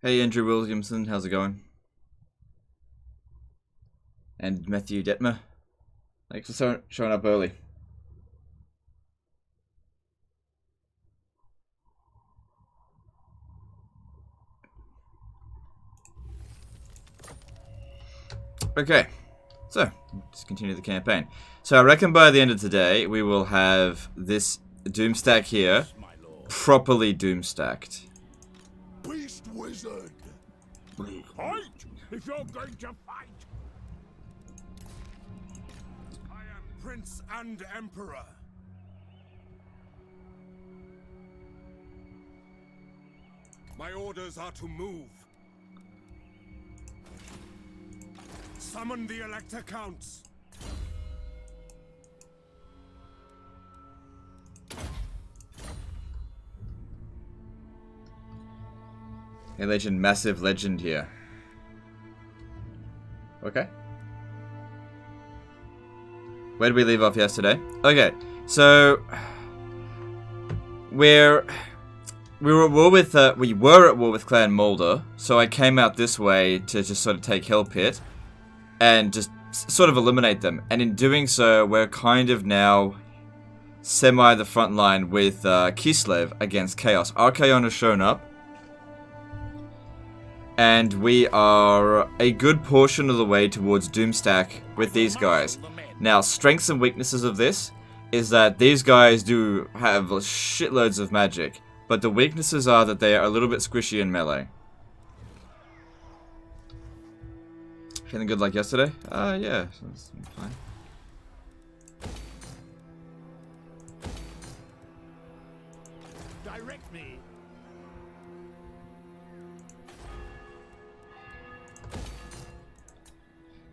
Hey Andrew Williamson, how's it going? And Matthew Detmer, thanks for showing up early. Okay, so let's continue the campaign. So I reckon by the end of today we will have this doomstack here properly doomstacked. Beast wizard! Fight if you're going to fight! I am Prince and Emperor. My orders are to move. Summon the Elector Counts. Hey legend, massive legend here. Okay. Where did we leave off yesterday? Okay, so we were at war with Clan Mulder, so I came out this way to just sort of take Hell Pit and just sort of eliminate them. And in doing so, we're kind of now semi the front line with Kislev against Chaos. Archaon has shown up, and we are a good portion of the way towards Doomstack with these guys. Now, strengths and weaknesses of this is that these guys do have shitloads of magic, but the weaknesses are that they are a little bit squishy in melee. Feeling good like yesterday? Yeah, that's fine. Direct me.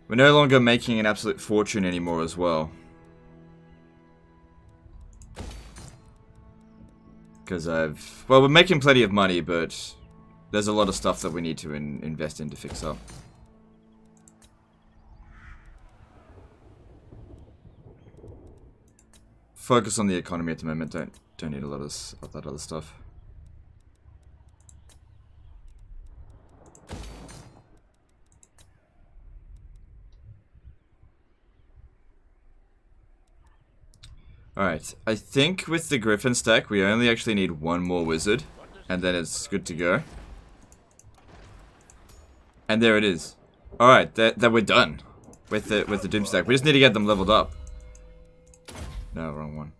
We're no longer making an absolute fortune anymore as well. Because well, we're making plenty of money, but there's a lot of stuff that we need to invest in to fix up. Focus on the economy at the moment. Don't need a lot of that other stuff. Alright, I think with the Griffin stack we only actually need one more wizard, and then it's good to go. And there it is. Alright, that we're done with the Doomstack. We just need to get them leveled up. No, wrong one.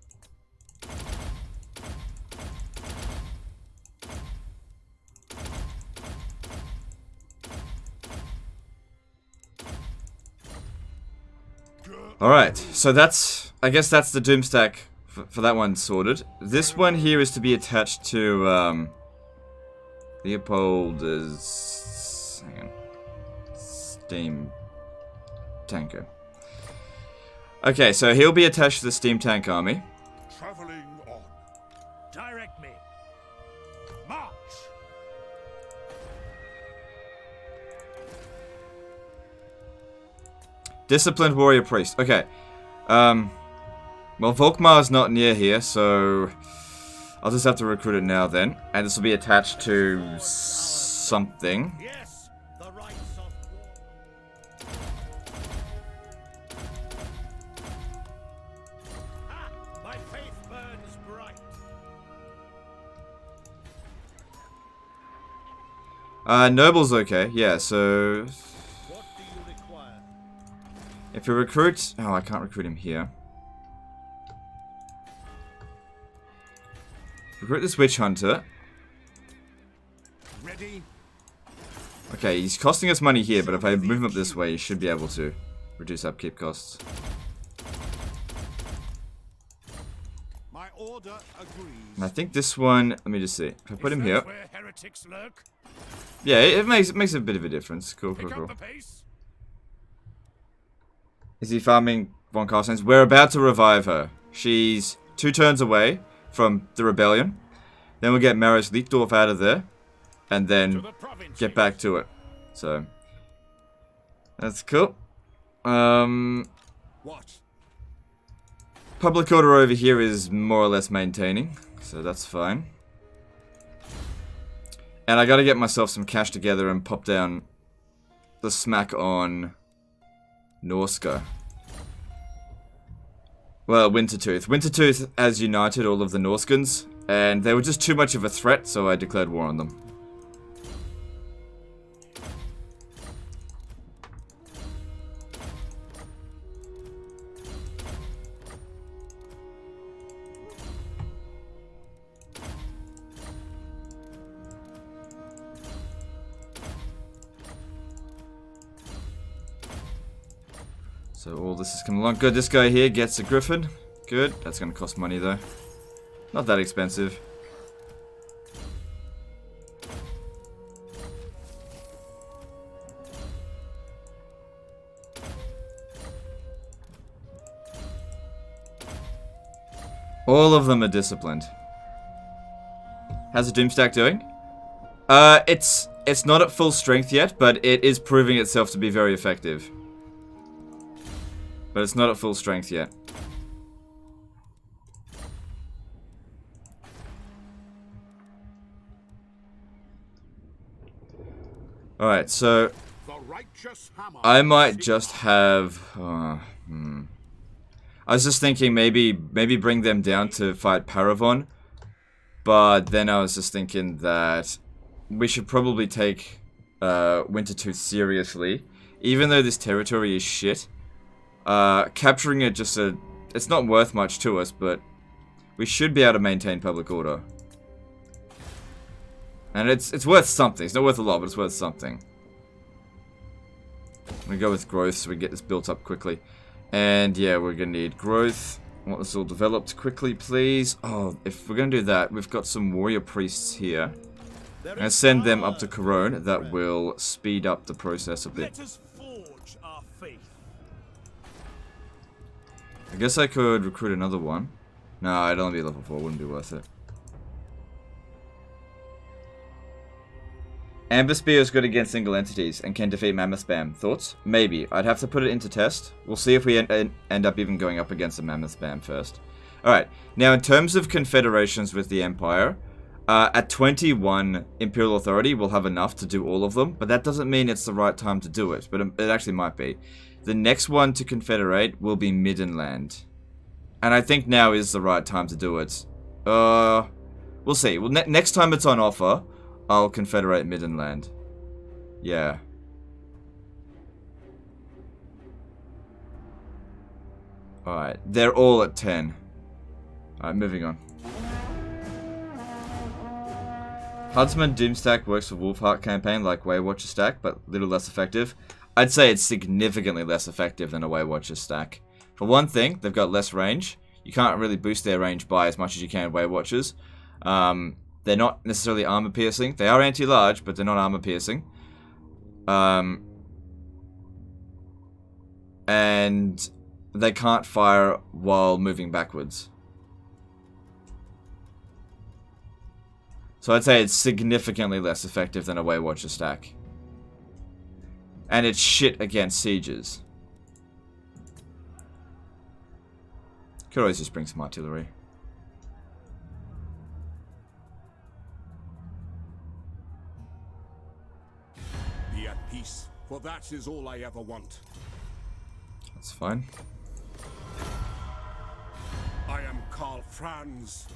Alright, so I guess that's the Doomstack for that one sorted. This one here is to be attached to, Leopold's, hang on, Steam Tanker. Okay, so he'll be attached to the Steam Tank army. Traveling on. Direct me. March. Disciplined Warrior Priest. Okay. Well, Volkmar's not near here, so I'll just have to recruit it now then. And this will be attached to something. Yes, the rights of war. Ah, my faith burns bright. Noble's okay. Yeah, so What do you require? if you recruit... Oh, I can't recruit him here. Recruit this Witch Hunter. Ready? Okay, he's costing us money here, but if I move him up this way, he should be able to reduce upkeep costs. My order agrees. And I think this one... Let me just see. If I put him here... Where heretics lurk, Yeah, it makes a bit of a difference. Cool, cool, pick cool. up the pace. Is he farming Von Carstens? We're about to revive her. She's 2 turns away from the rebellion. Then we'll get Maris Lichtdorf out of there. And then get back to it. So that's cool. What? Public order over here is more or less maintaining. So that's fine. And I gotta get myself some cash together and pop down the smack on Norska. Well, Wintertooth. Wintertooth has united all of the Norskans, and they were just too much of a threat, so I declared war on them. So all this is coming along. Good, this guy here gets a griffin. Good. That's going to cost money though. Not that expensive. All of them are disciplined. How's the Doomstack doing? It's not at full strength yet, but it is proving itself to be very effective. But it's not at full strength yet. Alright, so I might just have... I was just thinking maybe bring them down to fight Paravon. But then I was just thinking that we should probably take Wintertooth seriously. Even though this territory is shit. Capturing it it's not worth much to us, but we should be able to maintain public order. And it's worth something. It's not worth a lot, but it's worth something. We go with growth so we get this built up quickly. And yeah, we're gonna need growth. I want this all developed quickly, please. Oh, if we're gonna do that, we've got some warrior priests here. I'm gonna send them up to Corone. That will speed up the process a bit. I guess I could recruit another one. No, I'd only be level 4. Wouldn't be worth it. Amber Spear is good against single entities and can defeat Mammoth Spam. Thoughts? Maybe. I'd have to put it into test. We'll see if we end up even going up against the Mammoth Spam first. Alright, now in terms of confederations with the Empire, at 21 Imperial Authority we'll have enough to do all of them, but that doesn't mean it's the right time to do it, but it actually might be. The next one to confederate will be Middenland. And I think now is the right time to do it. We'll see. Well, next time it's on offer, I'll confederate Middenland. Yeah. Alright, they're all at 10. Alright, moving on. Huntsman Doomstack works for Wolfheart campaign like Waywatcher stack, but a little less effective. I'd say it's significantly less effective than a Waywatcher stack. For one thing, they've got less range. You can't really boost their range by as much as you can Waywatchers. They're not necessarily armor piercing. They are anti-large, but they're not armor piercing. And they can't fire while moving backwards. So I'd say it's significantly less effective than a Waywatcher stack. And it's shit against sieges. Could always just bring some artillery. Be at peace, for that is all I ever want. That's fine. I am Karl Franz.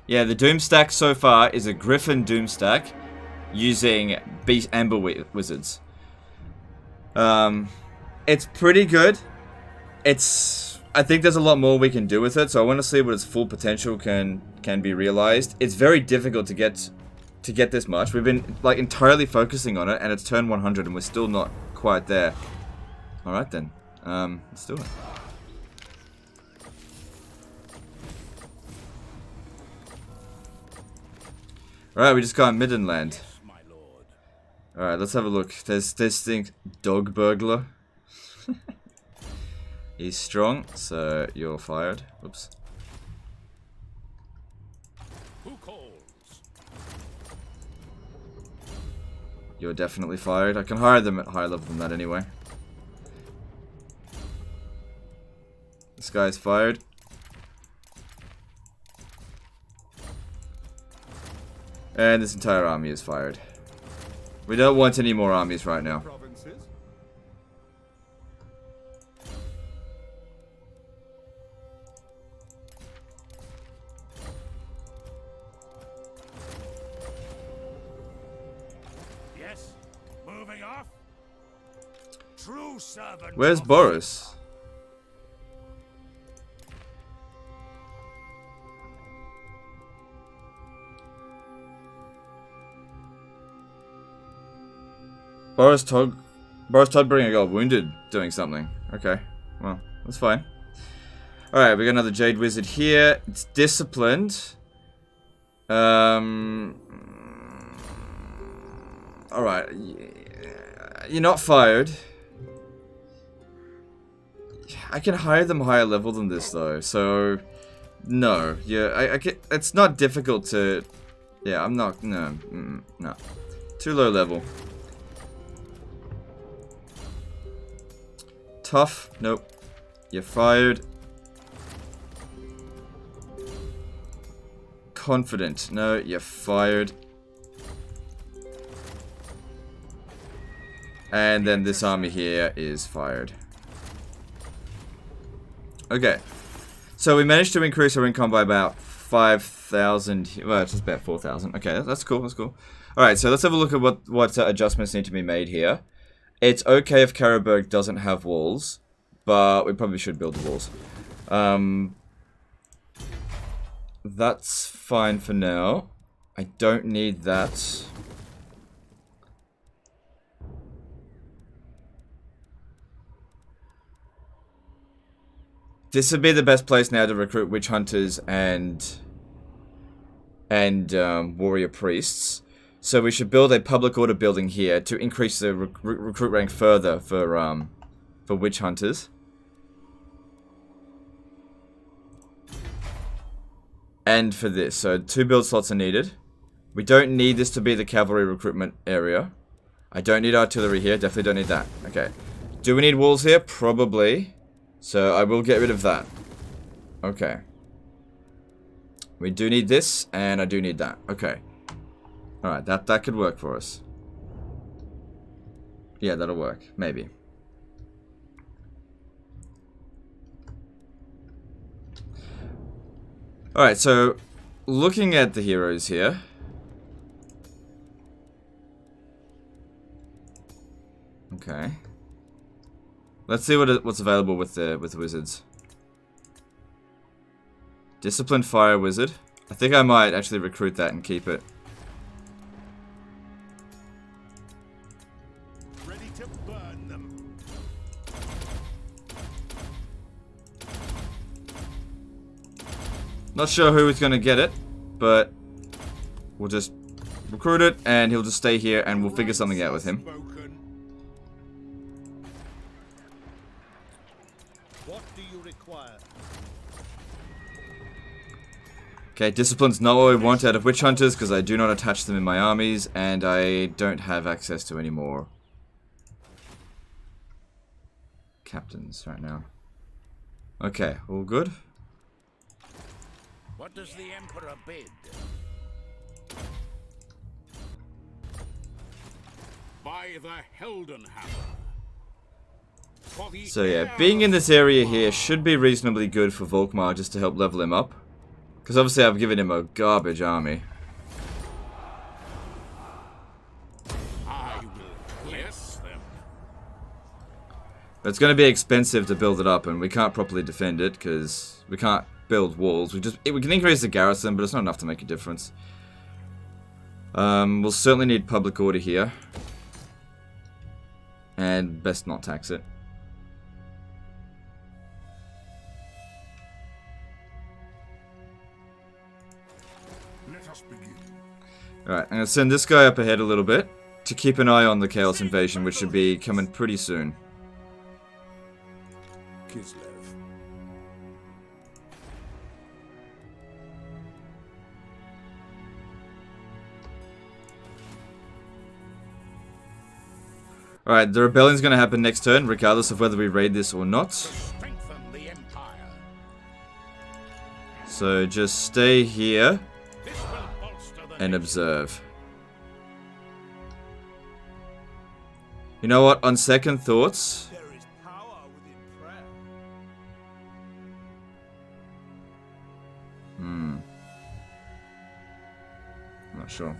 Yeah, the Doomstack so far is a Griffin Doomstack using Beast Amber Wizards. It's pretty good. I think there's a lot more we can do with it, so I want to see what its full potential can be realized. It's very difficult to get this much. We've been like entirely focusing on it, and it's turn 100, and we're still not quite there. All right then, let's do it. Alright, we just got Middenland. Alright, let's have a look. There's this thing, Dog Burglar. He's strong, so you're fired. Oops. Who calls? You're definitely fired. I can hire them at higher level than that anyway. This guy's fired. And this entire army is fired. We don't want any more armies right now. Yes, moving off. True servant. Where's Boris? Boris Todbring got wounded doing something. Okay, well, that's fine. Alright, we got another Jade Wizard here. It's disciplined. Alright. You're not fired. I can hire them higher level than this though, so... No. Yeah, it's not difficult to... Yeah, I'm not... No. No. Too low level. Tough. Nope. You're fired. Confident. No, you're fired. And then this army here is fired. Okay. So we managed to increase our income by about 5,000. Well, just about 4,000. Okay, that's cool. That's cool. Alright, so let's have a look at what adjustments need to be made here. It's okay if Karaberg doesn't have walls, but we probably should build the walls. That's fine for now. I don't need that. This would be the best place now to recruit witch hunters and warrior priests. So we should build a public order building here to increase the recruit rank further for witch hunters. And for this, so 2 build slots are needed. We don't need this to be the cavalry recruitment area. I don't need artillery here, definitely don't need that. Okay. Do we need walls here? Probably. So I will get rid of that. Okay. We do need this, and I do need that. Okay. Alright, that could work for us. Yeah, that'll work. Maybe. Alright, so looking at the heroes here. Okay. Let's see what's available with the wizards. Disciplined Fire Wizard. I think I might actually recruit that and keep it. Ready to burn them. Not sure who is going to get it, but we'll just recruit it and he'll just stay here and we'll figure something out with him. What do you require? Okay, discipline's not what we want out of witch hunters because I do not attach them in my armies and I don't have access to any more captains right now. Okay, all good. What does the Emperor bid? By the Heldenhammer. So yeah, being in this area here should be reasonably good for Volkmar just to help level him up. Because obviously I've given him a garbage army. I will bless them. But it's going to be expensive to build it up and we can't properly defend it because we can't build walls. We can increase the garrison, but it's not enough to make a difference. We'll certainly need public order here. And best not tax it. Let us begin. Alright, I'm going to send this guy up ahead a little bit to keep an eye on the Chaos Invasion, which should be coming pretty soon. Kislev. Alright, the rebellion's going to happen next turn, regardless of whether we raid this or not. Strengthen the Empire. So just stay here. This will bolster and observe. You know what? On second thoughts, There is power within prayer. I'm not sure.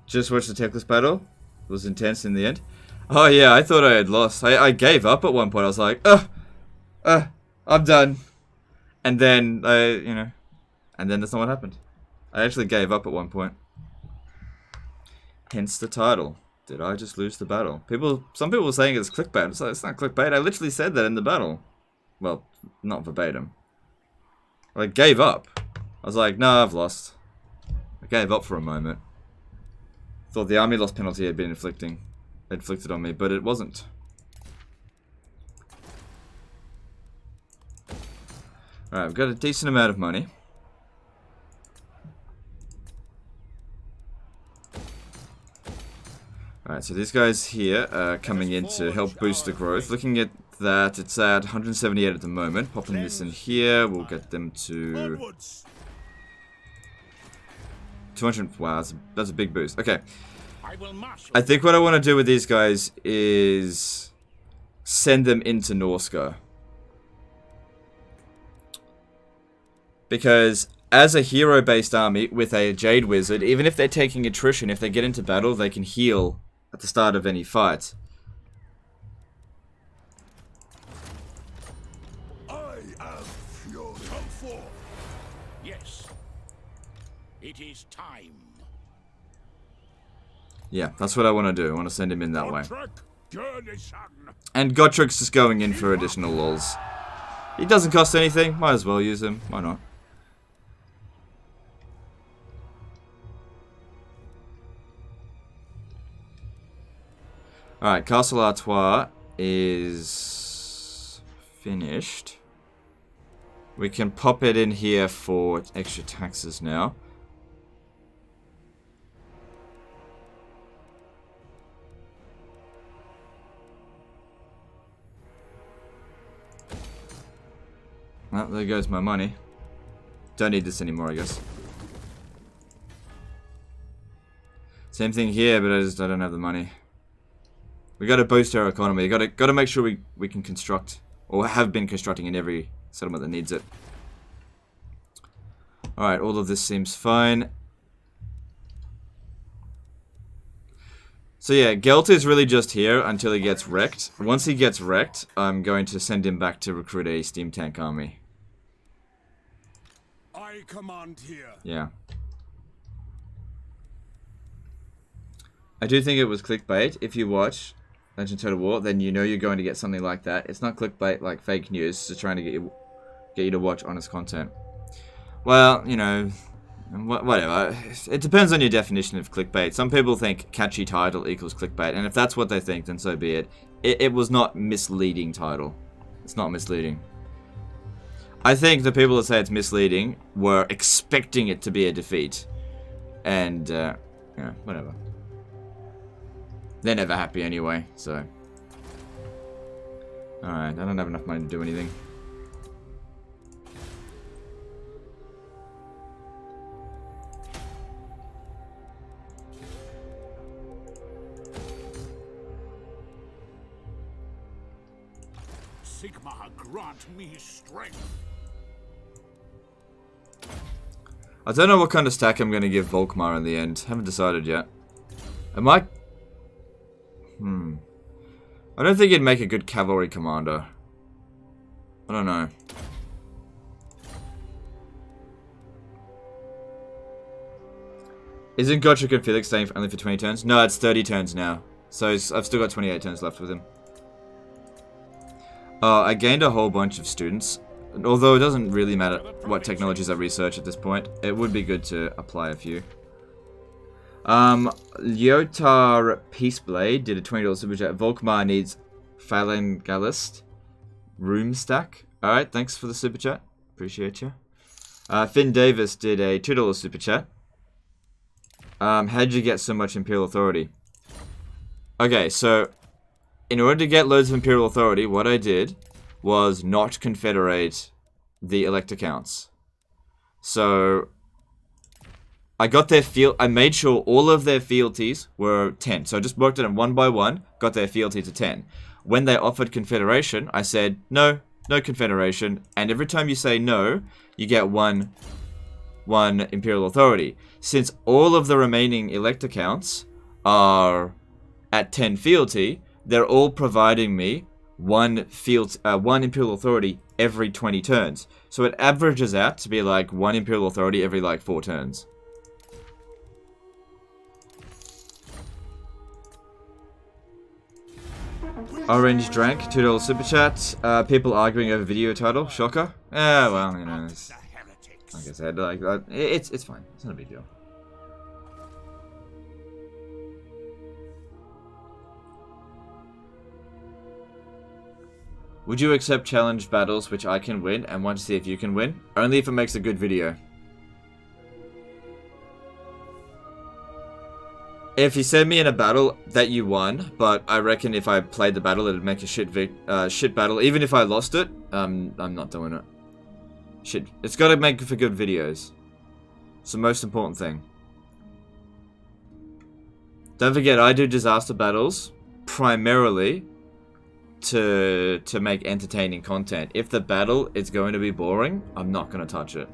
Just watched the Techless battle. It was intense in the end. Oh yeah, I thought I had lost. I gave up at one point. I was like, I'm done. And then and then that's not what happened. I actually gave up at one point. Hence the title. Did I just lose the battle? Some people were saying it's clickbait. It's like, it's not clickbait. I literally said that in the battle. Well, not verbatim. I gave up. I was like, no, I've lost. I gave up for a moment. Thought the army loss penalty had been inflicted on me, but it wasn't. Alright, we've got a decent amount of money. Alright, so these guys here are coming in to help boost the growth. Looking at that, it's at 178 at the moment. Popping this in here, we'll get them to 200. Wow, that's a big boost. Okay. I think what I want to do with these guys is send them into Norska. Because as a hero-based army with a Jade Wizard, even if they're taking attrition, if they get into battle, they can heal at the start of any fight. I am Fury. Come forth. Yes. It is time. Yeah, that's what I want to do. I want to send him in that way. Trek, journey, son. And Gottrik's just going in for additional lulls. He doesn't cost anything. Might as well use him. Why not? Alright, Castle Artois is finished. We can pop it in here for extra taxes now. Well, there goes my money. Don't need this anymore, I guess. Same thing here, but I don't have the money. We gotta boost our economy. Gotta make sure we can construct, or have been constructing in every settlement that needs it. Alright, all of this seems fine. So yeah, Gelt is really just here until he gets wrecked. Once he gets wrecked, I'm going to send him back to recruit a steam tank army. I command here. Yeah. I do think it was clickbait. If you watch Legend Total War, then you know you're going to get something like that. It's not clickbait like fake news, just trying to get you to watch honest content. Well, you know, whatever. It depends on your definition of clickbait. Some people think catchy title equals clickbait, and if that's what they think, then so be it. It was not misleading title. It's not misleading. I think the people that say it's misleading were expecting it to be a defeat. And, yeah, whatever. They're never happy anyway, so. Alright, I don't have enough money to do anything. Sigma, grant me strength. I don't know what kind of stack I'm going to give Volkmar in the end. Haven't decided yet. Am I... I don't think he'd make a good cavalry commander. I don't know. Isn't Gotrek and Felix staying only for 20 turns? No, it's 30 turns now. So I've still got 28 turns left with him. I gained a whole bunch of students. Although it doesn't really matter what technologies I research at this point, it would be good to apply a few. Lyotar Peaceblade did a $20 super chat. Volkmar needs Phalangalist room stack. Alright, thanks for the super chat. Appreciate you. Finn Davis did a $2 super chat. How'd you get so much Imperial Authority? Okay, so in order to get loads of Imperial Authority, what I did was not confederate the elector counts. So I got their field. I made sure all of their fealties were 10. So I just worked it in one by one, got their fealty to 10. When they offered confederation, I said no, no confederation. And every time you say no, you get one Imperial Authority. Since all of the remaining elector counts are at 10 fealty, they're all providing me one Imperial Authority every 20 turns. So it averages out to be like one Imperial Authority every like 4 turns. Orange drank, $2 super chat. People arguing over video title, shocker. Yeah, well, you know, it's, like I said, like it's fine. It's not a big deal. Would you accept challenge battles which I can win and want to see if you can win? Only if it makes a good video. If you send me in a battle that you won, but I reckon if I played the battle it'd make a shit battle, even if I lost it, I'm not doing it. Shit, it's gotta make for good videos. It's the most important thing. Don't forget, I do disaster battles primarily to make entertaining content. If the battle is going to be boring, I'm not gonna touch it.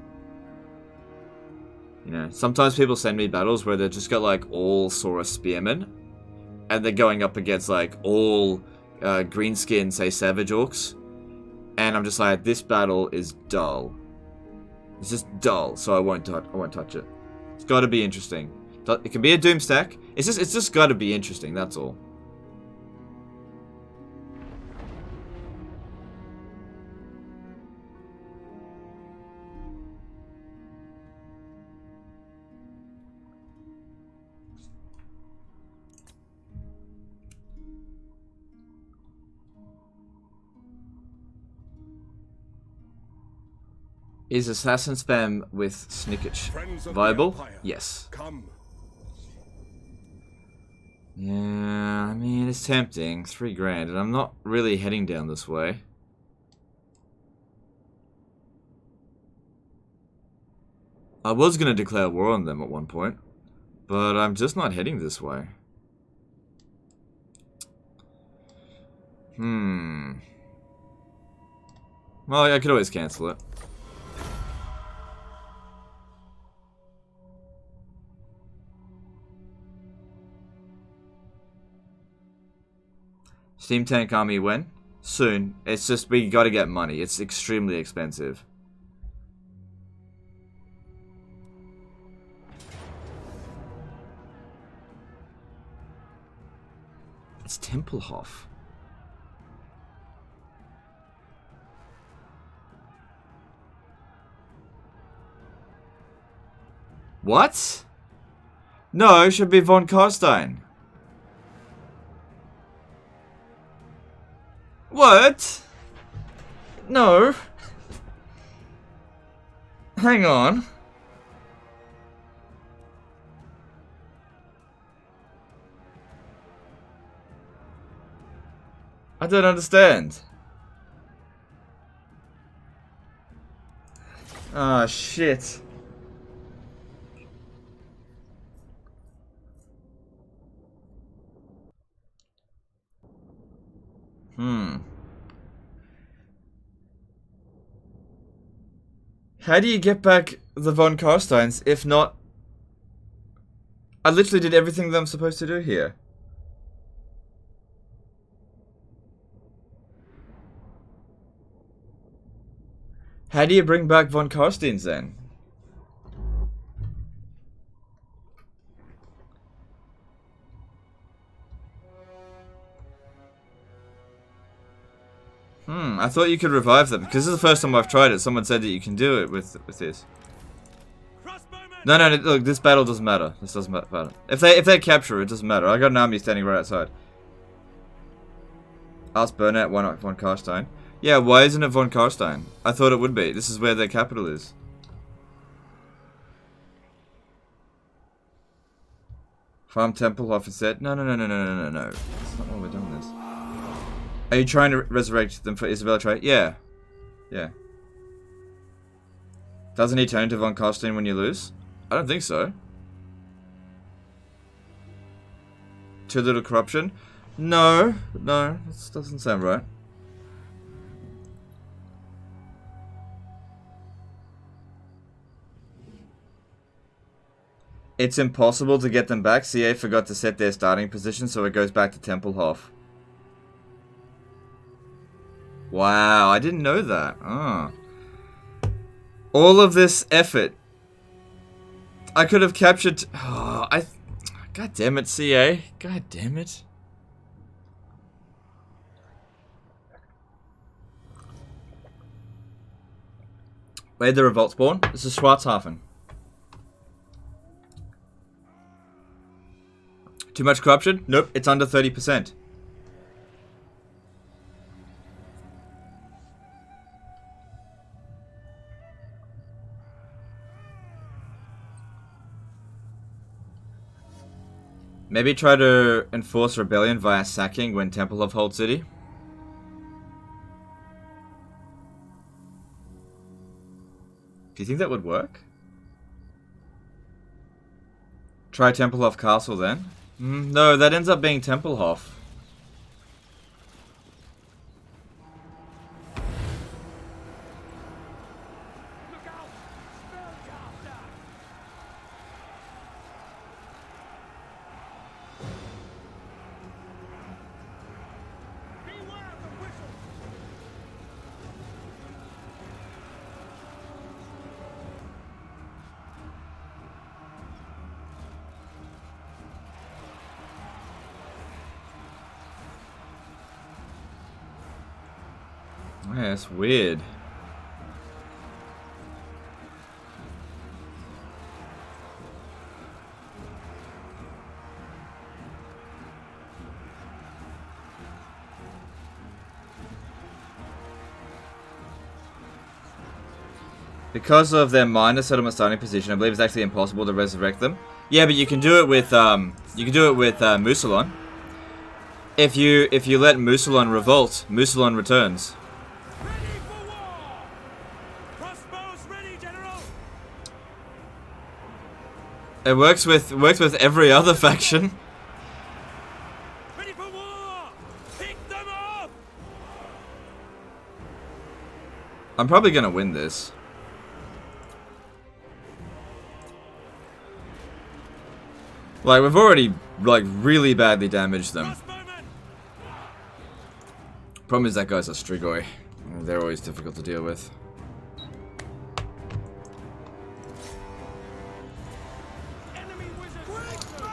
You know, sometimes people send me battles where they've just got like all Saurus spearmen, and they're going up against like all greenskin, say Savage Orcs, and I'm just like, this battle is dull. It's just dull, so I won't touch it. It's got to be interesting. It can be a doomstack. It's just got to be interesting. That's all. Is assassin spam with Snicketch viable? Yes. Come. Yeah, I mean, it's tempting. 3 grand, and I'm not really heading down this way. I was going to declare war on them at one point, but I'm just not heading this way. Well, I could always cancel it. Steam Tank Army when? Soon. It's just, we gotta get money. It's extremely expensive. It's Tempelhof. What? No, it should be von Karstein. What? No. Hang on. I don't understand. Ah, shit. How do you get back the von Karsteins if not... I literally did everything that I'm supposed to do here. How do you bring back von Karsteins then? I thought you could revive them, because this is the first time I've tried it. Someone said that you can do it with this. No, look, this battle doesn't matter. This doesn't matter. If they capture it, doesn't matter. I got an army standing right outside. Ask Burnout, why not von Karstein? Yeah, why isn't it von Karstein? I thought it would be. This is where their capital is. Farm Tempelhof instead? No. That's not why we're doing this. Are you trying to resurrect them for Isabella trade? Yeah. Yeah. Doesn't he turn into Von Costin when you lose? I don't think so. Too little corruption? No. No. That doesn't sound right. It's impossible to get them back. CA forgot to set their starting position, so it goes back to Tempelhof. Wow, I didn't know that. Oh. All of this effort. I could have captured... Oh, God damn it, CA. God damn it. Where'd the revolt spawn? This is Schwarzhafen. Too much corruption? Nope, it's under 30%. Maybe try to enforce rebellion via sacking when Tempelhof holds city. Do you think that would work? Try Tempelhof Castle then. No, that ends up being Tempelhof. Yeah, that's weird. Because of their minor settlement starting position, I believe it's actually impossible to resurrect them. Yeah, but you can do it with Musalon. If you let Musalon revolt, Musalon returns. It works with every other faction. Ready for war! Pick them up! I'm probably gonna win this. Like, we've already, like, really badly damaged them. Problem is that guy's a Strigoi. They're always difficult to deal with.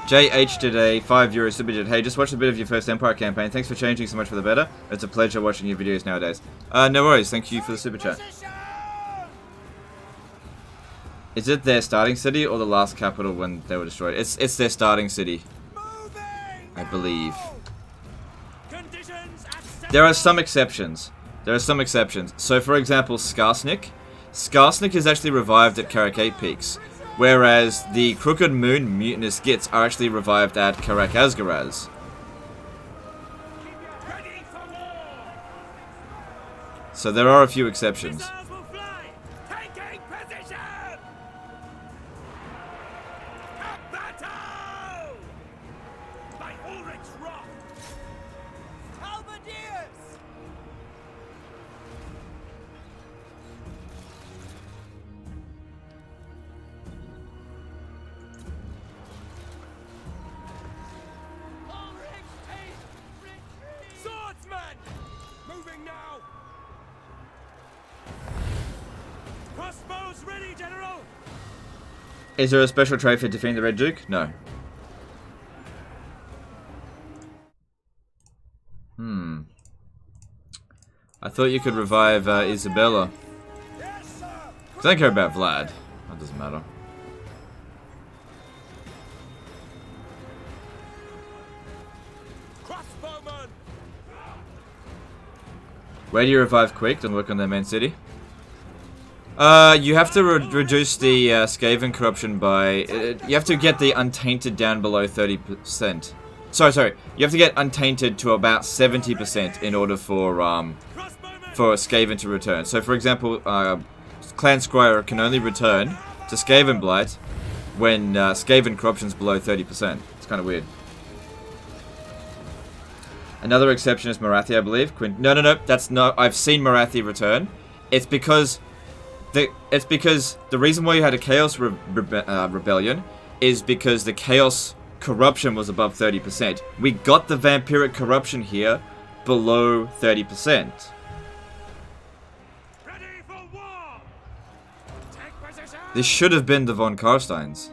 JH did a €5 super chat. Hey, just watched a bit of your first Empire campaign. Thanks for changing so much for the better. It's a pleasure watching your videos nowadays. No worries. Thank you for the super chat. Is it their starting city or the last capital when they were destroyed? It's their starting city, I believe. There are some exceptions. So, for example, Skarsnik. Skarsnik is actually revived at Karakate Peaks. Whereas the Crooked Moon mutinous Gits are actually revived at Karak Asgaraz. So there are a few exceptions. Is there a special trade for defeating the Red Duke? No. I thought you could revive Isabella. I don't care about Vlad. That doesn't matter. Where do you revive quick? Don't work on their main city. You have to reduce the Skaven corruption by... you have to get the Untainted down below 30%. Sorry. You have to get untainted to about 70% in order for Skaven to return. So, for example, Clan Squire can only return to Skaven Blight when Skaven corruption's below 30%. It's kind of weird. Another exception is Marathi, I believe. No. That's not. I've seen Marathi return. It's because the reason why you had a Chaos Rebellion is because the Chaos corruption was above 30%. We got the vampiric corruption here below 30%. Ready for war! Take position! This should have been the von Karsteins.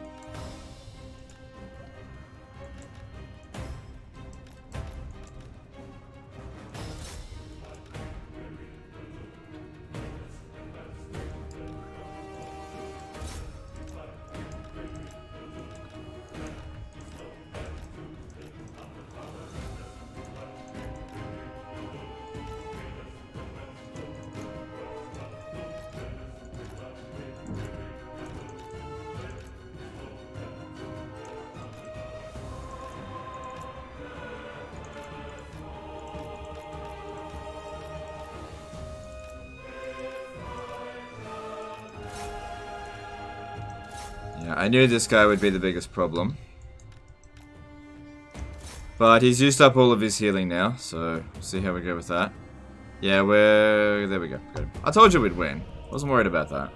Yeah, I knew this guy would be the biggest problem. But he's used up all of his healing now, so we'll see how we go with that. Yeah, there we go. Good. I told you we'd win. Wasn't worried about that.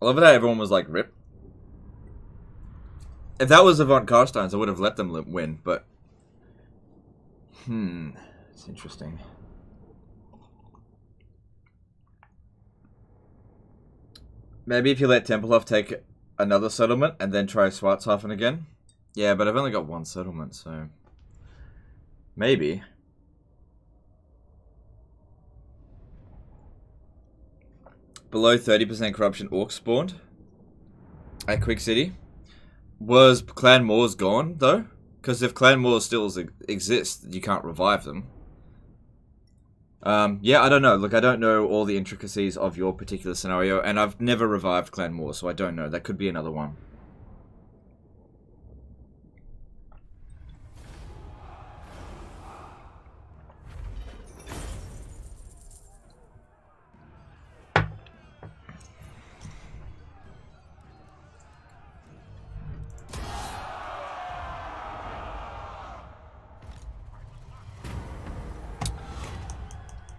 I love it how everyone was like, rip. If that was the von Karsteins, I would have let them win, but... it's interesting. Maybe if you let Tempelhof take another settlement and then try Schwarzhafen again. Yeah, but I've only got one settlement, so... Maybe. Below 30% corruption orc spawned at Quick City. Was Clan Moors gone, though? Because if Clan Moors still exist, you can't revive them. Yeah, I don't know. Look, I don't know all the intricacies of your particular scenario, and I've never revived Clan Moor, so I don't know. That could be another one.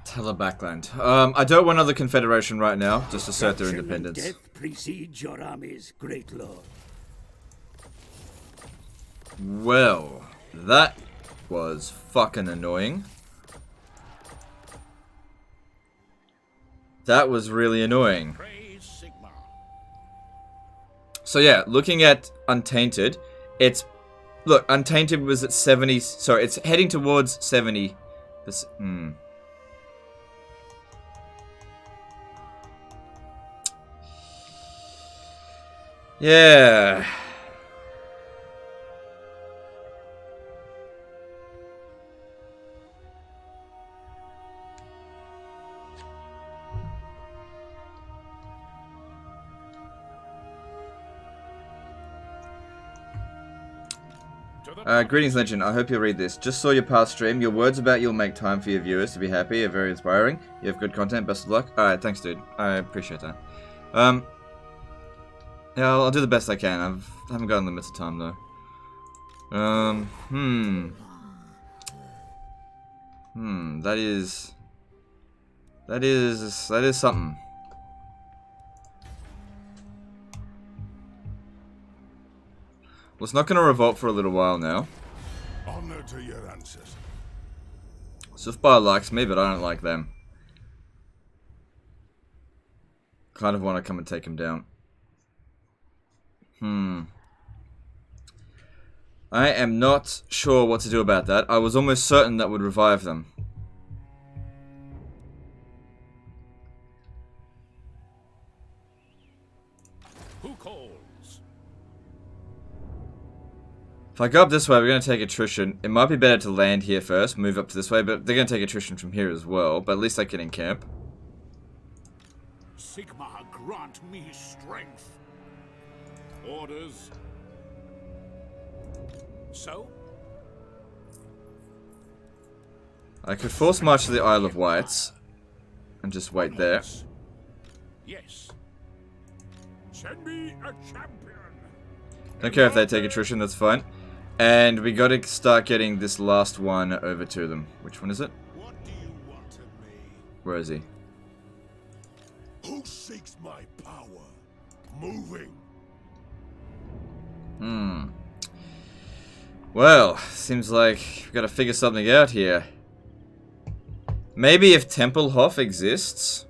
Tell backland. I don't want another confederation right now. Just assert their independence. Death precedes your armies, great lord. Well, that was fucking annoying. That was really annoying. Praise Sigma. So yeah, looking at Untainted, it's... Look, Untainted was at 70... Sorry, it's heading towards 70... Yeah. Greetings, Legend. I hope you'll read this. Just saw your past stream. Your words about you'll make time for your viewers to be happy are very inspiring. You have good content. Best of luck. Alright, thanks, dude. I appreciate that. Yeah, I'll do the best I can. I haven't got unlimited time, though. That is something. Well, it's not going to revolt for a little while now. Honor to your ancestors. Sufbar likes me, but I don't like them. Kind of want to come and take him down. I am not sure what to do about that. I was almost certain that would revive them. Who calls? If I go up this way, we're going to take attrition. It might be better to land here first, move up to this way, but they're going to take attrition from here as well. But at least I can encamp. Sigmar grant me strength. Orders. So? I could force march to the Isle of Wights and just wait there. Yes. Send me a champion. Don't care if they take attrition, that's fine. And we gotta start getting this last one over to them. Which one is it? What do you want of me? Where is he? Who seeks my power? Moving. Well, seems like we've gotta figure something out here. Maybe if Tempelhof exists.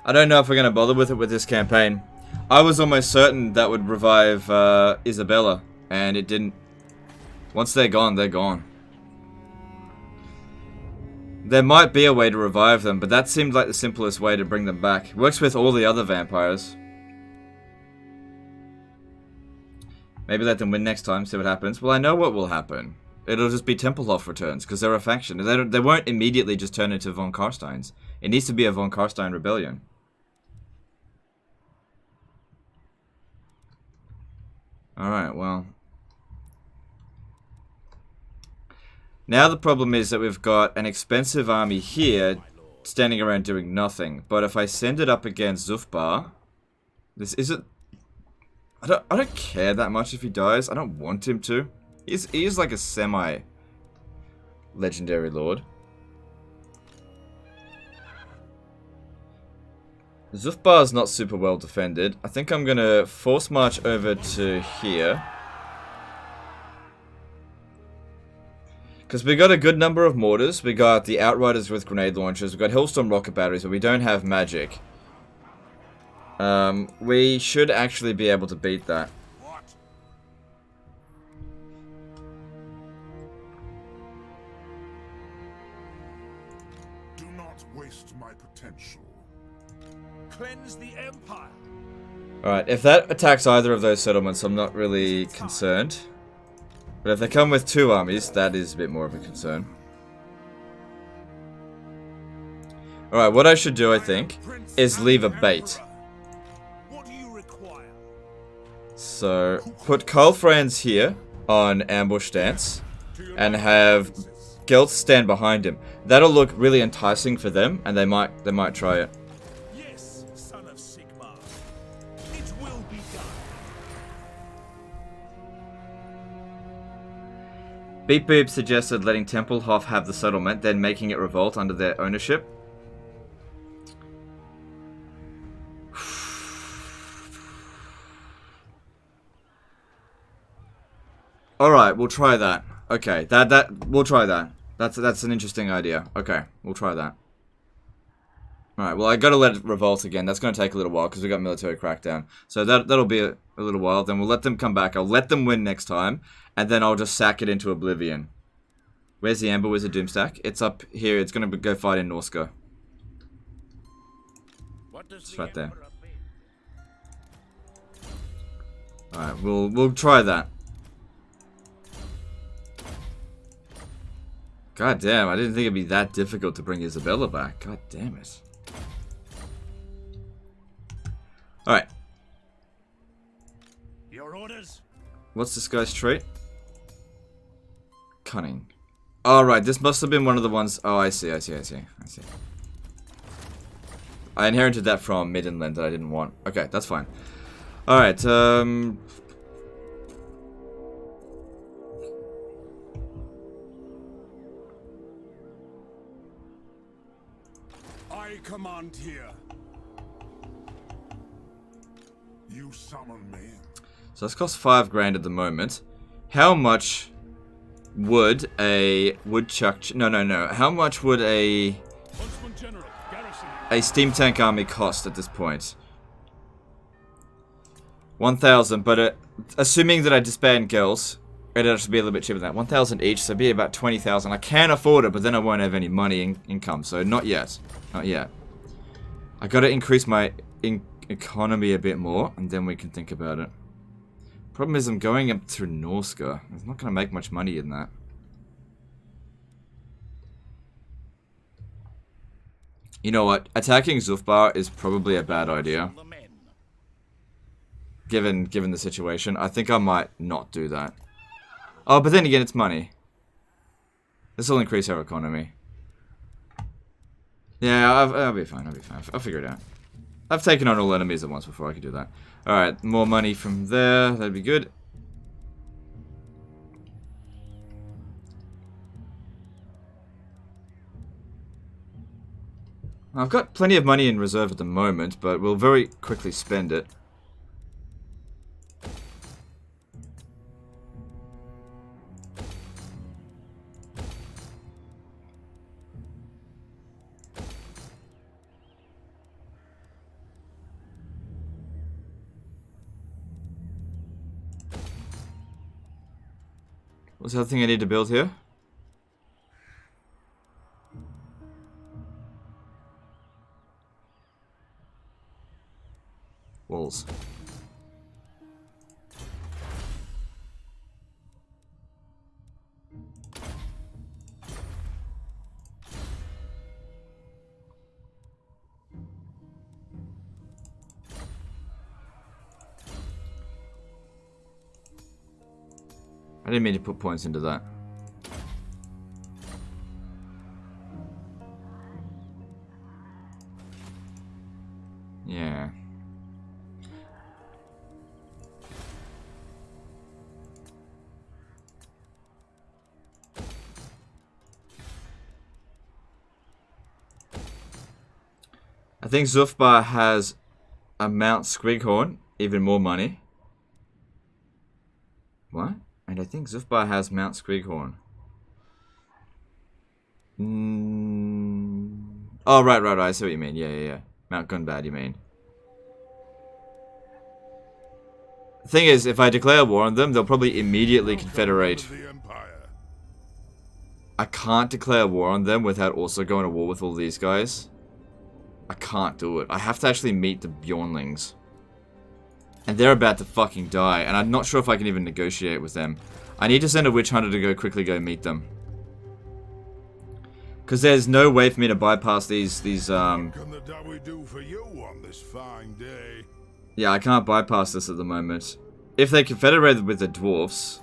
I don't know if we're going to bother with it with this campaign. I was almost certain that would revive Isabella, and it didn't. Once they're gone, they're gone. There might be a way to revive them, but that seemed like the simplest way to bring them back. It works with all the other vampires. Maybe let them win next time, see what happens. Well, I know what will happen. It'll just be Tempelhof returns, because they're a faction. They won't immediately just turn into von Karsteins. It needs to be a von Karstein rebellion. Alright, well. Now the problem is that we've got an expensive army here, standing around doing nothing. But if I send it up against Zufbar, this isn't... I don't care that much if he dies. I don't want him to. He is like a semi-legendary lord. Zufbar's not super well defended. I think I'm gonna force march over to here. Because we got a good number of mortars. We got the Outriders with grenade launchers. We got Hellstorm rocket batteries, but we don't have magic. We should actually be able to beat that. What? Do not waste my potential. Cleanse the Empire. Alright, if that attacks either of those settlements, I'm not really concerned. But if they come with two armies, that is a bit more of a concern. Alright, what I should do, I think, is leave a bait. What do you require? So, put Karl Franz here on ambush stance, and have Gelt stand behind him. That'll look really enticing for them, and they might try it. Yes, son of Sigmar. It will be done. Beep Boop suggested letting Tempelhof have the settlement, then making it revolt under their ownership. Alright, we'll try that. Okay, we'll try that. That's an interesting idea. Okay, we'll try that. Alright, well I gotta let it revolt again. That's gonna take a little while because we got military crackdown. So that'll be a little while. Then we'll let them come back. I'll let them win next time, and then I'll just sack it into oblivion. Where's the Amber Wizard Doomstack? It's up here. It's gonna go fight in Norska. It's right there. Alright, we'll try that. God damn, I didn't think it'd be that difficult to bring Isabella back. God damn it. Alright. Your orders? What's this guy's trait? Cunning. Alright, this must have been one of the ones... Oh, I see. I inherited that from Middenland that I didn't want. Okay, that's fine. Alright, I command here. You summon me. so this costs 5 grand at the moment. How much would a woodchuck... No. How much would a steam tank army cost at this point? 1,000, but assuming that I disband girls, it'd actually be a little bit cheaper than that. 1,000 each, so it'd be about 20,000. I can afford it, but then I won't have any money income, so not yet. Not yet. I gotta increase my economy a bit more, and then we can think about it. Problem is I'm going up through Norska. I'm not going to make much money in that. You know what? Attacking Zufbar is probably a bad idea. The men. Given the situation. I think I might not do that. Oh, but then again, it's money. This will increase our economy. Yeah, I'll be fine. I'll be fine. I'll figure it out. I've taken on all enemies at once before. I could do that. Alright, more money from there. That'd be good. I've got plenty of money in reserve at the moment, but we'll very quickly spend it. What's the other thing I need to build here? Walls. I didn't mean to put points into that. Yeah. I think Zufbar has a Mount Squighorn, even more money. What? And I think Zufbar has Mount Squighorn. Oh, right. I see what you mean. Yeah. Mount Gunbad, you mean. The thing is, if I declare war on them, they'll probably immediately confederate. I can't declare war on them without also going to war with all these guys. I can't do it. I have to actually meet the Bjornlings. And they're about to fucking die, and I'm not sure if I can even negotiate with them. I need to send a witch hunter to quickly go meet them. Because there's no way for me to bypass these What can the Dawi do for you on this fine day? Yeah, I can't bypass this at the moment. If they confederated with the dwarfs...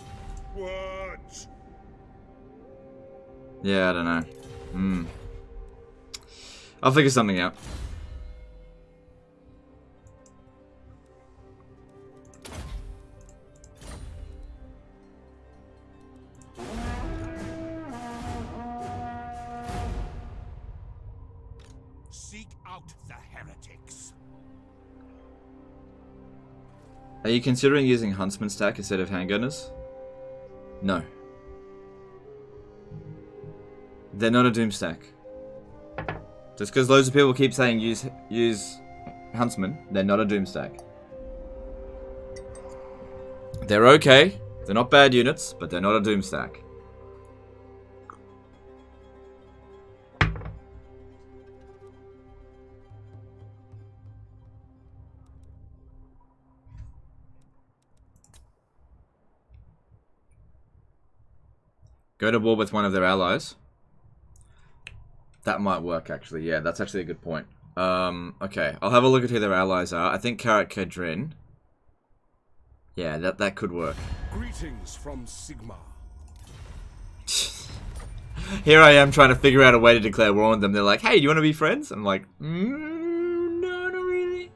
What? Yeah, I don't know. I'll figure something out. Seek out the heretics. Are you considering using Huntsman stack instead of handgunners? No. They're not a doomstack. Just because loads of people keep saying use Huntsman, they're not a doomstack. They're okay. They're not bad units, but they're not a doomstack. Go to war with one of their allies. That might work, actually. Yeah, that's actually a good point. Okay, I'll have a look at who their allies are. I think Karak Kedrin. Yeah, that could work. Greetings from Sigma. Here I am trying to figure out a way to declare war on them. They're like, hey, do you want to be friends? I'm like, no, not really.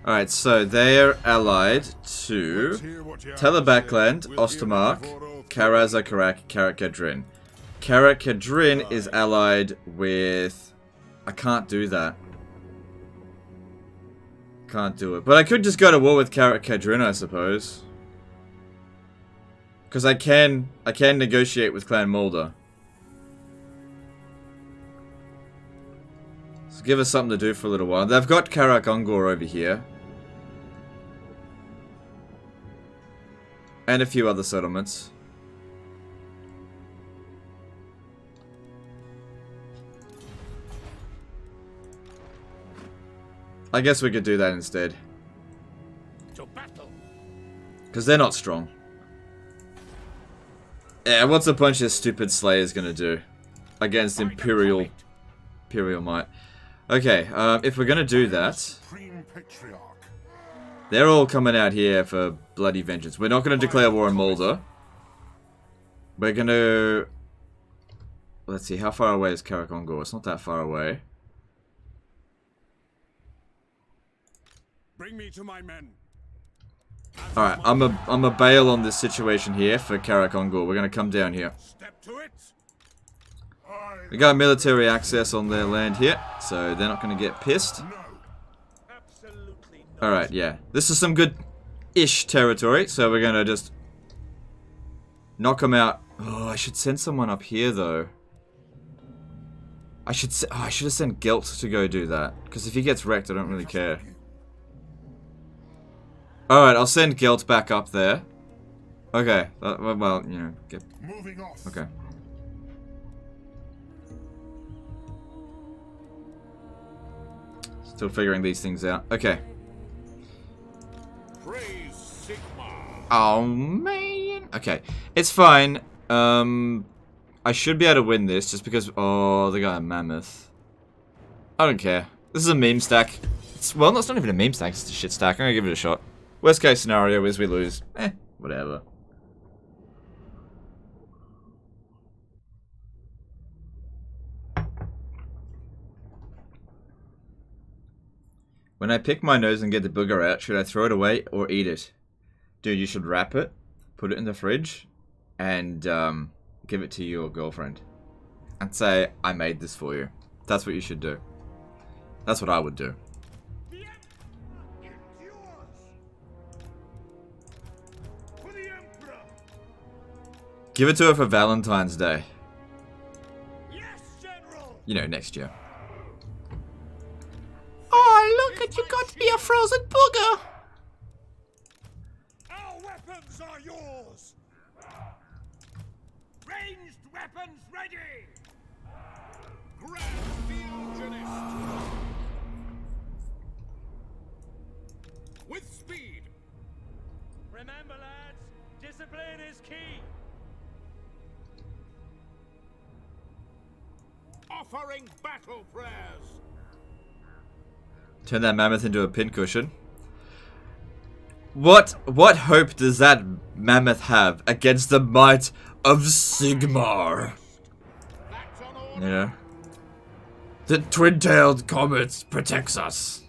Alright, so they're allied to Telebakland, Ostermark, Karaza, Karak Kadrin. Karak Kadrin is allied with... I can't do that. Can't do it. But I could just go to war with Karak Kadrin, I suppose. Because I can negotiate with Clan Mulder. So give us something to do for a little while. They've got Karak Ungor over here. And a few other settlements. I guess we could do that instead. To battle. Because they're not strong. Yeah, what's a bunch of stupid slayers gonna do? Against Imperial might. Okay, if we're gonna do that... Supreme Patriarch. They're all coming out here for bloody vengeance. We're not gonna declare war on Mulder. We're gonna... Let's see, how far away is Karakongor? It's not that far away. Bring me to my men. Alright, I'm a bail on this situation here for Karakongor. We're gonna come down here. Step to it. We got military access on their land here, so they're not gonna get pissed. Alright, yeah. This is some good-ish territory, so we're gonna just knock them out. Oh, I should send someone up here, though. I should have sent Gelt to go do that, because if he gets wrecked, I don't really care. Alright, I'll send Gelt back up there. Okay, well, you know, Moving off. okay. Still figuring these things out. Okay. Praise Sigma. Oh, man. Okay, it's fine. I should be able to win this just because... Oh, they got a mammoth. I don't care. This is a meme stack. Well, that's not even a meme stack. It's a shit stack. I'm gonna give it a shot. Worst case scenario is we lose. Whatever. When I pick my nose and get the booger out, should I throw it away or eat it? Dude, you should wrap it, put it in the fridge, and give it to your girlfriend. And say, I made this for you. That's what you should do. That's what I would do. Give it to her for Valentine's Day. Yes, General. You know, next year. Oh, look at you got me a frozen booger! Our weapons are yours. Ranged weapons ready. Grand Fusionist. With speed. Remember, lads, discipline is key. Offering battle prayers. Turn that mammoth into a pincushion. What hope does that mammoth have against the might of Sigmar? You know? The twin-tailed comet protects us.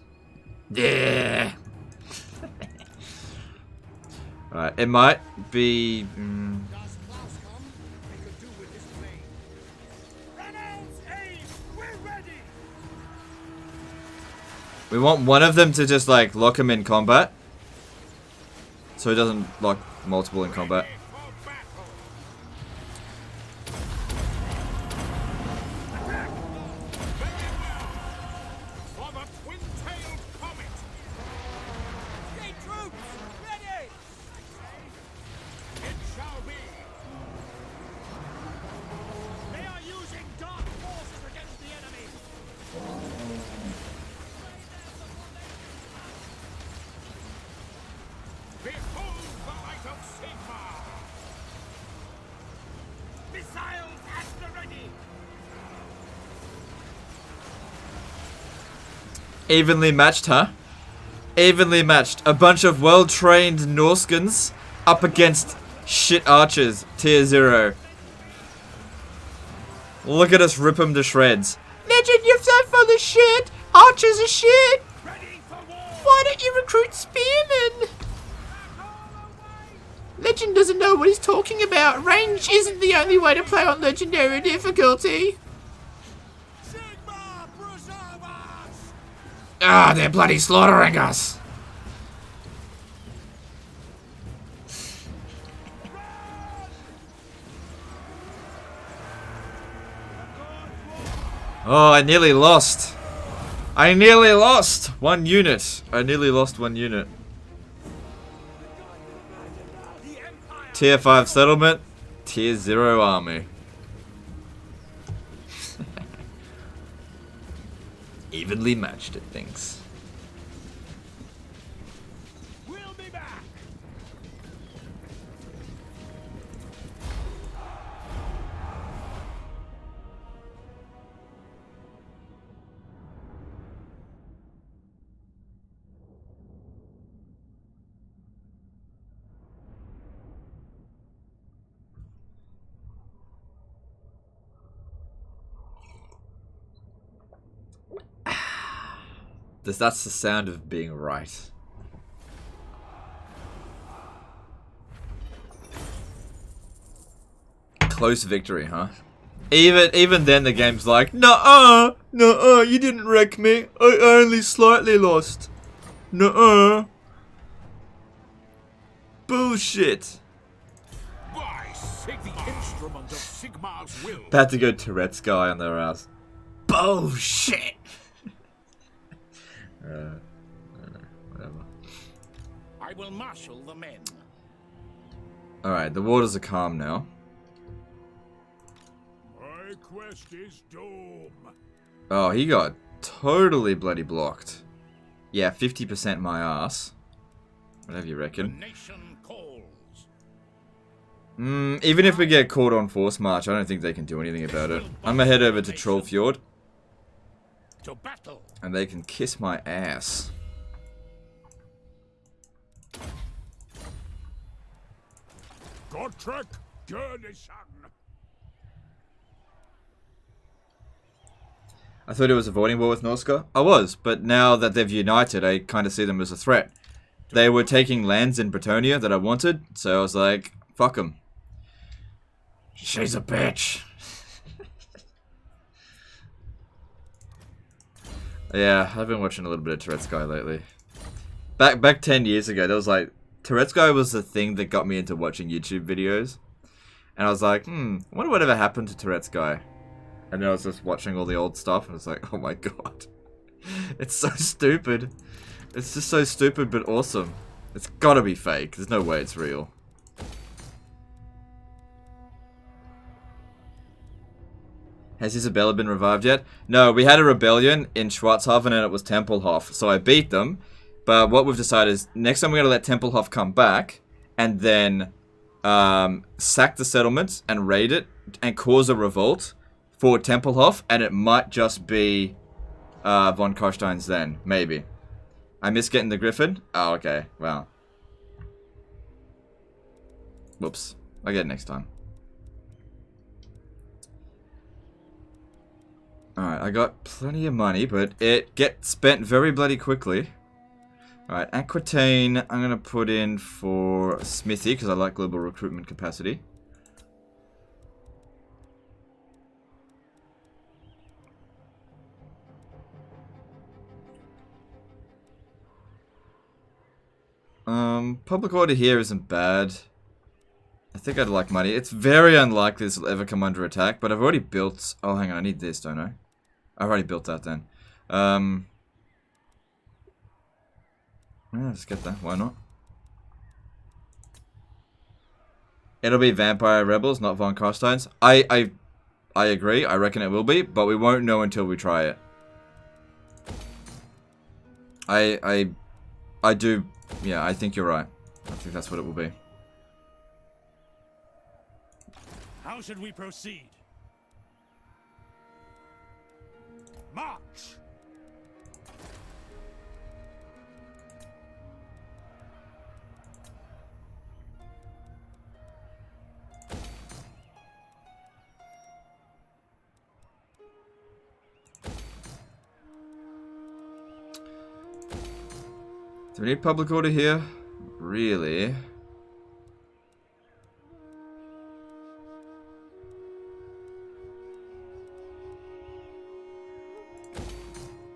Yeah. Alright, it might be... We want one of them to just, like, lock him in combat. So he doesn't lock multiple in combat. For the twin-tailed comet. Hey, troops, ready! It shall be. They are using dark forces against the enemy. Behold the light of Sigmar. Missiles at the ready. Evenly matched, huh? Evenly matched. A bunch of well-trained Norskins up against shit archers. Tier 0. Look at us rip them to shreds. Legend, you're so full of shit. Archers are shit. Ready for war. Why don't you recruit spearmen? Legend doesn't know what he's talking about. Range isn't the only way to play on legendary difficulty. Sigma, preserve us. Ah, they're bloody slaughtering us. Oh, I nearly lost. I nearly lost one unit. I nearly lost one unit. The Empire Tier 5 settlement, Tier 0 army. Evenly matched, it thinks. We'll be back. That's the sound of being right. Close victory, huh? Even then the game's like, nuh-uh, nuh-uh, you didn't wreck me. I only slightly lost. Nuh-uh. Bullshit. By Sig, the instrument of Sigmar's will. About to go Tourette's guy on their ass. Bullshit. Whatever. I will marshal the men. Alright, the waters are calm now. My quest is doom. Oh, he got totally bloody blocked. Yeah, 50% my ass. Whatever you The reckon. nation calls. Even if we get caught on force march, I don't think they can do anything about it. I'm gonna head over to Trollfjord, To battle. and they can kiss my ass. Gottrek, Gurnison. I thought it was avoiding war with Norska. I was, but now that they've united, I kind of see them as a threat. They were taking lands in Bretonnia that I wanted, so I was like, fuck them. She's a bitch. Yeah, I've been watching a little bit of Tourette's Guy lately. Back 10 years ago, there was like, Tourette's Guy was the thing that got me into watching YouTube videos. And I was like, I wonder whatever happened to Tourette's Guy. And then I was just watching all the old stuff, and I was like, oh my god. It's so stupid. It's just so stupid, but awesome. It's gotta be fake. There's no way it's real. Has Isabella been revived yet? No, we had a rebellion in Schwarzhafen and it was Tempelhof. So I beat them. But what we've decided is next time we're going to let Tempelhof come back and then sack the settlement and raid it and cause a revolt for Tempelhof. And it might just be von Karstein's then. Maybe. I miss getting the Griffin? Oh, okay. Wow. Whoops. I'll get it next time. Alright, I got plenty of money, but it gets spent very bloody quickly. Alright, Aquitaine, I'm going to put in for Smithy, because I like global recruitment capacity. Public order here isn't bad. I think I'd like money. It's very unlikely this will ever come under attack, but I've already built... Oh, hang on, I need this, don't I? I've already built that then. Yeah, let's get that. Why not? It'll be Vampire Rebels, not Von Karstein's. I agree. I reckon it will be, but we won't know until we try it. I do... Yeah, I think you're right. I think that's what it will be. How should we proceed? March! Do we need public order here? Really?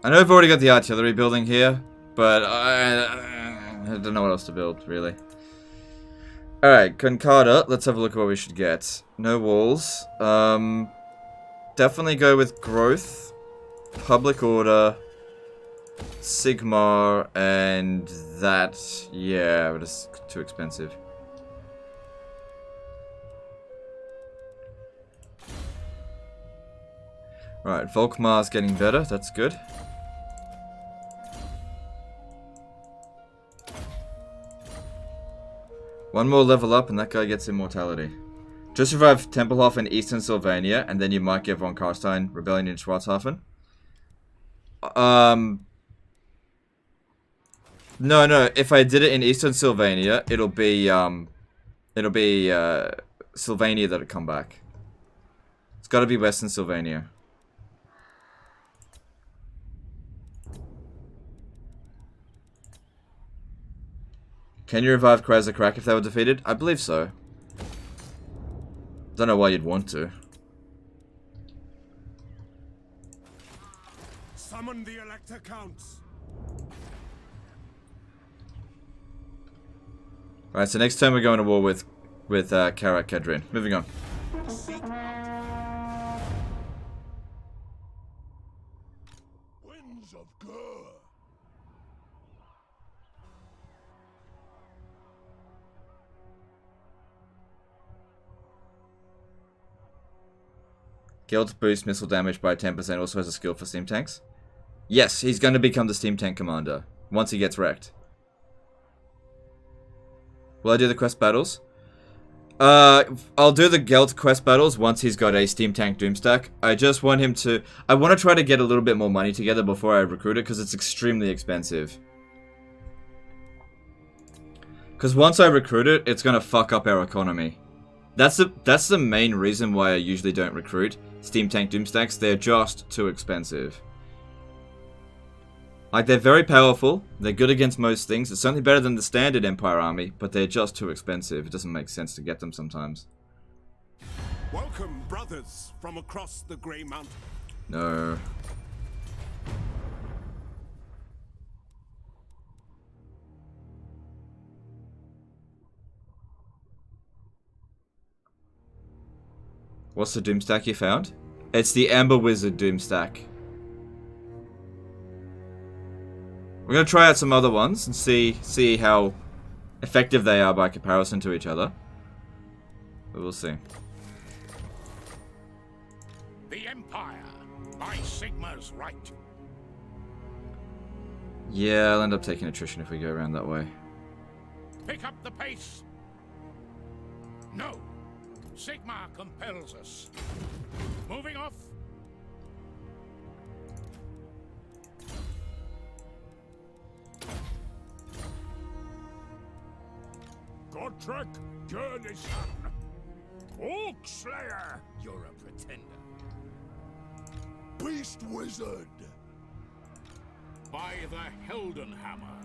I know I've already got the artillery building here, but I don't know what else to build, really. Alright, Concarda, let's have a look at what we should get. No walls. Definitely go with growth, public order, Sigmar, and that. Yeah, but it's too expensive. Right, Volkmar's getting better. That's good. One more level up and that guy gets immortality. Just revive Tempelhof in Eastern Sylvania, and then you might get Von Karstein Rebellion in Schwarzhafen. No. If I did it in Eastern Sylvania, it'll be Sylvania that'll come back. It's got to be Western Sylvania. Can you revive Krasner Krak if they were defeated? I believe so. Don't know why you'd want to. Summon the Elector Counts. Alright, so next turn we're going to war with Karak Kedrin. Moving on. Winds of Gur. Guild boosts missile damage by 10%, also has a skill for steam tanks. Yes, he's going to become the steam tank commander once he gets wrecked. Will I do the quest battles? I'll do the Gelt quest battles once he's got a steam tank doomstack. I just want him to... I want to try to get a little bit more money together before I recruit it, because it's extremely expensive. Because once I recruit it, it's going to fuck up our economy. That's the main reason why I usually don't recruit steam tank doomstacks. They're just too expensive. Like, they're very powerful, they're good against most things, it's certainly better than the standard Empire army, but they're just too expensive. It doesn't make sense to get them sometimes. Welcome, brothers, from across the Grey Mountain. No. What's the doomstack you found? It's the Amber Wizard doomstack. We're going to try out some other ones and see how effective they are by comparison to each other. But we'll see. The Empire, by Sigma's right. Yeah, I'll end up taking attrition if we go around that way. Pick up the pace. No. Sigma compels us. Moving off. Godtrek Gurnison. Orkslayer. You're a pretender. Beast Wizard. By the Heldenhammer,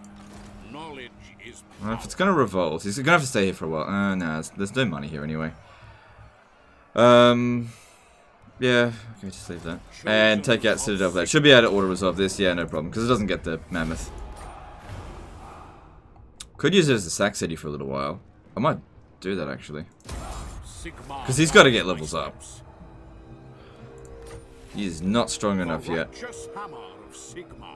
knowledge is Well, if it's going to revolt, he's going to have to stay here for a while. No, there's no money here anyway. Yeah, okay, just leave that. And take out Citadel Blade. Should be able to auto-resolve this, yeah, no problem, because it doesn't get the Mammoth. Could use it as a sack city for a little while. I might do that, actually. Because he's got to get levels up. He's not strong enough yet. Hammer of Sigma.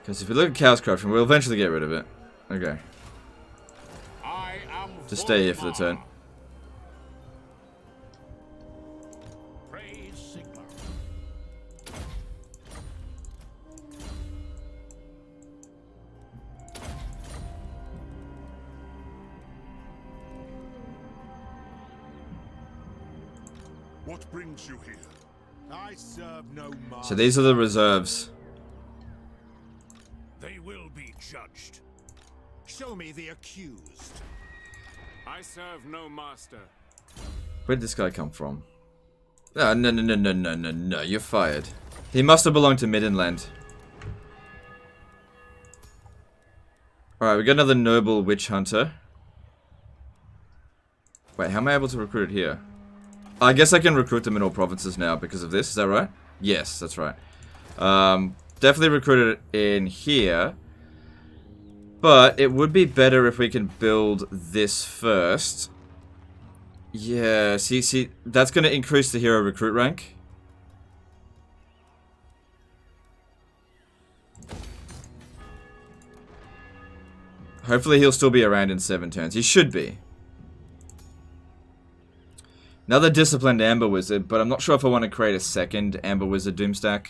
Because if we look at Chaos Corruption, we'll eventually get rid of it. Okay. I am Just stay here for the turn. Praise Sigma. What brings you here? I serve no master. So these are the reserves. They will be judged. Show me the accused. I serve no master. Where did this guy come from? No, you're fired. He must have belonged to Middenland. Alright, we got another noble witch hunter. Wait, how am I able to recruit it here? I guess I can recruit them in all provinces now because of this, is that right? Yes, that's right. Definitely recruit it in here. But it would be better if we can build this first. Yeah, see, that's going to increase the hero recruit rank. Hopefully he'll still be around in 7 turns. He should be. Another disciplined Amber Wizard, but I'm not sure if I want to create a second Amber Wizard Doomstack.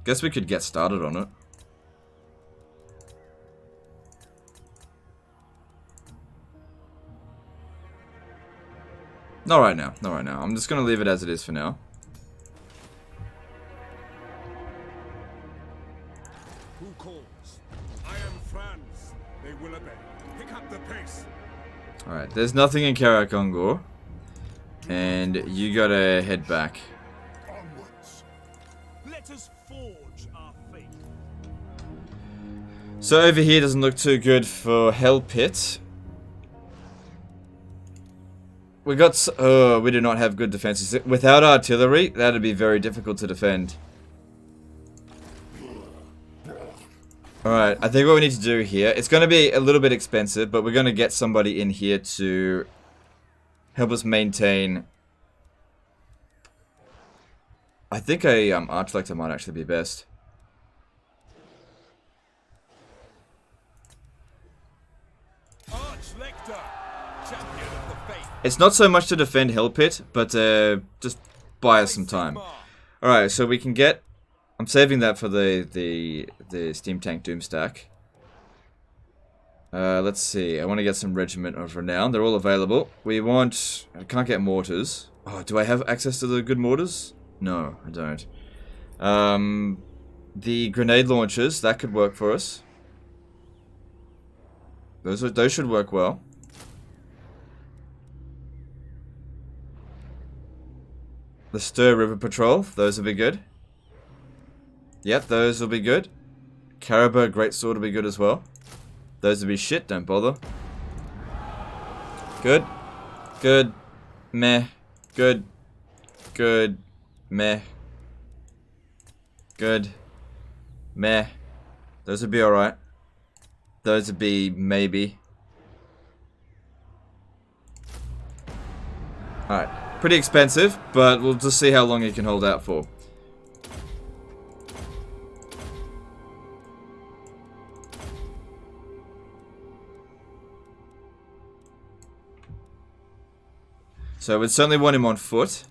Guess we could get started on it. Not right now, not right now. I'm just going to leave it as it is for now. Who calls? I am Franz. They will obey. Pick up the pace. Alright, there's nothing in Karakongor. And you gotta head back. Onwards. Let us forge our fate. So over here doesn't look too good for Hell Pit. We got... Oh, we do not have good defenses. Without artillery, that'd be very difficult to defend. Alright, I think what we need to do here... It's going to be a little bit expensive, but we're going to get somebody in here to help us maintain... I think a Archlector might actually be best. Archlector, champion of the faith. It's not so much to defend Hell Pit, but just buy us some time. Alright, so we can get... I'm saving that for the Steam Tank Doomstack. Let's see. I want to get some Regiment of Renown. They're all available. We want... I can't get mortars. Oh, do I have access to the good mortars? No, I don't. The grenade launchers, that could work for us. Those should work well. The Stir River Patrol, those will be good. Yep, those will be good. Caribou Greatsword will be good as well. Those will be shit, don't bother. Good. Good. Meh. Good. Good. Meh. Good. Meh. Those would be alright. Those would be maybe. Alright. Pretty expensive, but we'll just see how long it can hold out for. So we'd certainly want him on foot.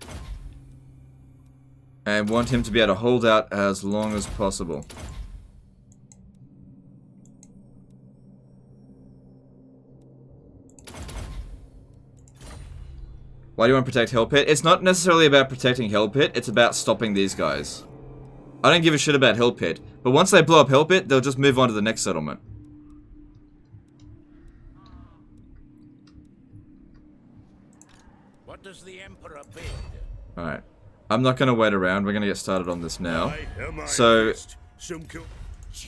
And want him to be able to hold out as long as possible. Why do you want to protect Hell Pit? It's not necessarily about protecting Hell Pit, it's about stopping these guys. I don't give a shit about Hell Pit, but once they blow up Hell Pit, they'll just move on to the next settlement. What does the Emperor bid? Alright. I'm not going to wait around, we're going to get started on this now. I am So, some kill.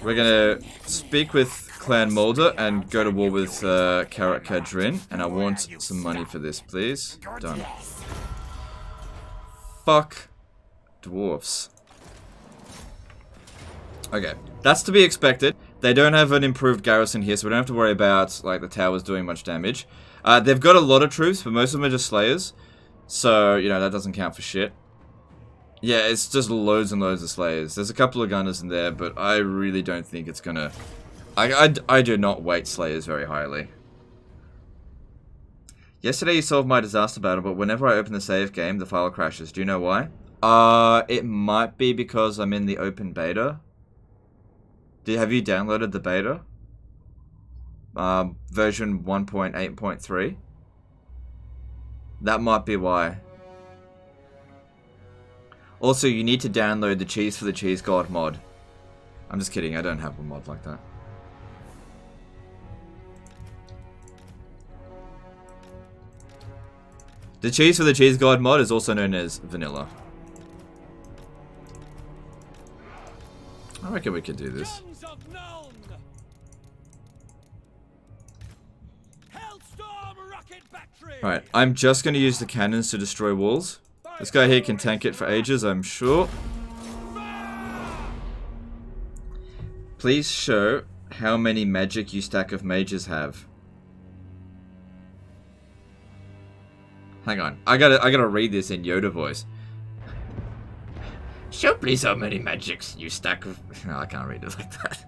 we're going to speak with Clan Mulder and go to war with Karak Kadrin, and I want some money for this, please. Done. Fuck dwarfs. Okay, that's to be expected. They don't have an improved garrison here, so we don't have to worry about like the towers doing much damage. They've got a lot of troops, but most of them are just slayers. So, you know, that doesn't count for shit. Yeah, it's just loads and loads of slayers. There's a couple of gunners in there, but I really don't think it's gonna... I do not weight slayers very highly. Yesterday you solved my disaster battle, but whenever I open the save game, the file crashes. Do you know why? It might be because I'm in the open beta. Have you downloaded the beta? Version 1.8.3. That might be why. Also, you need to download the Cheese for the Cheese God mod. I'm just kidding, I don't have a mod like that. The Cheese for the Cheese God mod is also known as vanilla. I reckon we could do this. Guns of Nuln! Hellstorm rocket battery! Alright, I'm just going to use the cannons to destroy walls. This guy here can tank it for ages, I'm sure. Please show how many magic you stack of mages have. Hang on, I gotta read this in Yoda voice. Show please how many magics you stack of... No, I can't read it like that.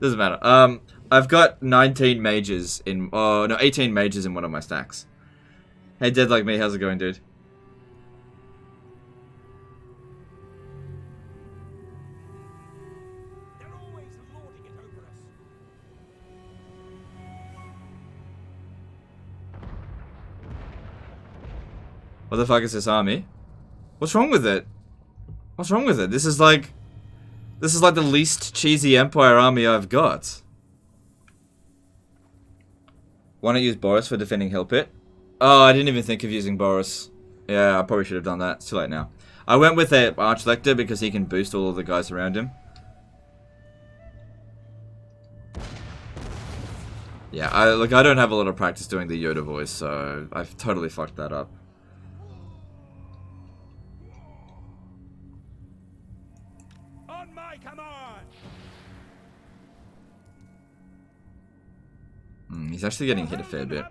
Doesn't matter. I've got 19 mages in... Oh, no, 18 mages in one of my stacks. Hey, Dead Like Me, how's it going, dude? They're always lording it over us. What the fuck is this army? What's wrong with it? What's wrong with it? This is like the least cheesy Empire army I've got. Why not use Boris for defending Hill Pit? Oh, I didn't even think of using Boris. Yeah, I probably should have done that. It's too late now. I went with a Archlector because he can boost all of the guys around him. Yeah, I don't have a lot of practice doing the Yoda voice, so I've totally fucked that up. On my command. He's actually getting hit a fair bit.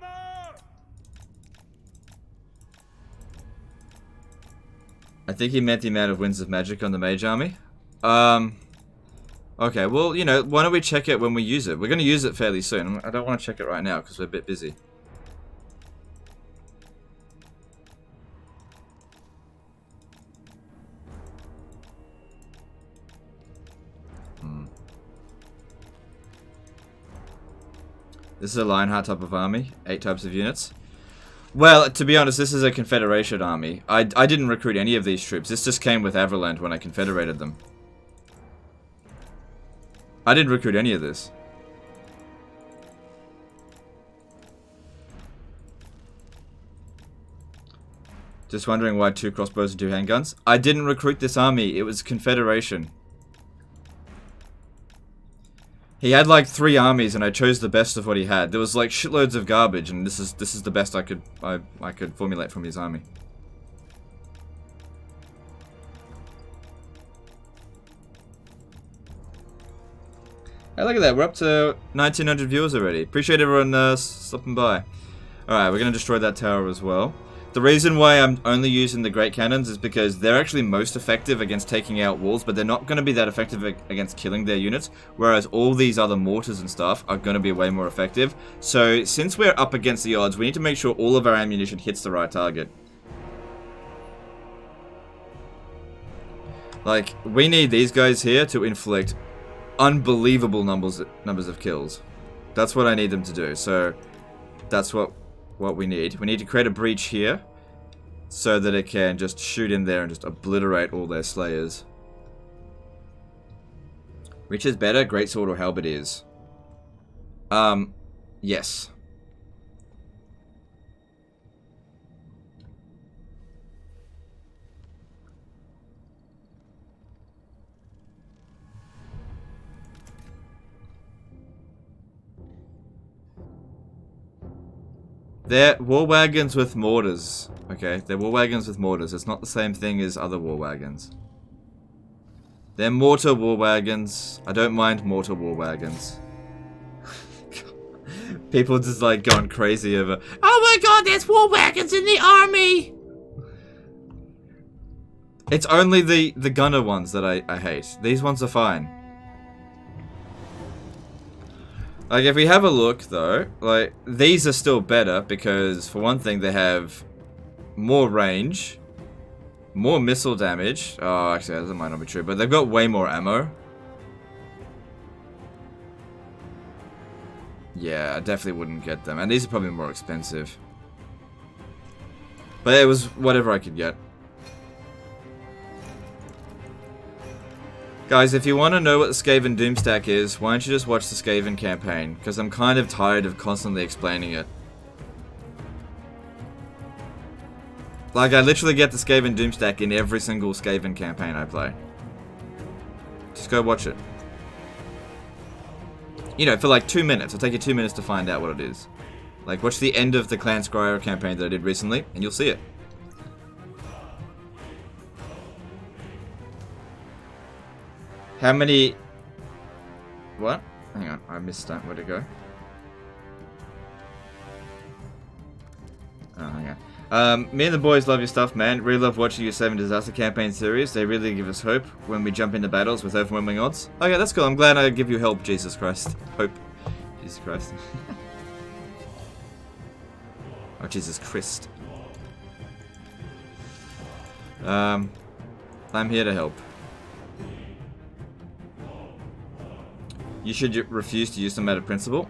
I think he meant the amount of Winds of Magic on the Mage Army. Okay, well, you know, why don't we check it when we use it? We're going to use it fairly soon. I don't want to check it right now because we're a bit busy. This is a Lionheart type of army. 8 types of units. Well, to be honest, this is a Confederation army. I didn't recruit any of these troops. This just came with Everland when I confederated them. I didn't recruit any of this. Just wondering why 2 crossbows and 2 handguns. I didn't recruit this army. It was Confederation. He had like 3 armies, and I chose the best of what he had. There was like shitloads of garbage, and this is the best I could formulate from his army. Hey, look at that! We're up to 1,900 viewers already. Appreciate everyone stopping by. All right, we're gonna destroy that tower as well. The reason why I'm only using the Great Cannons is because they're actually most effective against taking out walls, but they're not going to be that effective against killing their units, whereas all these other mortars and stuff are going to be way more effective. So, since we're up against the odds, we need to make sure all of our ammunition hits the right target. Like, we need these guys here to inflict unbelievable numbers of kills. That's what I need them to do, so that's what we need. We need to create a breach here so that it can just shoot in there and just obliterate all their slayers. Which is better, greatsword or halberdiers? Yes. They're war wagons with mortars. Okay, they're war wagons with mortars. It's not the same thing as other war wagons. They're mortar war wagons. I don't mind mortar war wagons. People just like going crazy over, oh my god, there's war wagons in the army! It's only the gunner ones that I hate. These ones are fine. Like, if we have a look, though, like, these are still better because, for one thing, they have more range, more missile damage. Oh, actually, that might not be true, but they've got way more ammo. Yeah, I definitely wouldn't get them, and these are probably more expensive. But it was whatever I could get. Guys, if you want to know what the Skaven Doomstack is, why don't you just watch the Skaven campaign? Because I'm kind of tired of constantly explaining it. Like, I literally get the Skaven Doomstack in every single Skaven campaign I play. Just go watch it. You know, for like 2 minutes. It'll take you 2 minutes to find out what it is. Like, watch the end of the Clan Scryer campaign that I did recently, and you'll see it. How many... What? Hang on, I missed that. Where'd it go? Oh, hang on. Me and the boys love your stuff, man. Really love watching your 7 Disaster Campaign series. They really give us hope when we jump into battles with overwhelming odds. Okay, that's cool. I'm glad I give you help, Jesus Christ. Hope. Jesus Christ. Oh, Jesus Christ. I'm here to help. You should refuse to use them out of principle?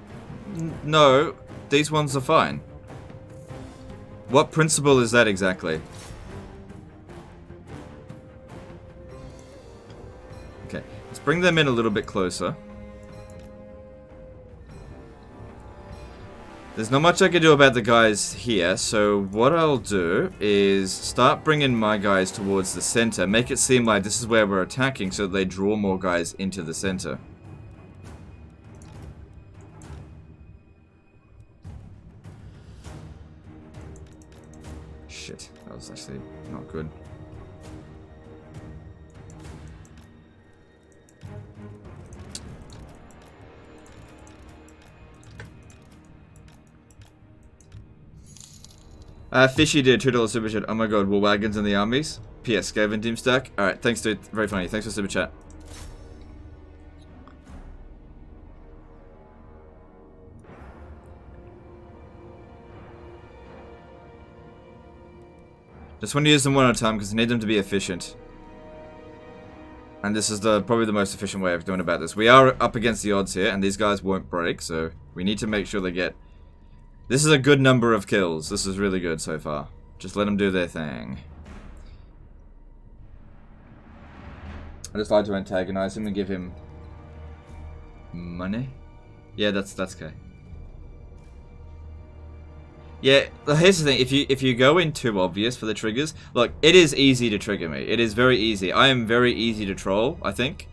No, these ones are fine. What principle is that exactly? Okay, let's bring them in a little bit closer. There's not much I can do about the guys here, so what I'll do is start bringing my guys towards the center. Make it seem like this is where we're attacking so that they draw more guys into the center. Shit, that was actually not good. Fishy did $2 super chat. Oh my god, were wagons in the armies? PS, Gavin Doomstack. Alright, thanks dude. Very funny. Thanks for super chat. Just want to use them one at a time because I need them to be efficient. And this is probably the most efficient way of doing about this. We are up against the odds here, and these guys won't break, so we need to make sure they get... This is a good number of kills. This is really good so far. Just let them do their thing. I just like to antagonize him and give him... money? Yeah, that's okay. Yeah, here's the thing, if you go in too obvious for the triggers, look, it is easy to trigger me. It is very easy. I am very easy to troll, I think.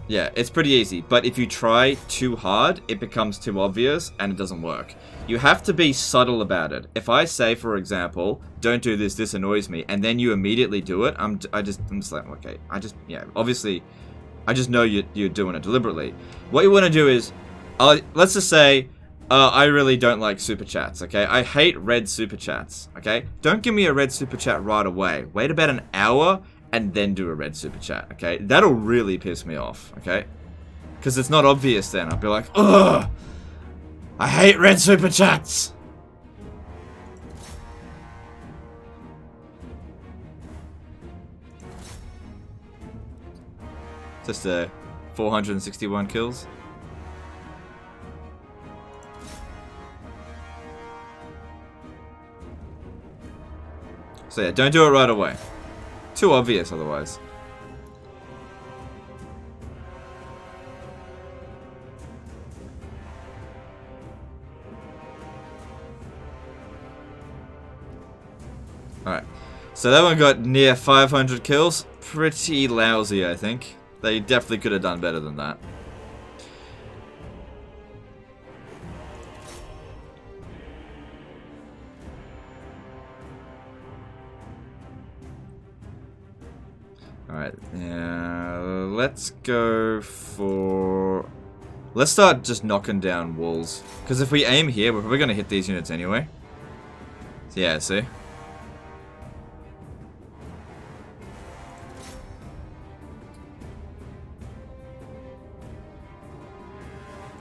Yeah, it's pretty easy, but if you try too hard, it becomes too obvious, and it doesn't work. You have to be subtle about it. If I say, for example, don't do this, this annoys me, and then you immediately do it, I'm just like, okay, yeah, obviously, I just know you're doing it deliberately. What you want to do is, let's just say, I really don't like super chats, okay? I hate red super chats, okay? Don't give me a red super chat right away. Wait about an hour and then do a red super chat, okay? That'll really piss me off, okay? Because it's not obvious then. I'll be like, ugh! I hate red super chats! Just 461 kills. So yeah, don't do it right away. Too obvious otherwise. Alright. So that one got near 500 kills. Pretty lousy, I think. They definitely could have done better than that. Alright, let's go for... Let's start just knocking down walls. Because if we aim here, we're probably going to hit these units anyway. So yeah, see?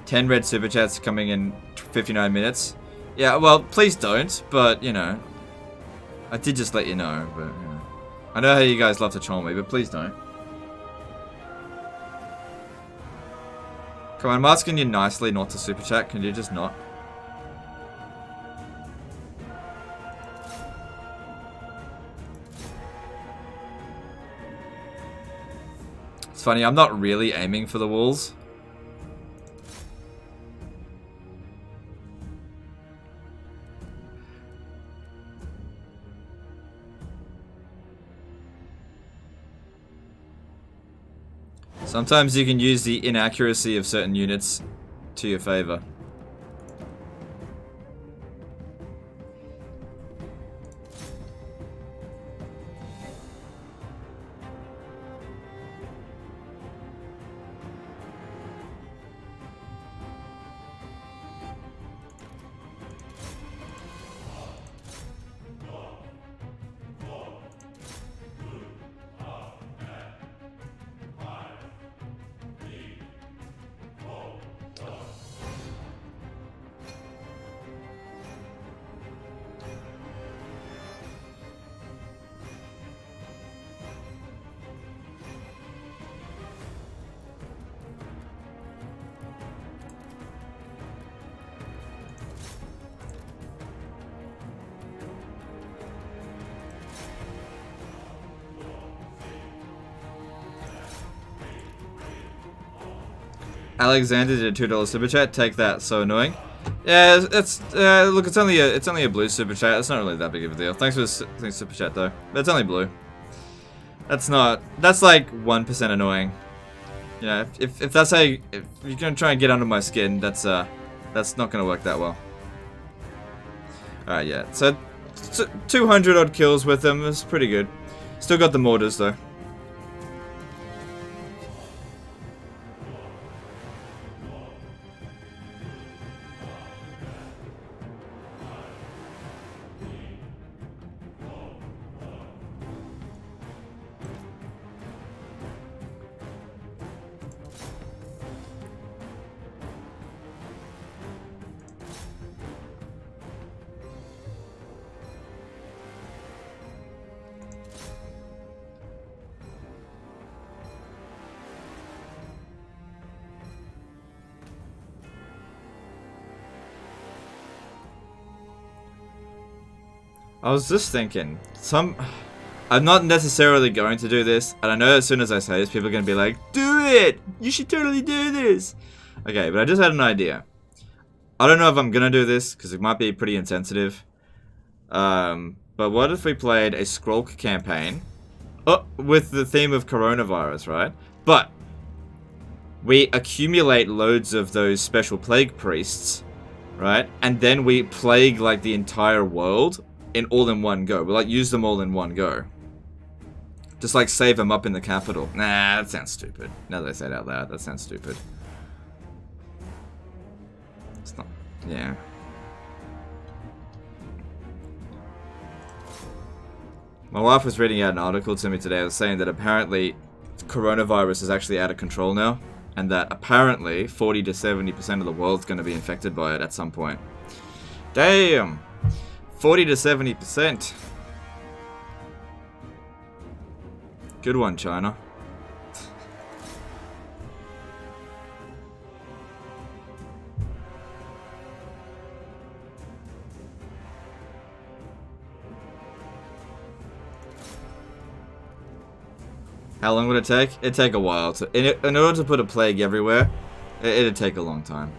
$10 red super chats coming in 59 minutes. Yeah, well, please don't, but, you know. I did just let you know, but, you know. I know how you guys love to troll me, but please don't. Come on, I'm asking you nicely not to super chat. Can you just not? It's funny, I'm not really aiming for the walls. Sometimes you can use the inaccuracy of certain units to your favor. Alexander did a $2 super chat. Take that. So annoying. Yeah, look, it's only a blue super chat. It's not really that big of a deal. Thanks for the super chat though. It's only blue. That's like 1% annoying. You know, if that's how if you're gonna try and get under my skin, that's not gonna work that well. Alright, yeah. So 200 odd kills with them. It's pretty good. Still got the mortars though. I was just thinking, I'm not necessarily going to do this, and I know as soon as I say this, people are going to be like, do it! You should totally do this! Okay, but I just had an idea. I don't know if I'm going to do this, because it might be pretty insensitive. But what if we played a Skrulk campaign with the theme of coronavirus, right? But we accumulate loads of those special plague priests, right? And then we plague like the entire world all in one go. We like use them all in one go. Just like save them up in the capital. Nah, that sounds stupid. Now that I say it out loud, that sounds stupid. It's not. Yeah. My wife was reading out an article to me today. It was saying that apparently coronavirus is actually out of control now, and that apparently 40 to 70% of the world's going to be infected by it at some point. Damn. 40 to 70%. Good one, China. How long would it take? It'd take a while. In order to put a plague everywhere, it'd take a long time.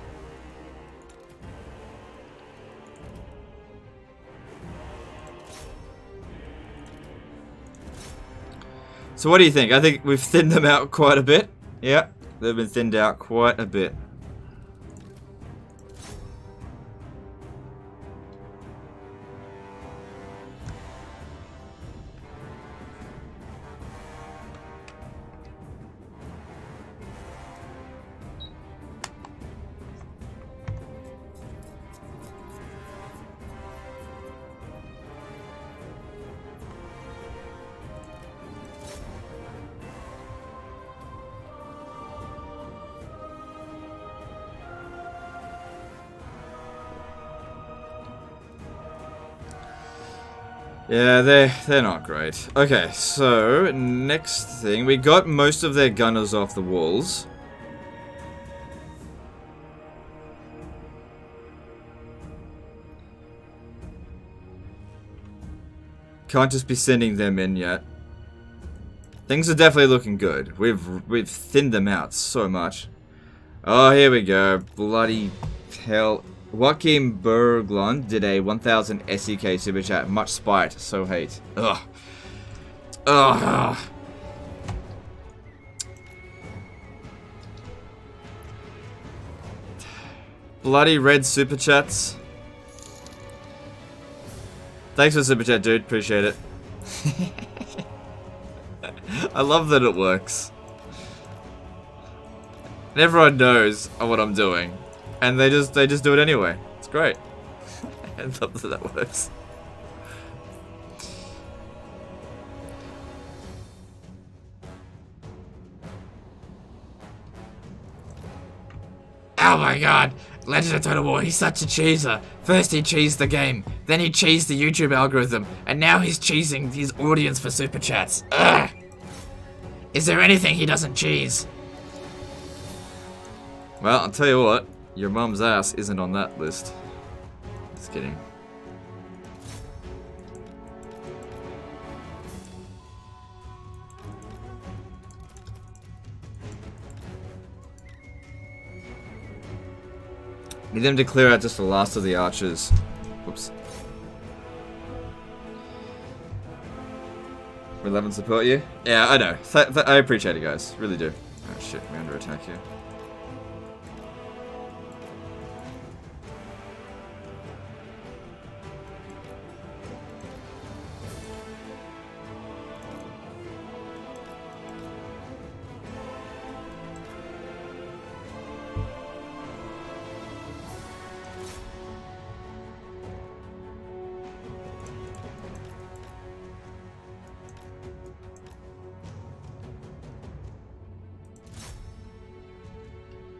So what do you think? I think we've thinned them out quite a bit. Yeah, they've been thinned out quite a bit. Yeah, they're not great. Okay, so next thing, we got most of their gunners off the walls. Can't just be sending them in yet. Things are definitely looking good. We've thinned them out so much. Oh, here we go. Bloody hell. Joachim Berglund did a 1000 SEK super chat. Much spite, so hate. Ugh. Ugh. Bloody red super chats. Thanks for the super chat, dude. Appreciate it. I love that it works. And everyone knows what I'm doing. And they just do it anyway. It's great. I love that that works. Oh my god! Legend of Total War, he's such a cheeser. First he cheesed the game, then he cheesed the YouTube algorithm, and now he's cheesing his audience for super chats. Ugh! Is there anything he doesn't cheese? Well, I'll tell you what. Your mum's ass isn't on that list. Just kidding. Need them to clear out just the last of the archers. Whoops. Will 11 support you? Yeah, I know. I appreciate it, guys. Really do. Oh shit, we're under attack here.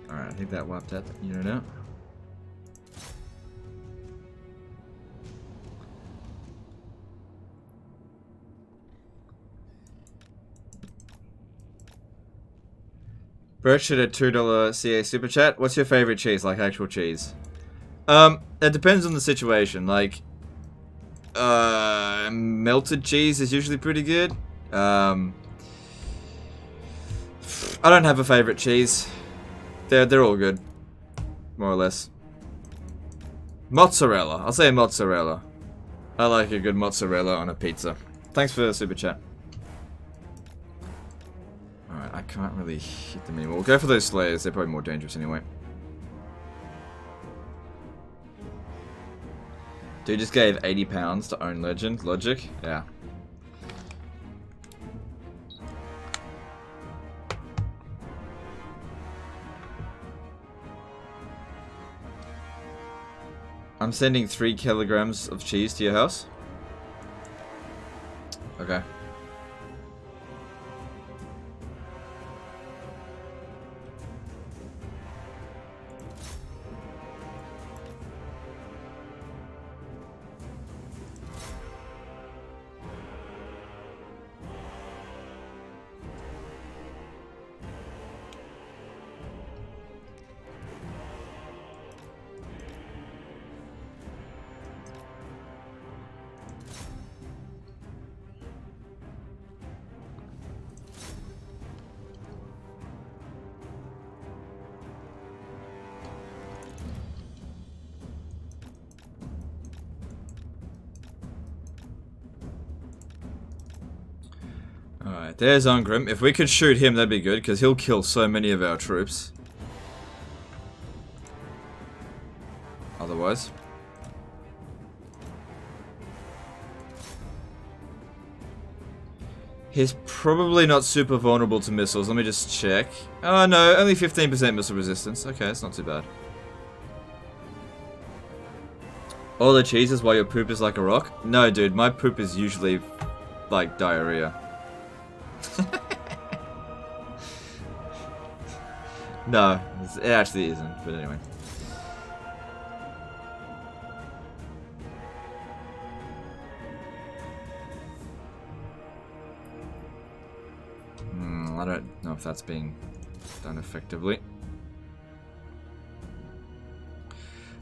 Alright, I think that wiped out that unit out. Birch at a $2 CA super chat. What's your favorite cheese? Like actual cheese? It depends on the situation. Like, melted cheese is usually pretty good. I don't have a favorite cheese. They're all good, more or less. Mozzarella. I'll say mozzarella. I like a good mozzarella on a pizza. Thanks for the super chat. Alright, I can't really hit them anymore. We'll go for those slayers. They're probably more dangerous anyway. Dude just gave £80 to own Legend. Logic? Yeah. I'm sending 3 kilograms of cheese to your house. Okay. Alright, there's Ungrim. If we could shoot him, that'd be good, because he'll kill so many of our troops. Otherwise. He's probably not super vulnerable to missiles. Let me just check. Oh no, only 15% missile resistance. Okay, that's not too bad. All the cheeses while your poop is like a rock? No, dude, my poop is usually like diarrhea. No, it actually isn't, but anyway. I don't know if that's being done effectively.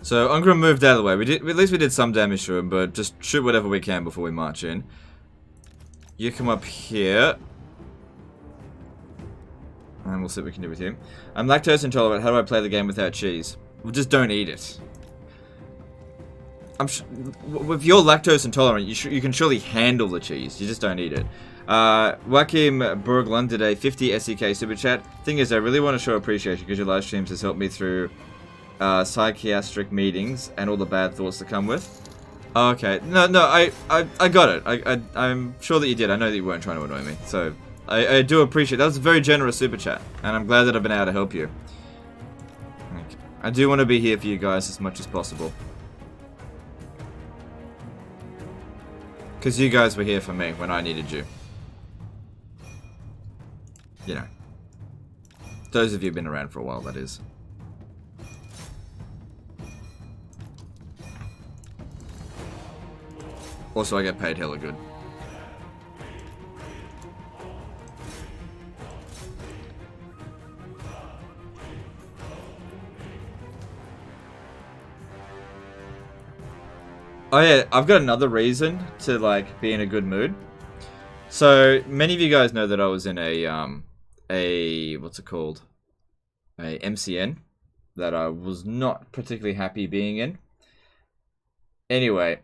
So Ungrim moved out of the way. At least we did some damage to him, but just shoot whatever we can before we march in. You come up here. And we'll see what we can do with you. I'm lactose intolerant. How do I play the game without cheese? Well, just don't eat it. If you're lactose intolerant, you can surely handle the cheese. You just don't eat it. Joachim Berglund did a 50 SEK super chat. Thing is, I really want to show appreciation because your live streams has helped me through psychiatric meetings and all the bad thoughts that come with. Oh, okay. No, I got it. I'm sure that you did. I know that you weren't trying to annoy me. So, I do appreciate it. That was a very generous super chat. And I'm glad that I've been able to help you. I do want to be here for you guys as much as possible. Because you guys were here for me when I needed you. You know. Those of you who've been around for a while, that is. Also, I get paid hella good. Oh yeah, I've got another reason to like be in a good mood. So many of you guys know that I was in a what's it called? A MCN that I was not particularly happy being in. Anyway,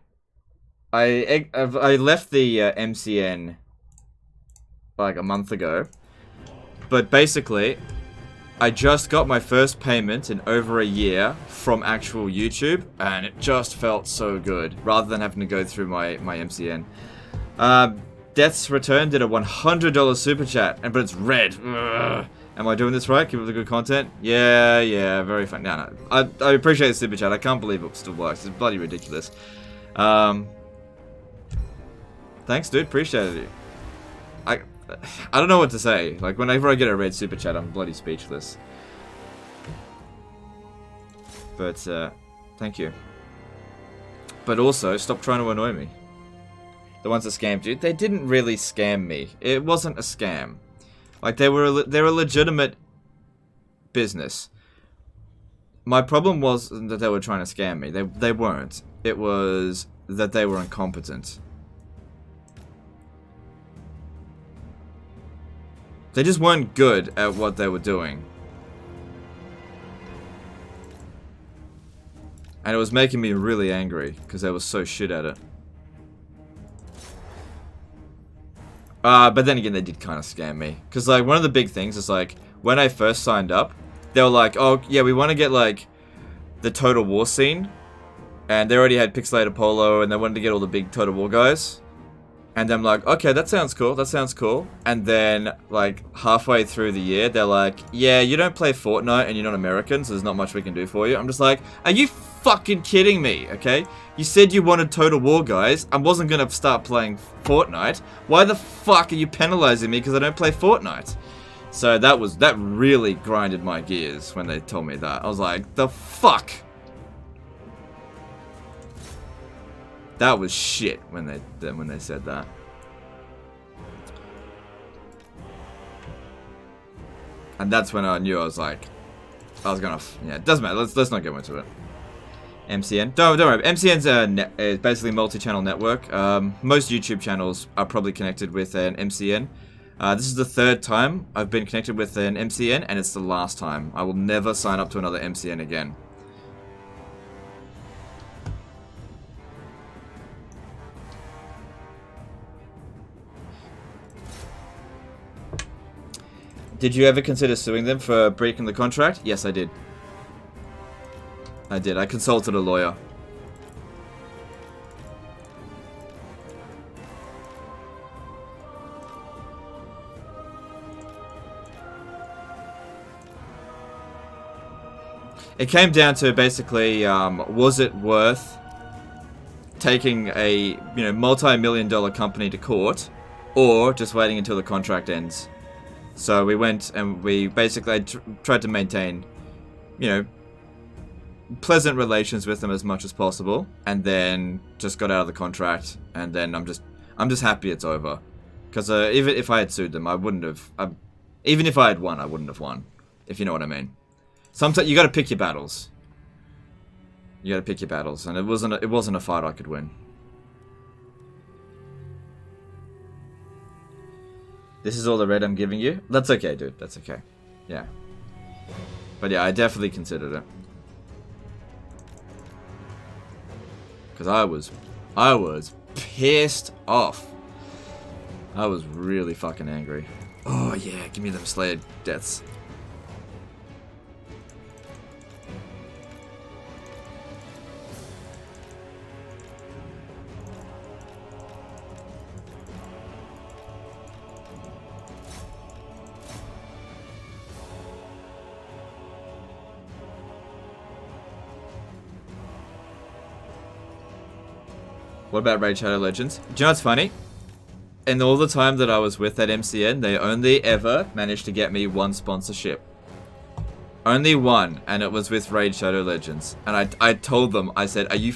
I left the MCN like a month ago, but basically, I just got my first payment in over a year from actual YouTube, and it just felt so good, rather than having to go through my MCN. Death's Return did a $100 super chat, but it's red. Ugh. Am I doing this right? Keep up the good content? Yeah, very fun. No. I appreciate the super chat. I can't believe it still works. It's bloody ridiculous. Thanks, dude. Appreciate it. I don't know what to say. Like, whenever I get a red super chat, I'm bloody speechless. But, thank you. But also, stop trying to annoy me. The ones that scammed you, they didn't really scam me. It wasn't a scam. Like, they're a legitimate business. My problem wasn't that they were trying to scam me. They weren't. It was that they were incompetent. They just weren't good at what they were doing. And it was making me really angry, because they were so shit at it. But then again, they did kind of scam me. Because, like, one of the big things is, like, when I first signed up, they were like, oh, yeah, we want to get, like, the Total War scene. And they already had Pixelated Polo, and they wanted to get all the big Total War guys. And I'm like, okay, that sounds cool. And then, like, halfway through the year, they're like, yeah, you don't play Fortnite and you're not American, so there's not much we can do for you. I'm just like, are you fucking kidding me, okay? You said you wanted Total War guys. I wasn't gonna start playing Fortnite. Why the fuck are you penalizing me because I don't play Fortnite? So that really grinded my gears when they told me that. I was like, the fuck? That was shit when they said that. And that's when I knew I was like, yeah, it doesn't matter. Let's not go into it. MCN. Don't worry. MCN's is basically a multi-channel network. Most YouTube channels are probably connected with an MCN. This is the third time I've been connected with an MCN, and it's the last time. I will never sign up to another MCN again. Did you ever consider suing them for breaking the contract? Yes, I did. I consulted a lawyer. It came down to basically, was it worth taking a, multi-million-dollar company to court, or just waiting until the contract ends? So we went and we basically tried to maintain, pleasant relations with them as much as possible, and then just got out of the contract. And then I'm just happy it's over, because even if I had sued them, I wouldn't have. Even if I had won, I wouldn't have won. If you know what I mean. Sometimes you got to pick your battles. You got to pick your battles, and it wasn't a fight I could win. This is all the red I'm giving you? That's okay, dude. That's okay. Yeah. But yeah, I definitely considered it. Because I was pissed off. I was really fucking angry. Oh yeah, give me them Slayer deaths. What about Raid Shadow Legends? Do you know what's funny? In all the time that I was with that MCN, they only ever managed to get me one sponsorship. Only one, and it was with Raid Shadow Legends. And I told them, I said, are you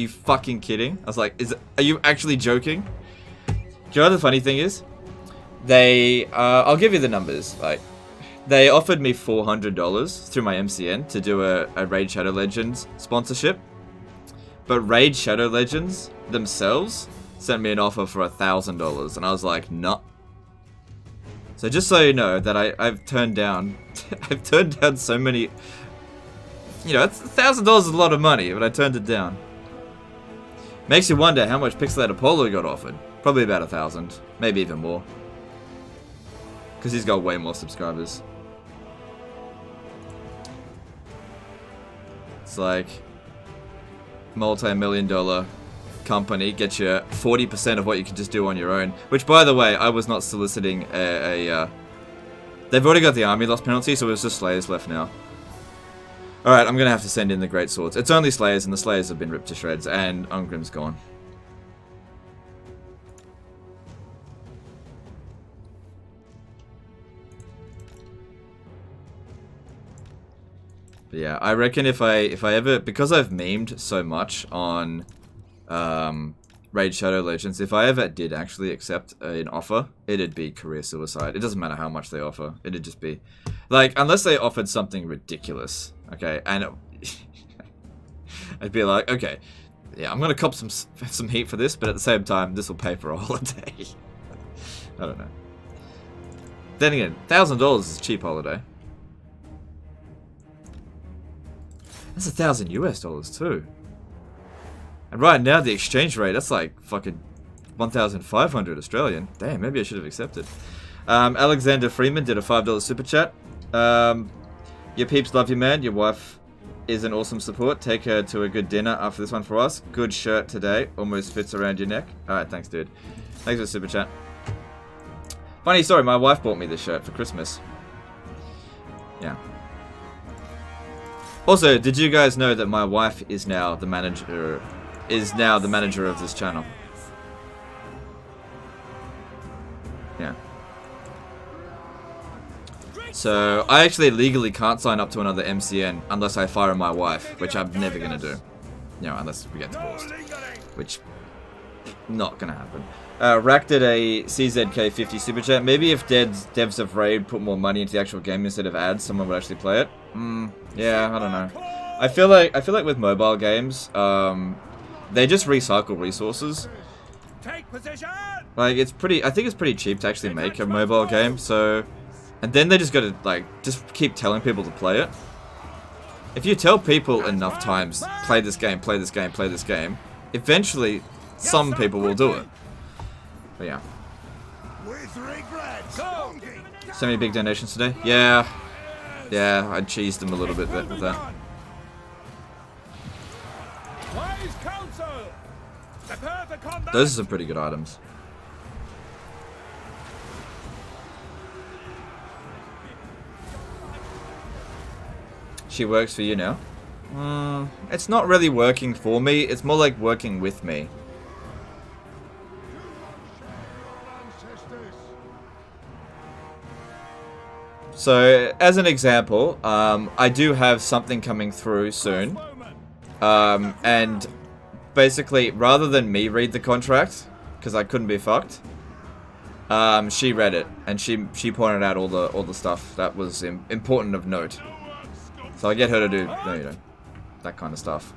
fucking kidding? I was like, are you actually joking? Do you know what the funny thing is? They, I'll give you the numbers. Like, they offered me $400 through my MCN to do a Raid Shadow Legends sponsorship. But Raid Shadow Legends themselves sent me an offer for $1,000, and I was like, nah. So just so you know that I've turned down, I've turned down so many You know, it's $1,000 is a lot of money, but I turned it down. Makes you wonder how much Pixelated Apollo got offered. Probably about 1,000, maybe even more. Because he's got way more subscribers. It's like multi-million-dollar company gets you 40% of what you can just do on your own. Which, by the way, I was not soliciting they've already got the army loss penalty, so it's just Slayers left now. Alright, I'm gonna have to send in the Great Swords. It's only Slayers, and the Slayers have been ripped to shreds, and Ungrim's gone. But yeah, I reckon if I ever, because I've memed so much on Raid Shadow Legends, if I ever did actually accept an offer, it'd be career suicide. It doesn't matter how much they offer. It'd just be, like, unless they offered something ridiculous, okay, and I'd be like, okay, yeah, I'm gonna cop some heat for this, but at the same time, this will pay for a holiday. I don't know. Then again, $1,000 is a cheap holiday. That's 1,000 US dollars too. And right now the exchange rate, that's like fucking 1,500 Australian. Damn, maybe I should have accepted. Alexander Freeman did a $5 super chat. Your peeps love you, man. Your wife is an awesome support. Take her to a good dinner after this one for us. Good shirt today. Almost fits around your neck. Alright, thanks, dude. Thanks for the super chat. Funny story, my wife bought me this shirt for Christmas. Yeah. Also, did you guys know that my wife is now the manager of this channel? Yeah. So, I actually legally can't sign up to another MCN unless I fire my wife, which I'm never gonna do. You know, unless we get divorced. Which, not gonna happen. Rack did a CZK50 super chat. Maybe if devs of Raid put more money into the actual game instead of ads, someone would actually play it. Yeah, I don't know. I feel like with mobile games, they just recycle resources. Take position! Like, it's pretty, I think it's pretty cheap to actually make a mobile game, so, and then they just gotta, like, just keep telling people to play it. If you tell people enough times, play this game, play this game, play this game, eventually some people will do it. But yeah. So many big donations today? Yeah. Yeah, I cheesed them a little bit with that. Those are some pretty good items. She works for you now? It's not really working for me, it's more like working with me. So, as an example, I do have something coming through soon. And basically, rather than me read the contract, because I couldn't be fucked, she read it, and she pointed out all the stuff that was important of note. So I get her to do, you know, that kind of stuff.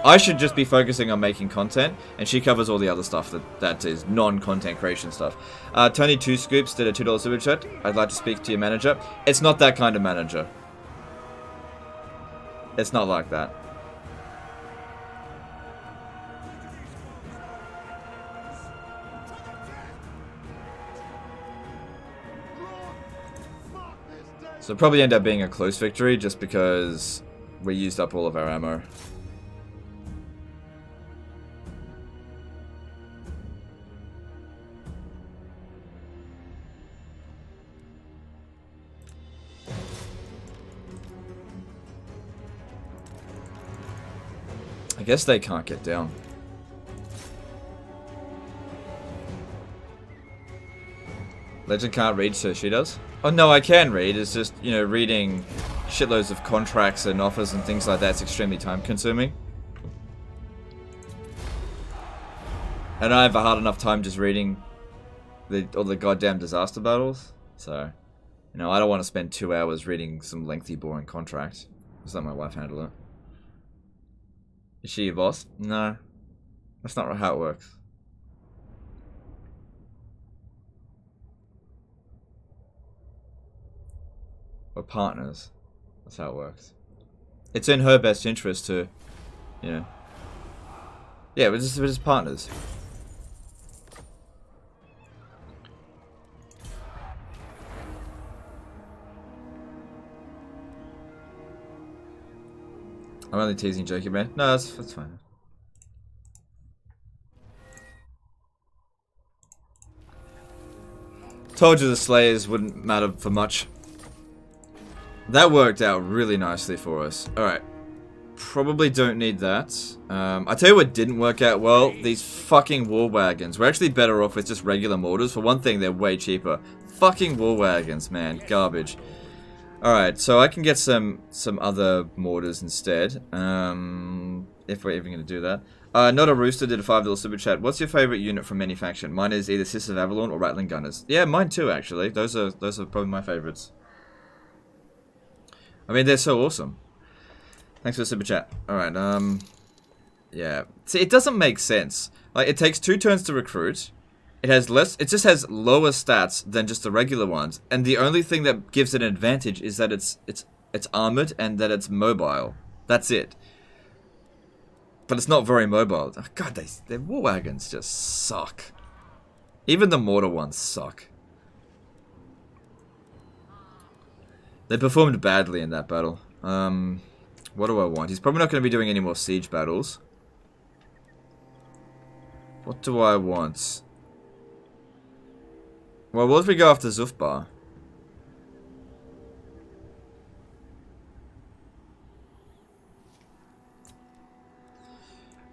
I should just be focusing on making content, and she covers all the other stuff that is non-content creation stuff. Tony 2 Scoops did a $2 super chat. I'd like to speak to your manager. It's not that kind of manager. It's not like that. So it'll probably end up being a close victory just because we used up all of our ammo. I guess they can't get down. Legend can't read, so she does? Oh no, I can read. It's just, you know, reading shitloads of contracts and offers and things like that's extremely time consuming. And I have a hard enough time just reading all the goddamn disaster battles. So, you know, I don't want to spend 2 hours reading some lengthy, boring contract. Just let my wife handle it. Is she your boss? No. That's not how it works. We're partners. That's how it works. It's in her best interest to, you know. Yeah, we're just partners. I'm only teasing, joking, man. No, that's fine. Told you the Slayers wouldn't matter for much. That worked out really nicely for us. Alright. Probably don't need that. I tell you what didn't work out well. These fucking war wagons. We're actually better off with just regular mortars. For one thing, they're way cheaper. Fucking war wagons, man. Garbage. Alright, so I can get some other mortars instead. If we're even going to do that. Not a Rooster did a $5 super chat. What's your favorite unit from any faction? Mine is either Sisters of Avalon or Rattling Gunners. Yeah, mine too, actually. Those are probably my favorites. I mean, they're so awesome. Thanks for the super chat. Alright, yeah. See, it doesn't make sense. Like, it takes 2 turns to recruit. It just has lower stats than just the regular ones, and the only thing that gives it an advantage is that it's armored and that it's mobile. That's it. But it's not very mobile. Oh, God, their war wagons just suck. Even the mortar ones suck. They performed badly in that battle. What do I want? He's probably not going to be doing any more siege battles. What do I want? Well, what if we go after Zufbar?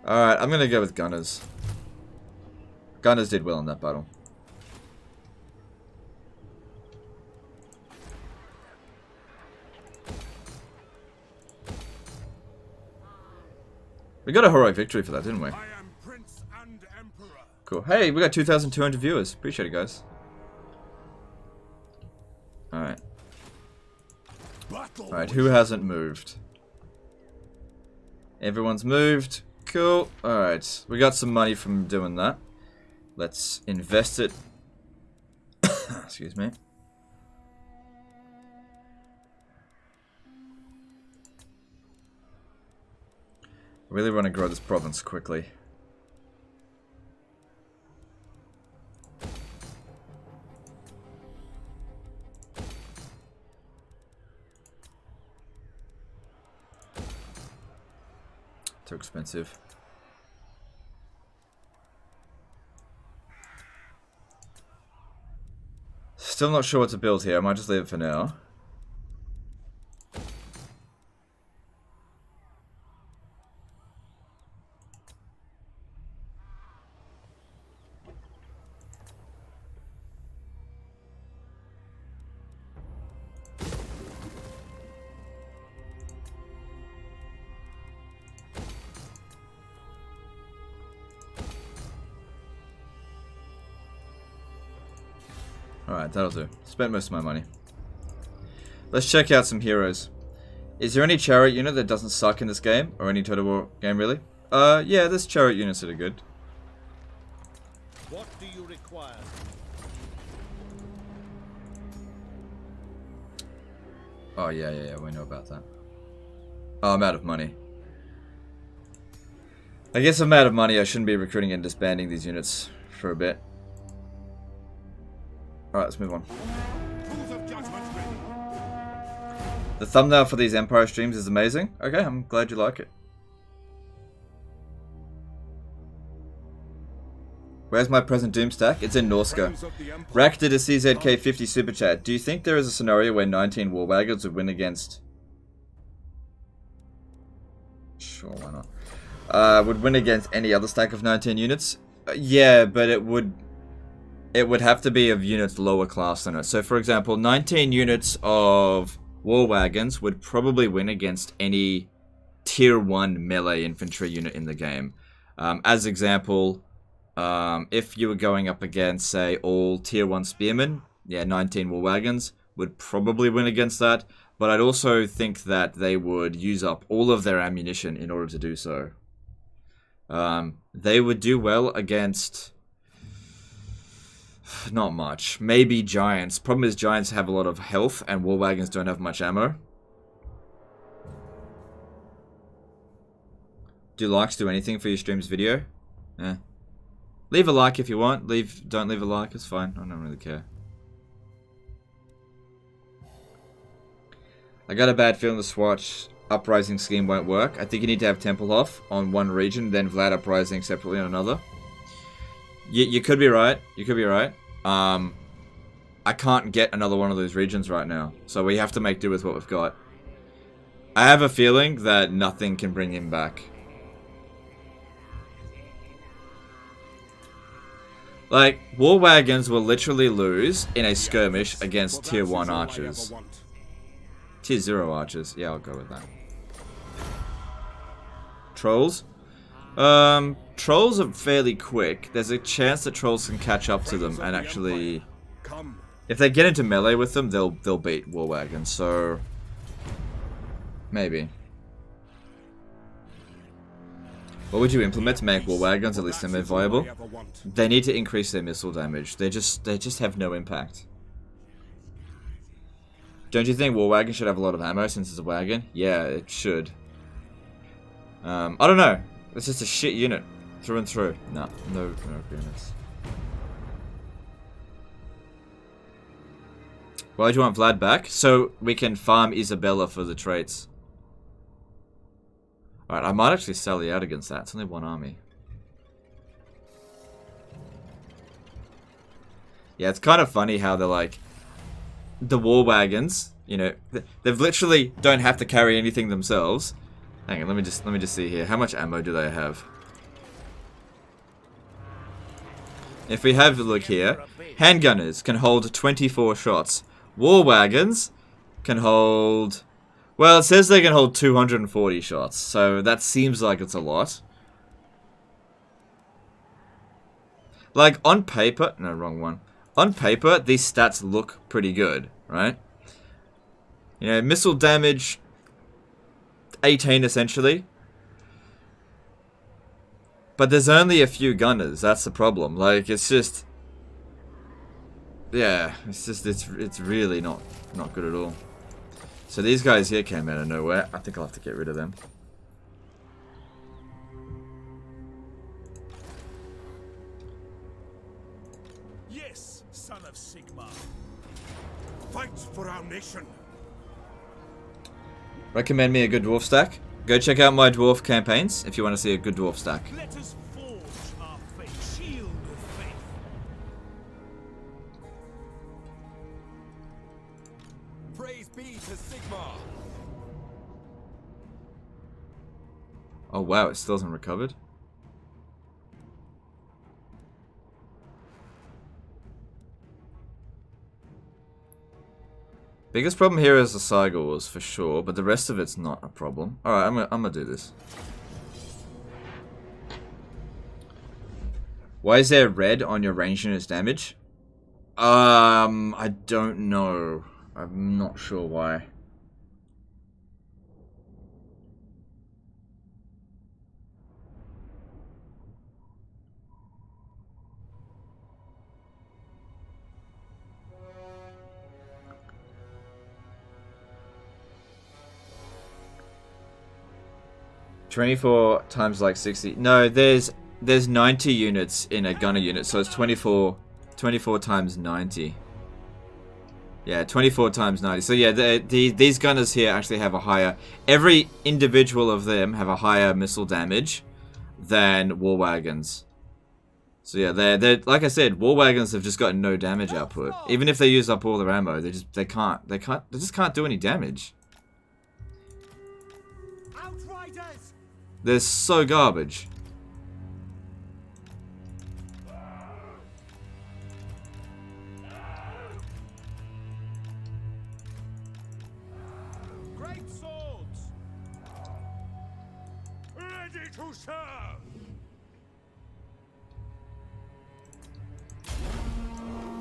Alright, I'm gonna go with Gunners. Gunners did well in that battle. We got a heroic victory for that, didn't we? I am Prince and Emperor. Cool. Hey, we got 2,200 viewers. Appreciate it, guys. Alright. Alright, who hasn't moved? Everyone's moved. Cool. Alright. We got some money from doing that. Let's invest it. Excuse me. I really want to grow this province quickly. Too expensive. Still not sure what to build here. I might just leave it for now. Alright, that'll do. Spent most of my money. Let's check out some heroes. Is there any chariot unit that doesn't suck in this game? Or any Total War game, really? Yeah, there's chariot units that are good. What do you require? Oh, yeah, we know about that. Oh, I'm out of money. I guess I'm out of money. I shouldn't be recruiting and disbanding these units for a bit. Alright, let's move on. The thumbnail for these Empire streams is amazing. Okay, I'm glad you like it. Where's my present Doomstack? It's in Norska. Rack did a CZK50 super chat. Do you think there is a scenario where 19 war wagons would win against... Sure, why not? Would win against any other stack of 19 units? Yeah, but it would have to be of units lower class than it. So, for example, 19 units of war wagons would probably win against any tier 1 melee infantry unit in the game. As example, if you were going up against, say, all tier 1 spearmen, yeah, 19 war wagons would probably win against that. But I'd also think that they would use up all of their ammunition in order to do so. They would do well against... Not much. Maybe giants. Problem is giants have a lot of health and war wagons don't have much ammo. Do likes do anything for your stream's video? Eh. Leave a like if you want. Don't leave a like, it's fine. I don't really care. I got a bad feeling the Swatch Uprising scheme won't work. I think you need to have Tempelhof on one region, then Vlad Uprising separately on another. You could be right. You could be right. I can't get another one of those regions right now, so we have to make do with what we've got. I have a feeling that nothing can bring him back. Like, War Wagons will literally lose in a skirmish against Tier 1 archers. Tier 0 archers. Yeah, I'll go with that. Trolls? Trolls are fairly quick. There's a chance that trolls can catch up to them and actually... If they get into melee with them, they'll beat War Wagons, so... Maybe. What would you implement to make War Wagons at least semi-viable? They need to increase their missile damage. They just have no impact. Don't you think War Wagon should have a lot of ammo since it's a wagon? Yeah, it should. I don't know. It's just a shit unit. Through and through. No agreements. Why do you want Vlad back? So we can farm Isabella for the traits. Alright, I might actually sally out against that. It's only one army. Yeah, it's kind of funny how they're like... The War Wagons, you know, they've literally don't have to carry anything themselves. Hang on, let me just see here. How much ammo do they have? If we have a look here, handgunners can hold 24 shots. War Wagons can hold... Well, it says they can hold 240 shots, so that seems like it's a lot. Like, on paper... No, wrong one. On paper, these stats look pretty good, right? You know, missile damage... 18, essentially. But there's only a few gunners, that's the problem. Like, it's just... Yeah, it's really not good at all. So these guys here came out of nowhere. I think I'll have to get rid of them. Yes, son of Sigmar. Fight for our nation. Recommend me a good dwarf stack? Go check out my dwarf campaigns if you want to see a good dwarf stack. Let us forge our faith. Shield of faith. Praise be to Sigmar. Oh wow, it still hasn't recovered. Biggest problem here is the Cygors for sure, but the rest of it's not a problem. Alright, I'm gonna do this. Why is there red on your range unit's damage? I don't know. I'm not sure why. $24 times like 60. No, there's 90 units in a gunner unit, so it's 24 times 90. Yeah, 24 times 90. So yeah, these gunners here actually have a higher... Every individual of them have a higher missile damage than War Wagons. So yeah, they're like I said, War Wagons have just got no damage output. Even if they use up all their ammo, they just can't do any damage. Outriders! They're so garbage. Great swords! Ready to serve.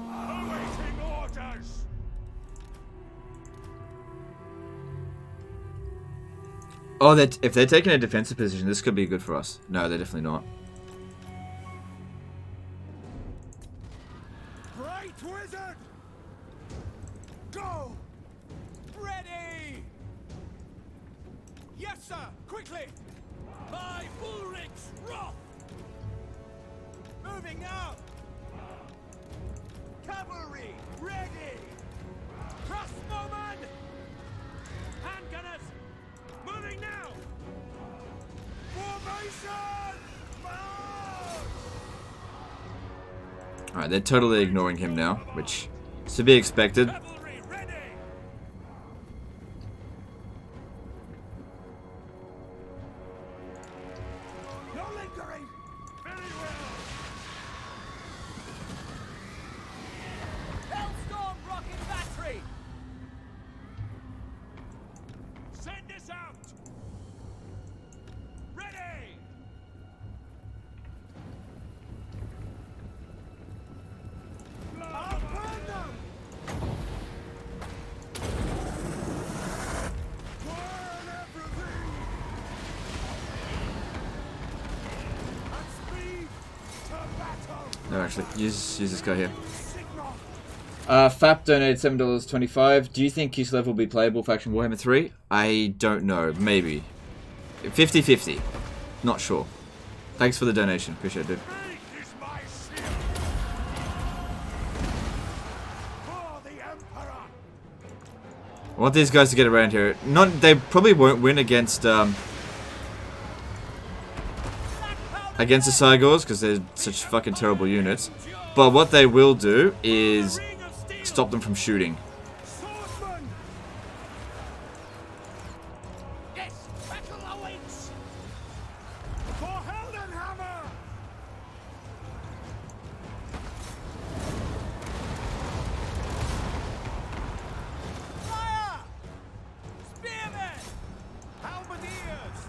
Awaiting orders. Oh, if they're taking a defensive position, this could be good for us. No, they're definitely not. Great wizard. Go. Ready! Yes, sir! Quickly! By Ulrich's wrath! Moving now! Cavalry, ready! Crossbowmen! Handgunners! Moving now! Formation! March! Alright, they're totally ignoring him now, which is to be expected. Cavalry, ready! No lingering! Very well! Hellstorm rocket battery! Send this out! Ready! I'll burn them! Burn everything! And speed to battle! No, actually, use this guy here. Sigma! Fap donated $7.25. Do you think his level will be playable for Action Warhammer 3? I don't know. Maybe. 50-50. Not sure. Thanks for the donation. Appreciate it, dude. Great is my shield! For the Emperor! I want these guys to get around here. They probably won't win against the Cygors because they're such fucking terrible units. But what they will do is Ring of steel! stop them from shooting. Swordsman! Yes! Battle awaits! For Heldenhammer! Fire! Spearmen! Halberdiers!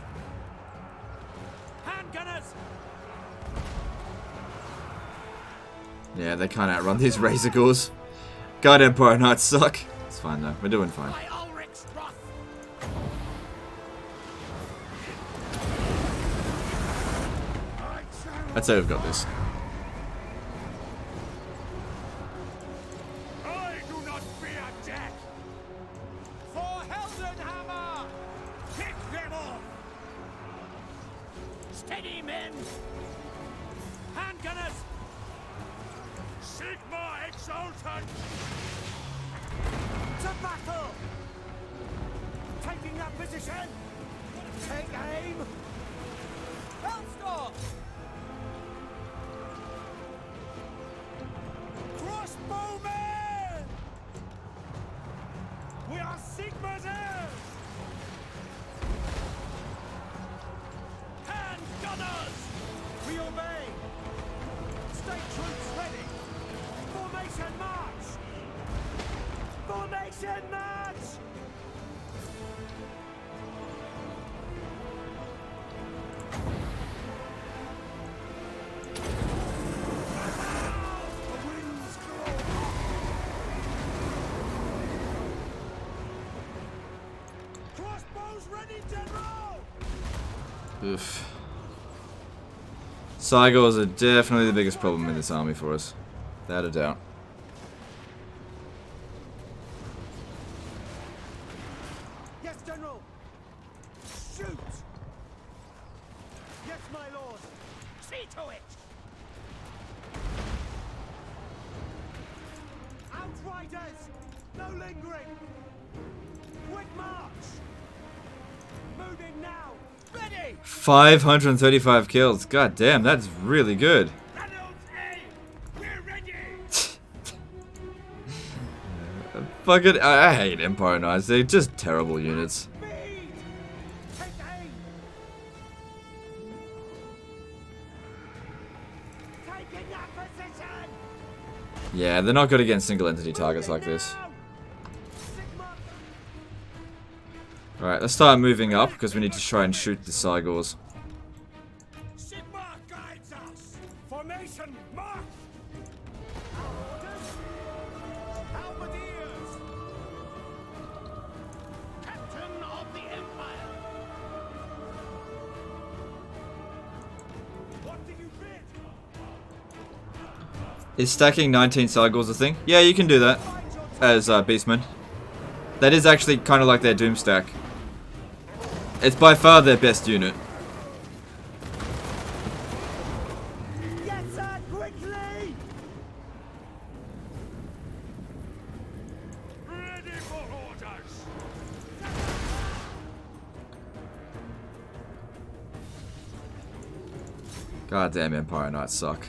Handgunners! Yeah, they can't outrun these Razor Gores. God, Empire Knights suck. It's fine though. We're doing fine. By Ulrich's wrath! I'd say we've got this. I do not fear death! For Heldenhammer! Pick them off! Steady, men! Handgunners! Sigma Exultant! To battle! Taking that position! Take aim! Hellstorm! Crossbowmen! We are Sigma's heirs! Handgunners! We obey! State troops ready! Formation march! Formation march! The winds claw! Crossbows ready, General! Oof. Cygors are definitely the biggest problem in this army for us. Without a doubt. Yes, General! Shoot! Yes, my lord! See to it! Outriders! No lingering! Quick march! Moving now! Ready! 535 kills. God damn, that's really good. Reynolds A! We're ready! Fucking, I hate Empire Knights. They're just terrible units. Speed! Take aim! Taking that position! Yeah, they're not good against single entity targets like this. Now! Sigma! Alright, let's start moving up because we need to try and shoot the Cygors. Sigma guides us! Formation march! Halberdiers! Captain of the Empire! What did you bid? Is stacking 19 Cygors a thing? Yeah, you can do that as Beastmen. That is actually kind of like their Doomstack. It's by far their best unit. Quickly! Ready for orders! Goddamn Empire Knights suck.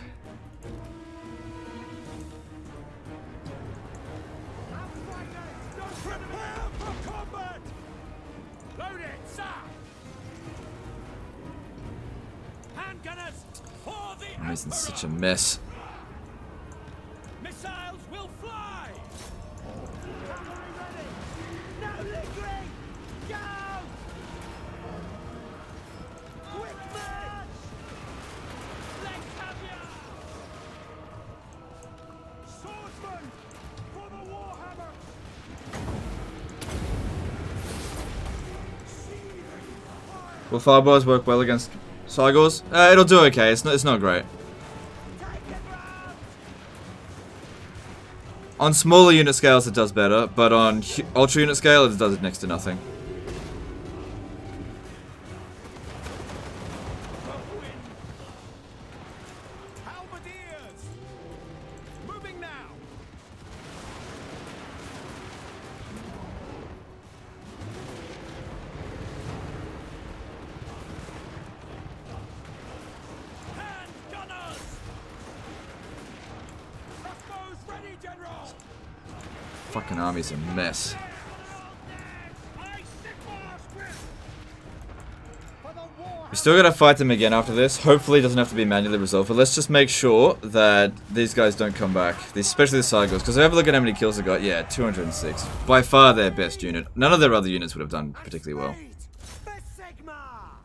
Prepare for combat! Load it, sir! Handgunners, for the I'm in such a Emperor! mess. Missiles will fly! Cavalry ready! No lingering! Go! Quick march! Let's have ya! Swordsman! For the Warhammer! Seething fire! Will fireballs work well against Cygors? It'll do okay. It's not great. Take it round! On smaller unit scales it does better, but on ultra unit scale it does next to nothing. Halberdiers! Moving now! Handgunners! Crossbows ready, General! Fucking army's a mess. I Sigmar's grip! For the war! We still gotta fight them again after this. Hopefully it doesn't have to be manually resolved, but let's just make sure that these guys don't come back. Especially the Cygors, because if I ever look at how many kills they got, yeah, 206. By far their best unit. None of their other units would have done particularly well. For Sigmar!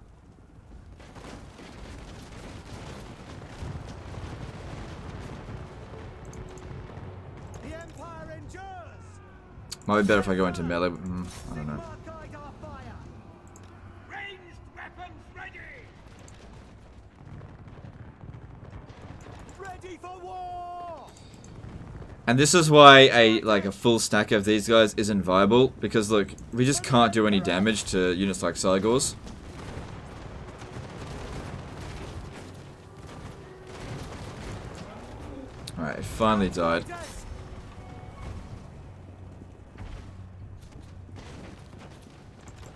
The Empire endures! Might be better if I go into melee. I don't know. Sigmar guide our fire! Ranged weapons ready! Ready for war! And this is why a full stack of these guys isn't viable, because look, we just can't do any damage to units like Cygors. Alright, it finally died.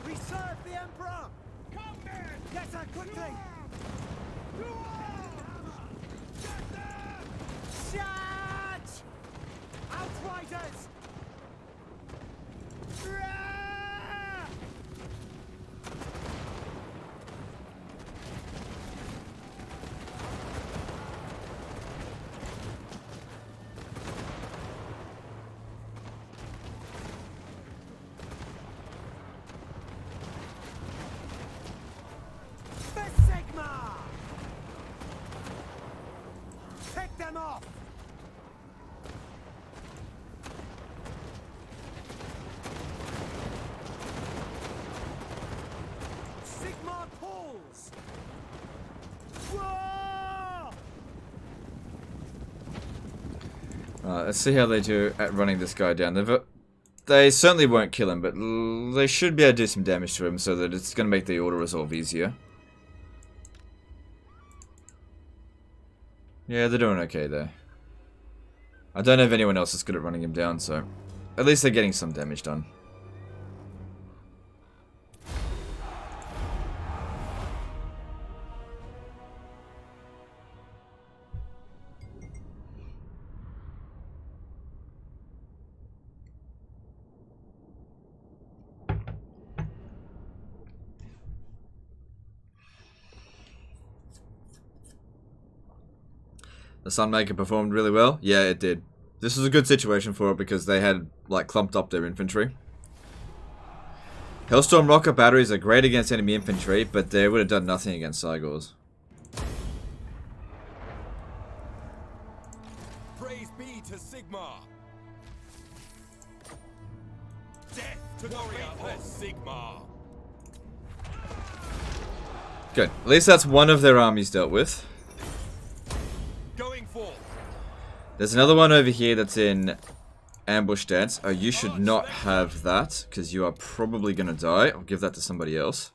We serve the Emperor! Come then! Get her quickly! Charge! Outriders! Rah! For Sigmar! Pick them off! Sigmar pulls! Whoa! Let's see how they do at running this guy down. They certainly won't kill him, but they should be able to do some damage to him so that it's going to make the auto-resolve easier. Yeah, they're doing okay there. I don't have anyone else that's good at running him down, so at least they're getting some damage done. The Sunmaker performed really well. Yeah, it did. This was a good situation for it because they had, like, clumped up their infantry. Hellstorm rocket batteries are great against enemy infantry, but they would have done nothing against Cygors. Praise be to Sigmar. Death to the faithless Sigmar. Good. At least that's one of their armies dealt with. Going forth. There's another one over here that's in ambush stance. Oh, you should not have that, because you are probably going to die. I'll give that to somebody else.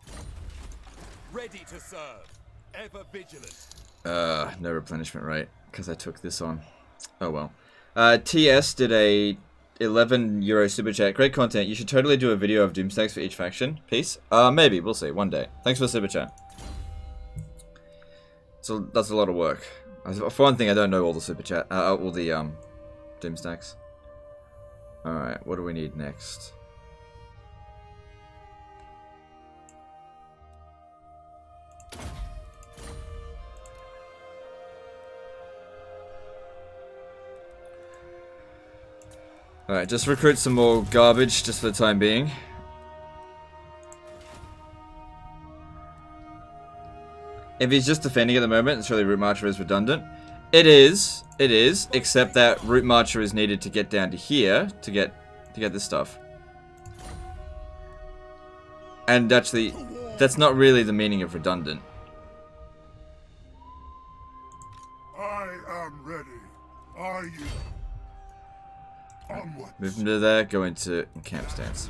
Ready to serve. Ever vigilant. No replenishment rate. because I took this on. Oh well. TS did a €11 super chat. Great content. You should totally do a video of doomstacks for each faction. Peace. Maybe. We'll see. One day. Thanks for the super chat. So that's a lot of work. For one thing, I don't know all the super chat. All the doomstacks. All right. What do we need next? Alright, just recruit some more garbage just for the time being. If he's just defending at the moment, surely Route Marcher is redundant. It is, except that Route Marcher is needed to get down to here to get this stuff. And actually, that's not really the meaning of redundant. I am ready. Are you? Onward. Move him to there, go into camp stance.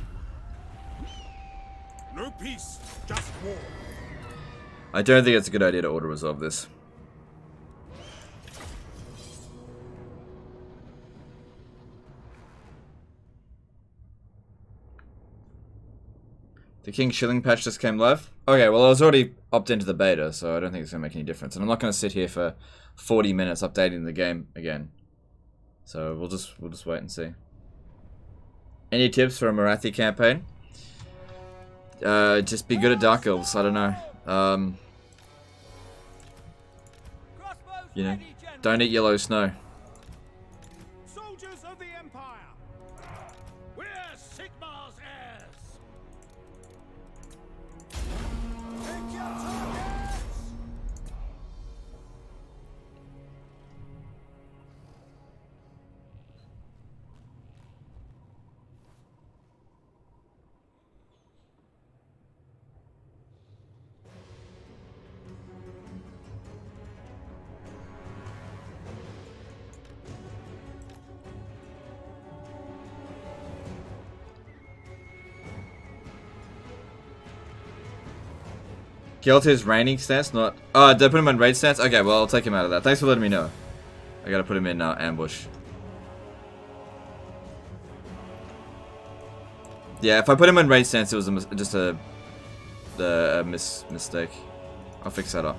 No peace, just war. I don't think it's a good idea to auto-resolve this. The King Shilling patch just came live? Okay, well I was already opted into the beta, so I don't think it's going to make any difference. And I'm not going to sit here for 40 minutes updating the game again. So we'll just wait and see. Any tips for a Marathi campaign? Just be good at Dark Elves. I don't know. You know, don't eat yellow snow. Soldiers of the Empire, we're Sigmar's heirs. Take your targets. Gelter's reigning stance, not... Oh, did I put him in raid stance? Okay, well, I'll take him out of that. Thanks for letting me know. I gotta put him in ambush. Yeah, if I put him in raid stance, it was just a mistake. I'll fix that up.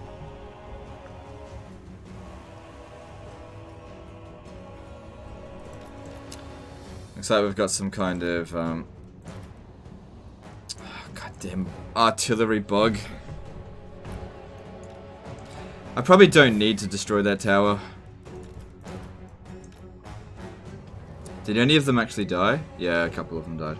Looks like we've got some kind of... goddamn artillery bug. I probably don't need to destroy that tower. Did any of them actually die? Yeah, a couple of them died.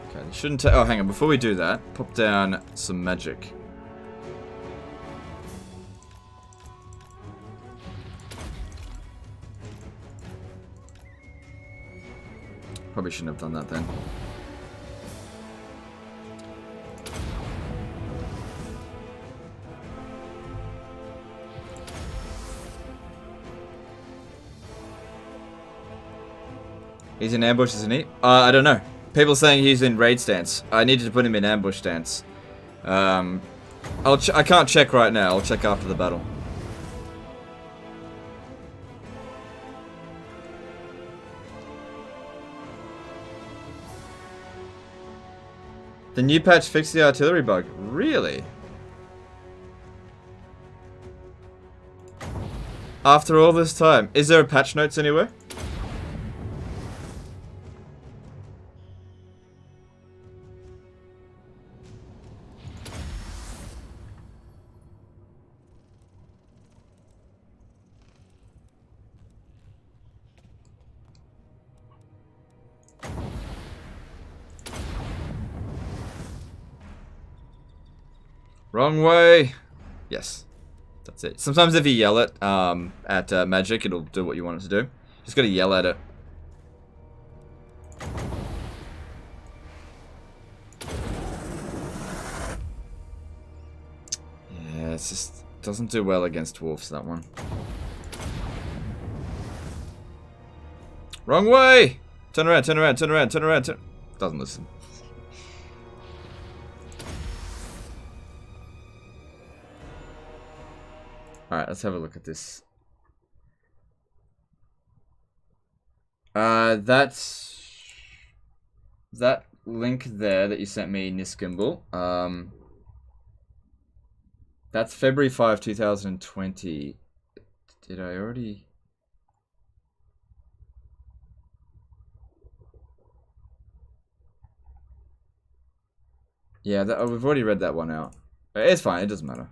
Okay, they shouldn't take... Oh, hang on. Before we do that, pop down some magic. Probably shouldn't have done that then. He's in ambush, isn't he? I don't know. People saying he's in raid stance. I needed to put him in ambush stance. I can't check right now. I'll check after the battle. The new patch fixed the artillery bug. Really? After all this time. Is there a patch notes anywhere? Wrong way. Yes, that's it. Sometimes if you yell it at magic, it'll do what you want it to do. Just gotta yell at it. Yeah, it just doesn't do well against dwarfs, that one. Wrong way. Turn around. Turn around. Turn around. Turn around. Doesn't listen. Alright, let's have a look at this. That link there that you sent me, Niskimbal, that's February 5, 2020. Did I already... Yeah, we've already read that one out. It's fine, it doesn't matter.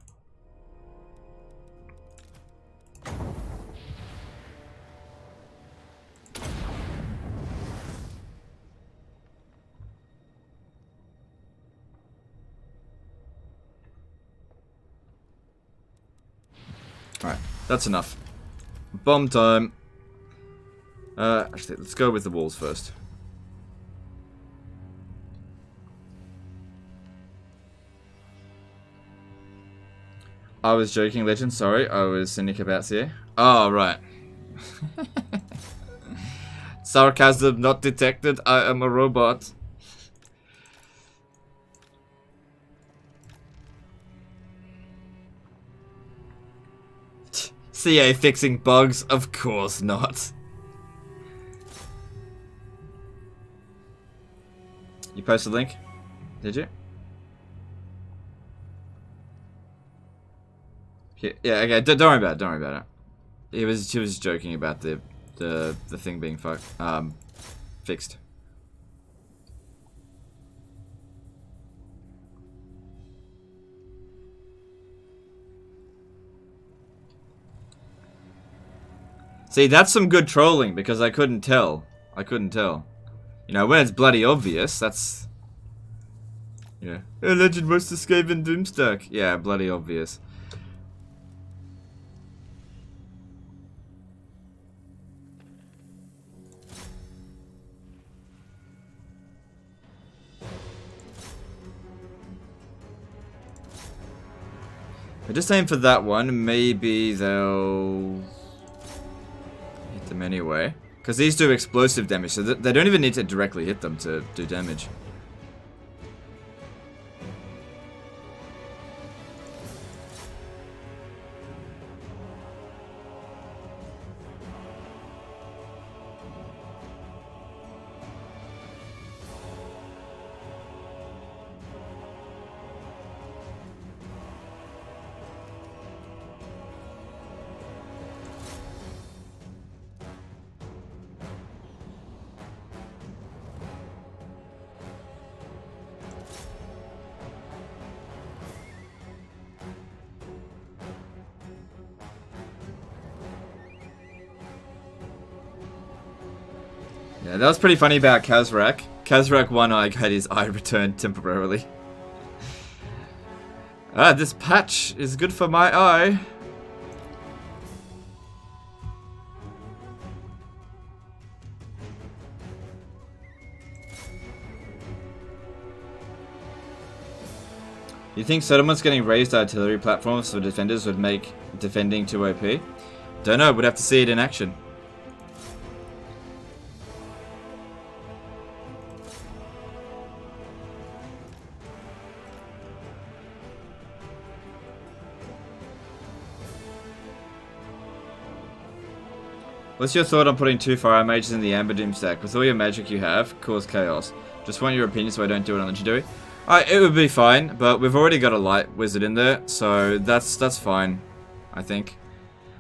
Alright, that's enough. Bomb time. Actually, let's go with the walls first. I was joking, Legend. Sorry, I was cynic about CA. Oh, right. Sarcasm not detected. I am a robot. CA fixing bugs? Of course not. You posted a link? Did you? Yeah, okay, don't worry about it, don't worry about it. She was joking about the thing being fixed. See, that's some good trolling because I couldn't tell. You know, when it's bloody obvious, that's... You know, a legend most escape in Doomstack. Yeah, bloody obvious. I just aim for that one. Maybe they'll hit them anyway. Because these do explosive damage, so they don't even need to directly hit them to do damage. Yeah, that was pretty funny about Kazrak. Kazrak one eye had his eye returned temporarily. Ah, this patch is good for my eye. You think settlements getting raised artillery platforms for defenders would make defending too OP? Don't know, we'd have to see it in action. What's your thought on putting 2 fire mages in the Amber Doomstack? With all your magic you have, cause chaos. Just want your opinion so I don't do it on legendary. It would be fine, but we've already got a light wizard in there, so that's fine, I think.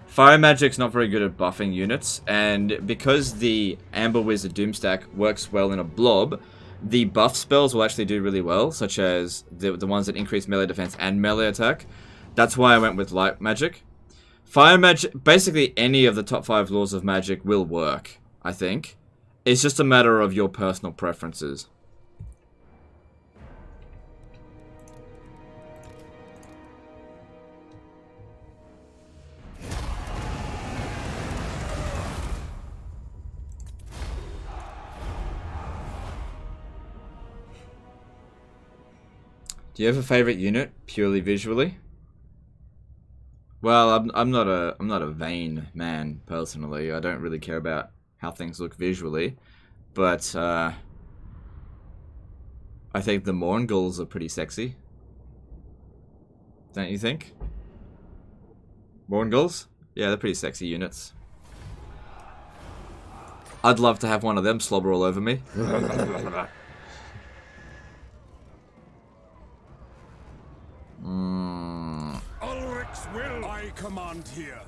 Fire magic's not very good at buffing units, and because the Amber Wizard Doomstack works well in a blob, the buff spells will actually do really well, such as the ones that increase melee defense and melee attack. That's why I went with light magic. Fire magic, basically any of the top 5 laws of magic will work, I think. It's just a matter of your personal preferences. Do you have a favorite unit, purely visually? Well, I'm not a vain man personally. I don't really care about how things look visually, but I think the Morngulls are pretty sexy. Don't you think? Morngulls? Yeah, they're pretty sexy units. I'd love to have one of them slobber all over me. Ulrich's will I command here.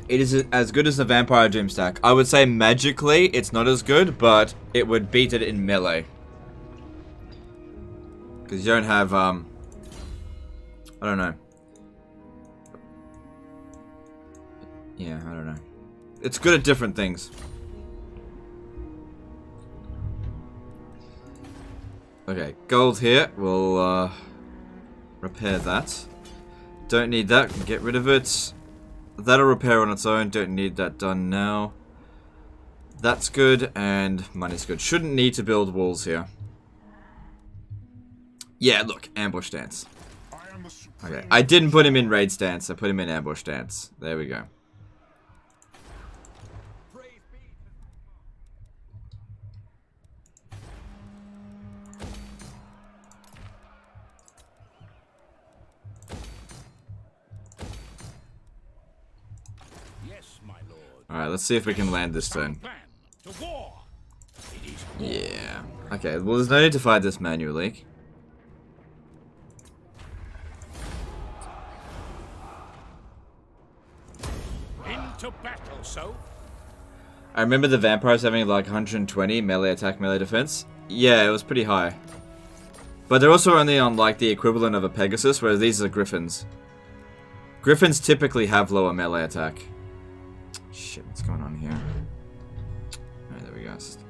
It is as good as the Vampire Doomstack. I would say magically it's not as good, but it would beat it in melee. Because you don't have, I don't know. Yeah, I don't know. It's good at different things. Okay, gold here. We'll, repair that. Don't need that. Can get rid of it. That'll repair on its own. Don't need that done now. That's good, and money's good. Shouldn't need to build walls here. Yeah, look, ambush stance. Okay, I didn't put him in raid stance. I put him in ambush stance. There we go. Yes, my lord. Alright, let's see if we can land this turn. Plan to war. It is Yeah. Okay, well, there's no need to fight this manually. into battle, so. I remember the vampires having like 120 melee attack, melee defense. Yeah, it was pretty high. But they're also only on like the equivalent of a Pegasus, whereas these are Griffins. Griffins typically have lower melee attack. Shit, what's going on here? Alright, there we go. Just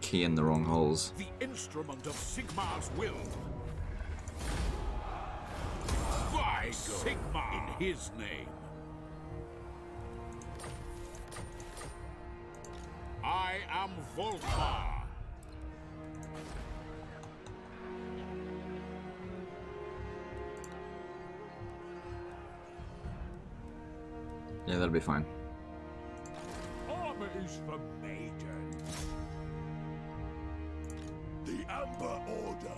key in the wrong holes. The instrument of Sigmar's will. By Sigmar in his name. I am Volkmar. Yeah, that'll be fine. Armor is for maidens. The Amber Order.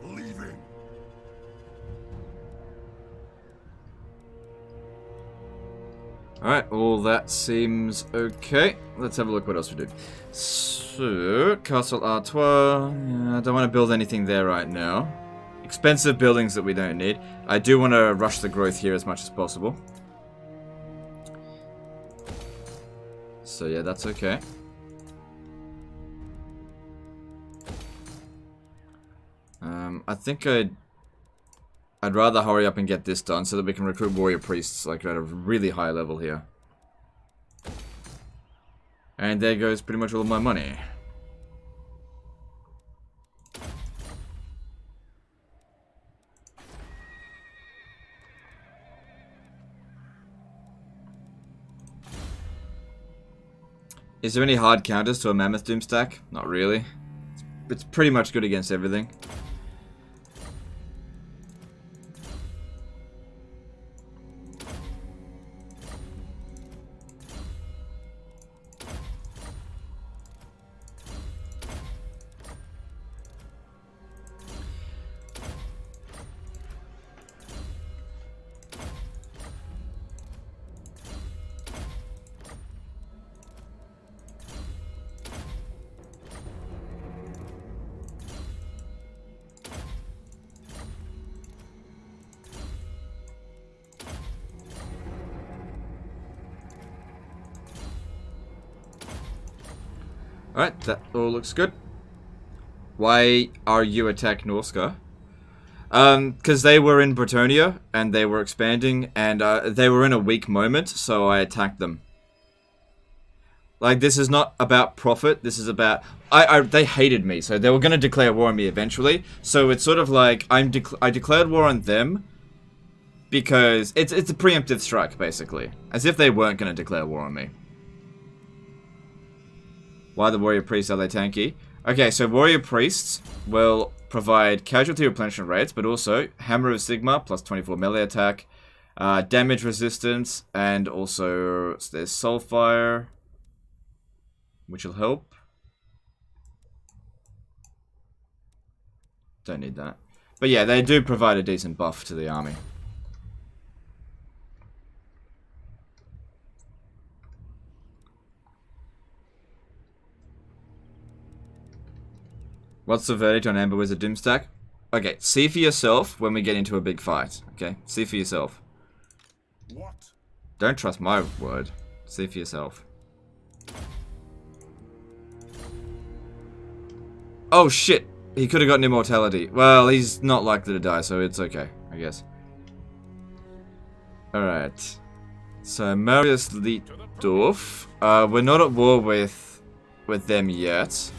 Leaving. Alright, all that seems okay. Let's have a look what else we do. So, Castle Artois. Yeah, I don't want to build anything there right now. Expensive buildings that we don't need. I do want to rush the growth here as much as possible. So yeah, that's okay. I think I'd rather hurry up and get this done so that we can recruit warrior priests like at a really high level here. And there goes pretty much all of my money. Is there any hard counters to a Mammoth Doomstack? Not really. It's pretty much good against everything. Alright, that all looks good. Why are you attack Norska? Because they were in Bretonia, and they were expanding, and they were in a weak moment, so I attacked them. Like, this is not about profit, this is about... they hated me, so they were going to declare war on me eventually, so it's sort of like, I declared war on them, because it's a preemptive strike, basically. As if they weren't going to declare war on me. Why the warrior priests, are they tanky? Okay, so warrior priests will provide casualty replenishment rates, but also Hammer of Sigmar plus 24 melee attack, damage resistance, and also there's Soulfire, which will help. Don't need that. But yeah, they do provide a decent buff to the army. What's the verdict on Amber Wizard Doomstack? Okay, see for yourself when we get into a big fight. Okay, see for yourself. What? Don't trust my word. See for yourself. Oh shit! He could have gotten immortality. Well, he's not likely to die, so it's okay, I guess. Alright. So, Marius Lietdorf. We're not at war with them yet.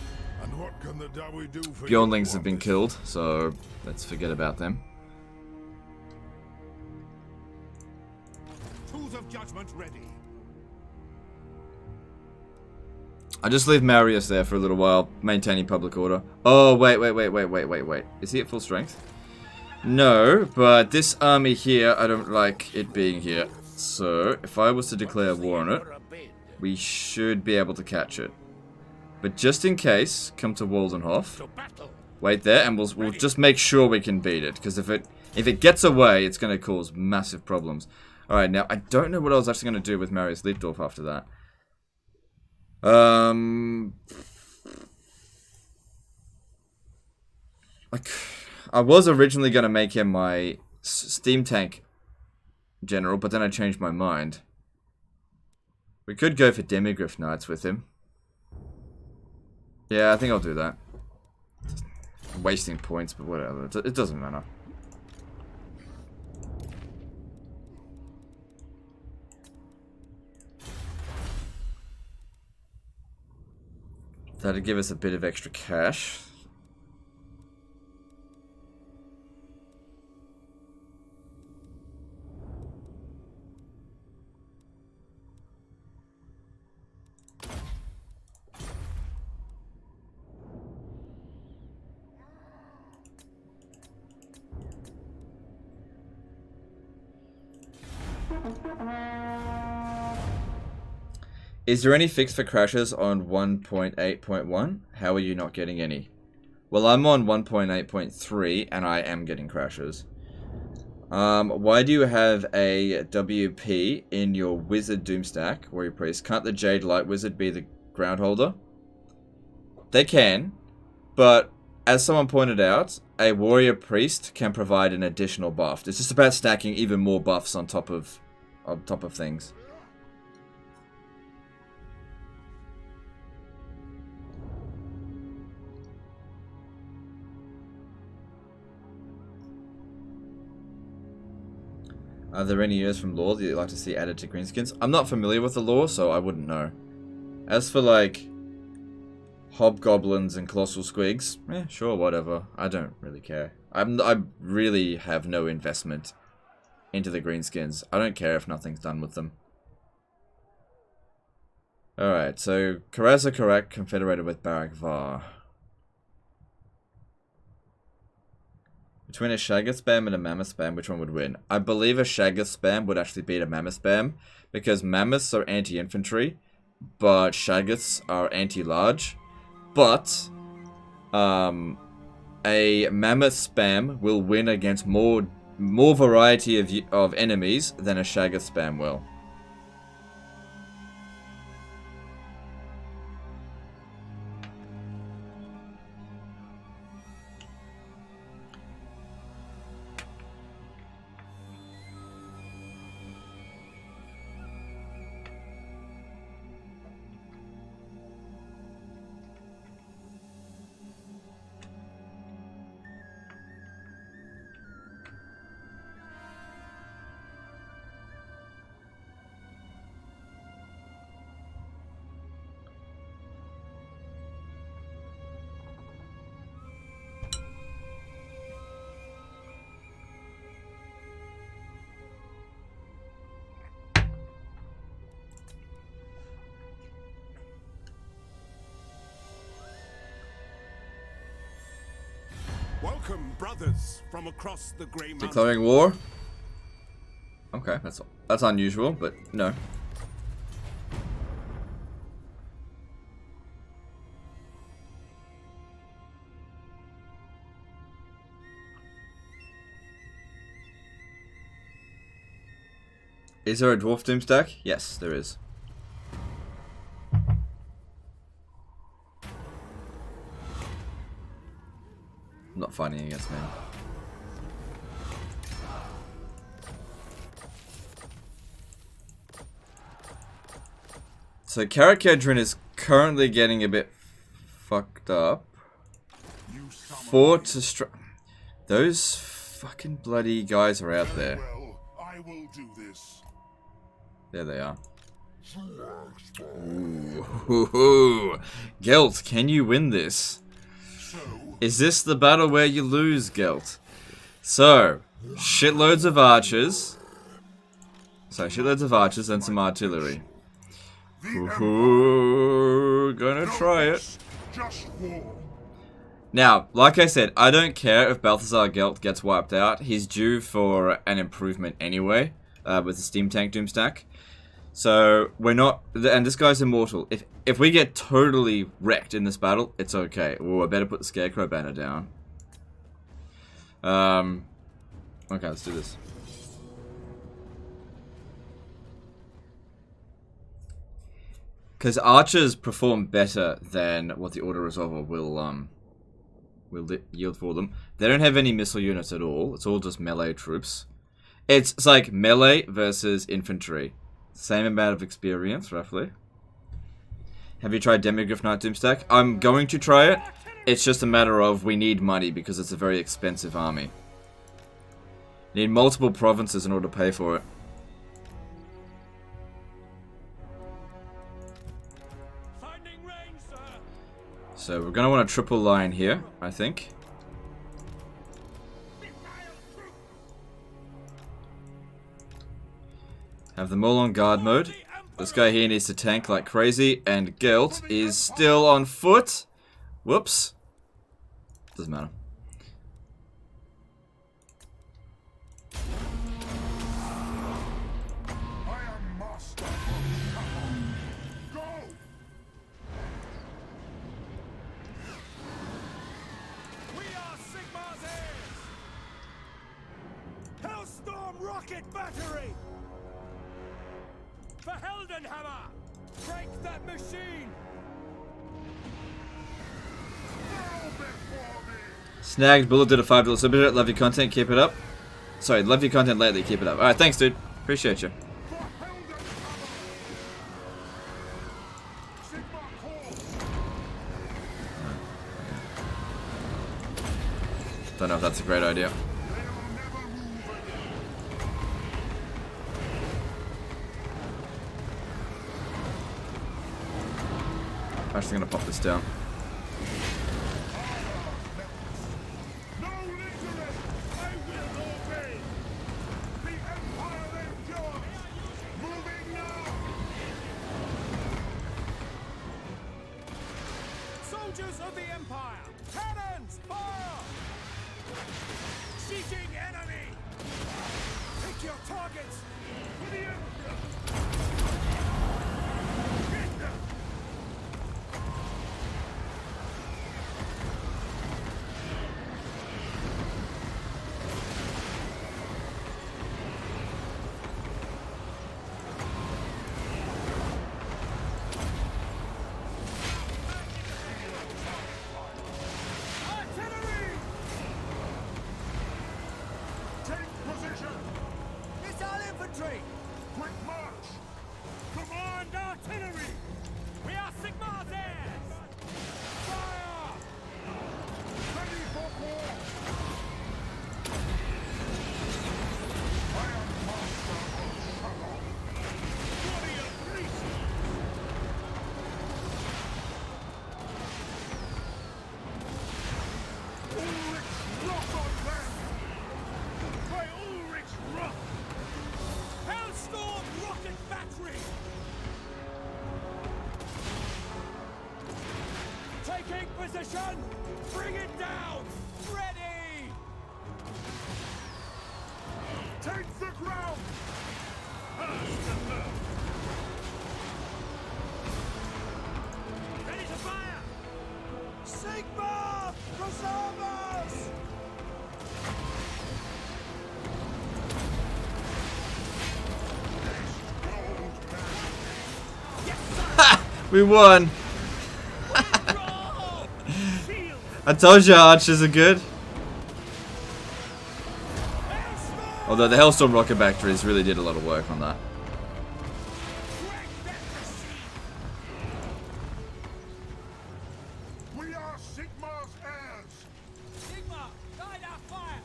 And what can the Dawi do for Bjornlings you, have been Wampus? killed, so let's forget about them. Tools of judgment ready. I'll just leave Marius there for a little while, maintaining public order. Oh, wait. Is he at full strength? No, but this army here, I don't like it being here. So, if I was to declare war on it, we should be able to catch it. But just in case, come to Waldenhof. Wait there, and we'll just make sure we can beat it. Because if it gets away, it's going to cause massive problems. Alright, now, I don't know what I was actually going to do with Marius Liebdorf after that. I was originally going to make him my steam tank general, but then I changed my mind. We could go for Demigryph Knights with him. Yeah, I think I'll do that. Just wasting points, but whatever. It doesn't matter. That'd give us a bit of extra cash. Is there any fix for crashes on 1.8.1? How are you not getting any? Well, I'm on 1.8.3 and I am getting crashes. Why do you have a WP in your Wizard Doomstack, Warrior Priest? Can't the Jade Light Wizard be the ground holder? They can, but as someone pointed out, a Warrior Priest can provide an additional buff. It's just about stacking even more buffs on top of things. Are there any years from lore that you'd like to see added to greenskins? I'm not familiar with the lore, so I wouldn't know. As for, like, hobgoblins and colossal squigs, sure, whatever. I don't really care. I really have no investment into the greenskins. I don't care if nothing's done with them. Alright, so Karaza Karak confederated with Barak Var. Between a Shaggoth spam and a Mammoth spam, which one would win? I believe a Shaggoth spam would actually beat a Mammoth spam, because Mammoths are anti-infantry, but Shaggoths are anti-large. But a Mammoth spam will win against more variety of enemies than a Shaggoth spam will. Welcome, brothers, from across the Grey Mountains. Declaring war? Okay, that's unusual, but no. Is there a dwarf doomstack? Yes, there is. I'm not fighting against me. So Karakadrin is currently getting a bit fucked up. Those fucking bloody guys are out there. Well, I will do this. There they are. Ooh. Gelt, can you win this? Is this the battle where you lose, Gelt? So, shitloads of archers. So, shitloads of archers and some artillery. Ooh, gonna try it. Just war. Now, like I said, I don't care if Balthazar Gelt gets wiped out. He's due for an improvement anyway, with the Steam Tank Doomstack. So, we're not... And this guy's immortal. If we get totally wrecked in this battle, it's okay. Ooh, I better put the Scarecrow banner down. Okay, let's do this. Because archers perform better than what the Auto Resolver will yield for them. They don't have any missile units at all. It's all just melee troops. It's like melee versus infantry. Same amount of experience, roughly. Have you tried Demigryph Knight Doomstack? I'm going to try it. It's just a matter of we need money because it's a very expensive army. Need multiple provinces in order to pay for it. Finding range, sir. So we're going to want a triple line here, I think. Have them all on guard mode. This guy here needs to tank like crazy, and Gelt is still on foot. Whoops. Doesn't matter. I am master of Shadow. Go! We are Sigmar's heirs! Hellstorm Rocket Battery! For Heldenhammer! Break that machine! Bow before me! Snagged Bullet did a $5 super. Love your content, keep it up. Sorry, love your content lately, keep it up. Alright, thanks dude. Appreciate you. For Heldenhammer! Sigmar calls! Don't know if that's a great idea. They will never move again. I'm actually gonna pop this down. No lingering! I will obey! The Empire endures! Moving now! Soldiers of the Empire! Cannons! Fire! Seeking enemy! Pick your targets! For the Emperor! Artillery! Take position! Missile infantry! Quick march! Command artillery! We are Sigmar's heirs! Fire! Ready for war! I am master of Shadow. Warrior priest! Ulrich rock on them! By Ulrich Rock! Hellstorm Rocket Battery! Taking position! Bring it down! Ready! Take the ground! Ready to fire! Sigmar! Preserve us! We won! I told you archers are good. Although the Hellstorm rocket batteries really did a lot of work on that. We are Sigmar's heirs. Sigma, guide our fire!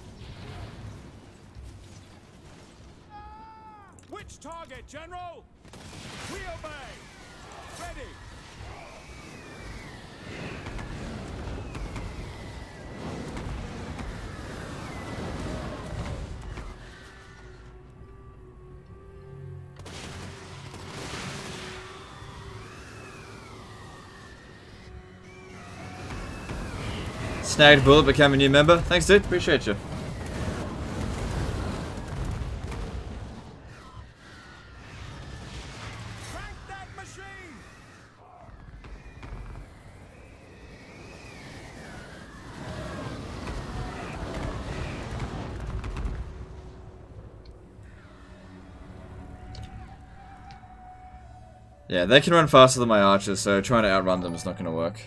Which target, General? We obey! Ready! Snagged Bullet became a new member. Thanks, dude. Appreciate you. Crank that machine! Yeah, they can run faster than my archers, so trying to outrun them is not going to work.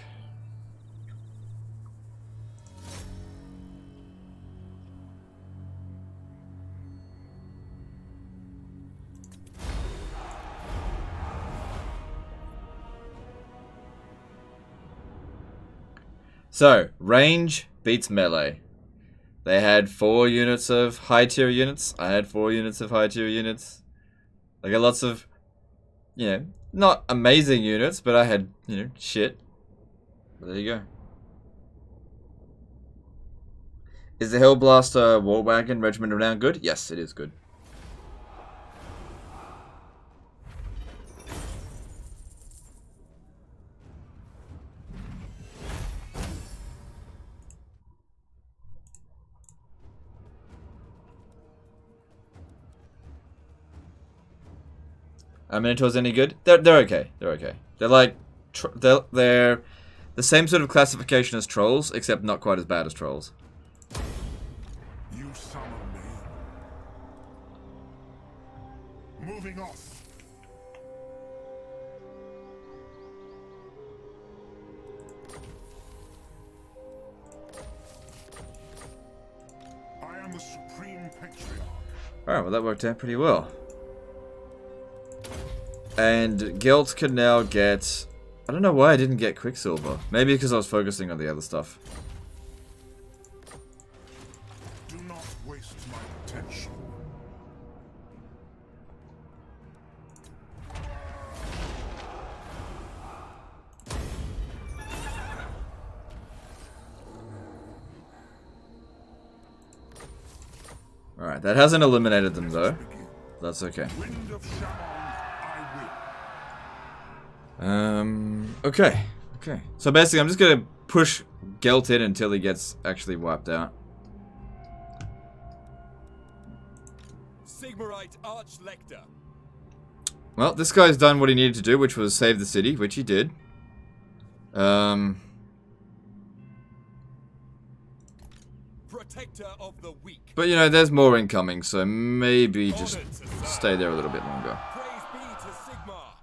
So, range beats melee. They had 4 units of high tier units. I had 4 units of high tier units. I got lots of, you know, not amazing units, but I had, you know, shit. But there you go. Is the Hellblaster War Wagon Regiment Renown good? Yes, it is good. Are Minotaurs any good? They're okay. They're okay. They're like they're the same sort of classification as trolls, except not quite as bad as trolls. You summon me. Moving off. I am the Supreme Patriarch. Alright, well that worked out pretty well. And Gelt can now get... I don't know why I didn't get Quicksilver. Maybe because I was focusing on the other stuff. Do not waste my attention. Alright, that hasn't eliminated them though. That's okay. Wind of Shaman, I Okay. Okay. So basically I'm just gonna push Gelt in until he gets actually wiped out. Sigmarite Archlector. Well, this guy's done what he needed to do, which was save the city, which he did. Protector of the weak. But you know, there's more incoming, so maybe just stay there a little bit longer. Praise be to Sigmar.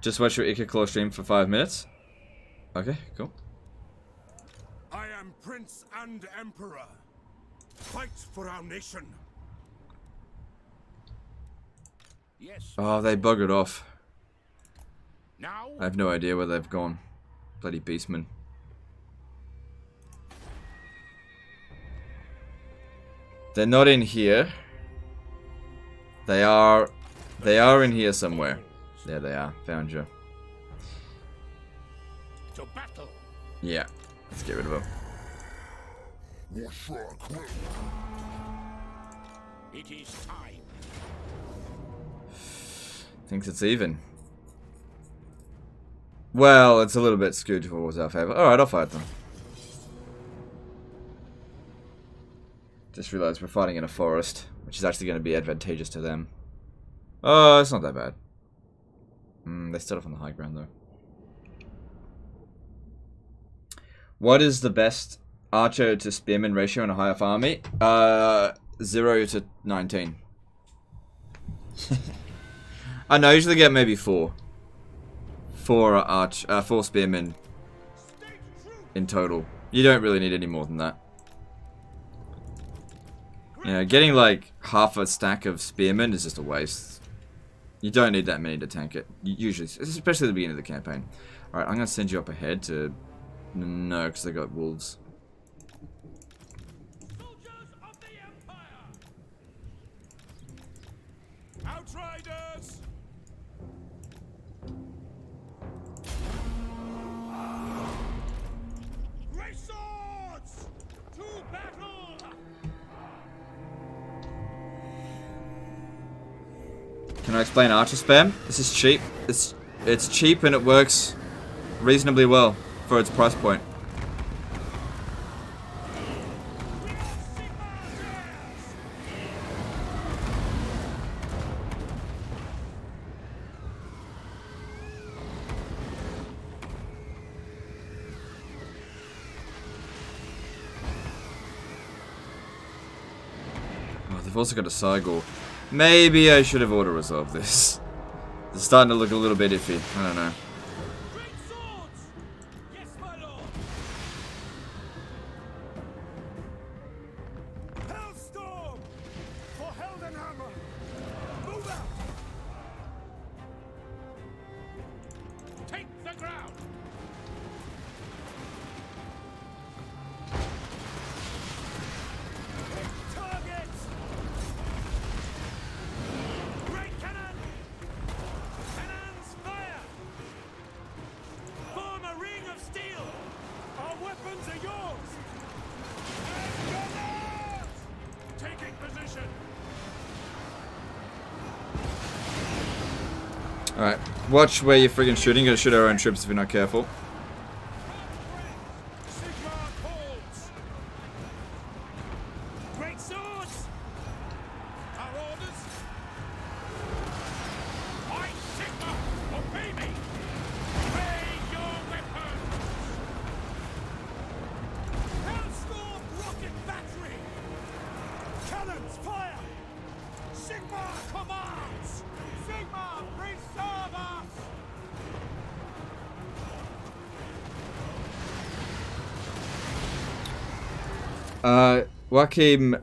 Just watch your Ikaclaw stream for 5 minutes. Okay, cool. I am Prince and Emperor. Fight for our nation. Yes. Oh, they buggered off. Now? I have no idea where they've gone. Bloody beastmen. They're not in here. They are in here somewhere. There they are. Found you. To battle. Yeah. Let's get rid of them. It is time. Thinks it's even. Well, it's a little bit skewed towards our favor. Alright, I'll fight them. Just realized we're fighting in a forest, which is actually going to be advantageous to them. Oh, it's not that bad. They start off on the high ground, though. What is the best archer to spearman ratio in a high-elf army? 0 to 19. I know, I usually get maybe 4. 4 spearmen in total. You don't really need any more than that. You know, getting like half a stack of spearmen is just a waste. You don't need that many to tank it. Usually, especially at the beginning of the campaign. Alright, I'm going to send you up ahead to... No, because they got wolves. Soldiers of the Empire! Outriders! Great swords! To battle! Can I explain archer spam? This is cheap. It's cheap and it works reasonably well for its price point. Oh, they've also got a Cygor. Maybe I should have auto-resolved this. It's starting to look a little bit iffy. I don't know. Great swords! Yes, my lord! Hellstorm! For Heldenhammer! Move out! Take the ground! Targets! Great cannon! Cannons fire! Form a ring of steel! Our weapons are yours! And gunners! Taking position! Alright, watch where you're friggin' shooting. Gonna shoot our own troops if you're not careful. Sigmar calls! Great swords! Our orders! I, Sigmar, obey me! Raise your weapons! Hellstorm rocket battery! Cannons fire! Sigmar commands! Sigmar, preserve us! Joachim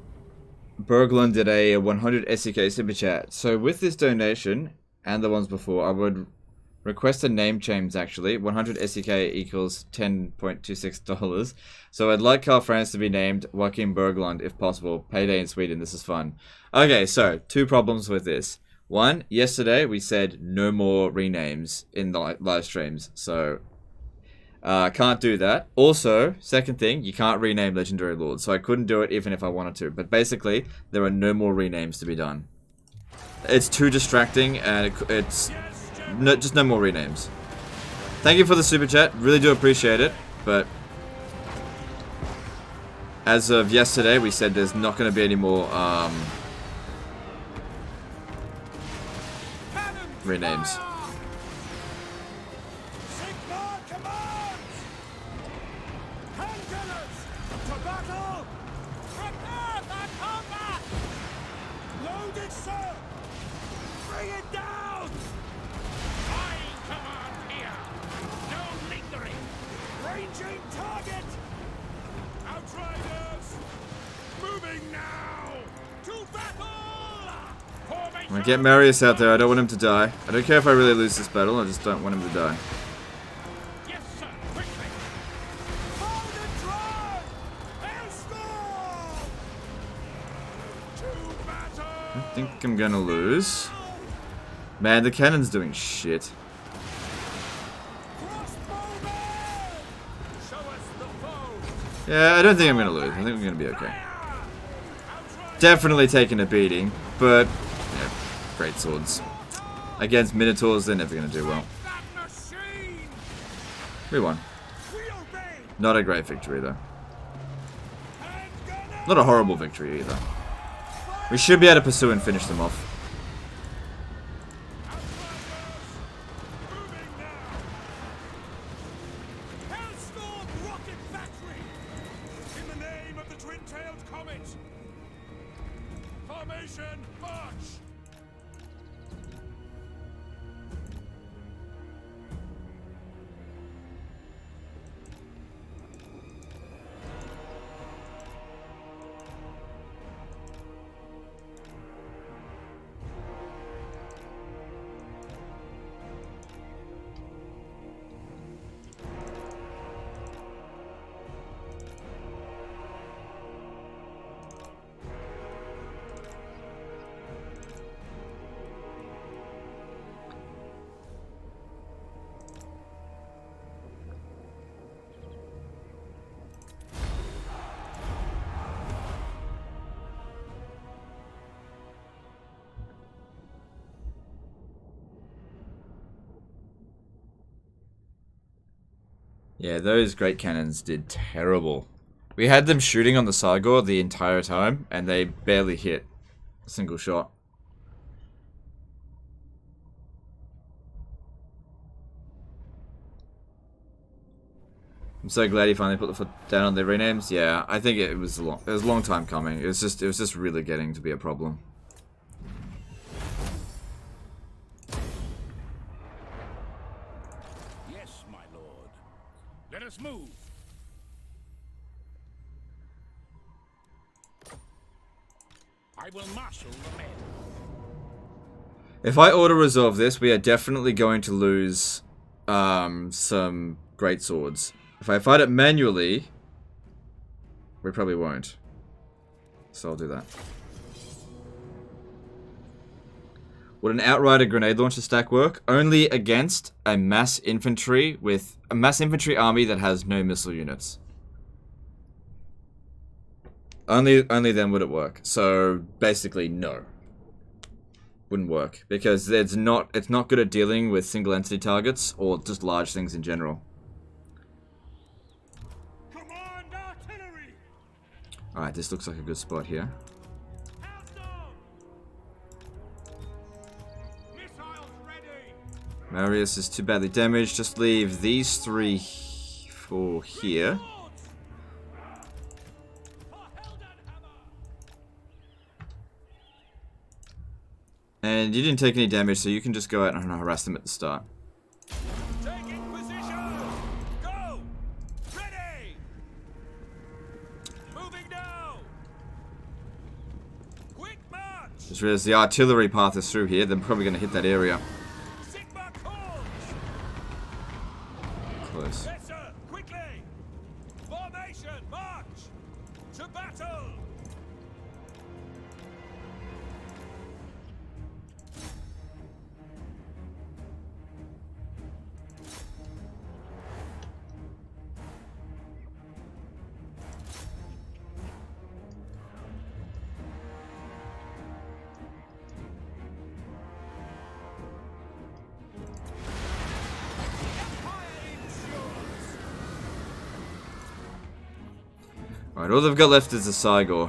Berglund did a 100 SEK super chat. So with this donation, and the ones before, I would request a name change actually. 100 SEK equals $10.26. So I'd like Karl Franz to be named Joachim Berglund if possible. Payday in Sweden, this is fun. Okay, so 2 problems with this. 1, yesterday we said no more renames in the live streams. So can't do that. Also, second thing, you can't rename Legendary Lords, so I couldn't do it even if I wanted to. But basically, there are no more renames to be done. It's too distracting, and it's just no more renames. Thank you for the super chat, really do appreciate it. But as of yesterday, we said there's not going to be any more renames. Sigmar commands! Handgunners! To battle! Prepare for combat! Loaded, sir! Bring it down! I command here! No lingering! Ranging target! Outriders! Moving now! To battle! I'm gonna get Marius out there, I don't want him to die. I don't care if I really lose this battle, I just don't want him to die. Yes, sir! Quickly! Hold and drive! Hellstorm! To battle! I think I'm gonna lose. Man, the cannon's doing shit. Crossbowmen! Show us the foe! Yeah, I don't think I'm gonna lose. I think I'm gonna be okay. Definitely taking a beating, but yeah, great swords. Against Minotaurs, they're never gonna do well. That machine! We won. We obey! Not a great victory though. Handgunners! Not a horrible victory either. We should be able to pursue and finish them off. Moving now! Hellstorm rocket battery! In the name of the twin-tailed comet! Formation march! Yeah, those great cannons did terrible. We had them shooting on the Sargor the entire time, and they barely hit a single shot. I'm so glad he finally put the foot down on the renames. Yeah, I think it was a long time coming. It was just really getting to be a problem. Yes, my lord. Let us move. I will marshal the men. If I auto-resolve this, we are definitely going to lose some great swords. If I fight it manually, we probably won't. So I'll do that. Would an outrider grenade launcher stack work? Only against a mass infantry with a mass infantry army that has no missile units. Only then would it work. So basically, no. Wouldn't work because it's not good at dealing with single entity targets or just large things in general. Command artillery! Alright, this looks like a good spot here. Missiles ready! Marius is too badly damaged. Just leave these three for here. And you didn't take any damage, so you can just go out and harass them at the start. Taking position! Go! Ready! Moving now! Quick march! Just realize the artillery path is through here. They're probably going to hit that area. Sigma calls! Close. Yes, sir! Quickly! Formation! March! To battle! Alright, all they've got left is the Cygor.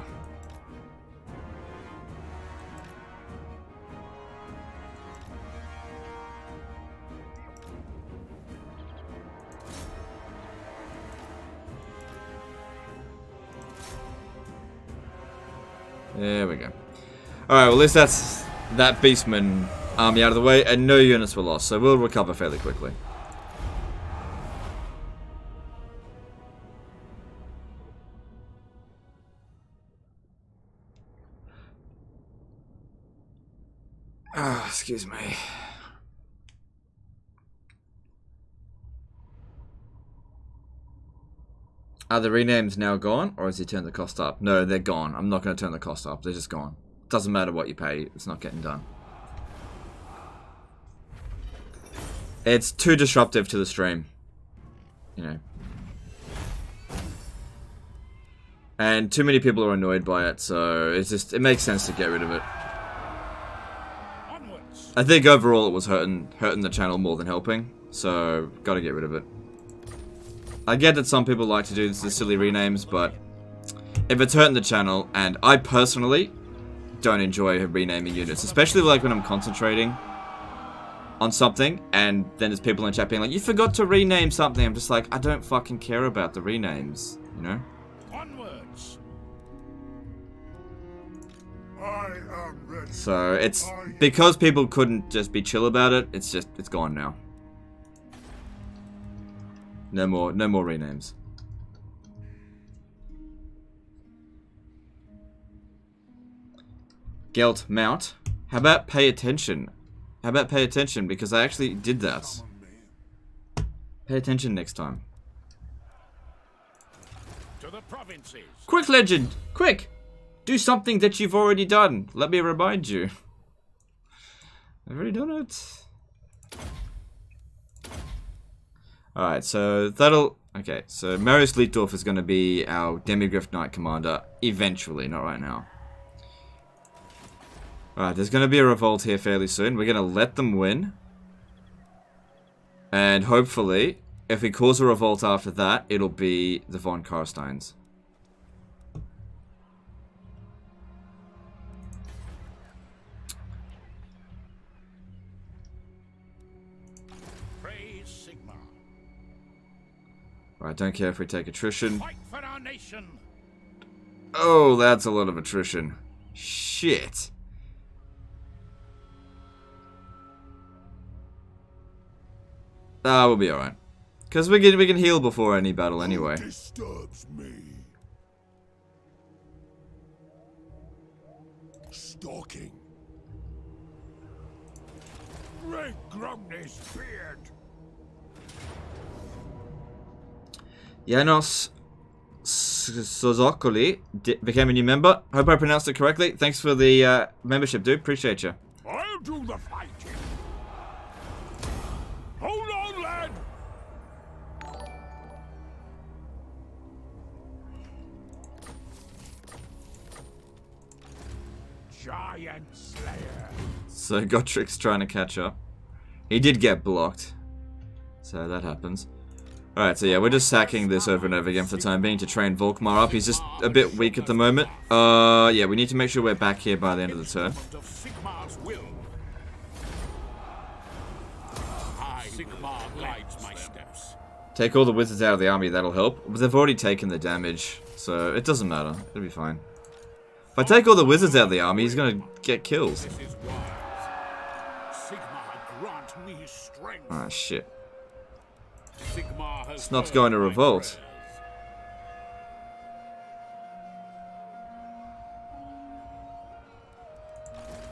There we go. Alright, well at least that's that Beastman army out of the way, and no units were lost, so we'll recover fairly quickly. Ah, excuse me. Are the renames now gone, or has he turned the cost up? No, they're gone. I'm not going to turn the cost up. They're just gone. Doesn't matter what you pay. It's not getting done. It's too disruptive to the stream. You know. And too many people are annoyed by it, so it makes sense to get rid of it. I think overall it was hurting the channel more than helping, so gotta get rid of it. I get that some people like to do the silly renames, but if it's hurting the channel, and I personally don't enjoy renaming units, especially like when I'm concentrating on something, and then there's people in chat being like, you forgot to rename something. I'm just like, I don't fucking care about the renames, you know? Onwards. I am ready. So it's because people couldn't just be chill about it. It's gone now. No more renames. Gelt mount. How about pay attention? How about pay attention? Because I actually did that. Pay attention next time. To the provinces. Quick, legend! Quick! Do something that you've already done. Let me remind you. I've already done it. Alright, so that'll... Okay, so Marius Lietdorf is going to be our Demigriff Knight Commander eventually, not right now. Alright, there's going to be a revolt here fairly soon. We're going to let them win. And hopefully, If we cause a revolt after that, it'll be the von Karsteins. Praise Sigmar. Right, don't care if we take attrition. Fight for our nation. Oh, that's a lot of attrition. Shit. Ah, we'll be alright. Because we can heal before any battle anyway. Who disturbs me? Stalking. Red Gromney's beard. Janos Sozokoli became a new member. Hope I pronounced it correctly. Thanks for the membership, dude. Appreciate you. I'll do the fighting. Hold on, lad. Giant Slayer. So Gotrik's trying to catch up. He did get blocked. So that happens. Alright, so yeah, we're just sacking this over and over again for the time being to train Volkmar up. He's just a bit weak at the moment. Yeah, we need to make sure we're back here by the end of the turn. Of Sigmar's will. Sigmar guides my steps. Take all the wizards out of the army, that'll help. But they've already taken the damage, so it doesn't matter. It'll be fine. If I take all the wizards out of the army, he's gonna get kills. This is wise. Sigmar grant me strength. Ah, shit. Sigmar has It's not going to heard my revolt.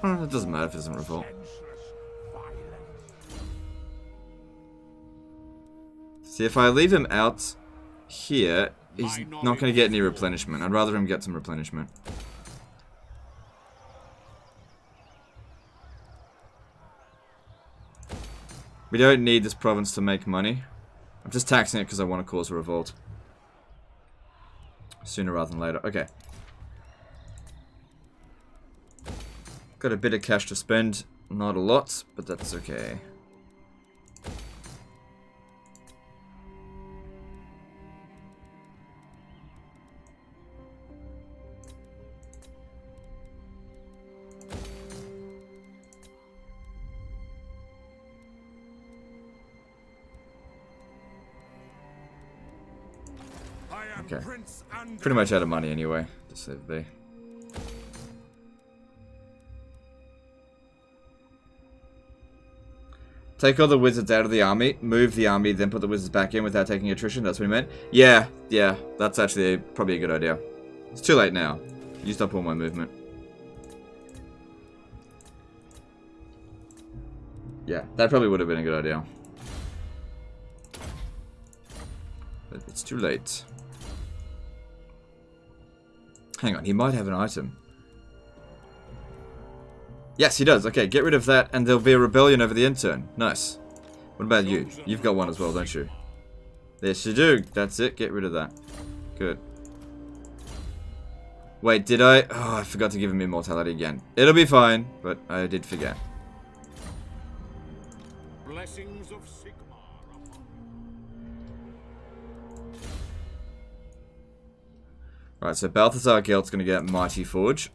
It doesn't matter if it doesn't revolt. See, if I leave him out here, he's not going to get any replenishment. I'd rather him get some replenishment. We don't need this province to make money. I'm just taxing it because I want to cause a revolt. Sooner rather than later. Okay. Got a bit of cash to spend. Not a lot, but that's okay. Okay. Pretty much out of money anyway. Just leave it be. Take all the wizards out of the army, move the army, then put the wizards back in without taking attrition. That's what he meant. Yeah, that's actually probably a good idea. It's too late now. Used up all my movement. Yeah, that probably would have been a good idea. But it's too late. Hang on, he might have an item. Yes, he does. Okay, get rid of that, and there'll be a rebellion over the end turn. Nice. What about you? You've got one as well, don't you? Yes, you do. That's it. Get rid of that. Good. Wait, did I? Oh, I forgot to give him immortality again. It'll be fine, but I did forget. blessings of Sigmar. Right, so Balthazar Gelt's gonna get Mighty Forge.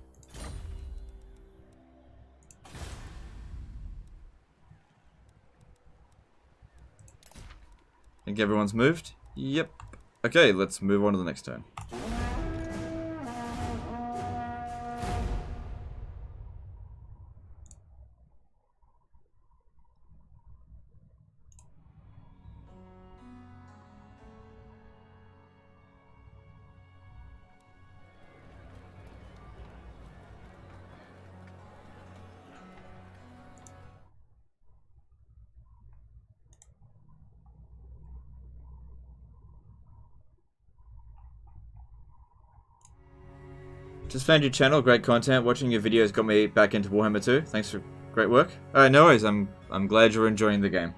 Think everyone's moved? Yep. Okay, let's move on to the next turn. Just found your channel, great content. Watching your videos got me back into Warhammer 2. Thanks for great work. No worries, I'm glad you're enjoying the game.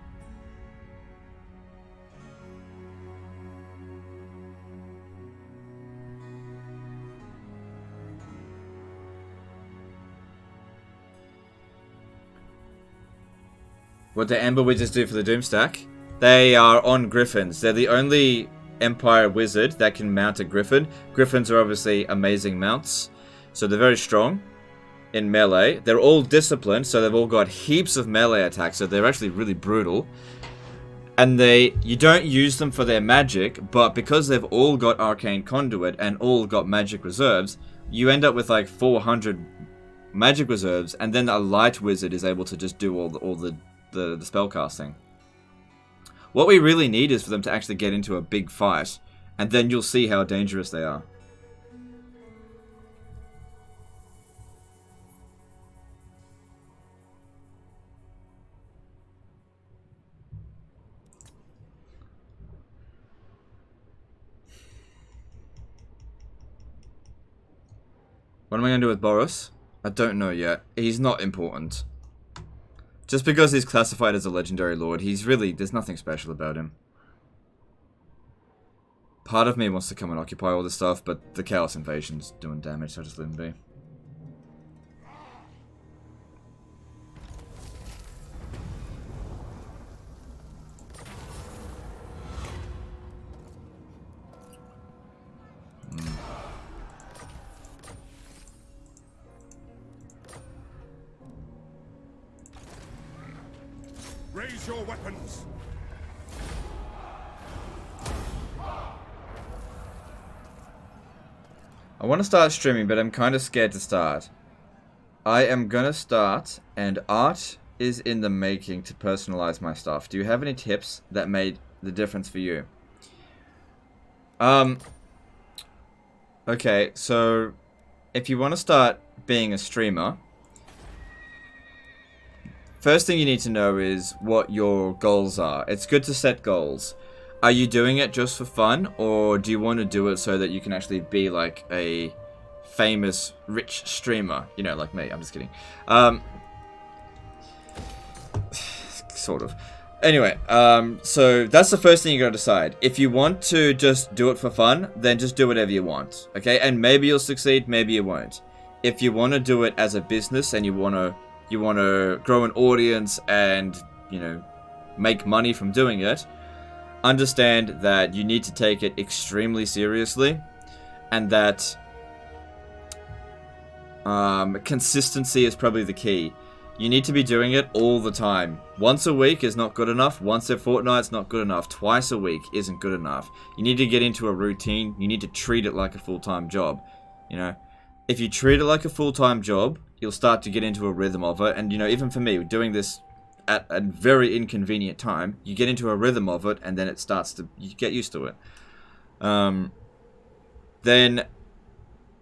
What do Amber Wizards do for the Doomstack? They are on griffins. They're the only Empire wizard that can mount a griffin. Griffins are obviously amazing mounts, so they're very strong in melee. They're all disciplined, so they've all got heaps of melee attacks, so they're actually really brutal. And you don't use them for their magic, but because they've all got arcane conduit and all got magic reserves, you end up with like 400 magic reserves, and then a light wizard is able to just do all the spell casting. What we really need is for them to actually get into a big fight, and then you'll see how dangerous they are. What am I going to do with Boris? I don't know yet. He's not important. Just because he's classified as a legendary lord, there's nothing special about him. Part of me wants to come and occupy all this stuff, but the Chaos Invasion's doing damage, so I just let him be. Raise your weapons. I want to start streaming, but I'm kind of scared to start. I am gonna start, and art is in the making to personalize my stuff. Do you have any tips that made the difference for you? Okay, so if you want to start being a streamer, first thing you need to know is what your goals are. It's good to set goals. Are you doing it just for fun, or do you want to do it so that you can actually be like a famous, rich streamer? You know, like me. I'm just kidding. Sort of. Anyway, so that's the first thing you gotta decide. If you want to just do it for fun, then just do whatever you want. Okay? And maybe you'll succeed, maybe you won't. If you want to do it as a business and you want to grow an audience and, you know, make money from doing it, understand that you need to take it extremely seriously, and that consistency is probably the key. You need to be doing it all the time. Once a week is not good enough. Once a fortnight is not good enough. Twice a week isn't good enough. You need to get into a routine. You need to treat it like a full-time job. You know, if you treat it like a full-time job, you'll start to get into a rhythm of it. And, you know, even for me, doing this at a very inconvenient time, you get into a rhythm of it, and then you get used to it. Then,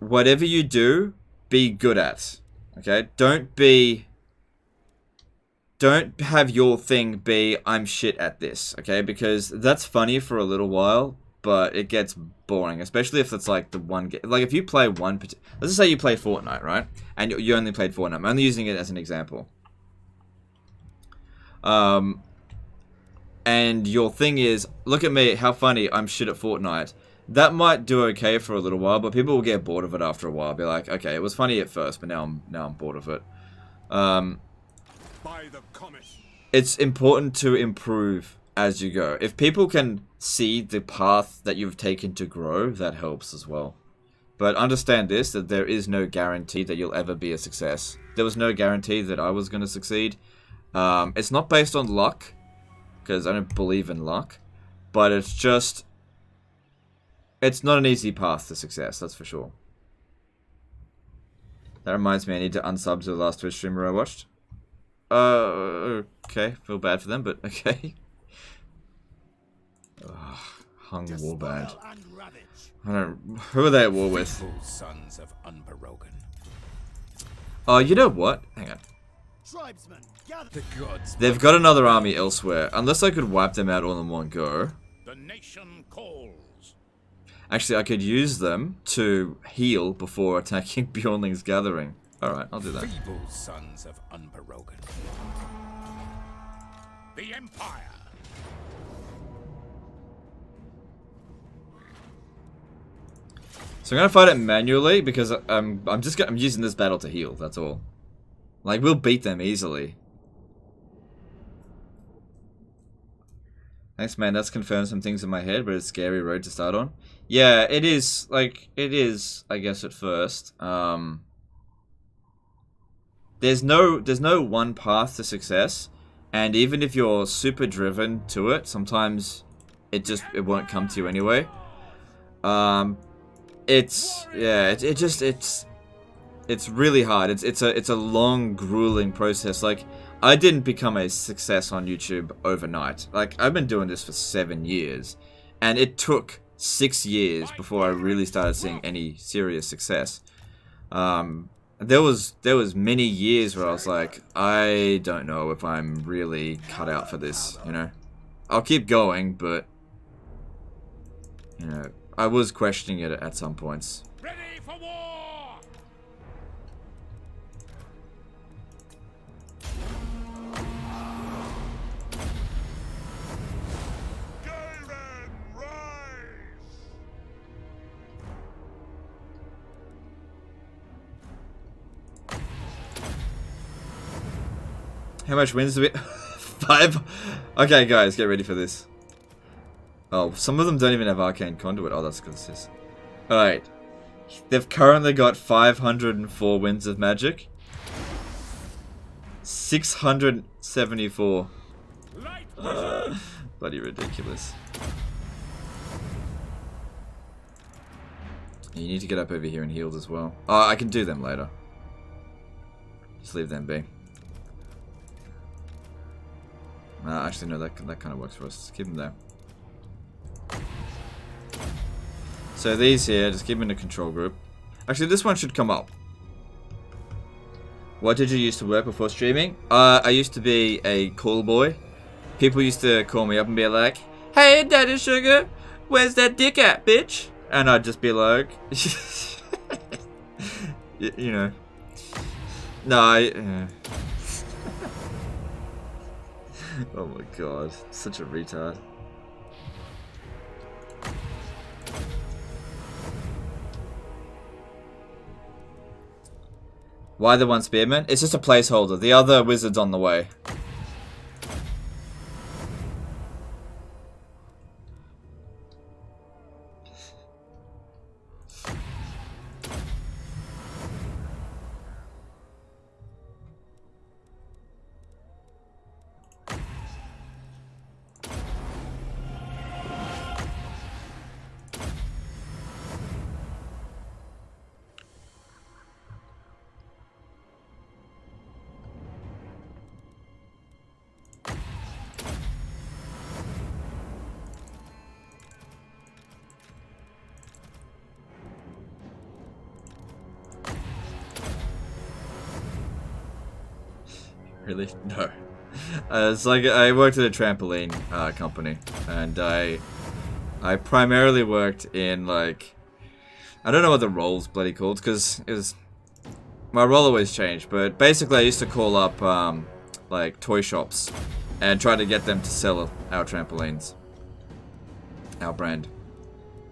whatever you do, be good at. Okay? Don't have your thing be, I'm shit at this. Okay? Because that's funny for a little while, but it gets boring, especially if it's like the one game. Like if you play let's just say you play Fortnite, right? And you only played Fortnite. I'm only using it as an example. And your thing is, look at me, how funny, I'm shit at Fortnite. That might do okay for a little while, but people will get bored of it after a while. Be like, okay, it was funny at first, but now I'm bored of it. By the comet. It's important to improve as you go. If people can see the path that you've taken to grow, that helps as well. But understand this, that there is no guarantee that you'll ever be a success. There was no guarantee that I was going to succeed. It's not based on luck, because I don't believe in luck, but it's just, it's not an easy path to success, that's for sure. That reminds me, I need to unsub to the last Twitch streamer I watched. Okay, feel bad for them, but okay. Hung Warband. I don't, who are they at war with? Sons of Unbroken. Oh, you know what? Hang on. Tribesmen, gather. The gods. They've got another army elsewhere. Unless I could wipe them out all in one go. The nation calls. Actually, I could use them to heal before attacking Bjornling's gathering. Alright, I'll do that. Feeble sons of Unbroken. The Empire. So I'm gonna fight it manually because I'm using this battle to heal, that's all. Like, we'll beat them easily. Thanks, man. That's confirmed some things in my head, but it's a scary road to start on. Yeah, it is. Like, it is, I guess, at first. There's no one path to success, and even if you're super driven to it, sometimes it won't come to you anyway. It's really hard. It's a long, grueling process. Like, I didn't become a success on YouTube overnight. Like, I've been doing this for 7 years, and it took 6 years before I really started seeing any serious success. There was many years where I was like, I don't know if I'm really cut out for this, you know. I'll keep going, but you know, I was questioning it at some points. Ready for war! Galen, rise! How much wins do we? 5? Okay, guys, get ready for this. Oh, some of them don't even have Arcane Conduit. Oh, that's because this. Alright. They've currently got 504 wins of Magic. 674. Bloody ridiculous. You need to get up over here and heal as well. Oh, I can do them later. Just leave them be. Actually, no, that kind of works for us. Just keep them there. So these here, just keep them in a control group. Actually, this one should come up. What did you used to work before streaming? I used to be a call boy. People used to call me up and be like, "Hey, Daddy Sugar, where's that dick at, bitch?" And I'd just be like, you know. No, oh my god, such a retard. Why the one spearman? It's just a placeholder. The other wizard's on the way. Really? No. It's like I worked at a trampoline company, and I primarily worked in like, I don't know what the role's bloody called, because it was, my role always changed, but basically I used to call up like toy shops and try to get them to sell our trampolines, our brand,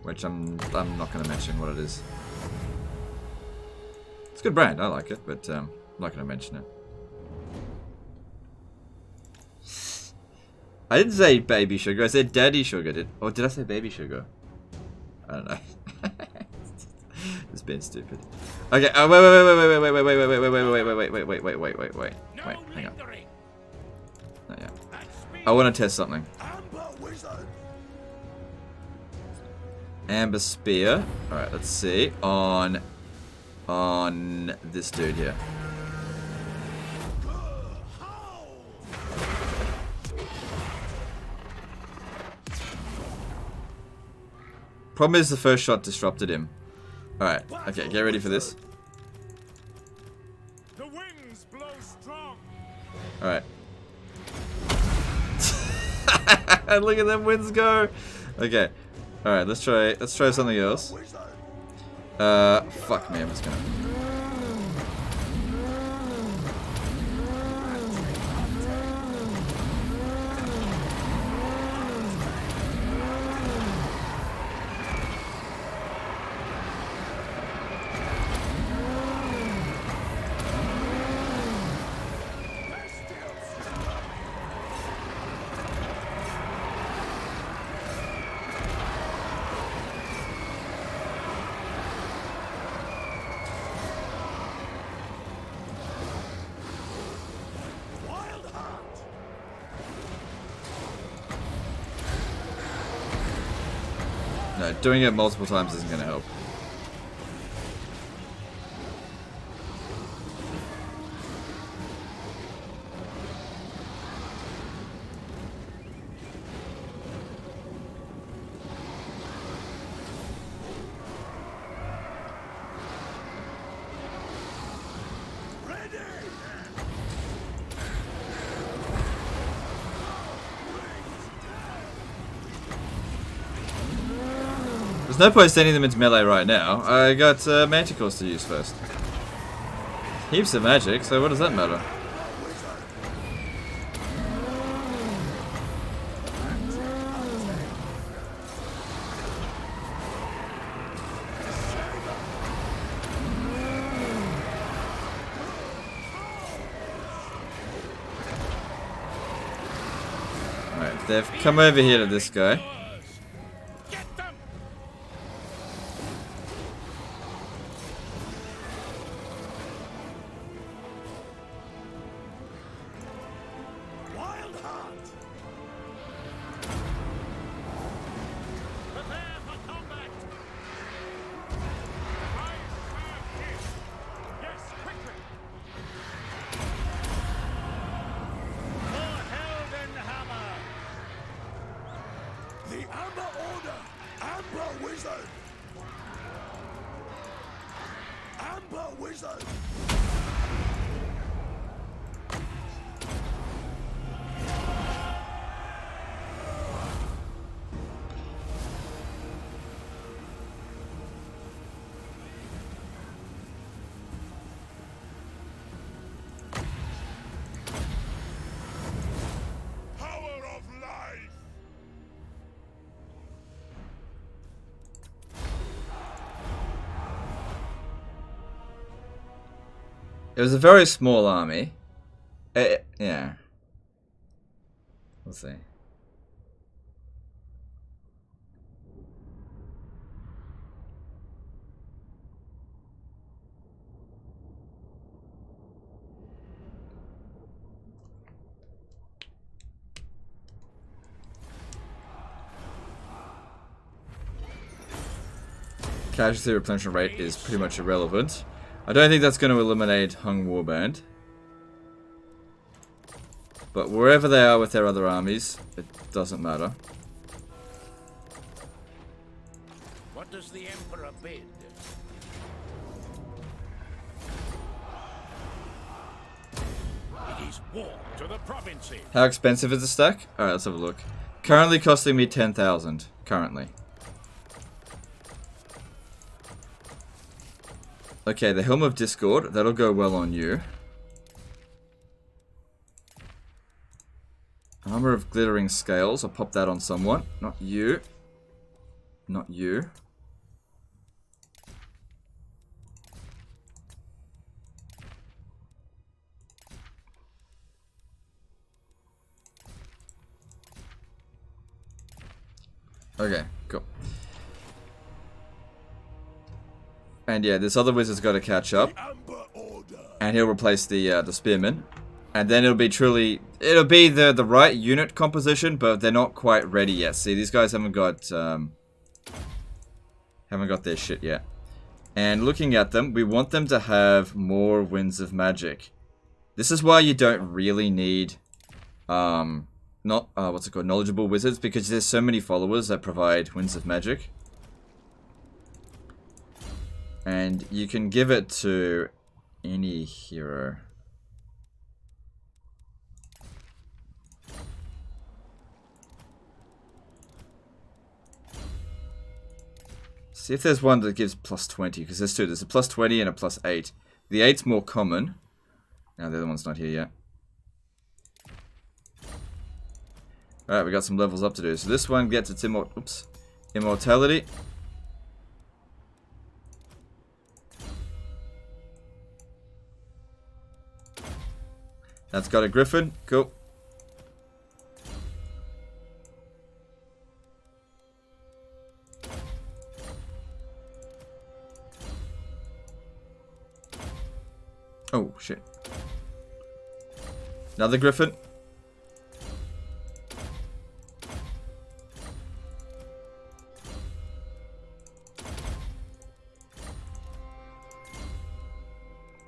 which I'm not going to mention what it is. It's a good brand, I like it, but I'm not going to mention it. I didn't say baby sugar, I said daddy sugar. Or did I say baby sugar? I don't know. Just being stupid. Okay, wait, hang on. Not yet. I want to test something. Amber Spear. Alright, let's see. On this dude here. Problem is the first shot disrupted him. Alright, okay, get ready for this. The winds blow strong. Alright. Look at them winds go! Okay. Alright, let's try something else. Fuck me, I'm just gonna... Doing it multiple times isn't going to help. There's no point sending them into melee right now. I got manticores to use first. Heaps of magic, so what does that matter? Alright, they've come over here to this guy. It was a very small army. Yeah. We'll see. Casualty replenishment rate is pretty much irrelevant. I don't think that's going to eliminate Hung Warband. But wherever they are with their other armies, it doesn't matter. What does the Emperor bid? It is war to the provinces. How expensive is the stack? Alright, let's have a look. Currently costing me 10,000. Currently. Okay, the Helm of Discord. That'll go well on you. Armor of Glittering Scales. I'll pop that on someone. Not you. Not you. Okay, cool. And yeah, this other wizard's got to catch up. And he'll replace the spearman. And then it'll be the right unit composition, but they're not quite ready yet. See, these guys haven't got their shit yet. And looking at them, we want them to have more Winds of Magic. This is why you don't really need knowledgeable wizards, because there's so many followers that provide Winds of Magic. And you can give it to any hero. See if there's one that gives plus 20, because there's two. There's a plus 20 and a plus 8. The 8's more common. Now the other one's not here yet. Alright, we got some levels up to do. So this one gets its immortality. That's got a griffin. Cool. Oh, shit. Another griffin.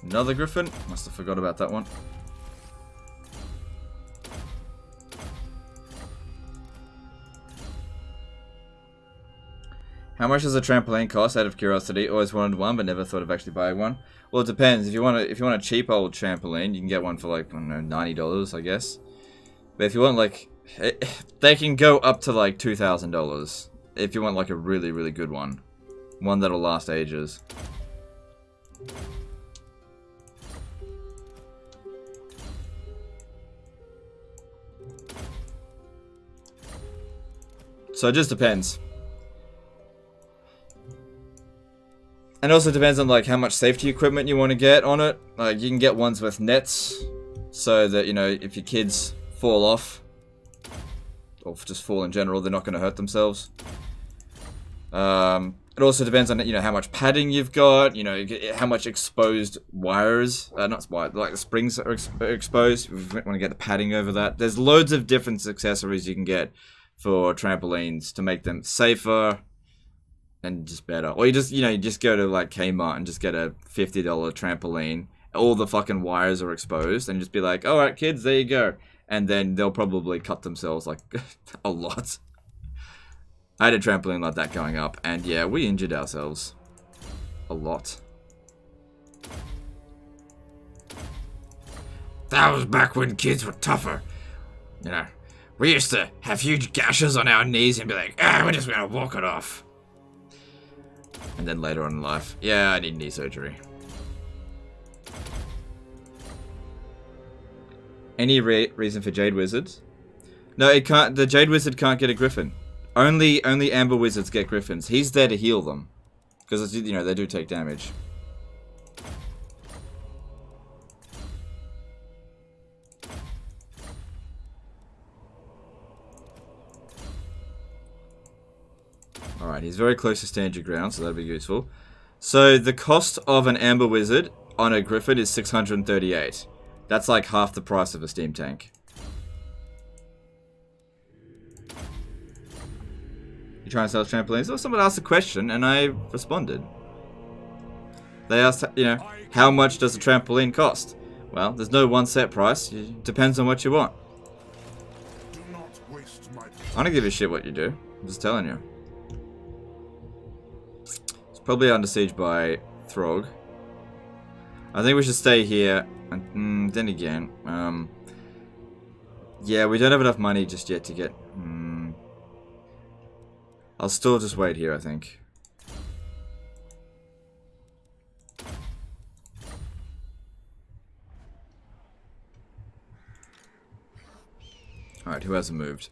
Another griffin. Must have forgot about that one. How much does a trampoline cost? Out of curiosity, always wanted one, but never thought of actually buying one. Well, it depends. If you want a cheap old trampoline, you can get one for like, I don't know, $90, I guess. But if you want like, they can go up to like $2,000 if you want like a really, really good one that'll last ages. So it just depends. And also depends on like how much safety equipment you want to get on it. Like you can get ones with nets, so that, you know, if your kids fall off, or just fall in general, they're not going to hurt themselves. It also depends on, you know, how much padding you've got, you know, how much exposed wires, not wires, like the springs are exposed. If you want to get the padding over that. There's loads of different accessories you can get for trampolines to make them safer and just better. Or you just, you know, you just go to like Kmart and just get a $50 trampoline. All the fucking wires are exposed, and just be like, alright kids, there you go. And then they'll probably cut themselves like a lot. I had a trampoline like that going up, and yeah, we injured ourselves a lot. That was back when kids were tougher. You know, we used to have huge gashes on our knees and be like, we're just gonna walk it off. And then later on in life, yeah, I need knee surgery. Any reason for Jade Wizards? No, it can't. The Jade Wizard can't get a Griffin. Only Amber Wizards get Griffins. He's there to heal them, because, you know, they do take damage. Alright, he's very close to stand your ground, so that'll be useful. So the cost of an Amber Wizard on a Griffin is 638. That's like half the price of a steam tank. You trying to sell trampolines? Well, someone asked a question and I responded. They asked, you know, how much does a trampoline cost? Well, there's no one set price. It depends on what you want. Do not waste my I don't give a shit what you do. I'm just telling you. It's probably under siege by Throg. I think we should stay here. And then again, yeah, we don't have enough money just yet to get. I'll still just wait here, I think. Alright, who hasn't moved?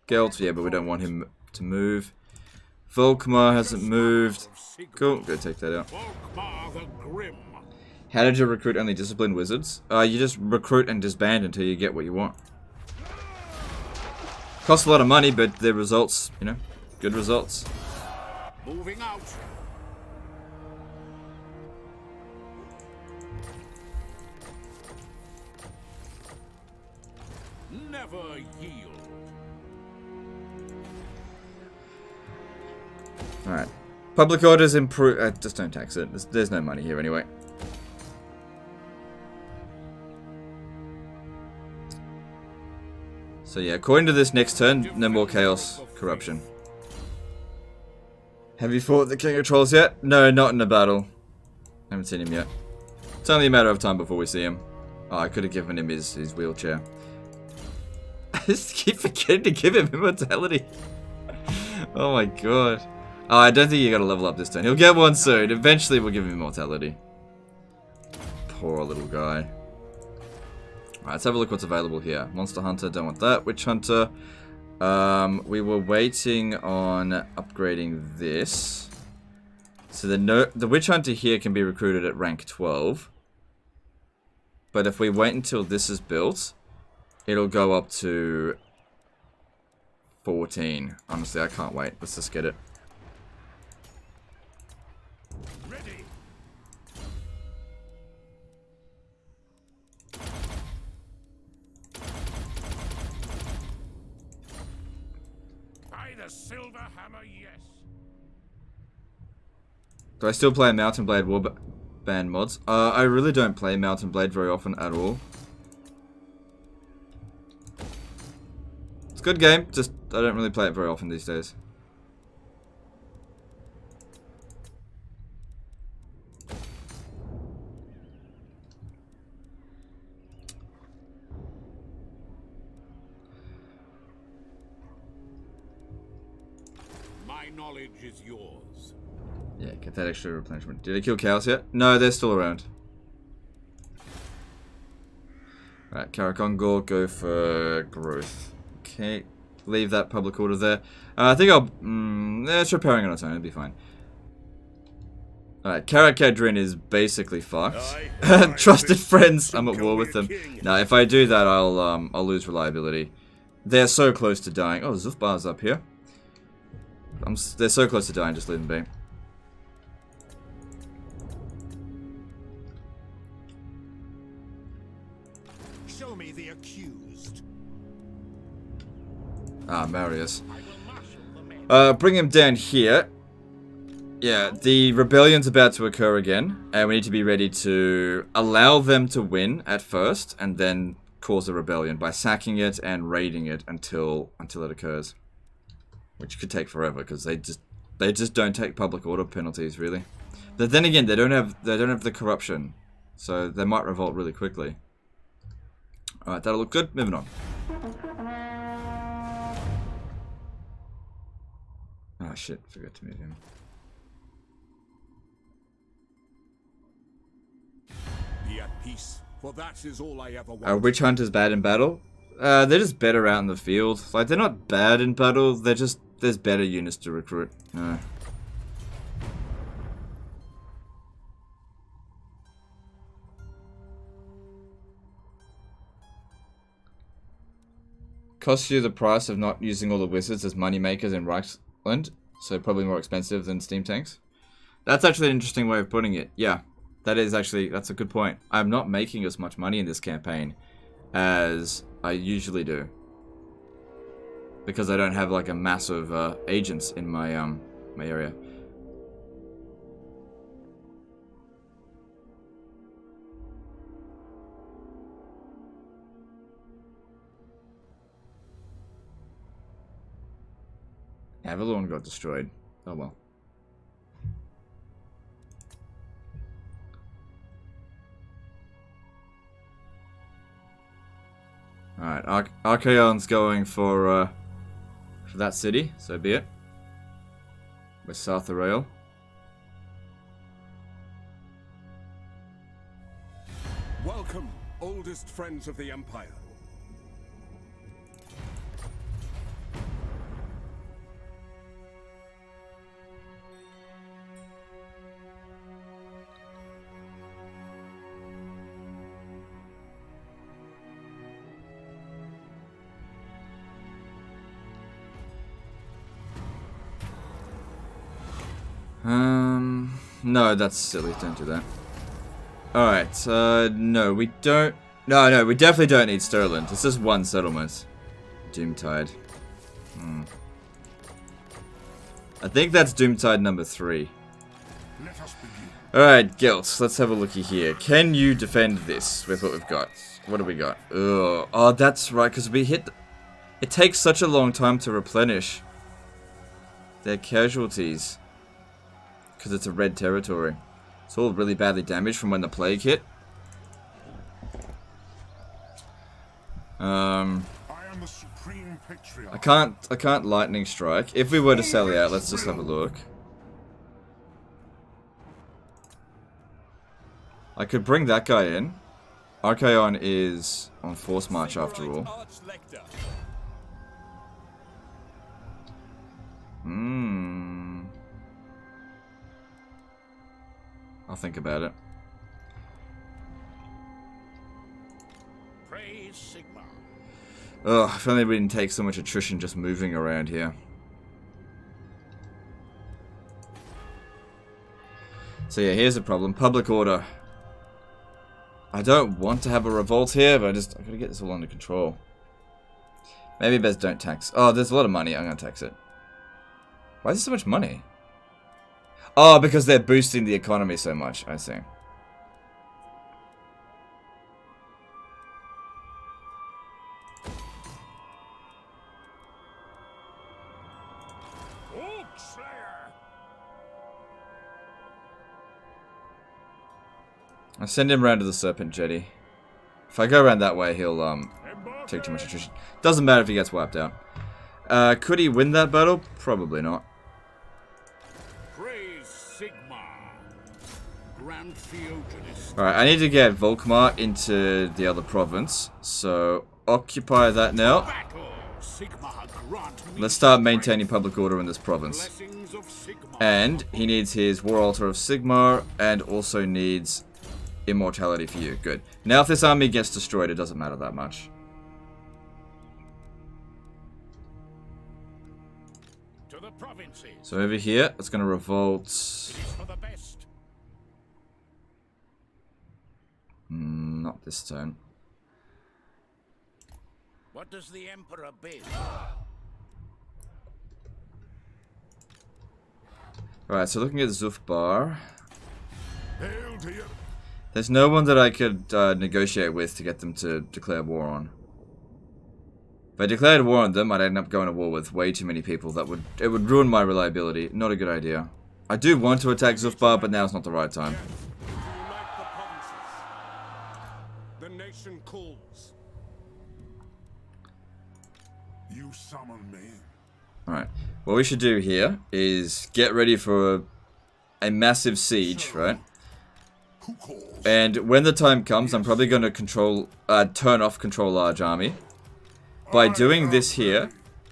Gelt, yeah, but we don't want him to move. Volkmar hasn't moved. Cool, go take that out. Volkmar the Grim. How did you recruit only disciplined wizards? You just recruit and disband until you get what you want. Costs a lot of money, but the results, you know, good results. Moving out. Never yield. Alright. Public orders improve. Just don't tax it. There's no money here anyway. So yeah, according to this next turn, no more chaos corruption. Have you fought the King of Trolls yet? No, not in a battle. Haven't seen him yet. It's only a matter of time before we see him. Oh, I could have given him his wheelchair. I just keep forgetting to give him immortality. Oh my god. Oh, I don't think you gotta level up this turn. He'll get one soon. Eventually we'll give him immortality. Poor little guy. Alright, let's have a look what's available here. Monster Hunter, don't want that. Witch Hunter. We were waiting on upgrading this. So the Witch Hunter here can be recruited at rank 12. But if we wait until this is built, it'll go up to 14. Honestly, I can't wait. Let's just get it. ready. By the silver hammer, yes. Do I still play a Mountain Blade War? ban mods. I really don't play Mountain Blade very often at all. It's a good game, just I don't really play it very often these days. My knowledge is yours. Yeah, get that extra replenishment. Did I kill cows yet? No, they're still around. Alright, Karakongor, go for growth. Okay, leave that public order there. I think I'll... it's repairing on its own, it'll be fine. Alright, Karakadrin is basically fucked. Trusted friends, I'm at war with them. Now, if I do that, I'll lose reliability. They're so close to dying. Oh, Zufbar's up here. They're so close to dying, just leave them be. Show me the accused. Ah, Marius. Bring him down here. Yeah, the rebellion's about to occur again, and we need to be ready to allow them to win at first, and then cause a rebellion by sacking it and raiding it until it occurs. Which could take forever because they just don't take public order penalties really. But then again, they don't have the corruption, so they might revolt really quickly. All right, that'll look good. Moving on. Oh shit! Forgot to move him. Be at peace, for that is all I ever want. Are witch hunters bad in battle? They're just better out in the field. Like, they're not bad in battle, they're just, there's better units to recruit. No. Costs you the price of not using all the wizards as moneymakers in Reichsland, so probably more expensive than steam tanks. That's actually an interesting way of putting it. Yeah, that is actually, that's a good point. I'm not making as much money in this campaign as I usually do, because I don't have like a massive agents in my my area. Avalon got destroyed. Oh well. Alright, Archaon's going for that city, so be it. With Sartharael. Welcome, oldest friends of the Empire. No, that's silly. Don't do that. Alright, no, we don't... No, we definitely don't need Sterling. It's just one settlement. Doomtide. I think that's Doomtide number 3. Let us begin. Alright, Gelt, let's have a looky here. Can you defend this with what we've got? What do we got? Ugh. Oh, that's right, because we hit... It takes such a long time to replenish their casualties. Because it's a red territory. It's all really badly damaged from when the plague hit. I am the supreme patriarch. I can't lightning strike. If we were to sell out, let's just have a look. I could bring that guy in. Archaon is on force march after all. I'll think about it. Praise Sigmar. Ugh, if only we didn't take so much attrition just moving around here. So yeah, here's the problem. Public order. I don't want to have a revolt here, but I gotta get this all under control. Maybe best don't tax. Oh, there's a lot of money. I'm gonna tax it. Why is there so much money? Oh, because they're boosting the economy so much. I see. I send him round to the Serpent Jetty. If I go around that way, he'll take too much attrition. Doesn't matter if he gets wiped out. Could he win that battle? Probably not. Praise Sigmar. Grand Theogenist. Alright, I need to get Volkmar into the other province. So, occupy that now. Battle. Sigmar grant me Let's start maintaining public order in this province. blessings of Sigmar. And he needs his War Altar of Sigmar, and also needs immortality for you. Good. Now if this army gets destroyed, it doesn't matter that much. To the provinces. So over here, it's going to revolt. It is for the best. Not this turn. What does the Emperor bid? Alright, so looking at Zufbar. Hail to you. There's no one that I could negotiate with to get them to declare war on. If I declared war on them, I'd end up going to war with way too many people. It would ruin my reliability. Not a good idea. I do want to attack Zufbar, but now's not the right time. Unite the provinces. The nation calls. You summon me. Alright. What we should do here is get ready for a massive siege, right? Who calls? And when the time comes, I'm probably going to turn off control large army. By doing this here,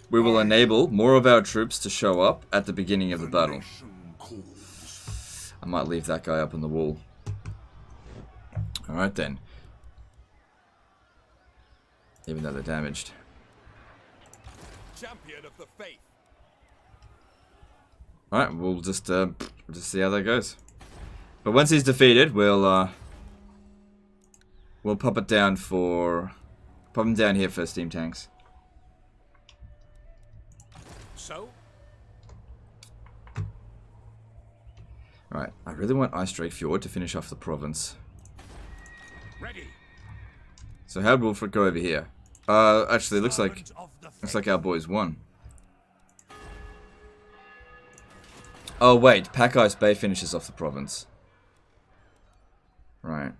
we will enable more of our troops to show up at the beginning of the battle. Nation calls. I might leave that guy up on the wall. Alright then. Even though they're damaged. Champion of the faith. Alright, we'll just see how that goes. But once he's defeated, we'll pop it down for... Pop him down here for steam tanks. So? Alright, I really want Ice Drake Fjord to finish off the province. Ready. So how'd Wolfric go over here? Actually, looks like our boys won. Oh wait, Pack Ice Bay finishes off the province. Right.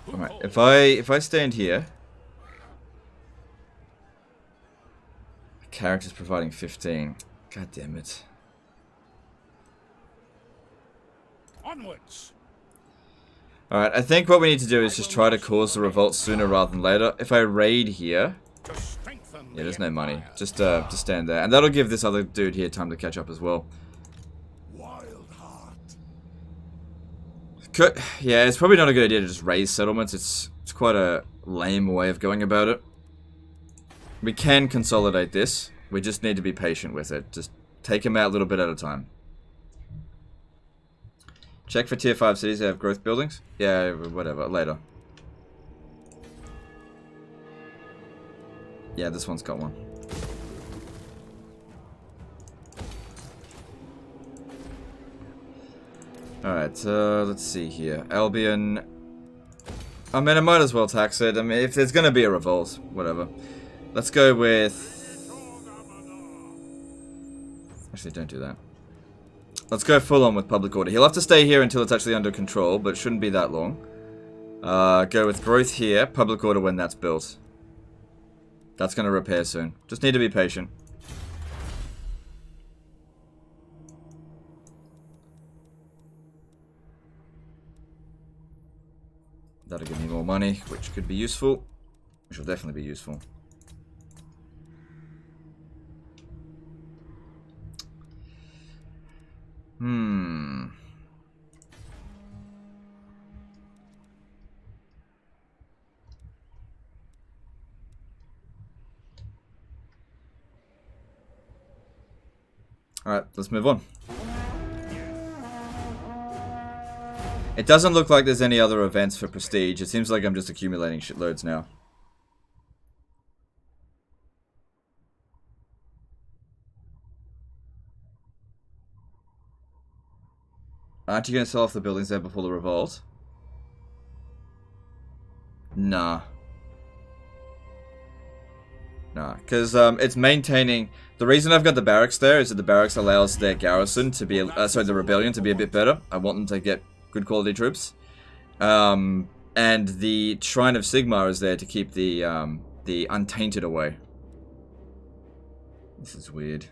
Alright, if I stand here, characters providing 15. God damn it. Onwards. Alright, I think what we need to do is just try to cause the revolt sooner rather than later. If I raid here, To strengthen yeah, the there's no money. Empire. Just stand there. And that'll give this other dude here time to catch up as well. Wild heart. Yeah, it's probably not a good idea to just raise settlements. It's quite a lame way of going about it. We can consolidate this. We just need to be patient with it. Just take them out a little bit at a time. Check for tier 5 cities that have growth buildings. Yeah, whatever. Later. Yeah, this one's got one. Alright, let's see here. Albion. I mean, I might as well tax it. I mean, if there's gonna be a revolt, whatever. Let's go with... Actually, don't do that. Let's go full on with public order. He'll have to stay here until it's actually under control, but it shouldn't be that long. Go with growth here, public order when that's built. That's gonna repair soon. Just need to be patient. That'll give me more money, which could be useful. Which will definitely be useful. Alright, let's move on. It doesn't look like there's any other events for prestige. It seems like I'm just accumulating shitloads now. Aren't you going to sell off the buildings there before the revolt? Nah. Nah, because it's maintaining... The reason I've got the barracks there is that the barracks allows their garrison to be... sorry, the rebellion to be a bit better. I want them to get good quality troops. And the Shrine of Sigmar is there to keep the Untainted away. This is weird.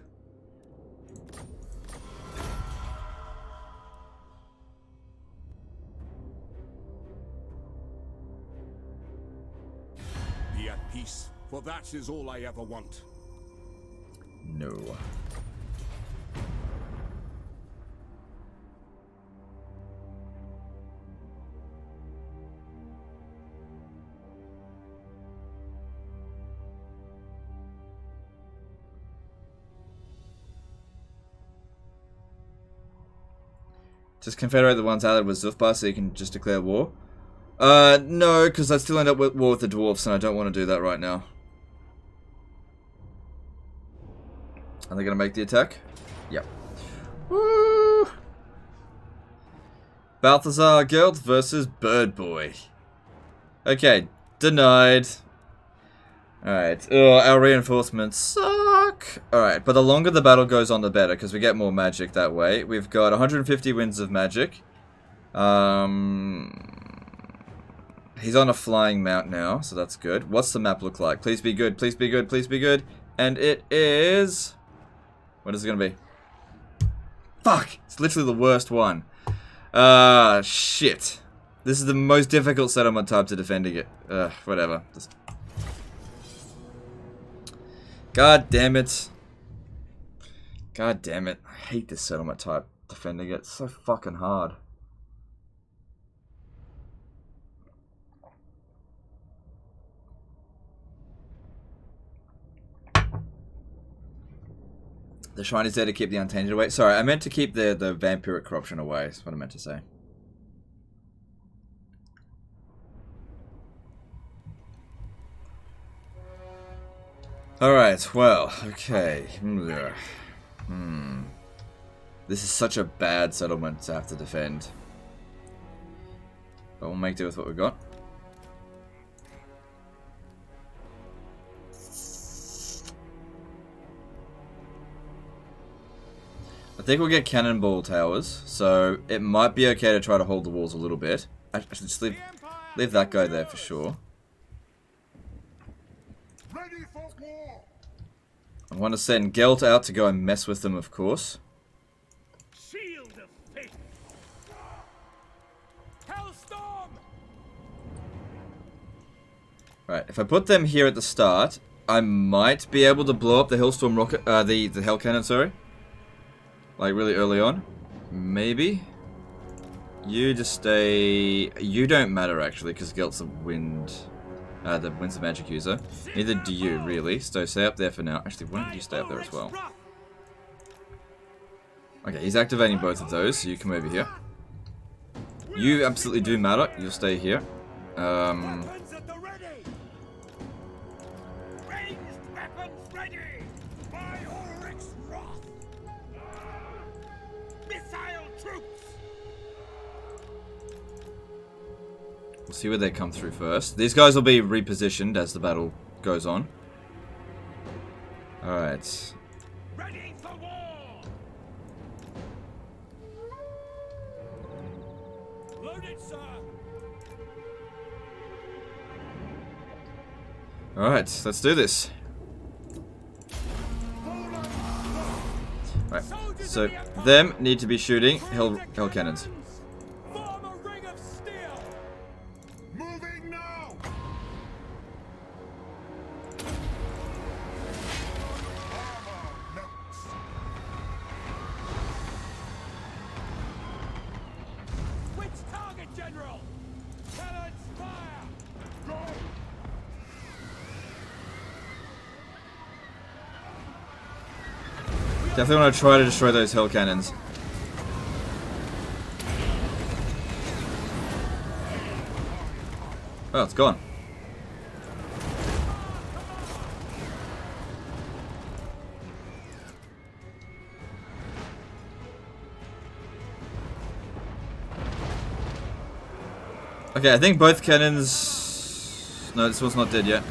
Be at peace, for that is all I ever want. No. Just confederate the ones allied with Zufbar so you can just declare war? No, because I'd still end up with war with the dwarfs and I don't want to do that right now. Are they going to make the attack? Yep. Woo! Balthazar Guild versus Bird Boy. Okay, denied. Alright, our reinforcements suck. Alright, but the longer the battle goes on, the better, because we get more magic that way. We've got 150 winds of magic. He's on a flying mount now, so that's good. What's the map look like? Please be good, please be good, please be good. And it is... What is it going to be? Fuck! It's literally the worst one. Shit. This is the most difficult settlement type to defending it. Whatever. Just... God damn it. God damn it. I hate this settlement type defending it. It's so fucking hard. The shrine is there to keep the Untainted away. Sorry, I meant to keep the vampiric corruption away. That's what I meant to say. Alright, well, okay. This is such a bad settlement to have to defend. But we'll make do with what we've got. I think we'll get cannonball towers, so it might be okay to try to hold the walls a little bit. I should just leave that guy there for sure. Ready for war! I want to send Gelt out to go and mess with them, of course. Shield of faith. Hellstorm. Right, if I put them here at the start, I might be able to blow up the Hellstorm rocket, the Hell Cannon, sorry. Like really early on. Maybe. You just stay... You don't matter actually, because Gelt's a wind... the Winds of Magic user. Neither do you, really. So stay up there for now. Actually, why don't you stay up there as well? Okay, he's activating both of those, so you come over here. You absolutely do matter. You'll stay here. Weapons at the ready. Ranged weapons ready. By Ulrich's wrath. Missile troops. We'll see where they come through first. These guys will be repositioned as the battle goes on. Alright. Ready for war. Loaded, sir. Alright, let's do this. Right, so them need to be shooting hell cannons. Form a ring of steel. Moving now! Which target, General? Cannons fire. Go! Definitely want to try to destroy those hell cannons. Oh, it's gone. Okay, I think both cannons... No, this one's not dead yet.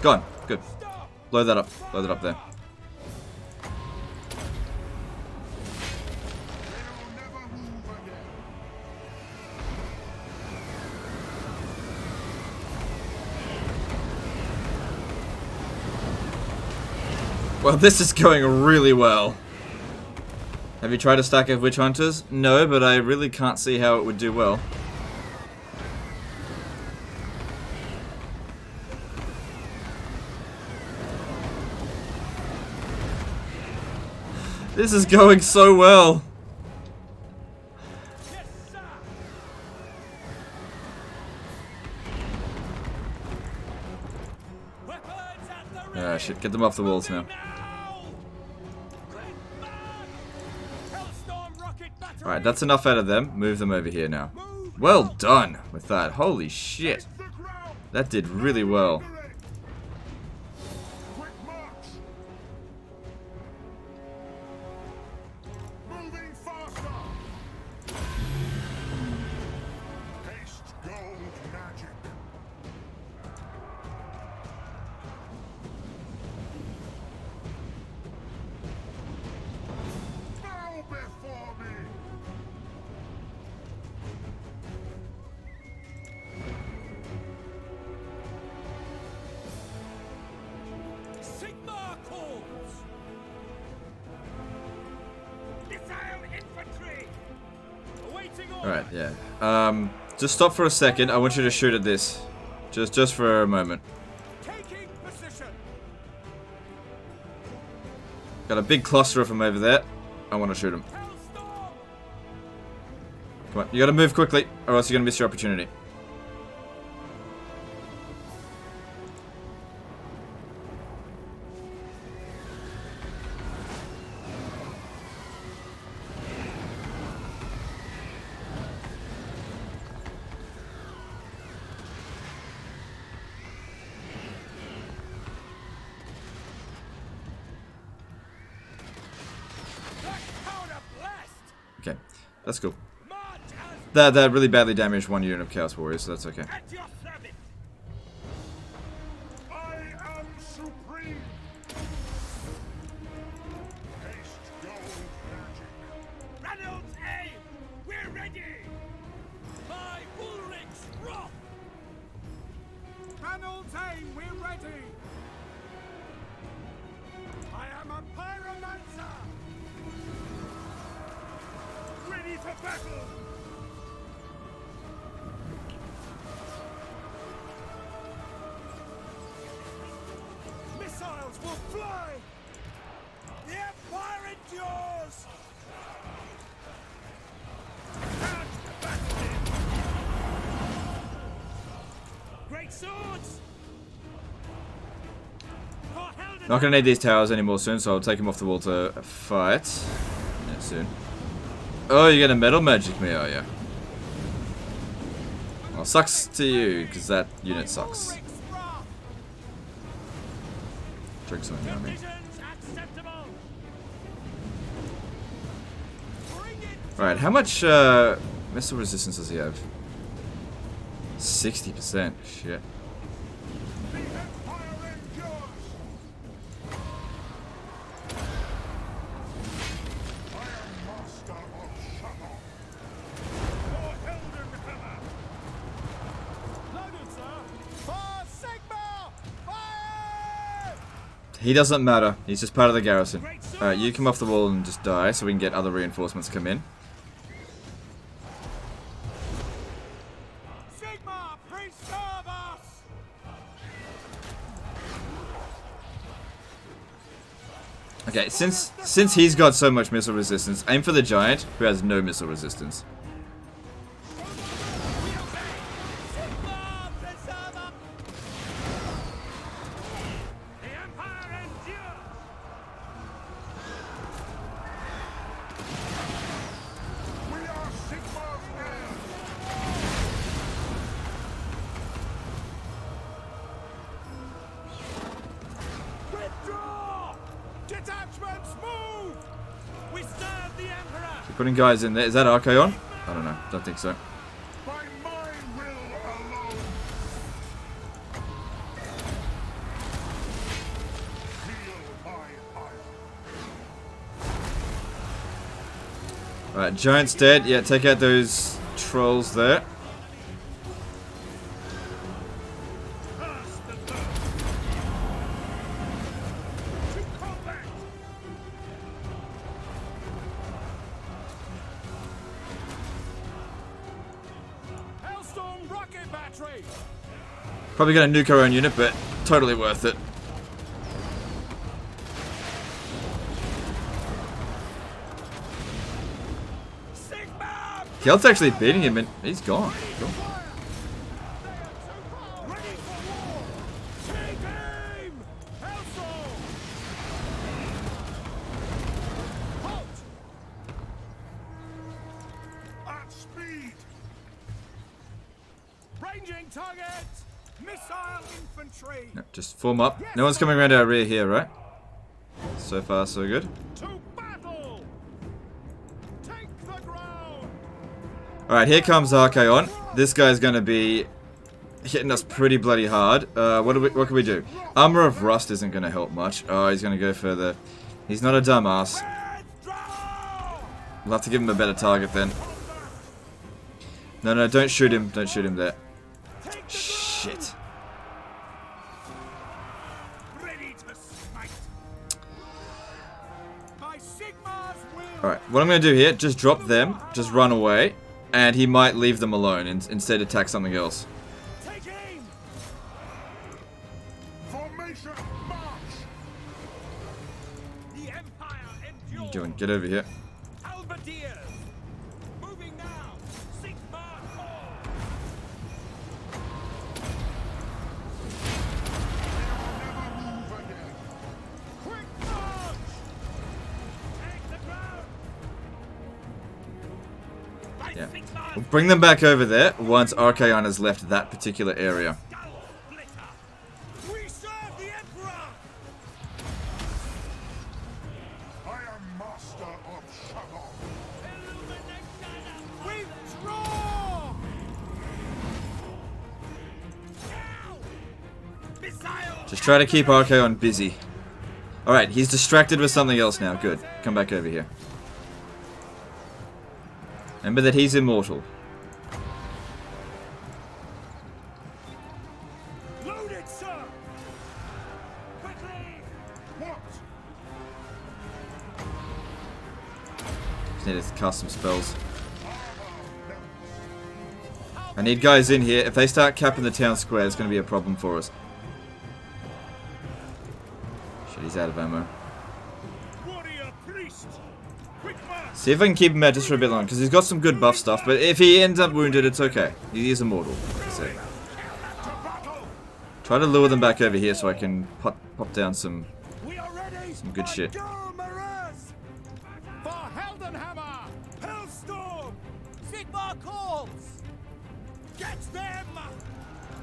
gone. Good. Load that up. Load it up there. Well, this is going really well. Have you tried a stack of witch hunters? No, but I really can't see how it would do well. This is going so well. Ah, shit, get them off the walls now. Alright, that's enough out of them. Move them over here now. Well done with that. Holy shit. That did really well. Alright, yeah. Just stop for a second. I want you to shoot at this. Just for a moment. Taking position. Got a big cluster of them over there. I want to shoot them. Come on, you gotta move quickly, or else you're gonna miss your opportunity. Okay, that's cool. That really badly damaged one unit of Chaos Warriors, so that's okay. I am supreme. Haste gold magic. Reynolds aim! We're ready! By Ulrich's wrath! Reynolds aim, we're ready! I am a pyromancer! Ready for battle! Missiles will fly! The Empire endures! Charge the bastion! Great swords! Not gonna need these towers anymore soon, so I'll take them off the wall to fight. Yeah, soon. Oh, you're gonna metal magic me, are you? Well, sucks to you, because that unit sucks. Drink something on me. Alright, how much missile resistance does he have? 60%. Shit. He doesn't matter. He's just part of the garrison. Alright, you come off the wall and just die so we can get other reinforcements come in. Sigma, preserve us! Okay, since he's got so much missile resistance, aim for the giant who has no missile resistance. Sigma, preserve us! The Empire endures! We are Sigmar's heirs. Withdraw! Detachments move! We serve the Emperor! Putting guys in there. Is that Archaon? I don't know. Don't think so. By my will alone. Alright, giant's dead. Yeah, take out those trolls there. Hellstorm rocket battery. Probably gonna nuke our own unit, but totally worth it. Sigma. Kelt's actually beating him and he's gone. Cool. Ready for war. Take aim. Hellstorm. Halt. At speed! Ranging target. Missile infantry. No, just form up. No one's coming around our rear here, right? So far, so good. To battle. Take the ground. Alright, here comes Archaon. This guy's gonna be hitting us pretty bloody hard. What can we do? Armor of Rust isn't gonna help much. Oh, he's gonna go further. He's not a dumbass. We'll have to give him a better target then. No, don't shoot him. Don't shoot him there. Shit. Ready to smite. By Sigma's will. Alright, what I'm gonna do here, just drop them, just run away, and he might leave them alone and instead attack something else. Take aim. Formation march! The Empire What are you endures. doing? Get over here. Halberdiers. Moving now. Sigma call. Quick march. Take the ground. By Yeah. Sigma's We'll bring them back over there once Archaon has left that particular area. skull splitter. We serve the Emperor. I am master of Shalom! Withdraw. Now. Missile. Just try to keep Archaon busy. Alright, he's distracted with something else now. Good. Come back over here. Remember that he's immortal. Loaded, sir. Quickly. What? Just need to cast some spells. I need guys in here. If they start capping the town square, it's going to be a problem for us. Shit, he's out of ammo. Warrior priest. Quick march. See if I can keep him out just for a bit longer, because he's got some good buff stuff, but if he ends up wounded, it's okay. He is immortal. Like I say. Try to lure them back over here so I can pop down some... We are ready. Some good shit. For Heldenhammer. Hellstorm. Sigma calls. Get them.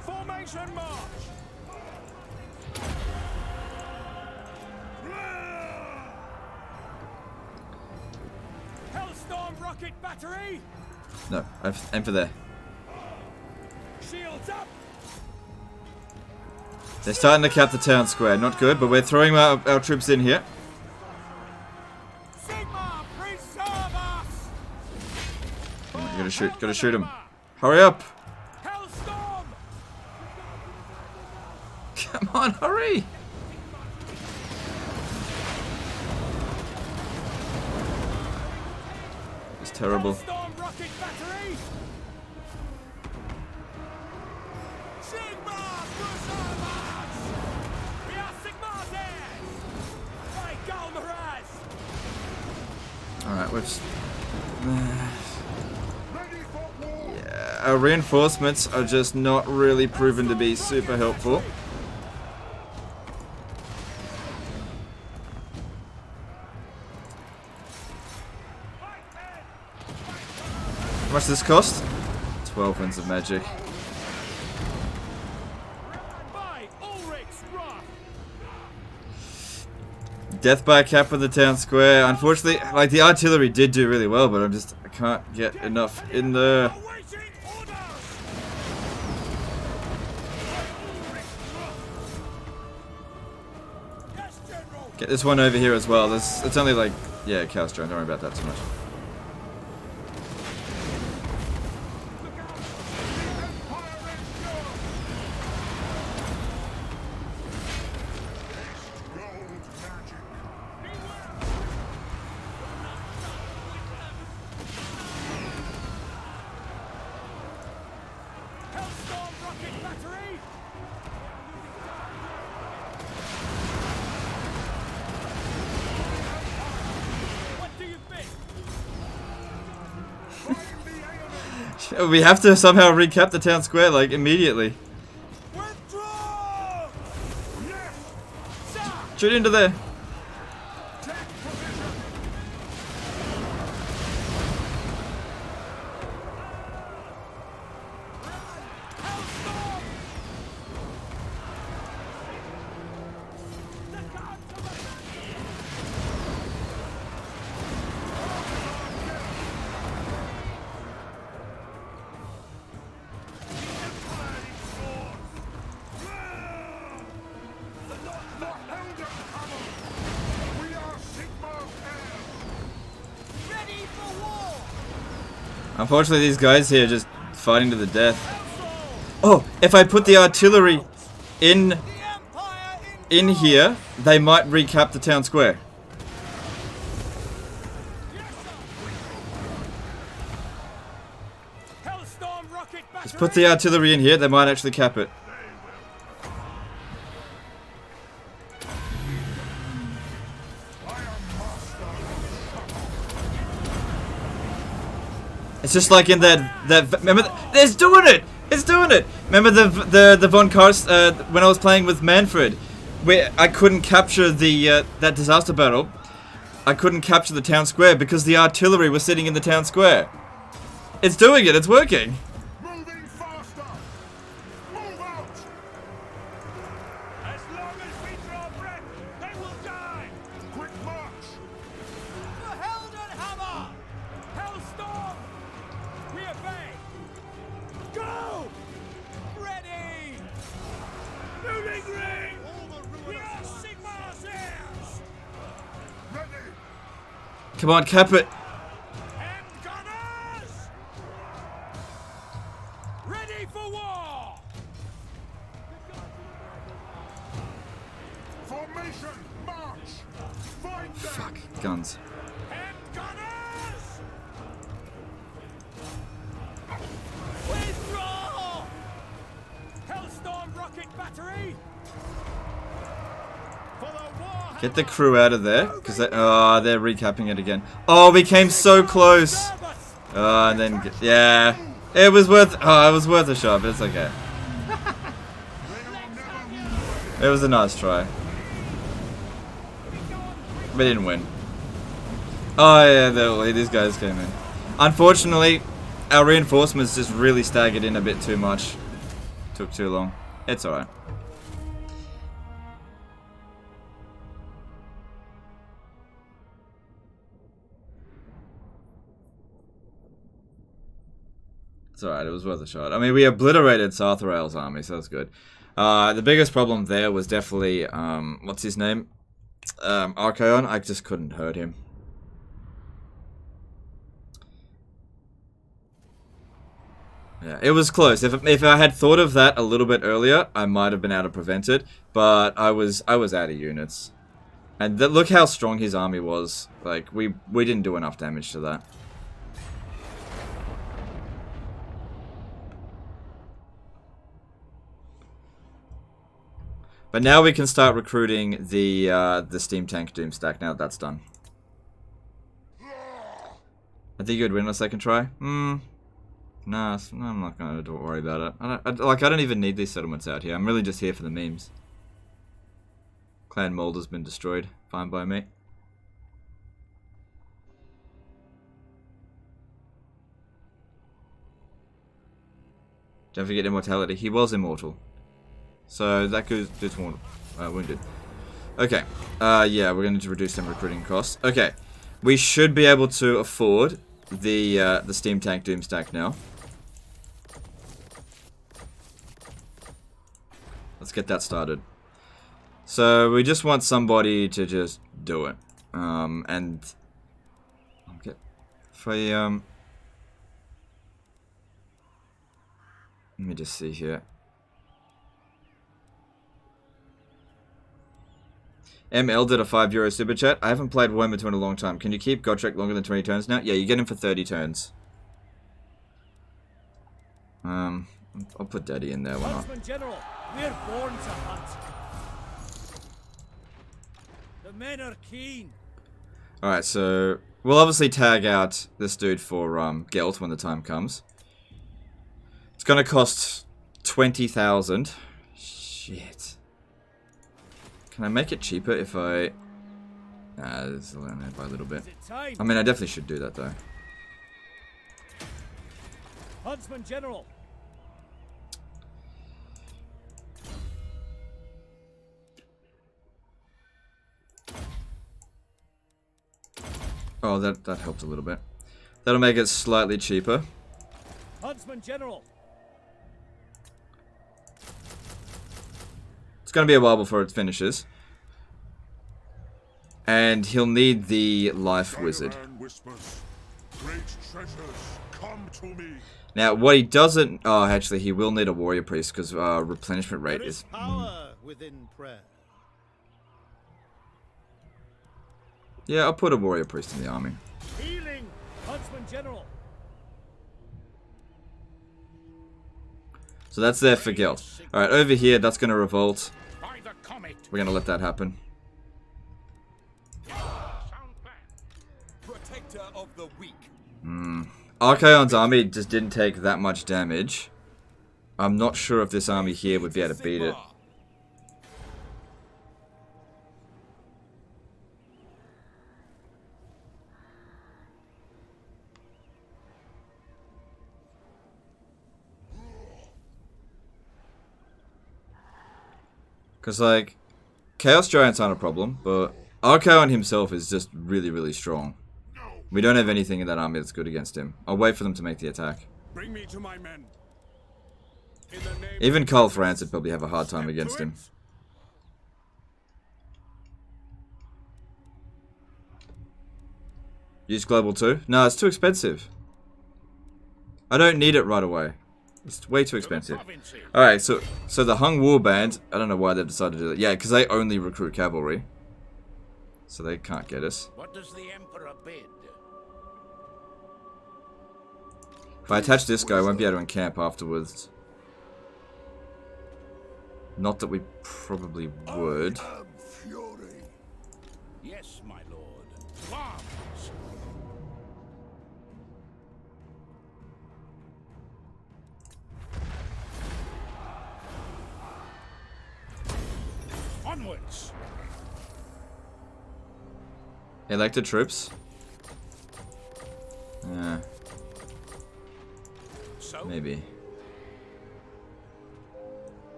Formation march. Hellstorm rocket battery. No, aim for there. Shields up. They're starting to cap the town square. Not good, but we're throwing our troops in here. Sigma, preserve us. You gotta shoot him. Hurry up! Hellstorm. Come on, hurry! It's terrible. Hellstorm rocket battery. Sigma, preserve us. We are Sigma's heirs. By Galmaraz. Alright, we've... Ready for war! Yeah, our reinforcements are just not really proven to be super helpful. How much does this cost? 12 Winds of Magic. By Ulrich's wrath. Death by a cap of the town square. Unfortunately, like, the artillery did do really well, but I can't get enough in there. Awaiting orders. Yes, General. Get this one over here as well. It's only like, yeah, Chaos Drone, don't worry about that too much. We have to somehow recap the town square, like, immediately. Withdraw! Yes! Sir! Shoot into there. Take position. Hellstorm! The gods of the Not elder hammer. We are Sigmar's heirs. ready for war! Unfortunately, these guys here are just fighting to the death. Oh, if I put the artillery in The Empire in here, they might recap the town square. Hellstorm rocket battery! Just put the artillery in here, they might actually cap it. It's just like in that remember it's doing it! It's doing it! Remember the Von Karst when I was playing with Manfred, where I couldn't capture the that disaster battle. I couldn't capture the town square because the artillery was sitting in the town square. It's doing it, it's working. Moving faster. Move out. As long as we draw breath, they will die! Quick march. The Helden Hammer! Hellstorm! We obey! Go! Ready! Moving ring! We are Sigmar's heirs! Ready. Come on, cap it. And gunners! Ready for war! Formation. March. Find them. Fuck, guns. And gunners! Withdraw! Hellstorm rocket battery! For the war! Get the crew out of there, because they're recapping it again. Oh, we came so close. And then, yeah. It was worth a shot, but it's okay. It was a nice try. We didn't win. Oh yeah, these guys came in. Unfortunately, our reinforcements just really staggered in a bit too much. Took too long. It's alright. It's alright, it was worth a shot. I mean, we obliterated Sarthrael's army, so that's good. The biggest problem there was definitely, what's his name? Archaon. I just couldn't hurt him. Yeah, it was close. If I had thought of that a little bit earlier, I might have been able to prevent it. But I was out of units. And look how strong his army was. Like, we didn't do enough damage to that. But now we can start recruiting the Steam Tank Doomstack now that that's done. I think you'd win on a second try? No, I'm not gonna worry about it. I don't even need these settlements out here. I'm really just here for the memes. Clan Mold has been destroyed. Fine by me. Don't forget immortality. He was immortal. So that goes wounded. Okay. Yeah, we're going to reduce some recruiting costs. Okay. We should be able to afford the Steam Tank Doomstack now. Let's get that started. So we just want somebody to just do it. And okay. Let me just see here. ML did a €5 super chat. I haven't played Warhammer 2 in a long time. Can you keep Gotrek longer than 20 turns now? Yeah, you get him for 30 turns. I'll put Daddy in there, why not? Huntsman General, we're born to hunt. The men are keen. Alright, so we'll obviously tag out this dude for Gelt when the time comes. It's gonna cost 20,000. Shit. Can I make it cheaper if I... Nah, this is only by a little bit. Is it time? I mean, I definitely should do that, though. Huntsman General. Oh, that helped a little bit. That'll make it slightly cheaper. Huntsman General. It's gonna be a while before it finishes. And he'll need the life wizard. Caravan whispers, great treasures come to me. Now, what he doesn't... Oh, actually, he will need a warrior priest because replenishment rate There is... power within prayer. Yeah, I'll put a warrior priest in the army. Healing. Huntsman General. So that's there for guild. Alright, over here, that's going to revolt. By the comet. We're going to let that happen. Sound plan. Protector of the weak. Archaon's army just didn't take that much damage. I'm not sure if this army here would be able to beat it. Because, like, Chaos Giants aren't a problem, but Archaon himself is just really, really strong. We don't have anything in that army that's good against him. I'll wait for them to make the attack. Bring me to my men. In the name Even Karl Franz would probably have a hard time against him. Use Global 2? No, it's too expensive. I don't need it right away. It's way too expensive. Alright, so the Hung Warband, I don't know why they've decided to do that. Yeah, because they only recruit cavalry. So they can't get us. What does the Emperor bid? If I attach this guy, I won't be able to encamp afterwards. Not that we probably would. I am fury. Yes, my lord. Arms. Onwards. Elected troops? So, Maybe.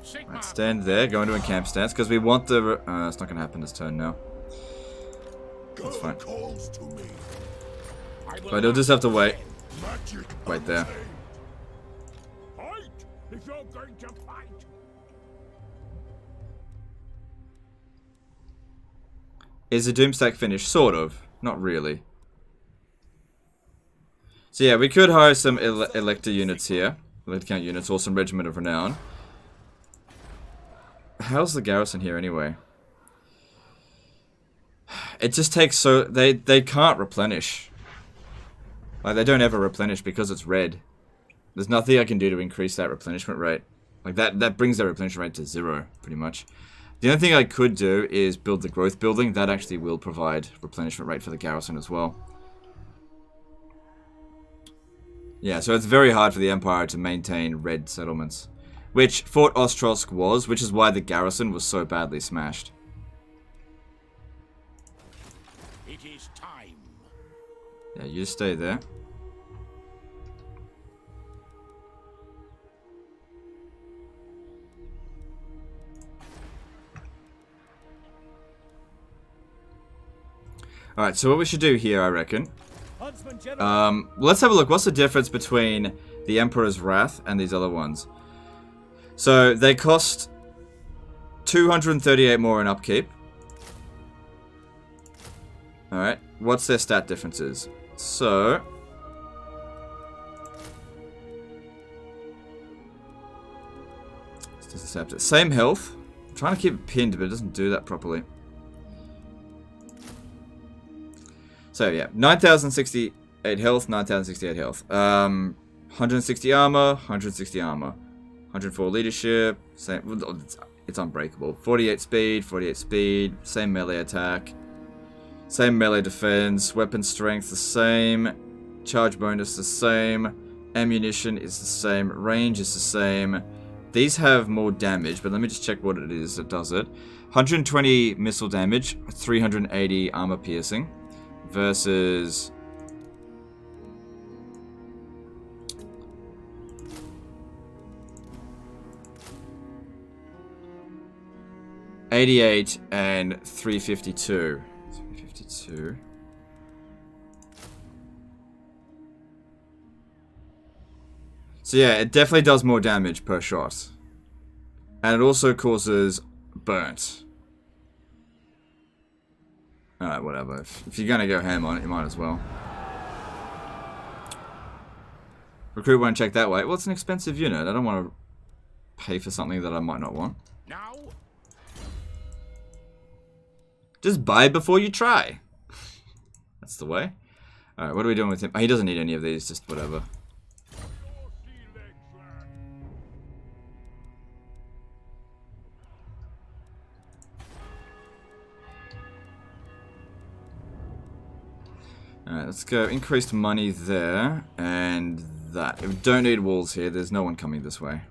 Sigma. Right, stand there, go into a camp stance, because we want the... it's not going to happen this turn now. That's fine. Calls to me. I will But he'll just have to wait. Magic Right there. untamed. Fight if you're going to fight. Is the Doomstack finished? Sort of. Not really. So yeah, we could hire some elector units here. Elector count units or some Regiment of Renown. How's the garrison here anyway? It just takes so... They can't replenish. Like, they don't ever replenish because it's red. There's nothing I can do to increase that replenishment rate. Like, that brings their replenishment rate to 0, pretty much. The only thing I could do is build the growth building. That actually will provide replenishment rate for the garrison as well. Yeah, so it's very hard for the Empire to maintain red settlements. Which Fort Ostrosk was, which is why the garrison was so badly smashed. It is time. Yeah, you stay there. Alright, so what we should do here, I reckon. Huntsman General. Let's have a look. What's the difference between the Emperor's Wrath and these other ones? So, they cost 238 more in upkeep. Alright, what's their stat differences? So... let's intercept it. Same health. I'm trying to keep it pinned, but it doesn't do that properly. So yeah, 9,068 health, 9,068 health. 160 armor, 160 armor. 104 leadership, same, it's unbreakable. 48 speed, same melee attack. Same melee defense, weapon strength the same. Charge bonus the same. Ammunition is the same. Range is the same. These have more damage, but let me just check what it is that does it. 120 missile damage, 380 armor piercing, versus... $88 and 352. 352. So yeah, it definitely does more damage per shot. And it also causes burnt. Alright, whatever. If you're gonna go ham on it, you might as well. Recruit won't check that way. Well, it's an expensive unit. I don't want to pay for something that I might not want. Now, Just buy before you try. That's the way. Alright, what are we doing with him? Oh, he doesn't need any of these, just whatever. Alright, let's go. Increased money there, and that. We don't need walls here, there's no one coming this way.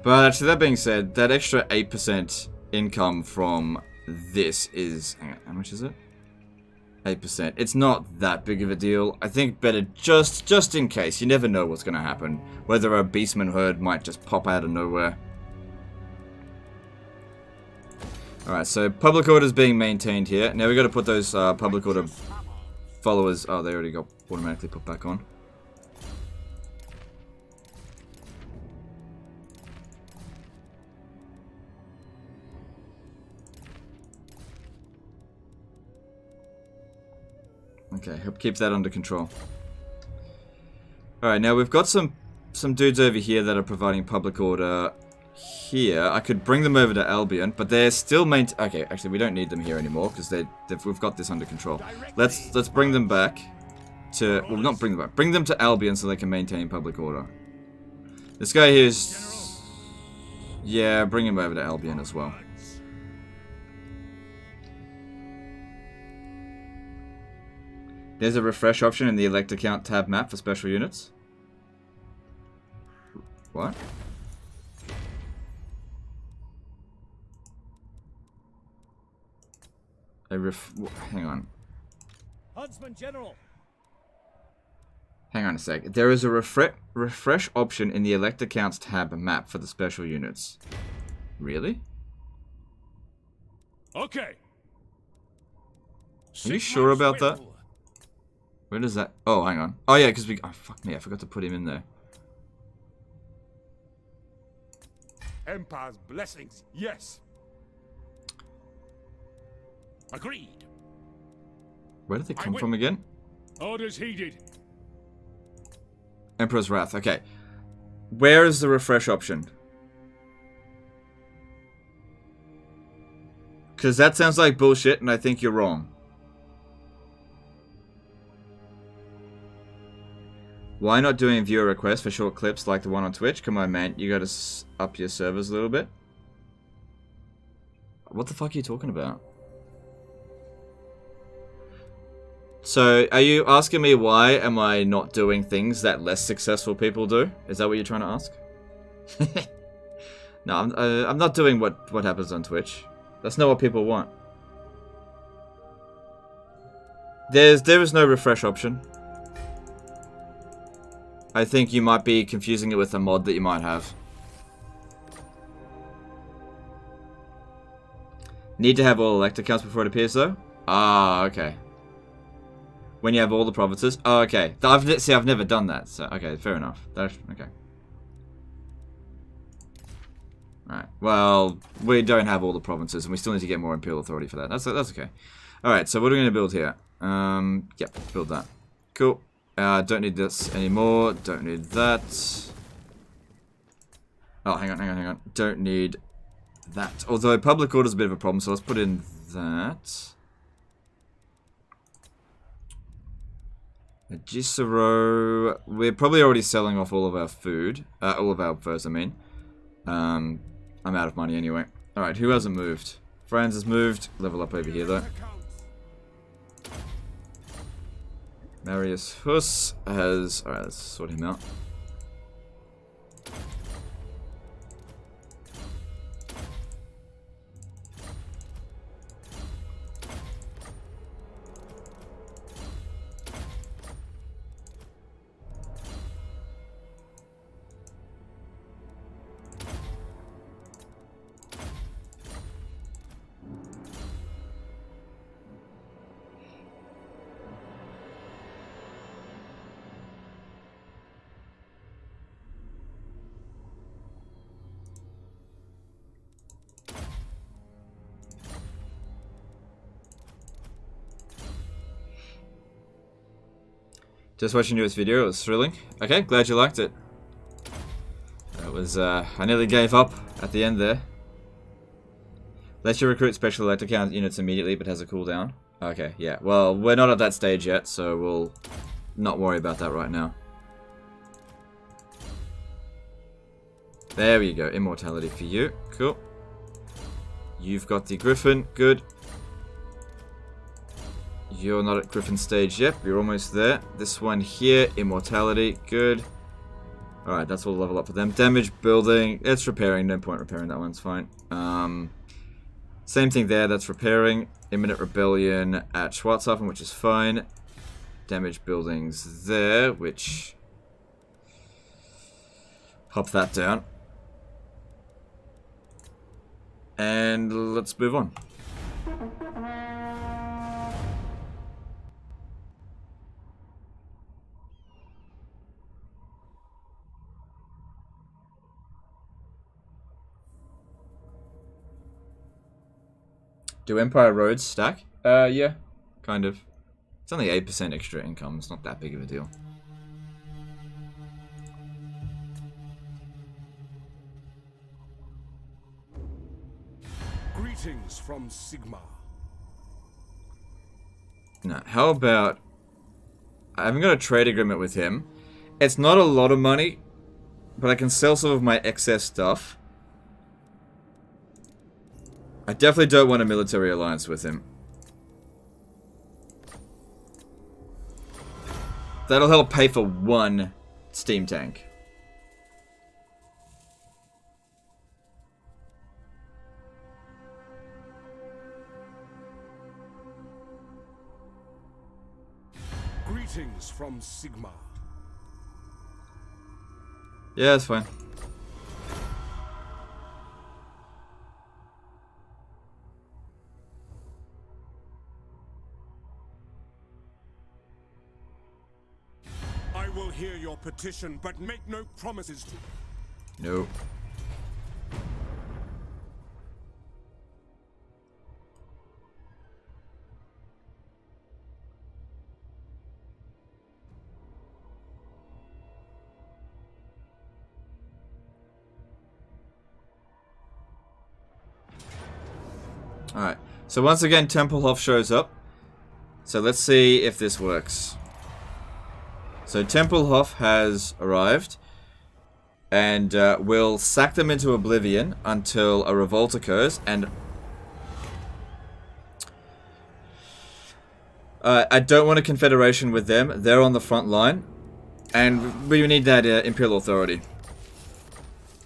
But actually, that being said, that extra 8% income from this is... Hang on, how much is it? 8%. It's not that big of a deal. I think better just in case. You never know what's going to happen. Whether a beastman herd might just pop out of nowhere. Alright, so public order is being maintained here. Now we got to put those public order followers... Oh, they already got automatically put back on. Okay, help keep that under control. Alright, now we've got some dudes over here that are providing public order here. I could bring them over to Albion, but they're still okay, actually we don't need them here anymore because we've got this under control. Let's bring them back to, well, not bring them back. Bring them to Albion so they can maintain public order. This guy here is, yeah, bring him over to Albion as well. There's a refresh option in the elect account tab map for special units. What? Hang on. Huntsman General. Hang on a sec. There is a refresh option in the elect accounts tab map for the special units. Really? Okay. Are you sure about that? Where does that... Oh, hang on. Oh, yeah, because we... Oh, fuck me. I forgot to put him in there. Empire's blessings, yes. Agreed. Where did they come from again? Orders heeded. Emperor's Wrath. Okay. Where is the refresh option? Because that sounds like bullshit, and I think you're wrong. Why not doing viewer requests for short clips like the one on Twitch? Come on, man. You gotta up your servers a little bit. What the fuck are you talking about? So, are you asking me why am I not doing things that less successful people do? Is that what you're trying to ask? No, I'm not doing what happens on Twitch. That's not what people want. There is no refresh option. I think you might be confusing it with a mod that you might have. Need to have all elect accounts before it appears though? Ah, okay. When you have all the provinces? Oh, okay. I've never done that, so okay, fair enough. That's okay. Alright, well, we don't have all the provinces, and we still need to get more Imperial Authority for that. That's okay. Alright, so what are we going to build here? Yep, build that. Cool. Don't need this anymore. Don't need that. Oh, hang on. Don't need that. Although public order is a bit of a problem, so let's put in that. A Gisero. We're probably already selling off all of our food. All of our furs, I mean. I'm out of money anyway. Alright, who hasn't moved? Franz has moved. Level up over here, though. Marius Huss has... Alright, let's sort him out. Just watching this video, it was thrilling. Okay, glad you liked it. That was, I nearly gave up at the end there. Lets you recruit special electric count units immediately, but has a cooldown. Okay, yeah. Well, we're not at that stage yet, so we'll not worry about that right now. There we go, immortality for you. Cool. You've got the Griffin, good. You're not at Griffin stage yet, you're almost there. This one here, immortality, good. Alright, that's all level up for them. Damage building, it's repairing, no point repairing that one's fine. Same thing there, that's repairing. Imminent rebellion at Schwarzhafen, which is fine. Damage buildings there, which... Hop that down. And let's move on. Do Empire roads stack? Yeah, kind of. It's only 8% extra income, it's not that big of a deal. Greetings from Sigmar. Now, how about... I haven't got a trade agreement with him. It's not a lot of money, but I can sell some of my excess stuff. I definitely don't want a military alliance with him. That'll help pay for one steam tank. Greetings from Sigmar. Yeah, that's fine. I will hear your petition, but make no promises to... Nope. Alright, so once again Tempelhof shows up. So let's see if this works. So Tempelhof has arrived. And we'll sack them into oblivion until a revolt occurs. And I don't want a confederation with them. They're on the front line. And we need that Imperial authority.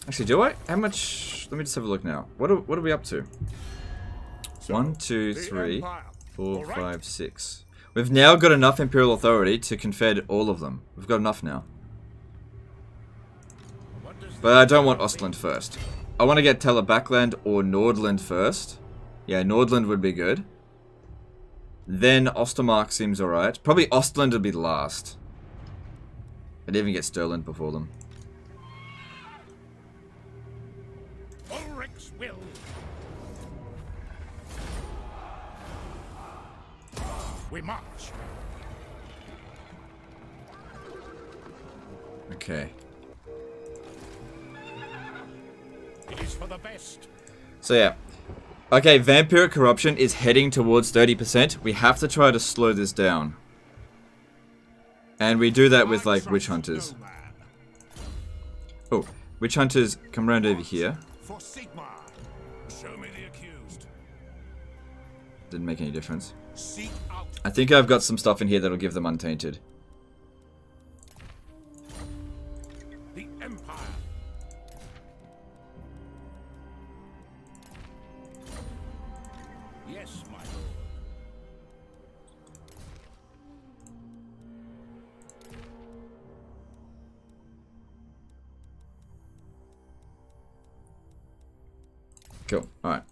Actually, do I? How much? Let me just have a look now. What are we up to? 1, 2, 3, 4, 5, 6. We've now got enough Imperial authority to confed all of them. We've got enough now. But I don't want Ostland first. I want to get Telebackland or Nordland first. Yeah, Nordland would be good. Then Ostermark seems alright. Probably Ostland would be last. I'd even get Stirland before them. Ulrich's will. We march. Okay. It is for the best. So yeah. Okay, Vampiric Corruption is heading towards 30%. We have to try to slow this down. And we do that with, like, Witch Hunters. Oh, Witch Hunters, come around over here. For Sigmar. Show me the accused. Didn't make any difference. Seek out I think I've got some stuff in here that'll give them untainted. the Empire. Yes, my lord. Cool. Alright.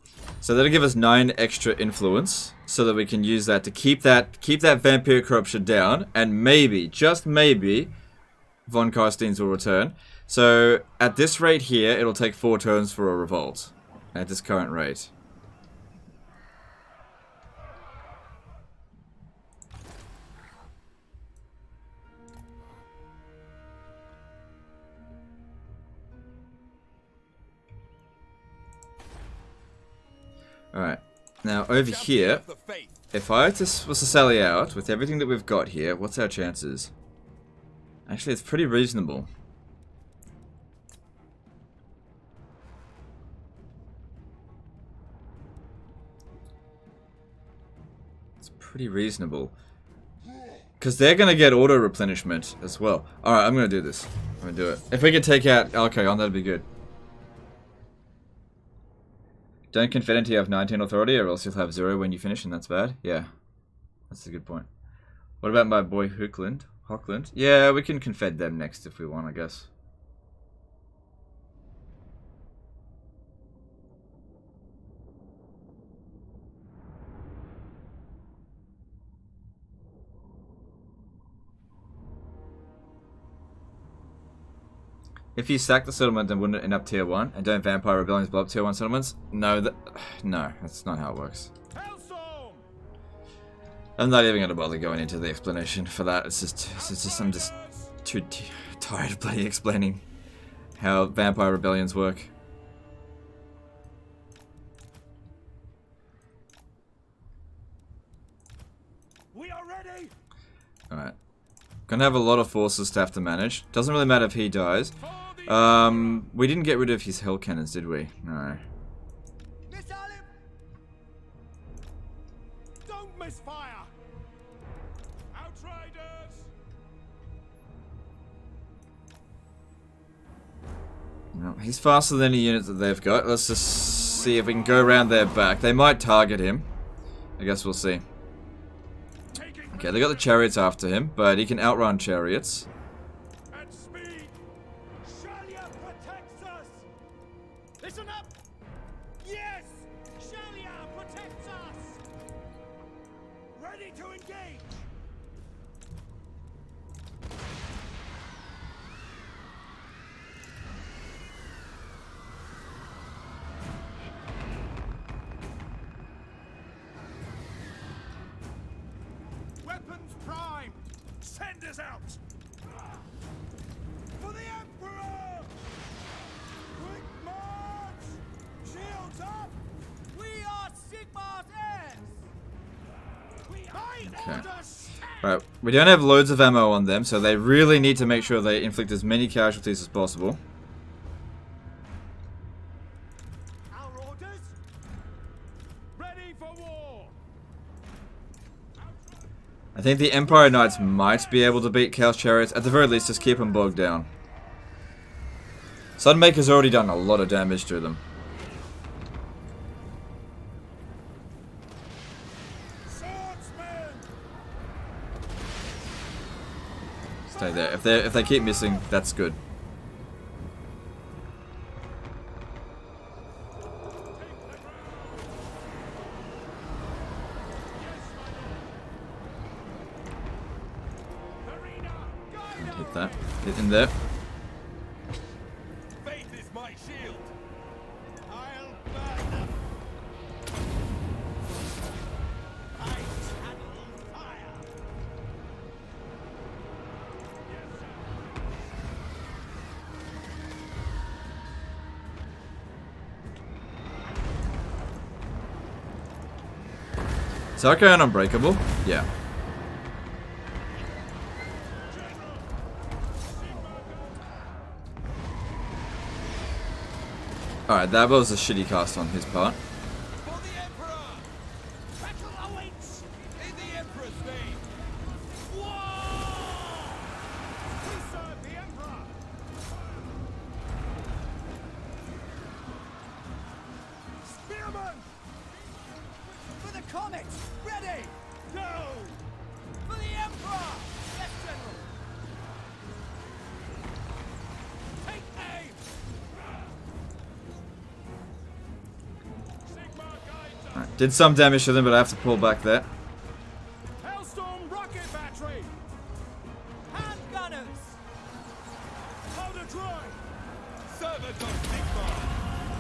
So that'll give us 9 extra influence, so that we can use that to keep that vampire corruption down, and maybe, just maybe, Von Carstein's will return. So at this rate here, it'll take 4 turns for a revolt. At this current rate. Alright, now over here, The faith. if I was to sally out with everything that we've got here, what's our chances? Actually, it's pretty reasonable. It's pretty reasonable. Because they're going to get auto-replenishment as well. Alright, I'm going to do this. I'm going to do it. If we can take out Alcon, that'd be good. Don't confed until you have 19 authority, or else you'll have 0 when you finish, and that's bad. Yeah, that's a good point. What about my boy Hookland? Yeah, we can confed them next if we want, I guess. If you sack the settlement, then wouldn't it end up tier 1? And don't vampire rebellions blow up tier 1 settlements? No, no, that's not how it works. Hellstorm! I'm not even going to bother going into the explanation for that. It's just I'm just too tired of bloody explaining how vampire rebellions work. We are ready! Alright. Gonna have a lot of forces to have to manage. Doesn't really matter if he dies. We didn't get rid of his hell cannons, did we? No. Missile him! Don't misfire! Outriders! No, he's faster than any unit that they've got. Let's just see if we can go around their back. They might target him. I guess we'll see. Okay, they got the chariots after him, but he can outrun chariots. At speed! Shalia protects us! Listen up! Yes! Shalia protects us! Ready to engage! Weapons prime! Send us out! For the Emperor! Quick march! Shields up! We are Sigmar's heirs! We are Right, we don't have loads of ammo on them, so they really need to make sure they inflict as many casualties as possible. Our orders? Ready for war! I think the Empire Knights might be able to beat Chaos Chariots. At the very least, just keep them bogged down. Sunmaker's already done a lot of damage to them. Swordsmen! Stay there. If they keep missing, that's good. Hit that. Hit in there. Faith is my shield. I'll burn them! I channel fire! Is Archaon unbreakable? Yeah. Alright, that was a shitty cast on his part. For the Emperor! Battle Ready! Go! For the Emperor! Yes, General! Take aim! Alright, did some damage to them, but I have to pull back there. Hellstorm rocket battery! Hand gunners! Powder dry! Servants of Sigmar!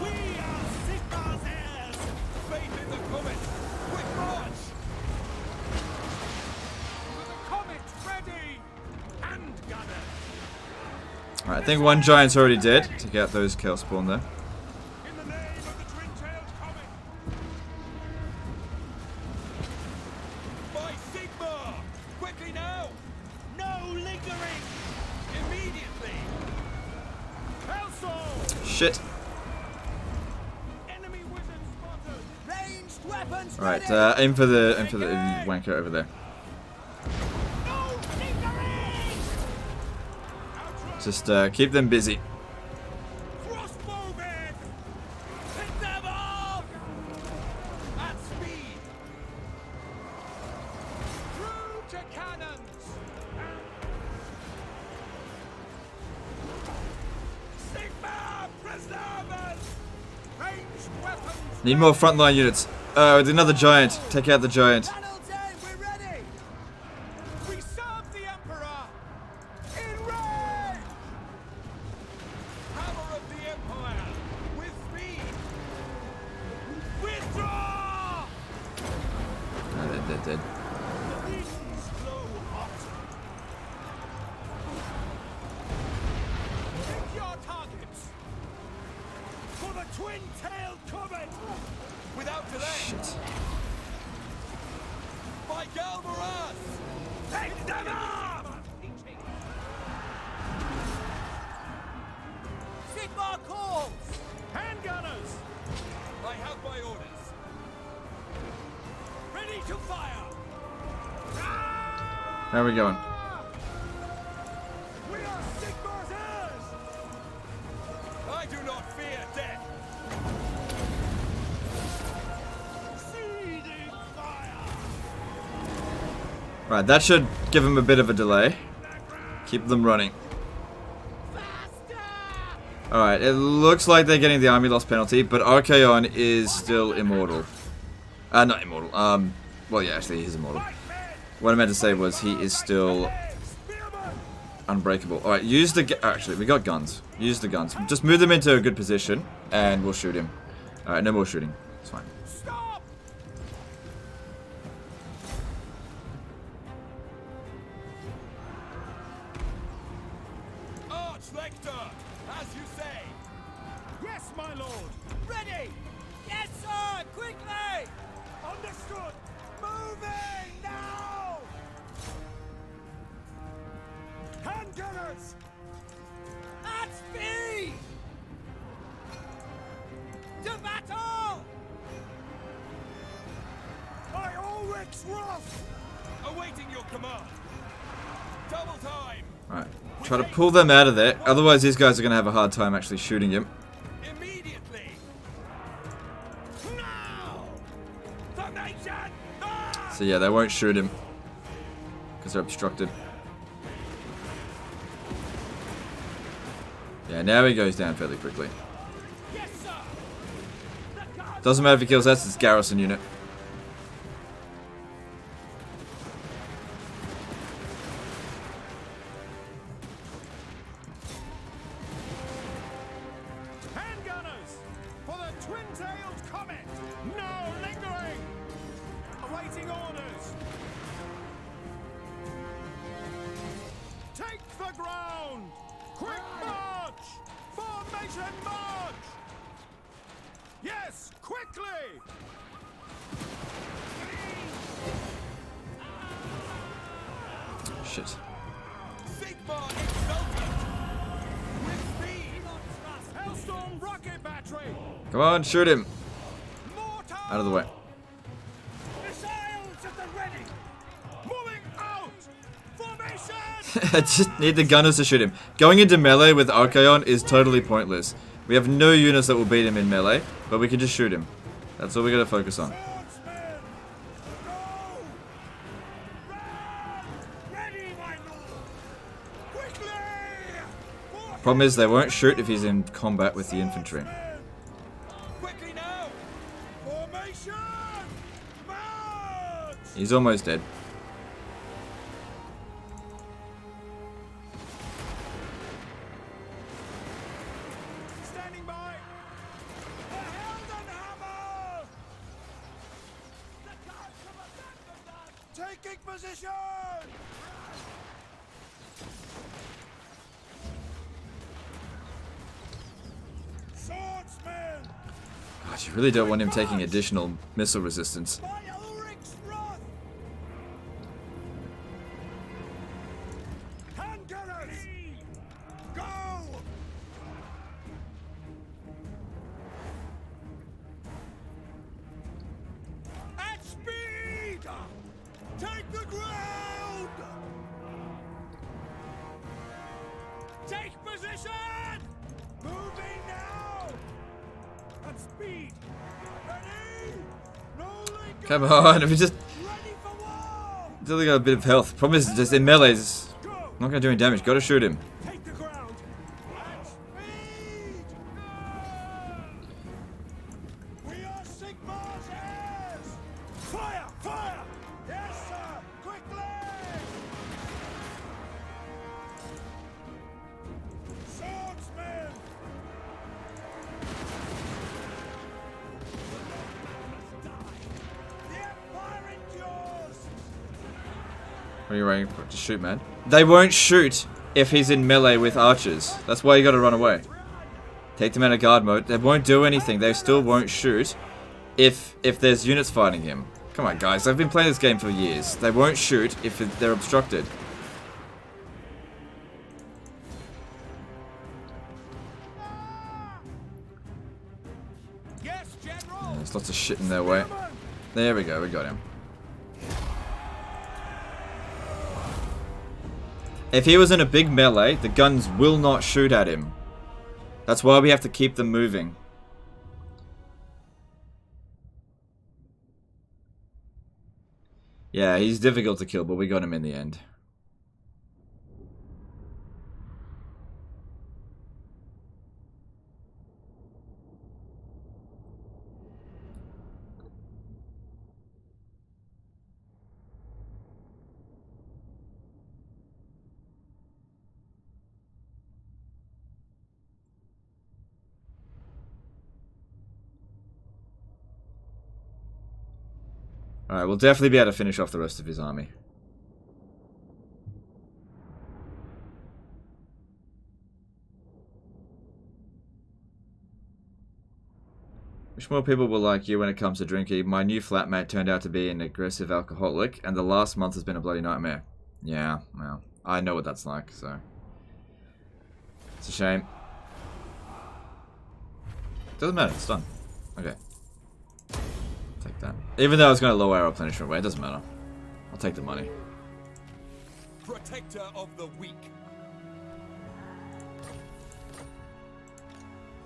We are Sigmar's heirs! Faith in the comet! Quick march! For the comet ready! Hand gunner! Alright, I think one giant's already dead. Take out those Chaos Spawn there. In the name of the twin-tailed comet! By Sigmar! Quickly now! No lingering! Immediately! Hellstorm! Shit. Enemy wizard spotted! Ranged weapons Alright, ready! aim for the wanker over there. No lingering! Just keep them busy. Crossbowmen! Pick them off! At speed! Through to cannons! Sigma preservers! Ranged weapons! Need more frontline units. Another giant. Take out the giant. Panel 10, we're ready! We serve the Emperor! In range! Hammer of the Empire! With speed! Withdraw! They're dead. The winds blow hot! Pick your targets! For the twin-tailed comet! Without delay! Shit. By Galvaras! Take them up! Sigmar calls! Handgunners! I have my orders. Ready to fire! How are we going? We are Sigmar's heirs! I do not fear death! Seething fire! Right, that should give them a bit of a delay. Keep them running. Alright, it looks like they're getting the army loss penalty, but Archaon is still immortal. Not immortal. Well, yeah, actually, he's immortal. What I meant to say was he is still unbreakable. Alright, use the... Actually, we got guns. Use the guns. Just move them into a good position, and we'll shoot him. Alright, no more shooting. It's fine. Stop! Archlector! As you say! Yes, my lord! Ready! Yes, sir! Quickly! Understood! Moving now! Handgunners! At speed! To battle! By Ulrich's wrath! Awaiting your command! Double time! Alright, try to pull them out of there. Otherwise, these guys are going to have a hard time actually shooting him. Immediately! Now! Formation! Ah! So yeah, they won't shoot him. Because they're obstructed. Yeah, now he goes down fairly quickly. Yes, sir! The guard Doesn't matter if he kills us, it's garrison unit. Handgunners! For the twin-tailed comet! No lingering! Awaiting orders! Take the ground! Quick march! Formation march! Yes, quickly! Shit. Sigmar exultant! With speed! Hellstorm rocket battery! Come on, shoot him. Mortar! Out of the way. Missiles at the ready! Moving out! Formation! I just need the gunners to shoot him. Going into melee with Archaon is totally pointless. We have no units that will beat him in melee, but we can just shoot him. That's all we gotta focus on. Swordsmen! Go! Problem is, they won't shoot if he's in combat with the infantry. Quickly now! Formation! March! He's almost dead. Standing by! The Heldenhammer! Taking position! Swordsman! God, you really don't want him taking additional missile resistance. By Ulrich's wrath! Hand gunners! Go! At speed! Take the ground! Take position! Moving now! At speed! Ready! Rolling! Come on, if we just Ready for war! he's only got a bit of health. Problem is, just in melee, it's Go! not gonna do any damage. Gotta shoot him. Take the ground! At speed! We are Sigmar's heirs! Fire! Fire! Yes, sir! Quickly! Swordsman! The Empire endures! What are you waiting for? Just shoot, man. They won't shoot if he's in melee with archers. That's why you gotta run away. Take them out of guard mode. They won't do anything. They still won't shoot if there's units fighting him. Come on, guys. I've been playing this game for years. They won't shoot if they're obstructed. Yes, General! There's lots of shit in their way. There we go. We got him. If he was in a big melee, the guns will not shoot at him. That's why we have to keep them moving. Yeah, he's difficult to kill, but we got him in the end. Alright, we'll definitely be able to finish off the rest of his army. Wish more people were like you when it comes to drinking. My new flatmate turned out to be an aggressive alcoholic, and the last month has been a bloody nightmare. Yeah, well, I know what that's like, so... It's a shame. Doesn't matter, it's done. Okay. Take that. Even though I was going to lower our replenishment rate, it doesn't matter. I'll take the money. Protector of the weak.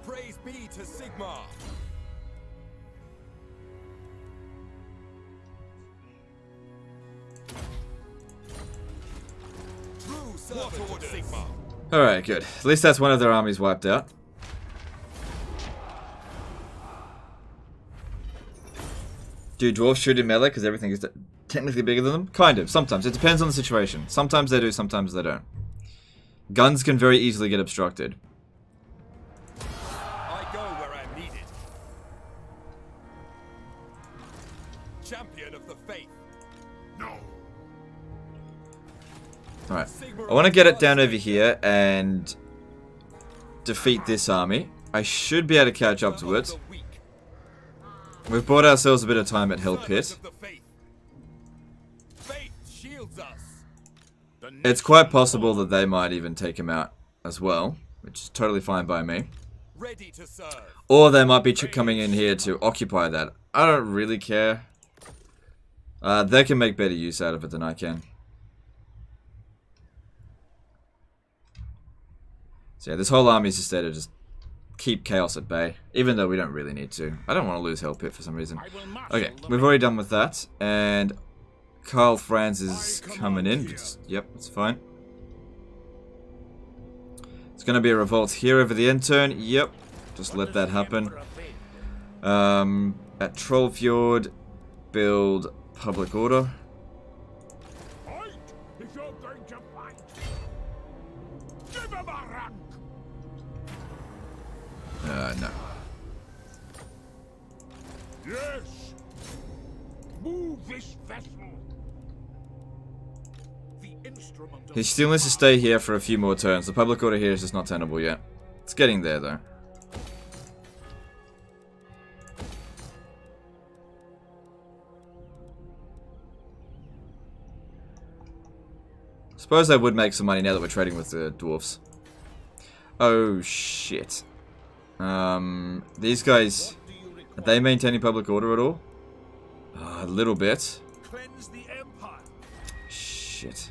Praise be to Sigmar. True servant of Sigmar. Alright, good. At least that's one of their armies wiped out. Do dwarves shoot in melee because everything is technically bigger than them? Kind of, sometimes. It depends on the situation. Sometimes they do, sometimes they don't. Guns can very easily get obstructed. I go where I'm needed. Champion of the faith. No. Alright. I want to get it down over here and defeat this army. I should be able to catch up to it. We've bought ourselves a bit of time at Hell Pit. It's quite possible that they might even take him out as well, which is totally fine by me. Or they might be coming in here to occupy that. I don't really care. They can make better use out of it than I can. So yeah, this whole army is just there to just keep chaos at bay, even though we don't really need to. I don't want to lose Hell Pit for some reason. Okay, we've already done with that, and Karl Franz is coming in. Yep, it's fine. It's gonna be a revolt here over the end turn. Yep. Just let that happen. At Trollfjord, build public order. Fight if you're going to fight. Give him a rank. No. Yes. Move this vessel. The instrument of He still needs to stay here for a few more turns. The public order here is just not tenable yet. It's getting there, though. Suppose I would make some money now that we're trading with the dwarfs. Oh, shit. These guys... Are they maintaining public order at all? A little bit. Cleanse the Empire. Shit.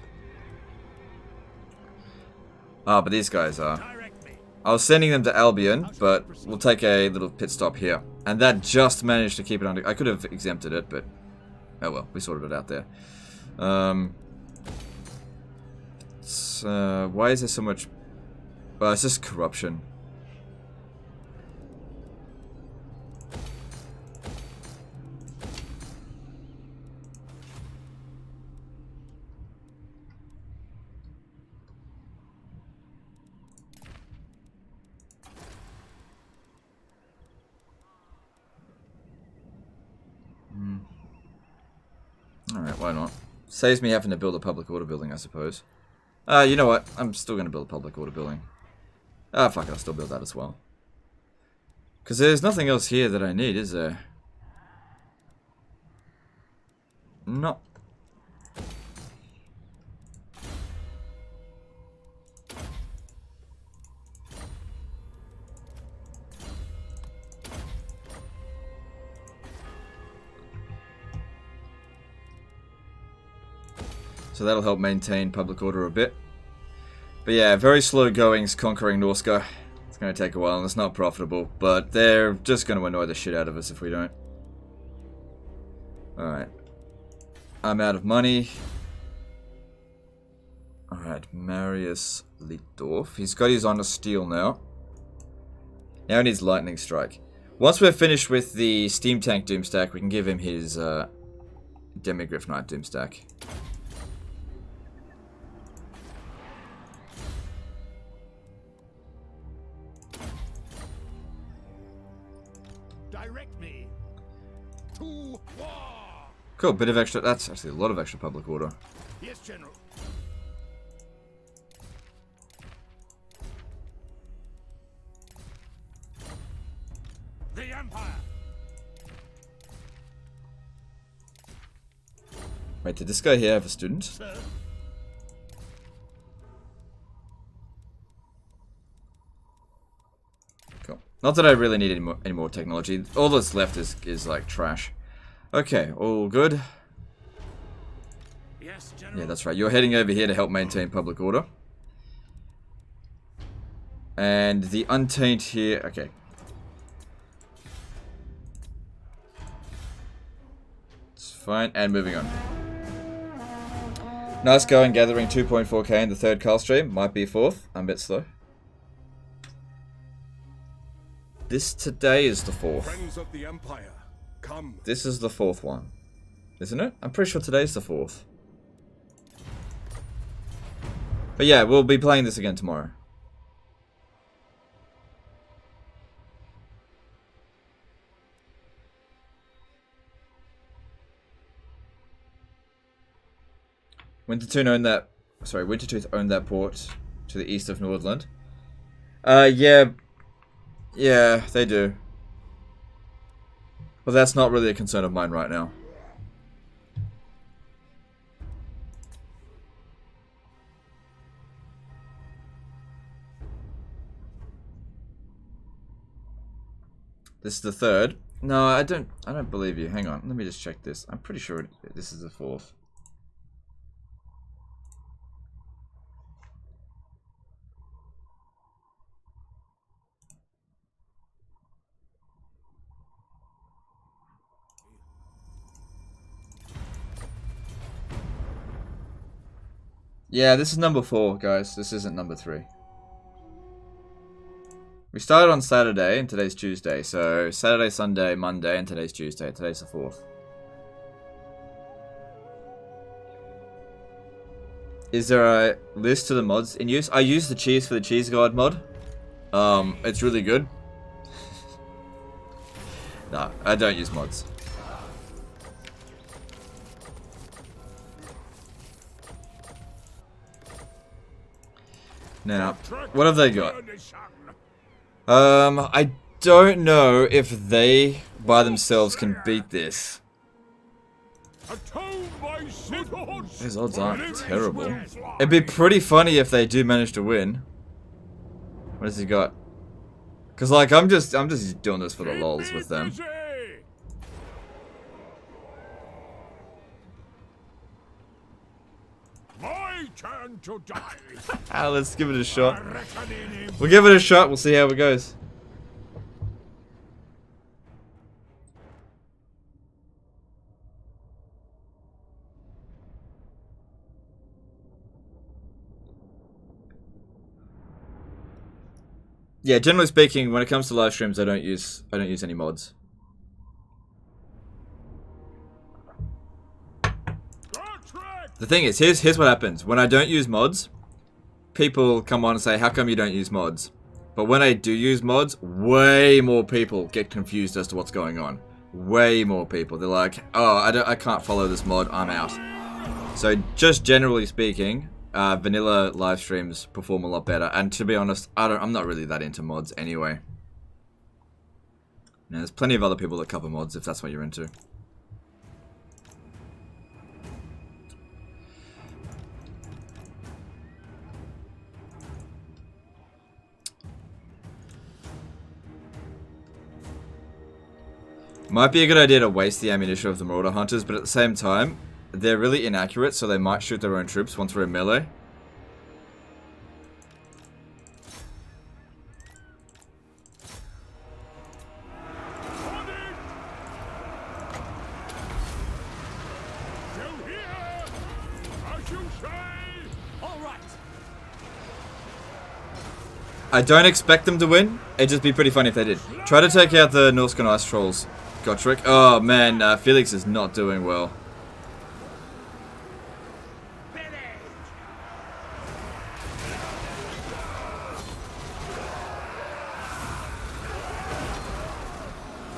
Ah, but these guys are. Direct me. I was sending them to Albion, but we'll take a little pit stop here. And that just managed to keep it under... I could have exempted it, but... Oh well, we sorted it out there. Why is there so much... Well, it's just corruption. Alright, why not? Saves me having to build a public order building, I suppose. You know what? I'm still going to build a public order building. Ah, fuck it, I'll still build that as well. Because there's nothing else here that I need, is there? No. So that'll help maintain public order a bit. But yeah, very slow goings conquering Norska. It's going to take a while and it's not profitable. But they're just going to annoy the shit out of us if we don't. Alright. I'm out of money. Alright, Marius Lietdorf. He's got his Honor Steel now. Now he needs Lightning Strike. Once we're finished with the Steam Tank Doomstack, we can give him his Demigryph Knight Doomstack. Direct me. To war. Cool, bit of extra. That's actually a lot of extra public order. Yes, General. The Empire. Wait, did this guy here have a student? Sir. Cool. Not that I really need any more technology. All that's left is like trash. Okay, all good. Yes, General. Yeah, that's right. You're heading over here to help maintain public order. And the Untaint here... Okay. It's fine. And moving on. Nice going, gathering 2.4k in the third Karl stream. Might be fourth. I'm a bit slow. This today is the fourth. Friends of the Empire, come. This is the fourth one. Isn't it? I'm pretty sure today's the fourth. But yeah, we'll be playing this again tomorrow. Wintertooth owned that port to the east of Nordland. Yeah, they do. But that's not really a concern of mine right now. This is the third. No, I don't believe you. Hang on, let me just check this. I'm pretty sure this is the fourth. Yeah, this is number 4, guys. This isn't number 3. We started on Saturday, and today's Tuesday. So, Saturday, Sunday, Monday, and today's Tuesday. Today's the 4th. Is there a list to the mods in use? I use the cheese for the cheese guard mod. It's really good. No, I don't use mods. Now, what have they got? I don't know if they by themselves can beat this. These odds aren't terrible. It'd be pretty funny if they do manage to win. What has he got? Cause like I'm just doing this for the lols with them. My turn to die. Let's give it a shot. We'll give it a shot. We'll see how it goes. Yeah, generally speaking, when it comes to live streams, I don't use any mods. The thing is, here's what happens. When I don't use mods, people come on and say, how come you don't use mods? But when I do use mods, way more people get confused as to what's going on. Way more people. They're like, oh, I can't follow this mod, I'm out. So just generally speaking, vanilla live streams perform a lot better. And to be honest, I'm not really that into mods anyway. Now, there's plenty of other people that cover mods if that's what you're into. Might be a good idea to waste the ammunition of the Marauder Hunters, but at the same time, they're really inaccurate, so they might shoot their own troops once we're in melee. I don't expect them to win. It'd just be pretty funny if they did. Try to take out the Norscan Ice Trolls. Gotrek. Oh man, Felix is not doing well.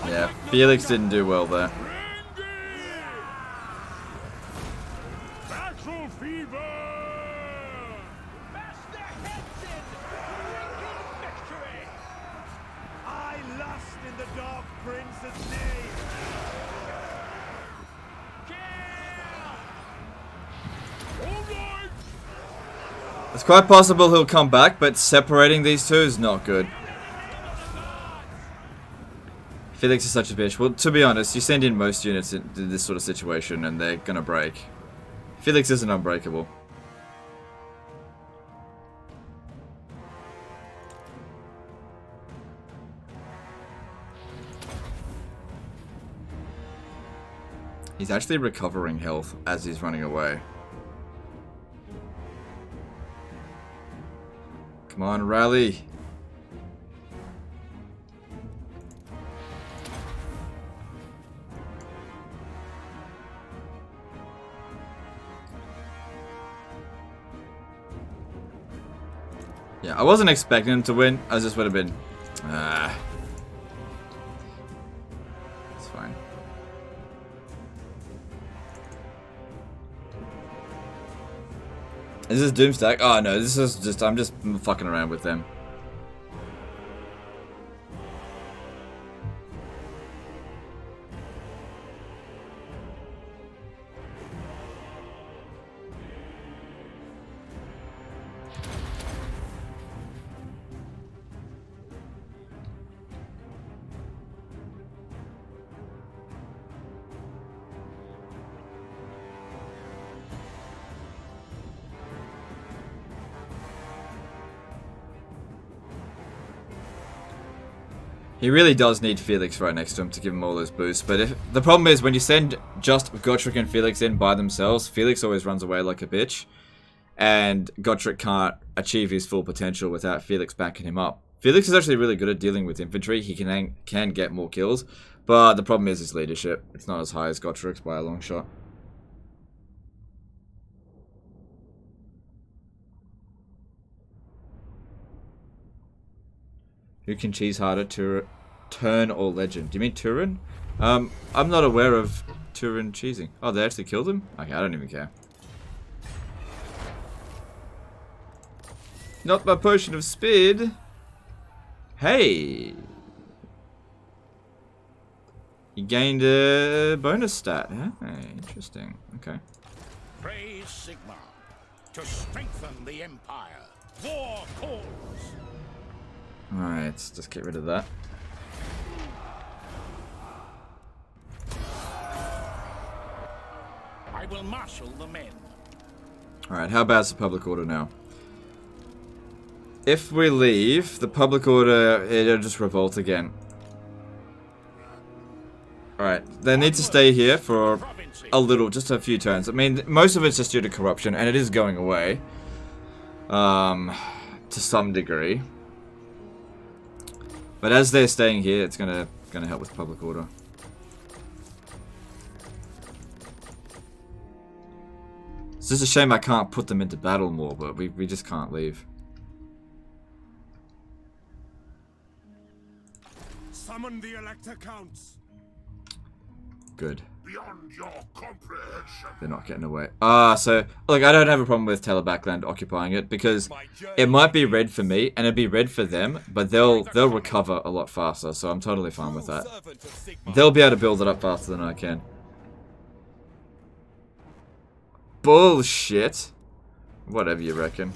Yeah, Felix didn't do well there. It's quite possible he'll come back, but separating these two is not good. Felix is such a bitch. Well, to be honest, you send in most units into this sort of situation and they're gonna break. Felix isn't unbreakable. He's actually recovering health as he's running away. Come on, rally. Yeah, I wasn't expecting him to win. I just would have been... It's fine. Is this Doomstack? Oh no, this is just... I'm just fucking around with them. He really does need Felix right next to him to give him all those boosts, but if the problem is when you send just Gotrek and Felix in by themselves, Felix always runs away like a bitch, and Gotrek can't achieve his full potential without Felix backing him up. Felix is actually really good at dealing with infantry. He can get more kills, but the problem is his leadership. It's not as high as Gottrik's by a long shot. Who can cheese harder, Turn or Legend? Do you mean Turin? I'm not aware of Turin cheesing. Oh, they actually killed him? Okay, I don't even care. Not my potion of speed. Hey! You gained a bonus stat. Hey, interesting. Okay. Praise Sigmar to strengthen the Empire. War calls. Alright, let's just get rid of that. I will marshal the men. Alright, how bad's the public order now? If we leave, the public order, it'll just revolt again. Alright, they need to stay here for a little, just a few turns. I mean, most of it's just due to corruption, and it is going away. To some degree. But as they're staying here, it's gonna help with public order. It's just a shame I can't put them into battle more, but we just can't leave. Summon the Elector Counts. Good. Beyond your comprehension. They're not getting away. So, look, I don't have a problem with Telebackland occupying it, because it might be red for me, and it'd be red for them, but they'll recover a lot faster, so I'm totally fine with that. They'll be able to build it up faster than I can. Bullshit. Whatever you reckon.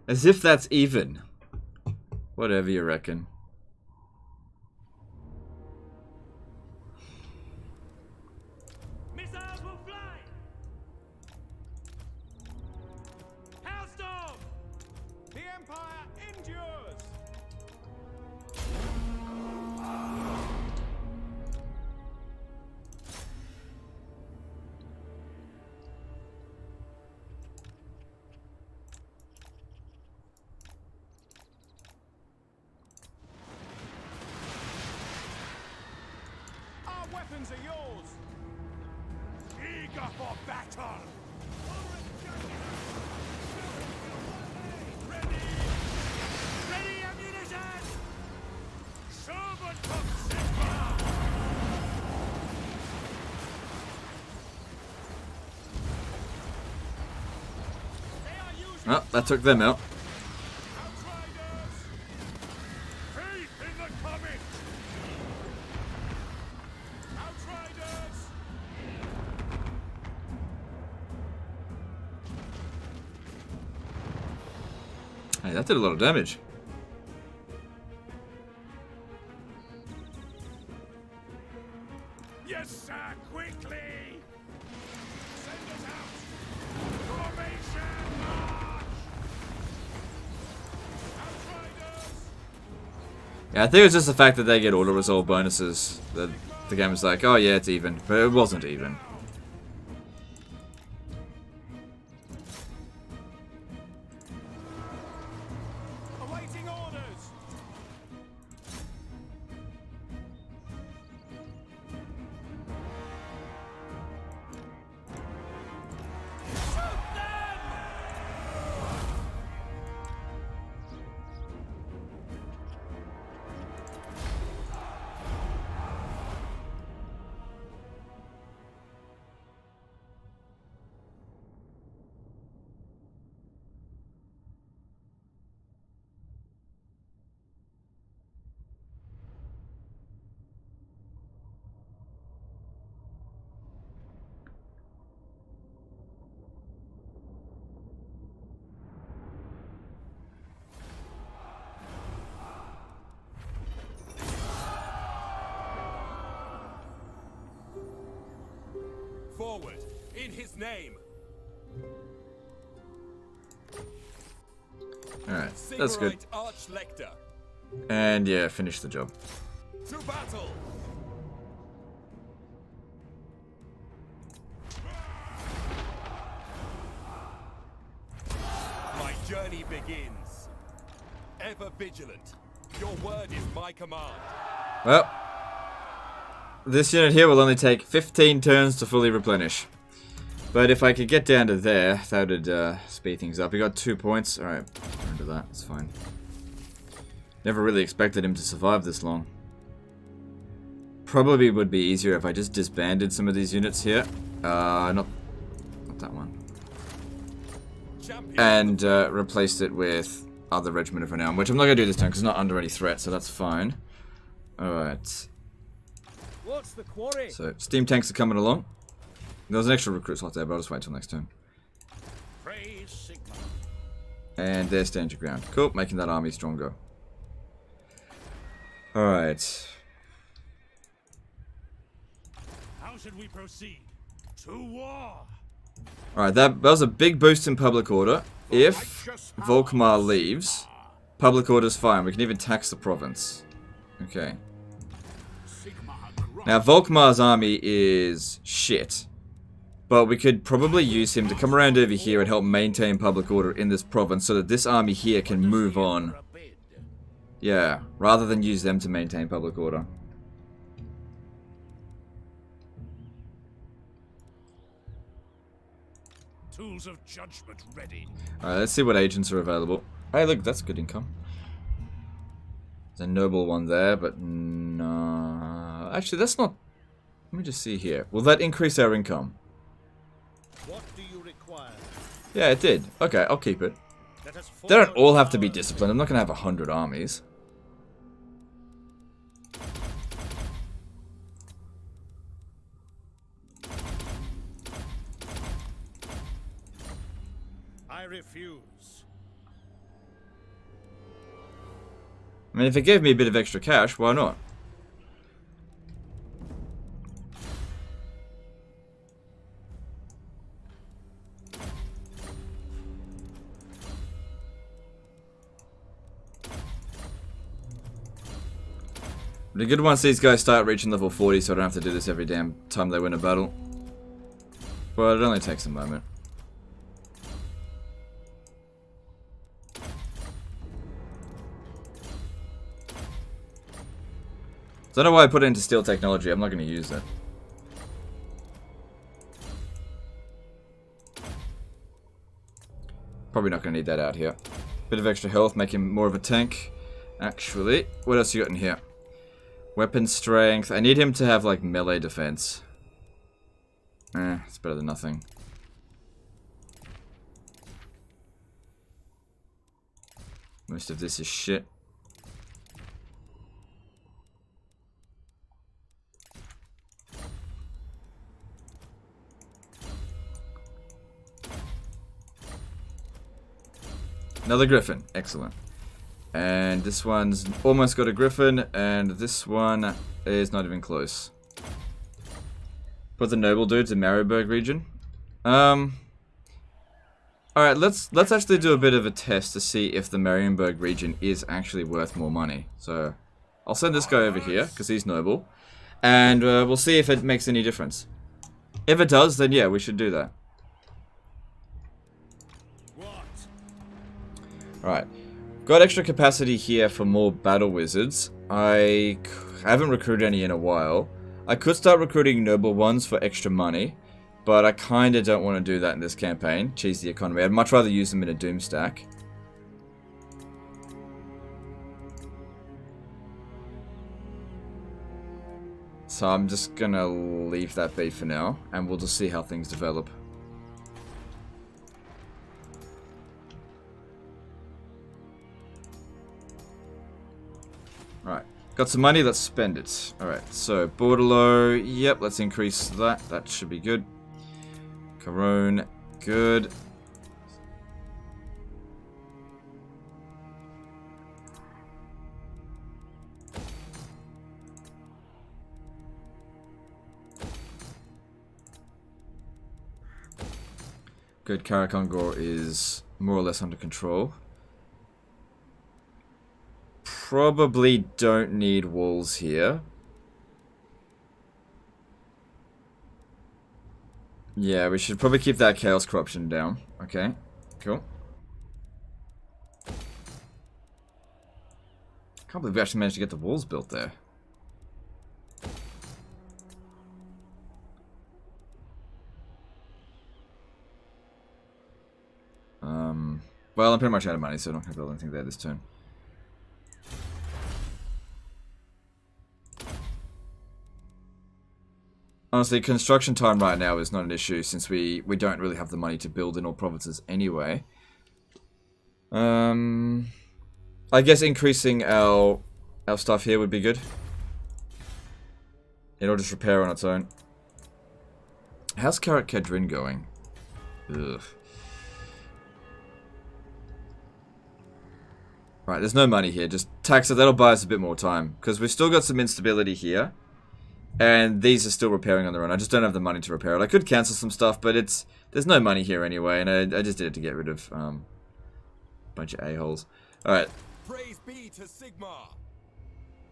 As if that's even. Whatever you reckon. Missiles will fly! Hailstorm! The Empire endures! Our weapons are yours! Eager for battle. Ready ammunition! Servant of Sigmar. They are using Oh, that took them out. Outriders. Faith in the coming. Outriders. Hey, that did a lot of damage. Yes, sir. Quickly. Send us out. Formation march. Outriders. Yeah, I think it's just the fact that they get auto-resolve bonuses that the game is like, oh yeah, it's even. But it wasn't even. awaiting orders! Shoot them! Forward, in his name. Alright, that's good. Archlector. And yeah, finish the job. To battle. journey begins. Ever vigilant. Your word is my command. Well, this unit here will only take 15 turns to fully replenish. But if I could get down to there, that would speed things up. He got 2 points. Alright, into that. It's fine. Never really expected him to survive this long. Probably would be easier if I just disbanded some of these units here. Not that one. And replaced it with other Regiment of Renown, which I'm not going to do this time because it's not under any threat, so that's fine. Alright. What's the quarry? So, steam tanks are coming along. There was an extra recruit slot there, but I'll just wait till next turn. Praise Sigma. And there's stand your ground. Cool, making that army stronger. Alright. How should we proceed? To war! Alright, that was a big boost in public order. If Volkmar leaves, public order's fine. We can even tax the province. Okay. Now, Volkmar's army is shit. But we could probably use him to come around over here and help maintain public order in this province so that this army here can move on. Yeah, rather than use them to maintain public order. Tools of judgment ready. Alright, let's see what agents are available. Hey, look, that's good income. There's a noble one there, but no. Actually, that's not... Let me just see here. Will that increase our income? What do you require? Yeah, it did. Okay, I'll keep it. They don't all have to be disciplined. I'm not going to have 100 armies. I refuse. I mean, if it gave me a bit of extra cash, why not? It'd be good once these guys start reaching level 40 so I don't have to do this every damn time they win a battle. But it only takes a moment. I don't know why I put it into steel technology. I'm not going to use it. Probably not going to need that out here. Bit of extra health, make him more of a tank. Actually, what else you got in here? Weapon strength. I need him to have like melee defense. It's better than nothing. Most of this is shit. Another griffin. Excellent. And this one's almost got a griffin, and this one is not even close. Put the noble dudes in Marienburg region. Alright, let's actually do a bit of a test to see if the Marienburg region is actually worth more money. So, I'll send this guy over here, because he's noble. And we'll see if it makes any difference. If it does, then yeah, we should do that. Alright. Got extra capacity here for more battle wizards. I haven't recruited any in a while. I could start recruiting noble ones for extra money, but I kinda don't want to do that in this campaign. Cheese the economy. I'd much rather use them in a doomstack. So I'm just gonna leave that be for now, and we'll just see how things develop. Alright, got some money, let's spend it. Alright, so Bordelot, yep, let's increase that. That should be good. Carone, good. Good, Karakongor is more or less under control. Probably don't need walls here. Yeah, we should probably keep that Chaos Corruption down. Okay, cool. Can't believe we actually managed to get the walls built there. Well, I'm pretty much out of money, so I'm not going to build anything there this turn. Honestly, construction time right now is not an issue since we don't really have the money to build in all provinces anyway. I guess increasing our stuff here would be good. It'll just repair on its own. How's Karat Kedrin going? Ugh. Right, there's no money here. Just tax it. That'll buy us a bit more time. Because we've still got some instability here. And these are still repairing on their own. I just don't have the money to repair it. I could cancel some stuff, but there's no money here anyway. And I just did it to get rid of a bunch of a-holes. Alright. Praise be to Sigmar.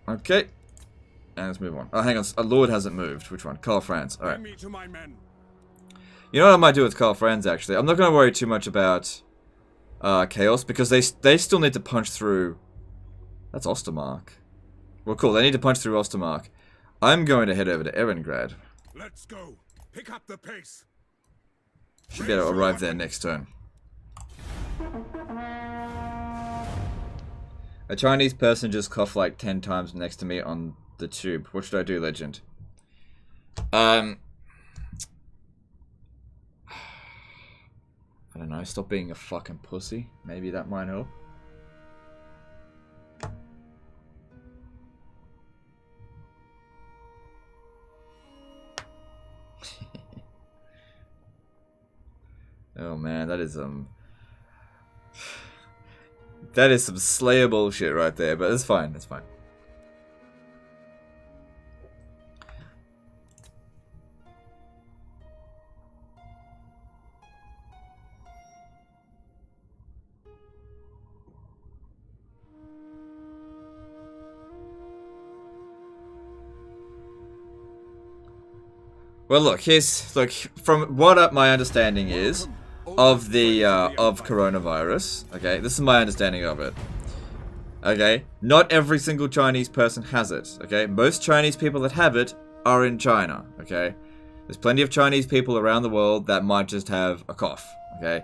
Okay. And let's move on. Oh, hang on. A lord hasn't moved. Which one? Karl Franz. Alright. Bring me to my men. You know what I might do with Karl Franz, actually? I'm not going to worry too much about Chaos, because they still need to punch through... That's Ostermark. Well, cool. They need to punch through Ostermark. I'm going to head over to Erengrad. Let's go. Pick up the pace. Should be able to arrive there next turn. A Chinese person just coughed like 10 times next to me on the tube. What should I do, Legend? I don't know, stop being a fucking pussy. Maybe that might help. Oh man, that is some Slayer bullshit right there, but it's fine, it's fine. Well, look, from what my understanding is of the of coronavirus. Okay, this is my understanding of it. Okay, not every single Chinese person has it. Okay, most Chinese people that have it are in China. Okay, there's plenty of Chinese people around the world that might just have a cough. Okay,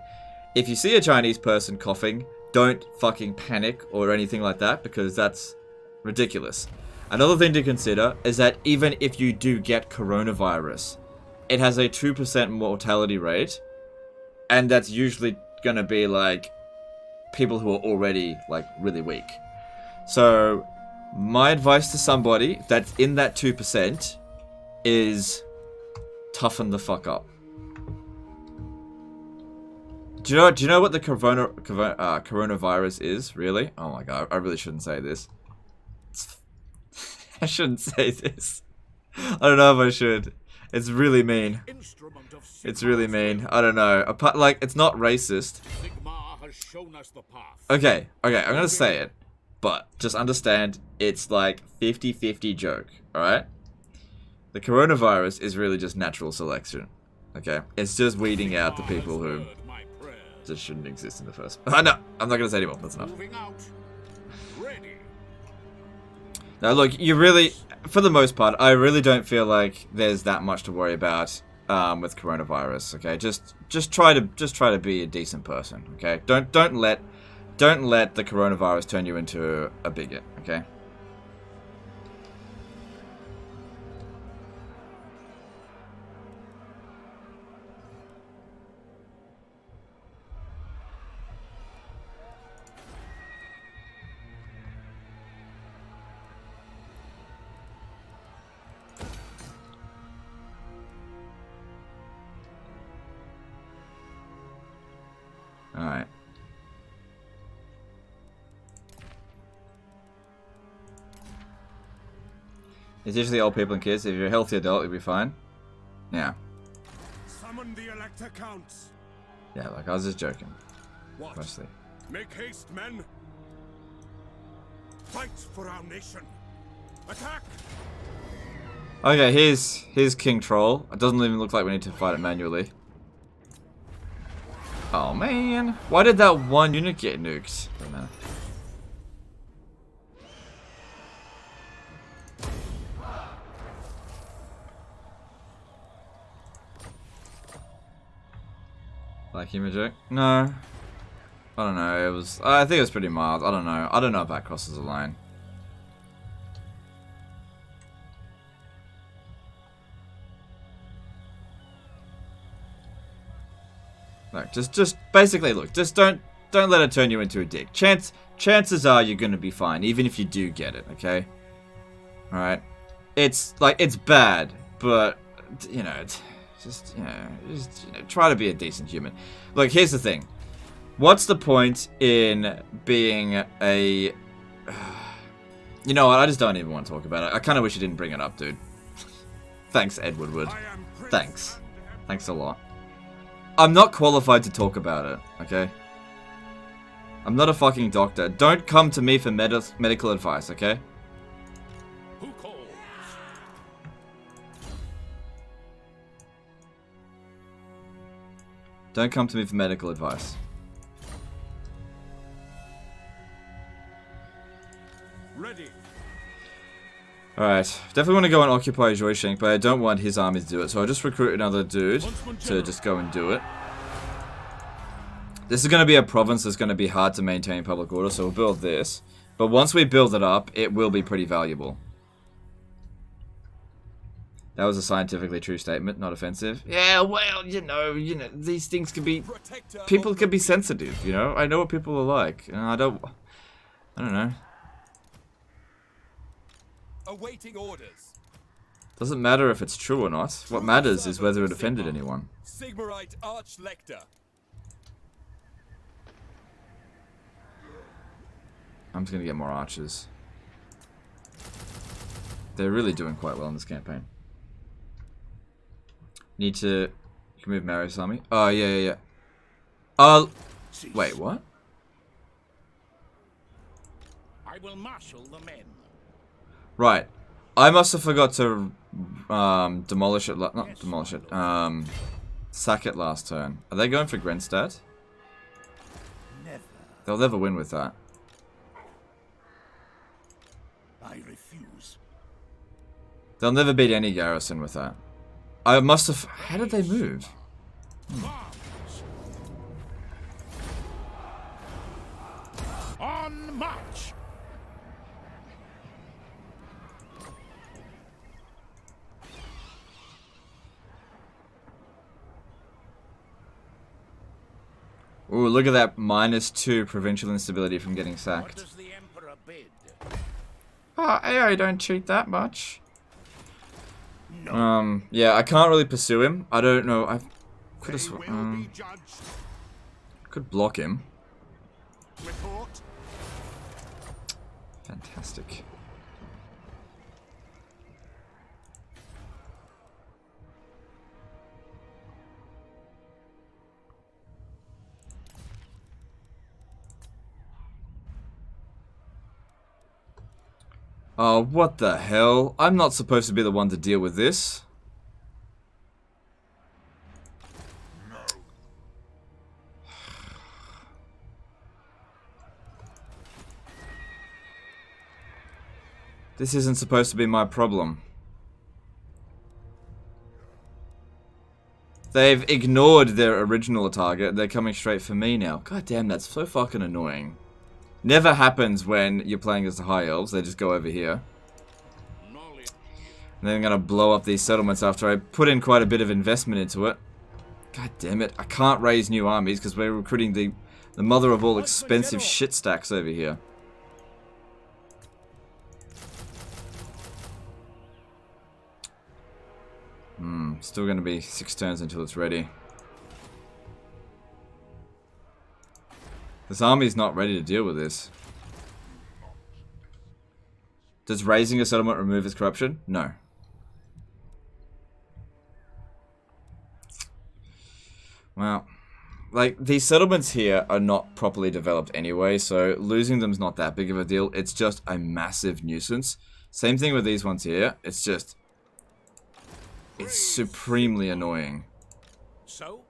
if you see a Chinese person coughing, don't fucking panic or anything like that, because that's ridiculous. Another thing to consider is that even if you do get coronavirus, it has a 2% mortality rate, and that's usually gonna be like people who are already like really weak. So my advice to somebody that's in that 2% is toughen the fuck up. Do you know what the coronavirus is, really? Oh my god, I really shouldn't say this. I shouldn't say this. I don't know if I should. It's really mean. It's really mean. I don't know. Like, it's not racist. Okay, I'm gonna say it. But just understand, it's like 50-50 joke, alright? The coronavirus is really just natural selection. Okay? It's just weeding out the people who just shouldn't exist in the first place. No, I'm not gonna say anymore. That's enough. Now look, you really, for the most part, I really don't feel like there's that much to worry about with coronavirus. Okay, just try to be a decent person. Okay, don't let the coronavirus turn you into a bigot. Okay. Alright. It's usually old people and kids. If you're a healthy adult, you'll be fine. Yeah. Summon the elector counts. Yeah, like I was just joking. What? Mostly. Make haste, men. Fight for our nation. Attack! Okay, here's King Troll. It doesn't even look like we need to fight it manually. Oh man, why did that one unit get nuked? Doesn't matter. Black humor joke? No. I don't know. It was. I think it was pretty mild. I don't know. I don't know if that crosses a line. Look, just basically look. Just don't let it turn you into a dick. Chances are you're gonna be fine, even if you do get it. Okay. All right. It's bad, but you know, just try to be a decent human. Look, here's the thing. What's the point in being a... You know what, I just don't even want to talk about it. I kind of wish you didn't bring it up, dude. Thanks, Ed Woodward. Thanks. Thanks a lot. I'm not qualified to talk about it, okay? I'm not a fucking doctor. Don't come to me for medical advice, okay? Who calls? Don't come to me for medical advice. Ready. Alright, definitely want to go and occupy Joyshank, but I don't want his army to do it, so I'll just recruit another dude to just go and do it. This is going to be a province that's going to be hard to maintain public order, so we'll build this. But once we build it up, it will be pretty valuable. That was a scientifically true statement, not offensive. Yeah, well, you know, these things can be... People can be sensitive, you know? I know what people are like. I don't know. Awaiting orders. Doesn't matter if it's true or not. What matters is whether it offended anyone. Sigmarite Archlector. I'm just gonna get more archers. They're really doing quite well in this campaign. Need to... You can move Mario's army. Oh, yeah. Wait, what? I will marshal the men. Right. I must have forgot to demolish it. Not demolish it. Sack it last turn. Are they going for Grenstad? Never. They'll never win with that. I refuse. They'll never beat any garrison with that. I must have... How did they move? On march. Ooh, look at that -2 provincial instability from getting What sacked. does the Emperor bid? Oh, AI don't cheat that much. Yeah, I can't really pursue him. I don't know. I could have could block him. Report. Fantastic. Oh, what the hell? I'm not supposed to be the one to deal with this. This isn't supposed to be my problem. They've ignored their original target. They're coming straight for me now. God damn, that's so fucking annoying. Never happens when you're playing as the High Elves. They just go over here. And then I'm gonna blow up these settlements after I put in quite a bit of investment into it. God damn it. I can't raise new armies because we're recruiting the mother of all expensive shit stacks over here. Still gonna be 6 turns until it's ready. This army's not ready to deal with this. Does raising a settlement remove its corruption? No. Well, like, these settlements here are not properly developed anyway, so losing them's not that big of a deal. It's just a massive nuisance. Same thing with these ones here. It's just... It's supremely annoying. So?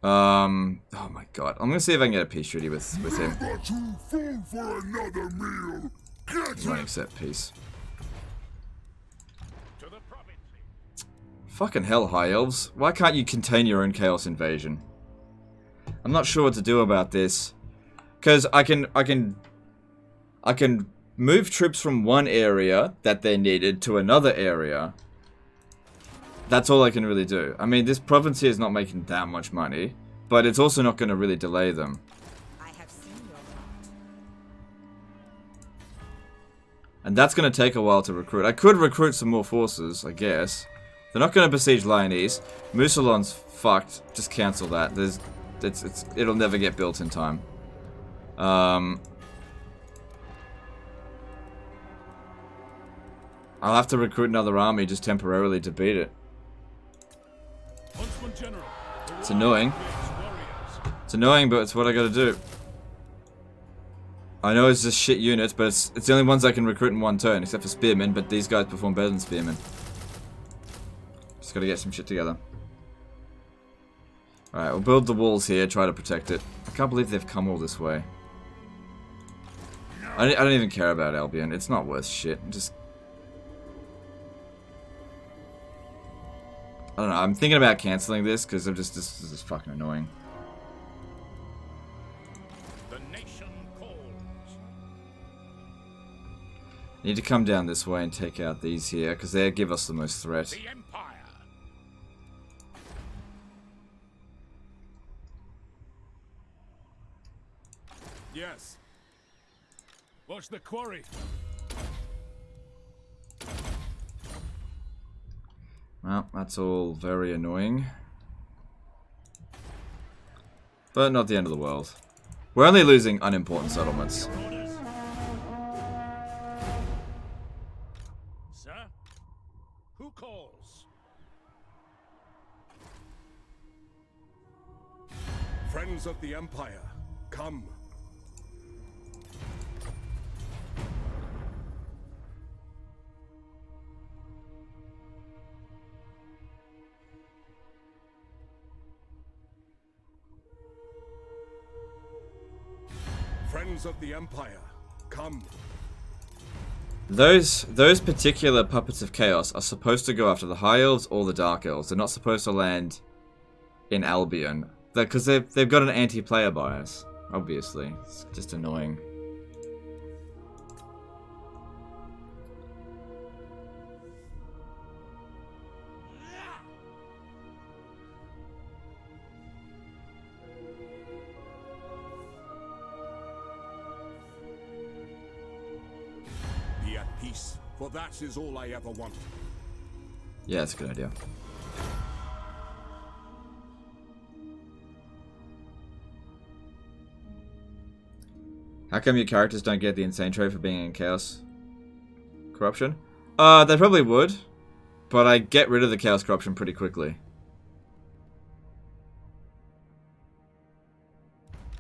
Oh my god. I'm gonna see if I can get a peace treaty with him. Never too full for another meal. Get He won't accept peace. To the province. Fucking hell, High Elves. Why can't you contain your own Chaos Invasion? I'm not sure what to do about this. Because I can move troops from one area that they needed to another area. That's all I can really do. I mean, this province here is not making that much money, but it's also not going to really delay them. I have seen your heart. And that's going to take a while to recruit. I could recruit some more forces, I guess. They're not going to besiege Lyonese. Mousillon's fucked. Just cancel that. It'll never get built in time. I'll have to recruit another army just temporarily to beat it. It's annoying. It's annoying, but it's what I gotta do. I know it's just shit units, but it's the only ones I can recruit in one turn, except for Spearmen, but these guys perform better than Spearmen. Just gotta get some shit together. Alright, we'll build the walls here, try to protect it. I can't believe they've come all this way. I don't even care about Albion, it's not worth shit. Just... I don't know, I'm thinking about cancelling this, because this is fucking annoying. The nation calls. Need to come down this way and take out these here, because they give us the most threat. The Empire. Yes. Watch the quarry. Well, that's all very annoying. But not the end of the world. We're only losing unimportant settlements. Sir? Who calls? Friends of the Empire, come. Friends of the Empire, come. Those particular puppets of chaos are supposed to go after the High Elves or the Dark Elves. They're not supposed to land in Albion. Because they've got an anti-player bias, obviously. It's just annoying. Be at peace, for that is all I ever want. Yeah, that's a good idea. How come your characters don't get the insane trait for being in Chaos Corruption? They probably would, but I get rid of the Chaos Corruption pretty quickly.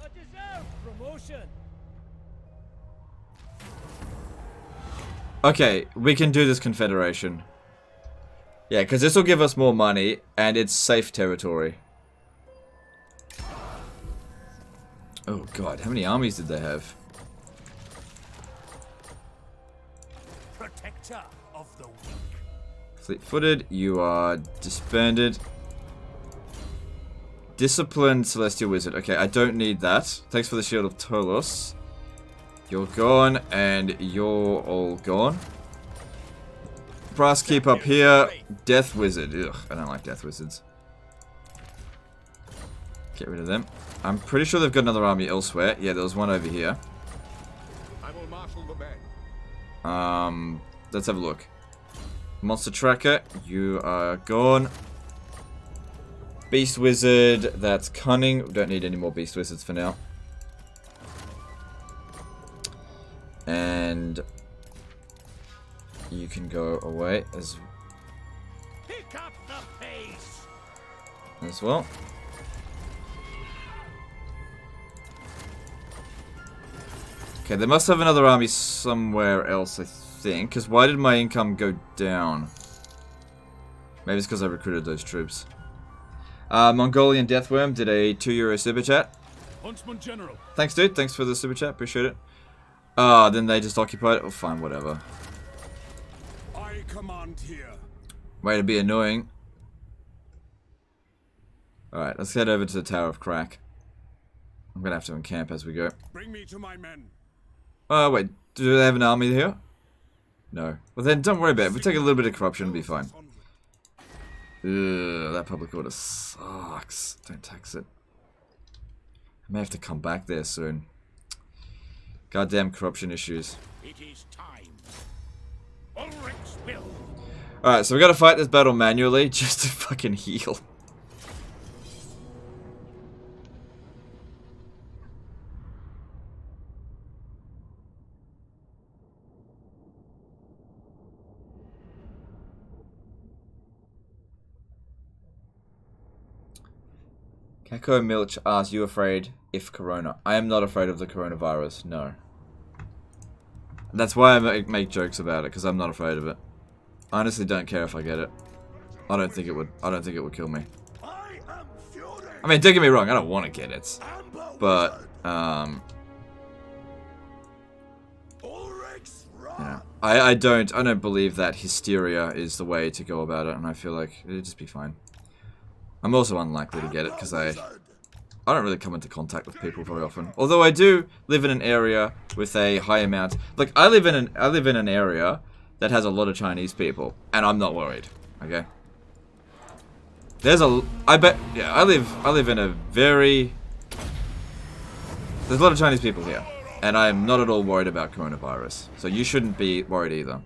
A deserved promotion. Okay, we can do this Confederation. Yeah, because this will give us more money, and it's safe territory. Oh god, how many armies did they have? Protector of the weak. Fleet-footed, you are disbanded. Disciplined Celestial Wizard. Okay, I don't need that. Thanks for the Shield of Tolos. You're gone, and you're all gone. Brass Keep up here. Death Wizard. Ugh, I don't like Death Wizards. Get rid of them. I'm pretty sure they've got another army elsewhere. Yeah, there was one over here. I will marshal the men. Let's have a look. Monster Tracker, you are gone. Beast Wizard, that's cunning. We don't need any more Beast Wizards for now. And you can go away as Pick up the pace. well. Okay, they must have another army somewhere else, I think. Because why did my income go down? Maybe it's because I recruited those troops. Mongolian Deathworm did a €2 super chat. Huntsman General. Thanks, dude. Thanks for the super chat. Appreciate it. Then they just occupied it. Oh, fine, whatever. I command here. Way to be annoying. Alright, let's head over to the Tower of Crack. I'm gonna have to encamp as we go. Bring me to my men. Oh, wait. Do they have an army here? No. Well then, don't worry about it. If we take a little bit of corruption, it'll be fine. Ugh, that public order sucks. Don't tax it. I may have to come back there soon. Goddamn corruption issues. It is time. Ulrich's will. Alright, so we gotta fight this battle manually just to fucking heal. Kako Milch asks, you afraid if corona? I am not afraid of the coronavirus, no. That's why I make jokes about it, because I'm not afraid of it. I honestly don't care if I get it. I don't think it would kill me. I am Fury. I mean, don't get me wrong, I don't want to get it. Amber But, Wizard. Ulrich's wrath. you know, I don't believe that hysteria is the way to go about it, and I feel like it'd just be fine. I'm also unlikely to get it because I don't really come into contact with people very often. Although I do live in an area with a high amount. Like I live in an area that has a lot of Chinese people, and I'm not worried. Okay. I live in a very. There's a lot of Chinese people here, and I am not at all worried about coronavirus. So you shouldn't be worried either.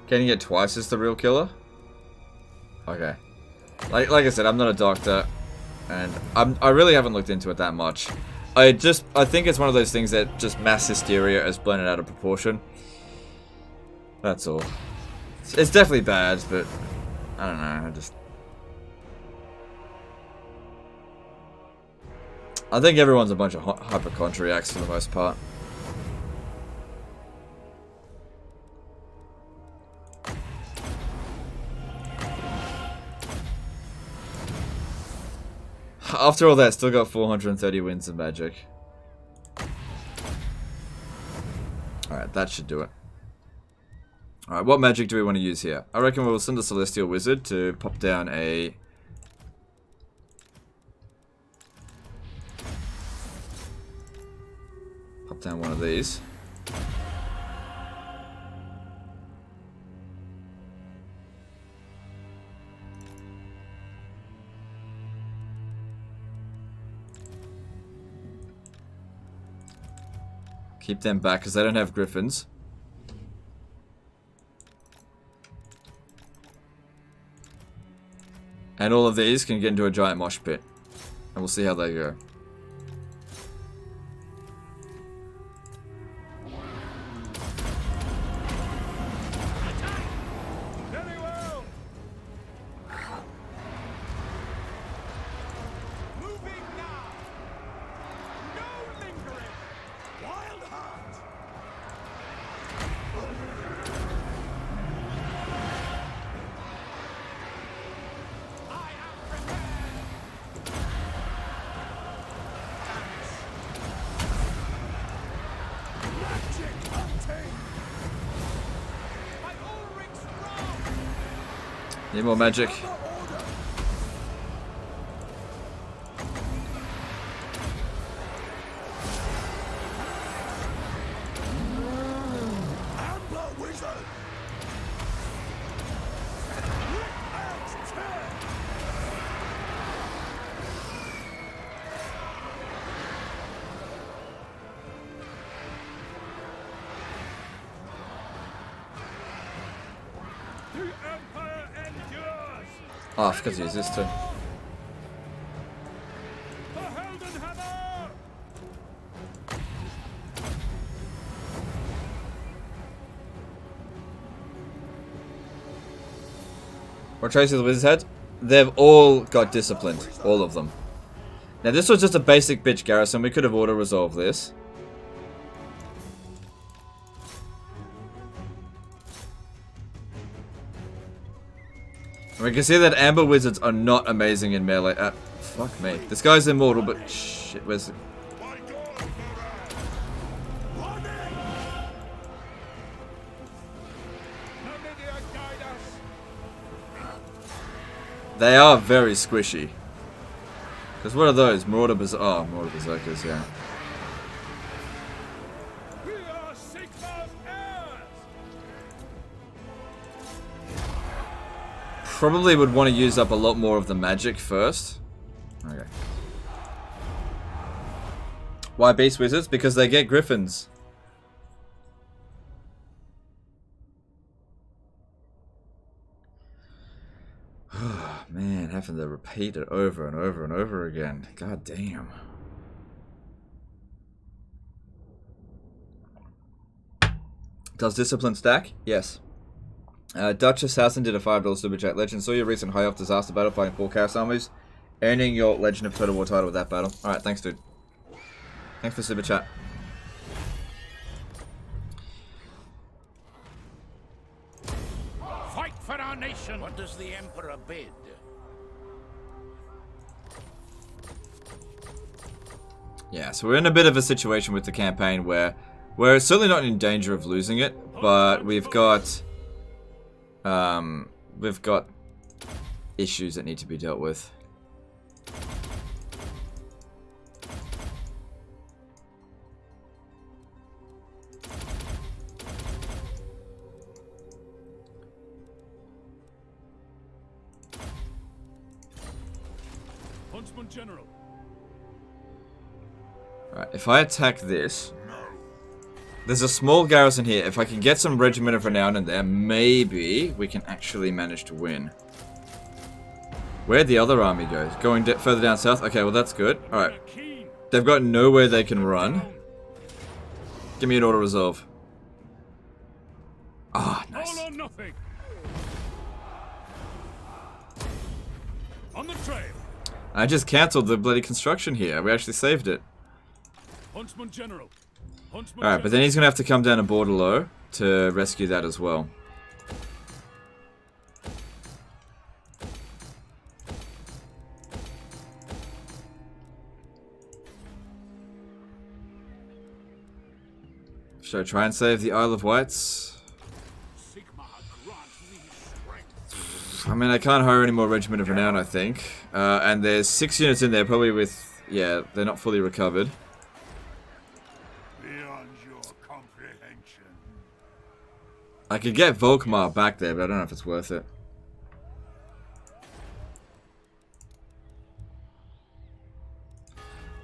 Getting it twice is the real killer? Okay. Like I said, I'm not a doctor, and I really haven't looked into it that much. I think it's one of those things that just mass hysteria has blown it out of proportion. That's all. It's definitely bad, but I don't know, I think everyone's a bunch of hypochondriacs for the most part. After all that, still got 430 wins of magic. Alright, that should do it. Alright, what magic do we want to use here? I reckon we'll send a Celestial Wizard to pop down a... Pop down one of these. Keep them back because they don't have griffins. And all of these can get into a giant mosh pit. And we'll see how they go. Very well. Moving now. No lingering. Wild heart. I am prepared. Magic hunting. By Ulrich's wrath. Need more magic. Amber Wizard. Rip and tear. Oh, I forgot to use this too. The Helden Hammer! What traits do the wizards had? They've all got disciplined. All of them. Now this was just a basic bitch garrison. We could have auto-resolved this. We can see that Amber Wizards are not amazing in melee. Fuck me. This guy's immortal, but shit, where's it? They are very squishy. Because what are those? Marauder Berserkers, yeah. We are Sigmar's heirs! Probably would want to use up a lot more of the magic first. Okay. Why Beast Wizards? Because they get griffins. Man, having to repeat it over and over and over again. God damn. Does discipline stack? Yes. Duchess Hassan did a $5 super chat. Legend, saw your recent high off disaster battle fighting 4 chaos armies, earning your Legend of Total War title with that battle. Alright, thanks dude. Thanks for super chat. Fight for our nation! What does the Emperor bid? Yeah, so we're in a bit of a situation with the campaign where we're certainly not in danger of losing it, but we've got issues that need to be dealt with. Huntsman General. Alright, if I attack this, there's a small garrison here. If I can get some Regiment of Renown in there, maybe we can actually manage to win. Where'd the other army go? Going further down south? Okay, well that's good. Alright. They've got nowhere they can run. Give me an auto resolve. Ah, nice. All or nothing. On the trail. I just cancelled the bloody construction here. We actually saved it. Huntsman General. Alright, but then he's going to have to come down to Bordelot to rescue that as well. Should I try and save the Isle of Wights? I mean, I can't hire any more Regiment of Renown, I think. And there's 6 units in there, probably with... Yeah, they're not fully recovered. I could get Volkmar back there, but I don't know if it's worth it.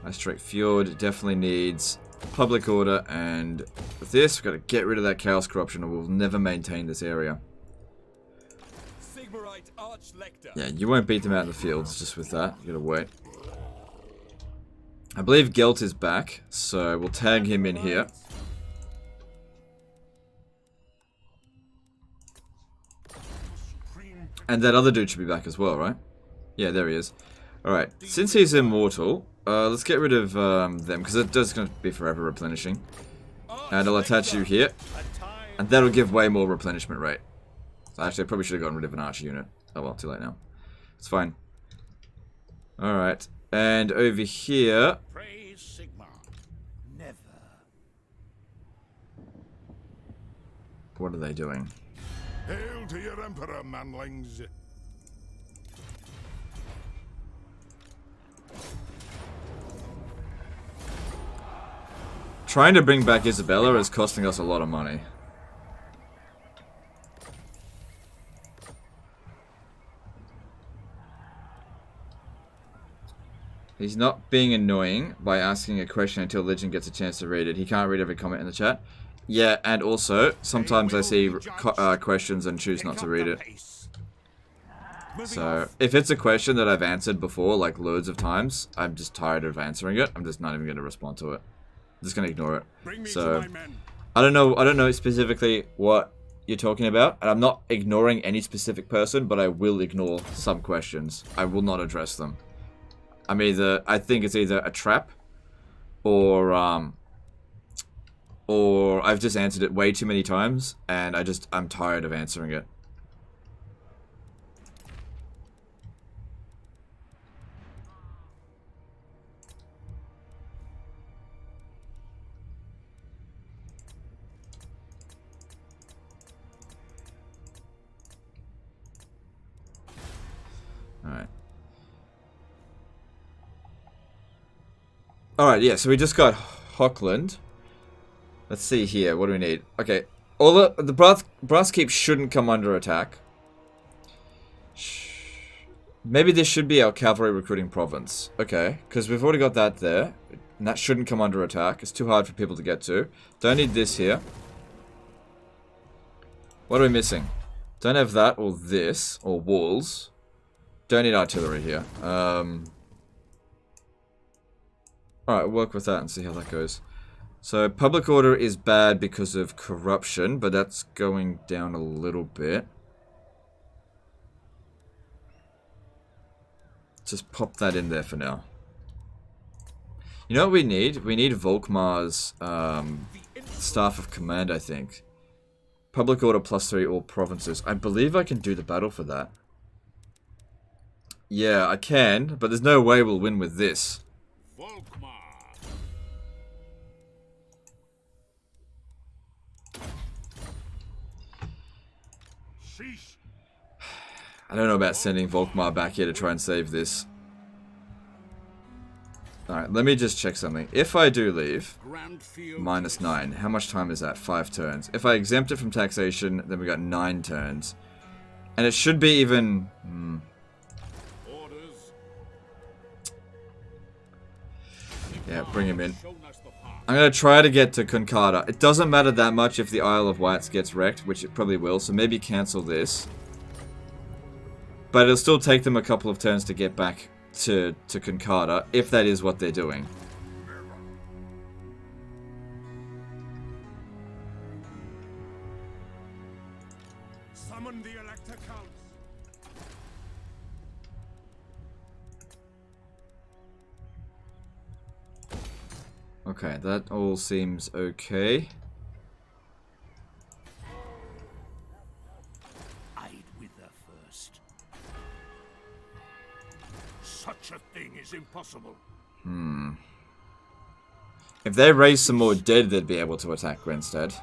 Ice Fjord definitely needs public order, and with this, we've got to get rid of that chaos corruption or we'll never maintain this area. Yeah, you won't beat them out in the fields just with that. You gotta wait. I believe Gelt is back, so we'll tag him in here. And that other dude should be back as well, right? Yeah, there he is. Alright, since he's immortal, let's get rid of them, because it does going to be forever replenishing. And I'll attach you here. And that'll give way more replenishment rate. Actually, I probably should have gotten rid of an archer unit. Oh well, too late now. It's fine. Alright, and over here... Praise Sigmar. Never. What are they doing? Hail to your Emperor, manlings. Trying to bring back Isabella is costing us a lot of money. He's not being annoying by asking a question until Legend gets a chance to read it. He can't read every comment in the chat. Yeah, and also, sometimes I see questions and choose not to read it. So, if it's a question that I've answered before, like loads of times, I'm just tired of answering it. I'm just not even going to respond to it. I'm just going to ignore it. So, I don't know specifically what you're talking about, and I'm not ignoring any specific person, but I will ignore some questions. I will not address them. I think it's either a trap, or I've just answered it way too many times, and I'm tired of answering it. Alright, yeah, so we just got Hockland. Let's see here, what do we need? Okay, all the brass keep shouldn't come under attack. Maybe this should be our cavalry recruiting province. Okay, because we've already got that there. And that shouldn't come under attack. It's too hard for people to get to. Don't need this here. What are we missing? Don't have that or this, or walls. Don't need artillery here. Alright, work with that and see how that goes. So, public order is bad because of corruption, but that's going down a little bit. Just pop that in there for now. You know what we need? We need Volkmar's Staff of Command, I think. Public order +3 all provinces. I believe I can do the battle for that. Yeah, I can, but there's no way we'll win with this. I don't know about sending Volkmar back here to try and save this. Alright, let me just check something. If I do leave, -9, how much time is that? 5 turns. If I exempt it from taxation, then we got 9 turns. And it should be even... Yeah, bring him in. I'm going to try to get to Concarta. It doesn't matter that much if the Isle of Wights gets wrecked, which it probably will, so maybe cancel this. But it'll still take them a couple of turns to get back to Concarta, if that is what they're doing. Summon the Elector Counts. Okay, that all seems okay. Such a thing is impossible. If they raise some more dead, they'd be able to attack Grinstead.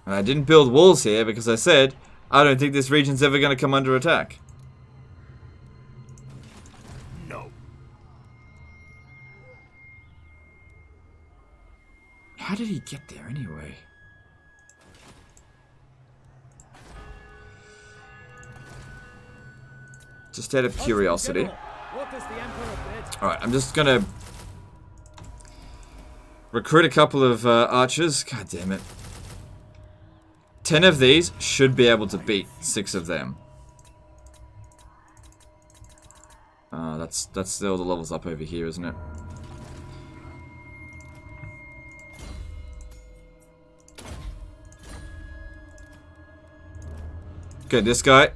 And I didn't build walls here because I said, I don't think this region's ever going to come under attack. No. How did he get there anyway? Just out of curiosity. Alright, I'm just gonna recruit a couple of archers. God damn it. 10 of these should be able to beat 6 of them. That's still the levels up over here, isn't it? Okay, this guy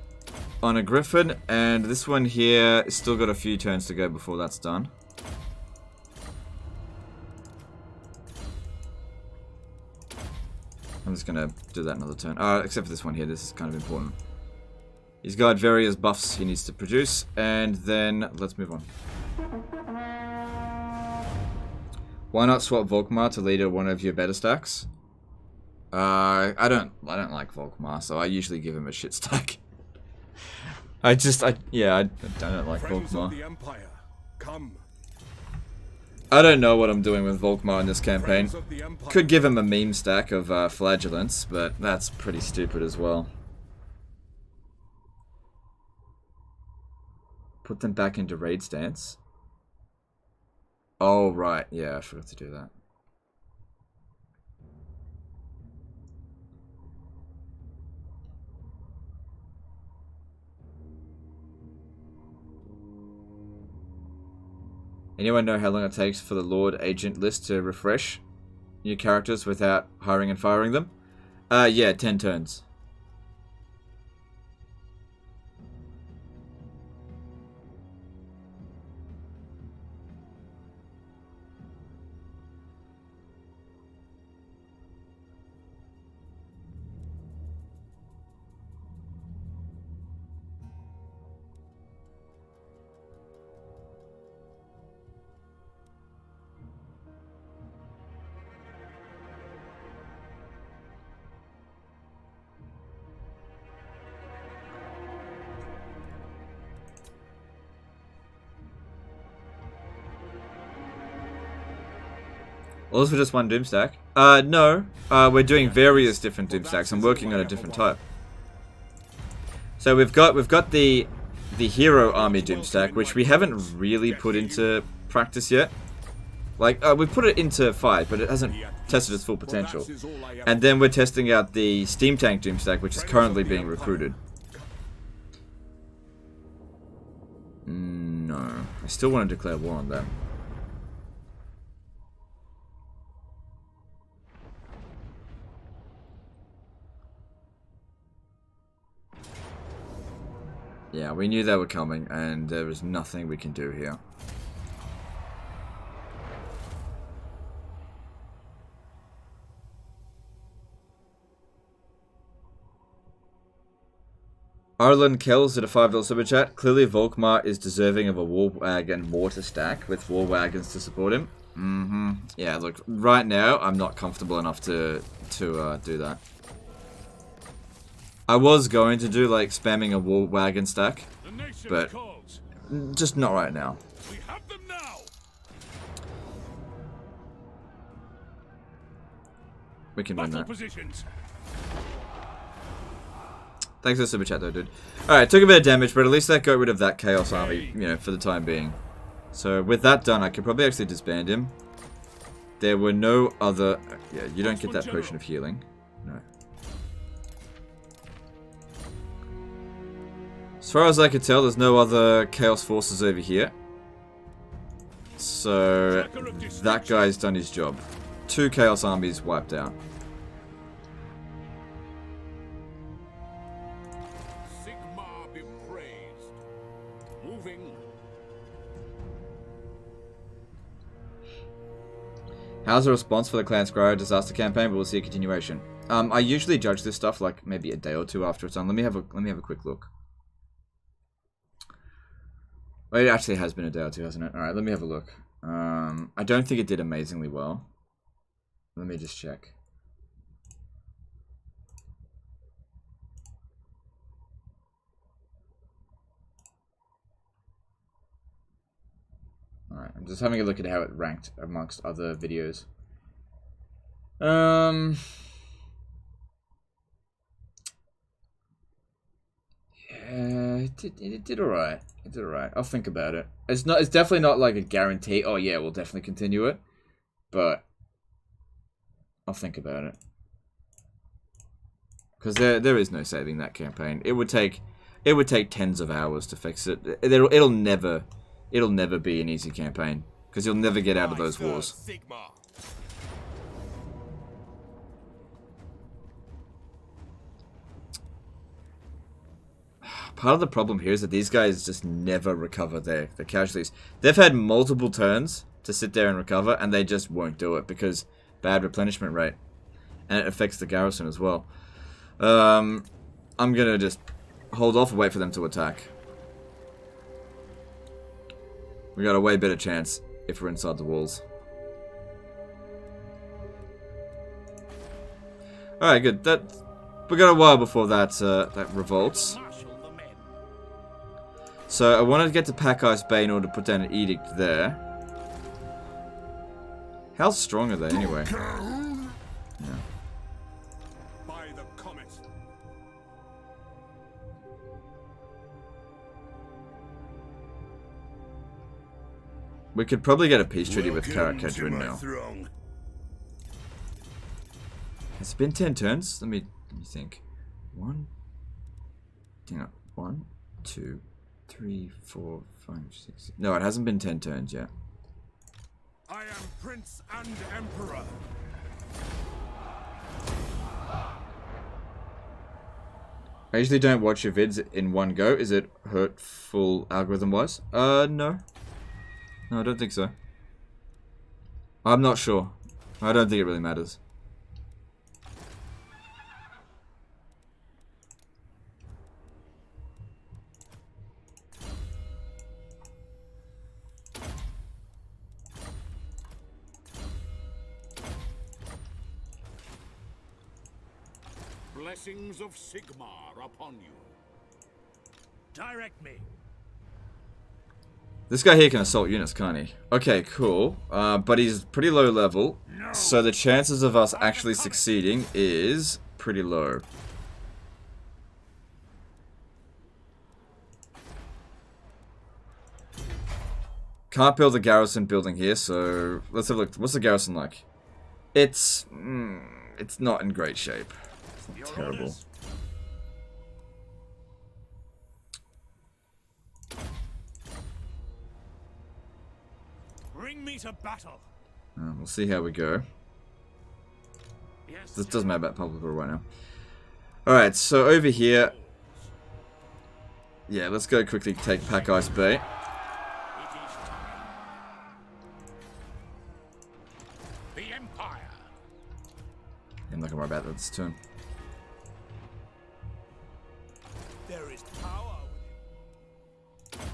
on a griffin, and this one here has still got a few turns to go before that's done. I'm just gonna do that another turn. Except for this one here, this is kind of important. He's got various buffs he needs to produce, and then let's move on. Why not swap Volkmar to leader one of your better stacks? I don't like Volkmar, so I usually give him a shit stack. I don't like Volkmar. I don't know what I'm doing with Volkmar in this campaign. Could give him a meme stack of flagellants, but that's pretty stupid as well. Put them back into raid stance. Oh, right. Yeah, I forgot to do that. Anyone know how long it takes for the Lord agent list to refresh new characters without hiring and firing them? Yeah, 10 turns. All for just one doomstack? No. We're doing various different doomstacks. I'm working on a different type. So we've got the hero army doomstack, which we haven't really put into practice yet. Like, we put it into fight, but it hasn't tested its full potential. And then we're testing out the steam tank doomstack, which is currently being recruited. No. I still want to declare war on them. Yeah, we knew they were coming, and there was nothing we can do here. Arlen Kells did a $5 super chat. Clearly Volkmar is deserving of a war wagon mortar stack with war wagons to support him. Yeah, look, right now I'm not comfortable enough to do that. I was going to do like spamming a war wagon stack, but just not right now. We have them now. We can win that. Positions. Thanks for the super chat though, dude. Alright, took a bit of damage, but at least that got rid of that chaos army, you know, for the time being. So with that done, I could probably actually disband him. There were no other... Yeah, you don't get that potion of healing. No. As far as I could tell, there's no other chaos forces over here. So that guy's done his job. 2 chaos armies wiped out. Sigmar be praised. Moving. How's the response for the Clan Scryer disaster campaign? But we'll see a continuation. I usually judge this stuff like maybe a day or 2 after it's done. Let me have a quick look. Well, it actually has been a day or 2, hasn't it? Alright, let me have a look. I don't think it did amazingly well. Let me just check. Alright, I'm just having a look at how it ranked amongst other videos. Yeah, it did alright. It did alright. I'll think about it. It's definitely not like a guarantee. Oh yeah, we'll definitely continue it. But I'll think about it. Because there is no saving that campaign. It would take tens of hours to fix it. It'll never be an easy campaign. Because you'll never get out of those wars. Sigmar. Part of the problem here is that these guys just never recover their casualties. They've had multiple turns to sit there and recover, and they just won't do it because bad replenishment rate. And it affects the garrison as well. I'm gonna just hold off and wait for them to attack. We got a way better chance if we're inside the walls. Alright, good. We got a while before that revolts. So I wanted to get to Pack Ice Bay in order to put down an edict there. How strong are they anyway? Yeah. By the comet. We could probably get a peace treaty with Karakadrin now. Has it been 10 turns? Let me think. 1, 2, 3, 4, 5, 6. No, it hasn't been 10 turns yet. I am Prince and Emperor. I usually don't watch your vids in one go. Is it hurtful algorithm-wise? No. No, I don't think so. I'm not sure. I don't think it really matters. Blessings of Sigmar upon you. Direct me. This guy here can assault units, can't he? Okay, cool. But he's pretty low level, so the chances of us actually succeeding is pretty low. Can't build a garrison building here, so let's have a look. What's the garrison like? It's not in great shape. It's not terrible. Bring me to battle. We'll see how we go. Yes. This doesn't matter about public rule right now. Alright, so over here. Yeah, let's go quickly take Pack Ice Bay. The Empire. I'm not gonna worry about that this turn. There is power within.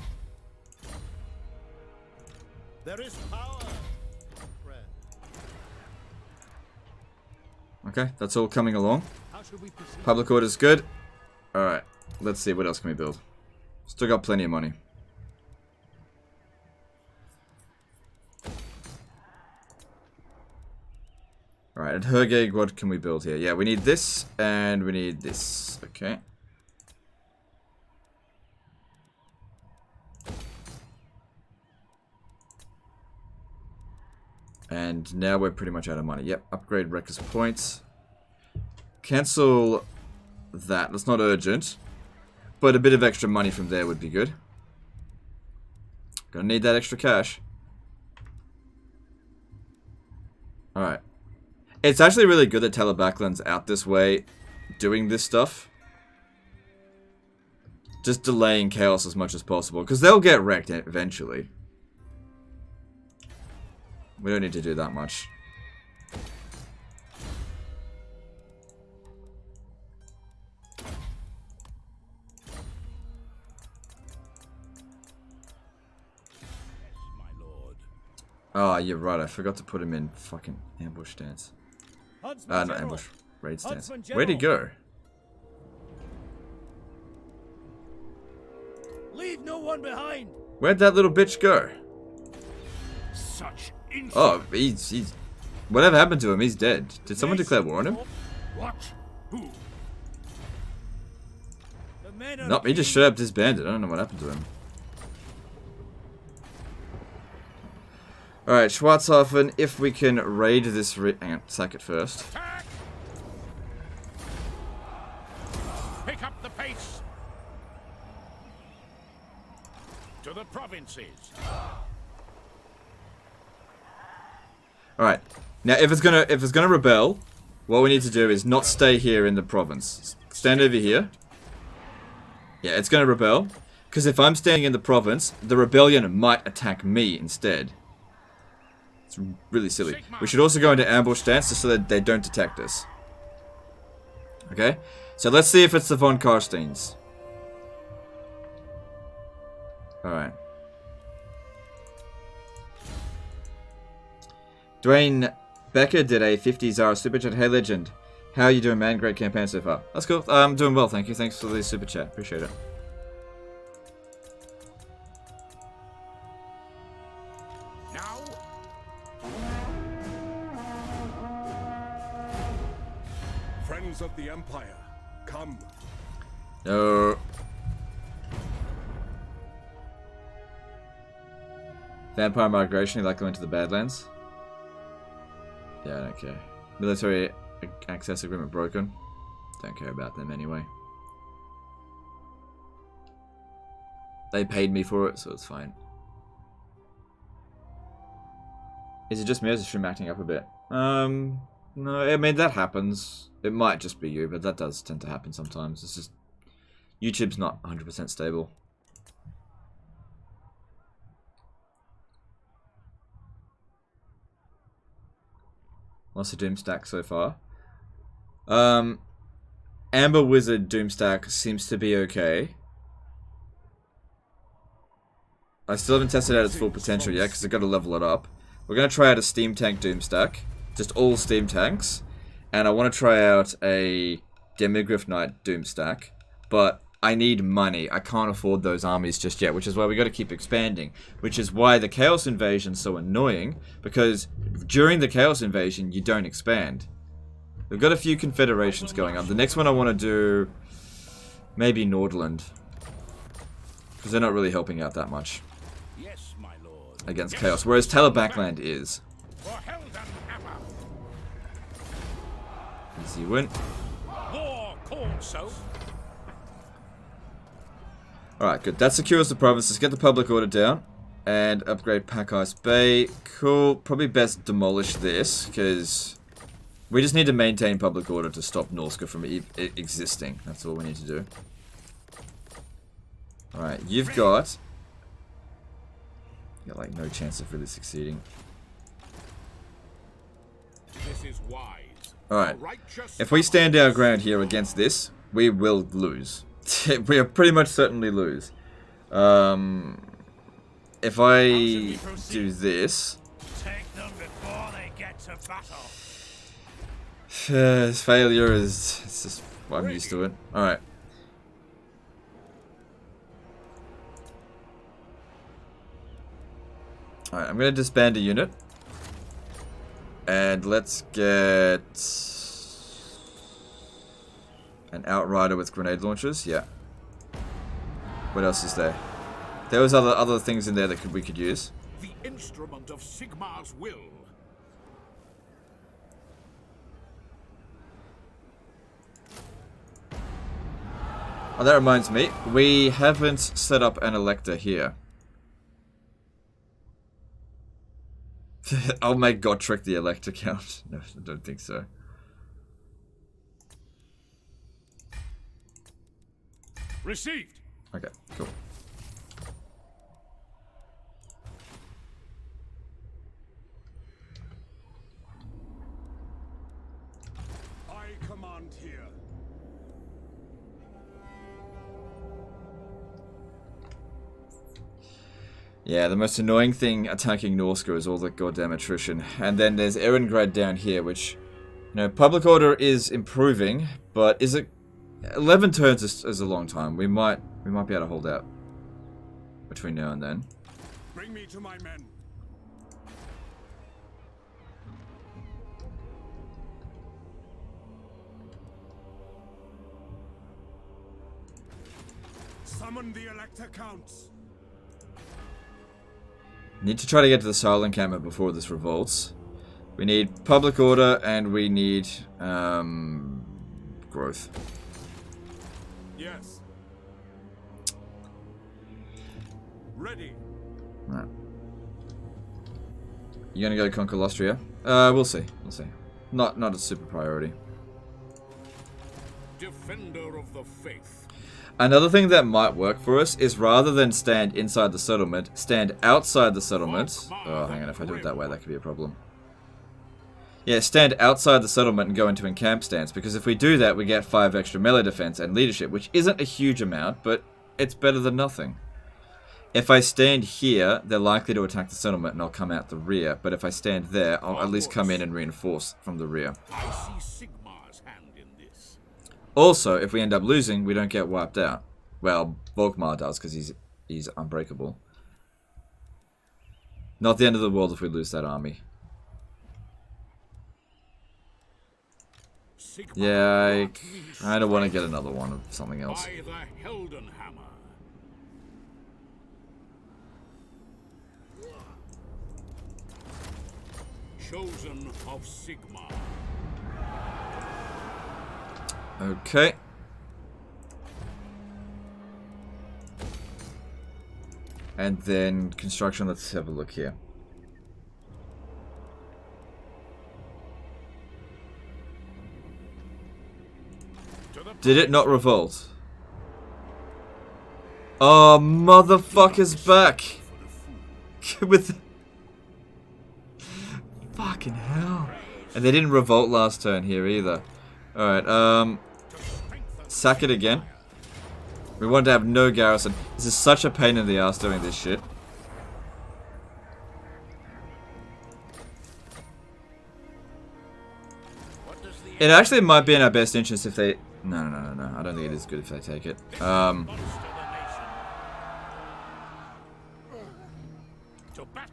There is power. Friend. Okay, that's all coming along. How should we proceed? Public order's good. Alright, let's see, what else can we build? Still got plenty of money. Alright, at Hergeg, what can we build here? Yeah, we need this, and we need this. Okay. And now we're pretty much out of money. Yep, upgrade Wrecker's Points. Cancel that. That's not urgent. But a bit of extra money from there would be good. Gonna need that extra cash. Alright. It's actually really good that Telebaclan's out this way doing this stuff. Just delaying chaos as much as possible. Because they'll get wrecked eventually. We don't need to do that much. My lord. Oh, you're right. I forgot to put him in fucking ambush stance. Huntsman Not General. ambush. Raid stance. Huntsman Where'd he General. go? Leave no one behind. Where'd that little bitch go? Such insolence. Oh, he's... Whatever happened to him, he's dead. Did someone declare war on him? What? Who? The men are Nope, he just straight up disbanded. I don't know what happened to him. Alright, Schwarzhofen, if we can raid this... Hang on, sack it first. Attack! Pick up the pace. To the provinces. Alright. Now, if it's gonna rebel, what we need to do is not stay here in the province. Stand over here. Yeah, it's gonna rebel. Because if I'm standing in the province, the rebellion might attack me instead. It's really silly. We should also go into ambush stance just so that they don't detect us. Okay? So let's see if it's the von Karsteins. Alright. Dwayne Becker did a 50 Zara super chat. Hey legend, how are you doing, man? Great campaign so far. That's cool. I'm doing well, thank you. Thanks for the super chat. Appreciate it. Now. Friends of the Empire, come. No. Vampire migration. You like going to the Badlands? Yeah, I don't care. Military access agreement broken. Don't care about them anyway. They paid me for it, so it's fine. Is it just me or is the stream acting up a bit? No, I mean, that happens. It might just be you, but that does tend to happen sometimes. It's just... YouTube's not 100% stable. What's the Doomstack so far? Amber Wizard Doomstack seems to be okay. I still haven't tested out its full potential yet because I've got to level it up. We're going to try out a Steam Tank Doomstack. Just all Steam Tanks. And I want to try out a Demigryph Knight Doomstack. But I need money. I can't afford those armies just yet, which is why we got to keep expanding. Which is why the Chaos Invasion is so annoying, because during the Chaos Invasion, you don't expand. We've got a few confederations going on. The next one I want to do, maybe Nordland, because they're not really helping out that much against Chaos, whereas Talabackland is. Easy win. Alright, good. That secures the provinces. Get the public order down. And upgrade Pack Ice Bay. Cool. Probably best demolish this, because we just need to maintain public order to stop Norska from existing. That's all we need to do. Alright, you've got... You got, like, no chance of really succeeding. This is wise. Alright, if we stand our ground here against this, we will lose. We'll pretty much certainly lose. If I do this... Take them before they get to battle. Failure is... It's just... I'm used to it. Alright. Alright, I'm gonna disband a unit. And let's get... an Outrider with grenade launchers? Yeah. What else is there? There was other things in there that we could use. The instrument of Sigmar's will. Oh, that reminds me. We haven't set up an elector here. I'll make Godtrick the elector count. No, I don't think so. Received. Okay, cool. I command here. Yeah, the most annoying thing attacking Norska is all the goddamn attrition. And then there's Erengrad down here, which, you know, public order is improving, but is it... 11 turns is a long time. We might be able to hold out between now and then. Bring me to my men. Summon the elector counts. Need to try to get to the Silent encampment before this revolts. We need public order and we need growth. Yes. Ready. Right. You gonna go conquer Austria? We'll see. We'll see. Not a super priority. Defender of the faith. Another thing that might work for us is rather than stand inside the settlement, stand outside the settlement. Oh, hang on, if I do it that way, that could be a problem. Yeah, stand outside the settlement and go into encamp stance, because if we do that, we get 5 extra melee defense and leadership, which isn't a huge amount, but it's better than nothing. If I stand here, they're likely to attack the settlement and I'll come out the rear, but if I stand there, I'll at least come in and reinforce from the rear. I see Sigmar's hand in this. Also, if we end up losing, we don't get wiped out. Well, Volkmar does, because he's unbreakable. Not the end of the world if we lose that army. Yeah, I kind of want to get another one of something else. By the Heldenhammer. Chosen of Sigmar. Okay. And then construction, let's have a look here. Did it not revolt? Oh, motherfucker's back! With... Fucking hell. And they didn't revolt last turn here either. Alright, sack it again. We want to have no garrison. This is such a pain in the ass doing this shit. It actually might be in our best interest if they... No. I don't think it is good if they take it.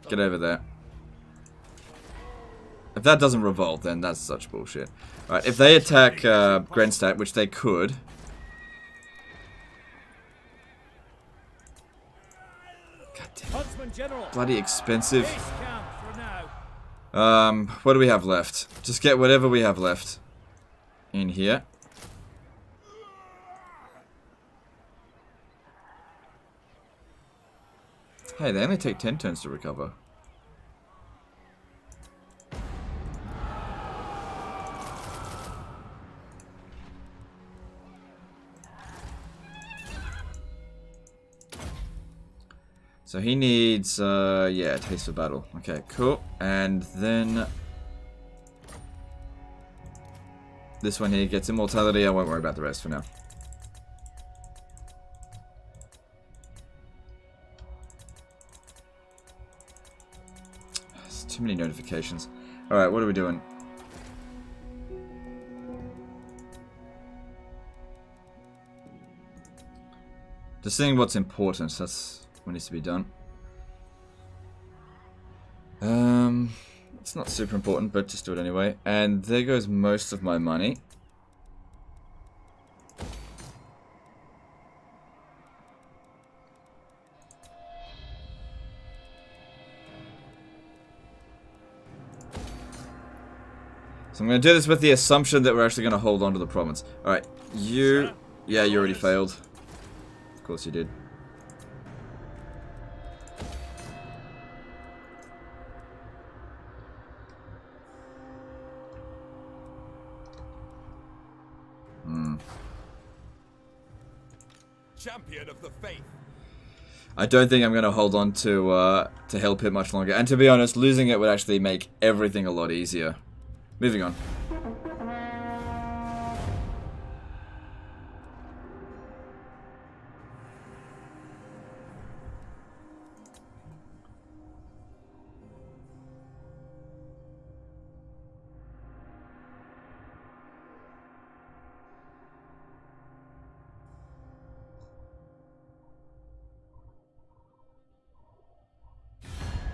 Get over there. If that doesn't revolt, then that's such bullshit. Alright, if they attack Grenstadt, which they could... Huntsman General. Bloody expensive. Base camp for now. What do we have left? Just get whatever we have left in here. Hey, they only take 10 turns to recover. So he needs, yeah, Taste of Battle. Okay, cool. And then... this one here gets Immortality. I won't worry about the rest for now. There's too many notifications. Alright, what are we doing? Just seeing what's important. That's what needs to be done. It's not super important, but just do it anyway. And there goes most of my money. So I'm going to do this with the assumption that we're actually going to hold on to the province. Alright, you... yeah, you already failed. Of course you did. Champion of the faith. I don't think I'm going to hold on to Hell Pit much longer. And to be honest, losing it would actually make everything a lot easier. Moving on.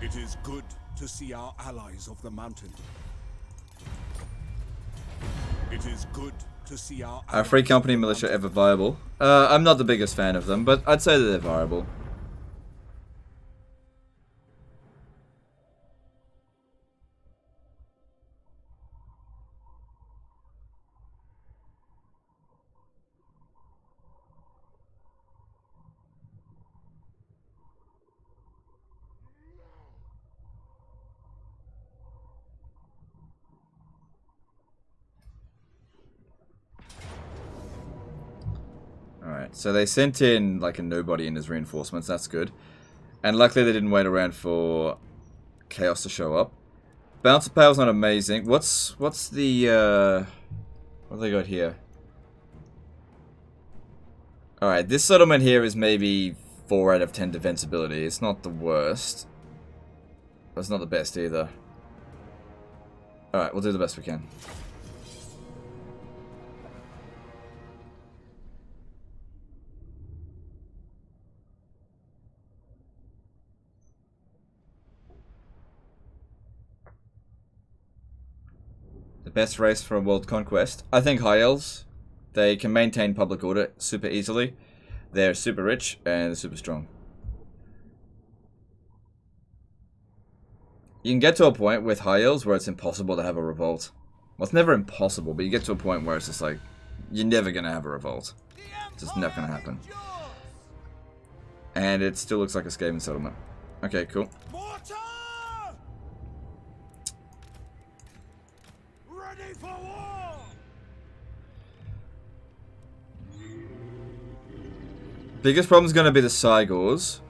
It is good to see our allies of the mountain. It is good to see our Are Free Company militia ever viable? I'm not the biggest fan of them, but I'd say that they're viable. Alright, so they sent in like a nobody in as reinforcements, that's good. And luckily they didn't wait around for Chaos to show up. Bouncer Power's not amazing. What's the what have they got here? Alright, this settlement here is maybe 4 out of 10 defensibility. It's not the worst. But it's not the best either. Alright, we'll do the best we can. Best race for a world conquest. I think High Elves. They can maintain public order super easily. They're super rich and they're super strong. You can get to a point with High Elves where it's impossible to have a revolt. Well, it's never impossible, but you get to a point where it's just like, you're never going to have a revolt. It's just never going to happen. And it still looks like a Skaven settlement. Okay, cool. Biggest problem is going to be the Cygors.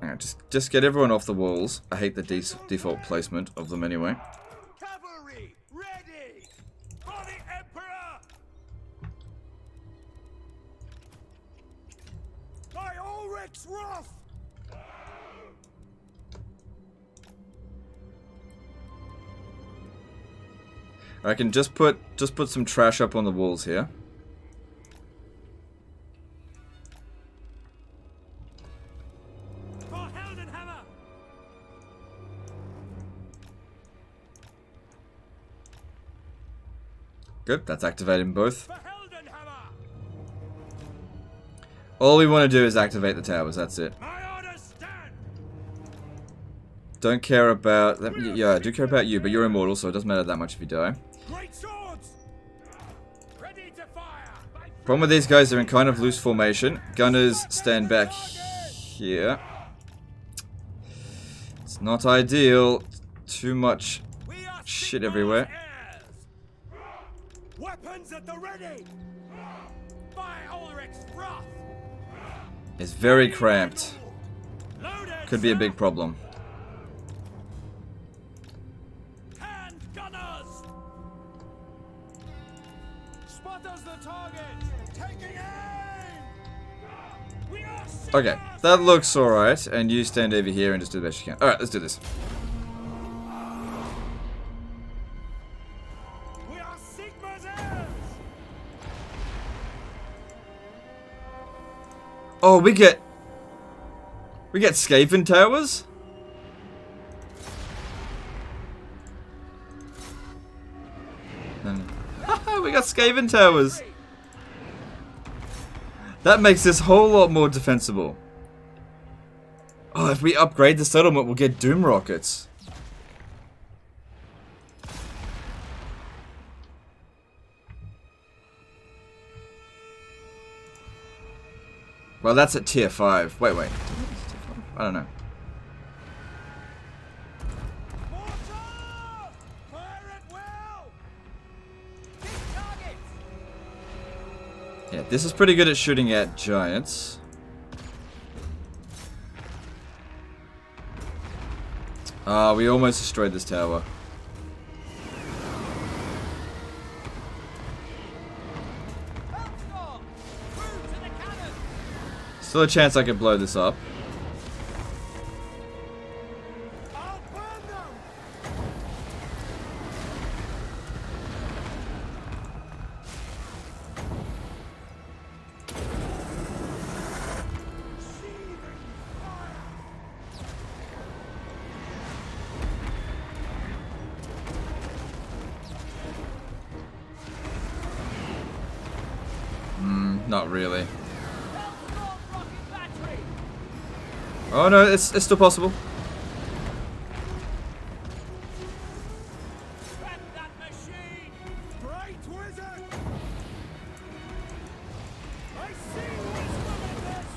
Hang on, just get everyone off the walls. I hate the default placement of them anyway. Cavalry, ready! For the Emperor! By Ulrich's wrath! I can just put some trash up on the walls here. For Heldenhammer! Good, that's activating both. For Heldenhammer! All we want to do is activate the towers, that's it. My orders stand! Don't care about... yeah, I do care about you, but you're immortal, so it doesn't matter that much if you die. Great swords! Ready to fire! Problem with these guys, they're in kind of loose formation. Gunners stand back here. It's not ideal. Too much We are shit Sigmar's everywhere. heirs. Weapons at the ready! By Ulrich's wrath! It's very cramped. Loaded, Could be a sir. big problem. Hand gunners! Spotters the target! Taking aim! We are Okay, that looks alright, and you stand over here and just do the best you can. Alright, let's do this. We are Sigmar's heirs! Oh, we get Skaven towers? We got Skaven towers. That makes this whole lot more defensible. Oh, if we upgrade the settlement, we'll get Doom rockets. Well, that's at tier 5. Wait. I don't know. Mortar! Fire at will! Hit targets! Yeah, this is pretty good at shooting at giants. We almost destroyed this tower. Hellstorm! Through to the cannon! Still a chance I could blow this up. I'll burn them! Seething fire! Not really. Hellstorm rocket battery! Oh no, it's still possible. Back that machine! Great wizard! I see wisdom in this!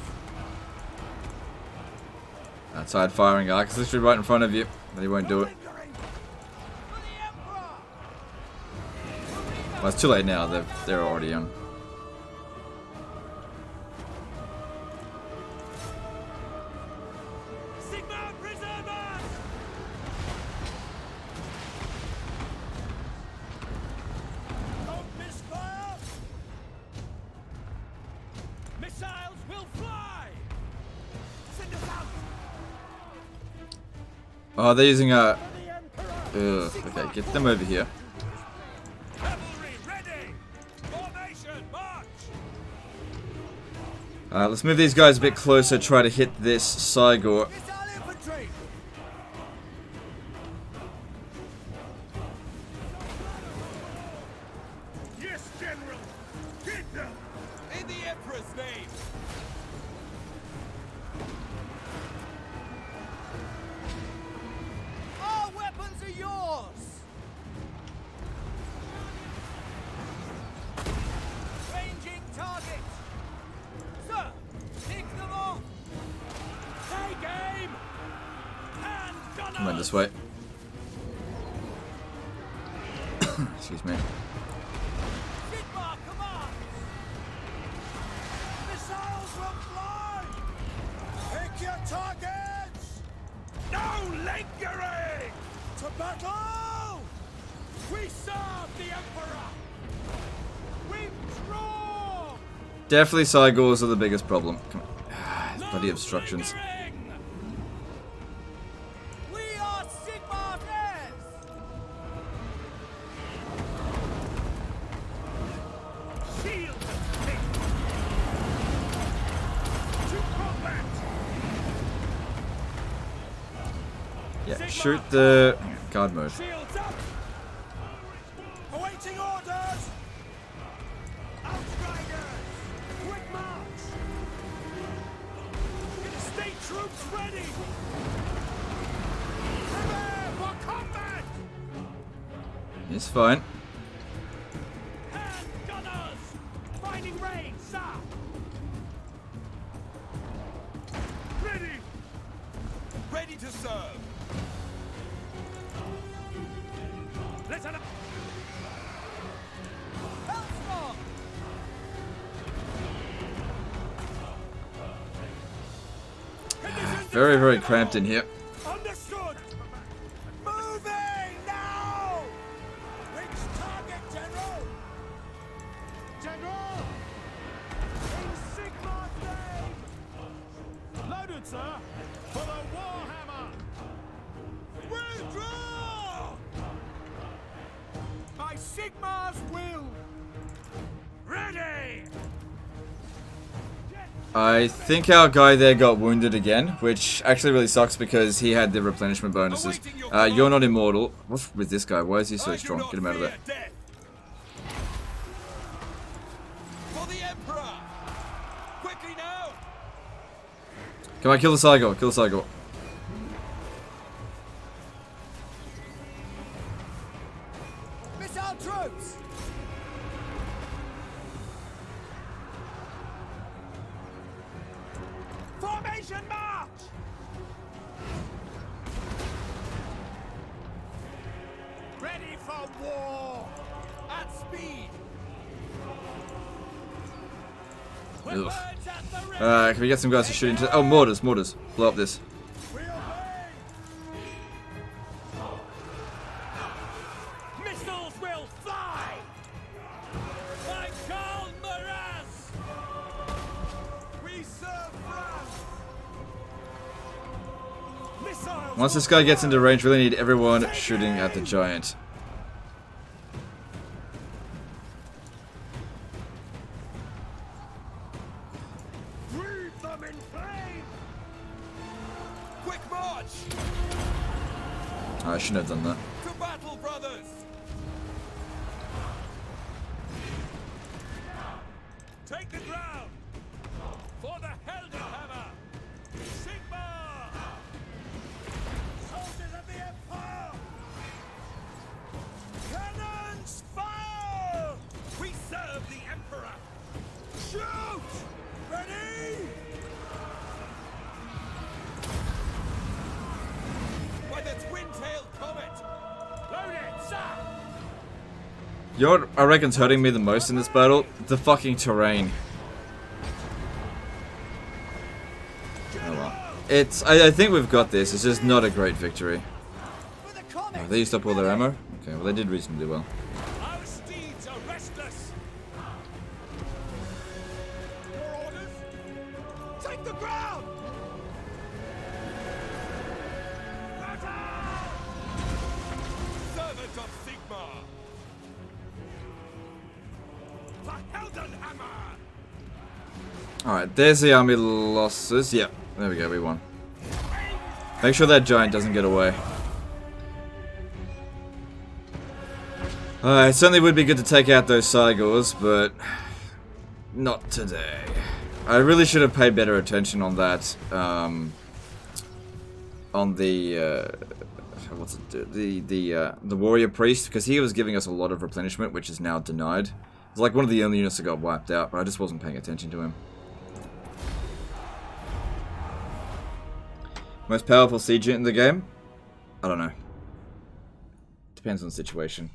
Outside firing arc is literally right in front of you, but he won't do it. Lingering! For the Emperor! Well, it's too late now. They're already on. Sigmar preservers! Don't misfire! Missiles will fly! Send us out! Oh, they're using a. For the Emperor! Okay, get them over here. Cavalry ready! Formation march! Let's move these guys a bit closer. Try to hit this Cygor. Missile infantry! Yes, General! Hit them! In the Emperor's name! Our weapons are yours! Ranging target! Sir, pick them off! Take aim! Hand gunners! Come on, this way. Excuse me. Sigmar command! Missiles Arrows will fly! Pick your targets! No lingering! To battle! We serve the Emperor! Withdraw! Definitely Cygors are the biggest problem. Come on. Bloody obstructions. We are Sigmar's heirs! Shield and pick! To combat! Yeah, shoot the guard mode. Shields up! Awaiting orders! Outriders! Quick march! State troops ready! Prepare for combat! It's fine. Hand gunners! Finding range, sir! Ready! Ready to serve. Listen up! Hellstorm! Very, very cramped in here. Understood! Moving now! Reach target, General! General! In Sigmar's name! Loaded, sir! For the Warhammer! Withdraw! By Sigmar's will! Ready! I think our guy there got wounded again, which actually really sucks because he had the replenishment bonuses. You're not immortal. What's with this guy? Why is he so strong? Get him out of there. Death. For the Emperor. Quickly now. Come on, kill the Cygor. Kill the Cygor. Missile troops! Formation march! Ready for war! At speed. Ugh. Words at the ready! Can we get some guys to shoot into... Oh, mortars, mortars. Blow up this. We obey! Missiles will fly! By Karl Franz! We serve France! Missiles! Once this guy gets into range, we really need everyone shooting at the giant. Breathe them in flame! Quick march. I shouldn't have done that. To battle, brothers. Take the ground! For the Heldenhammer! Sigmar! Soldiers of the Empire! Cannons fire! We serve the Emperor! Shoot! Ready? By the twin-tailed comet. Load it, sir! You know what I reckon's hurting me the most in this battle? The fucking terrain. Oh well. It's... I think we've got this. It's just not a great victory. For the comet! Oh, they used up all their ammo? Okay, well they did reasonably well. Our steeds are restless! Your orders? Take the ground! Servant of Sigmar. The Heldenhammer! Alright, there's the army losses. Yep, there we go, we won. Make sure that giant doesn't get away. It certainly would be good to take out those Cygors, but not today. I really should have paid better attention on that. On the what's it? The warrior priest, because he was giving us a lot of replenishment, which is now denied. It's like one of the only units that got wiped out, but I just wasn't paying attention to him. Most powerful siege unit in the game? I don't know. Depends on the situation.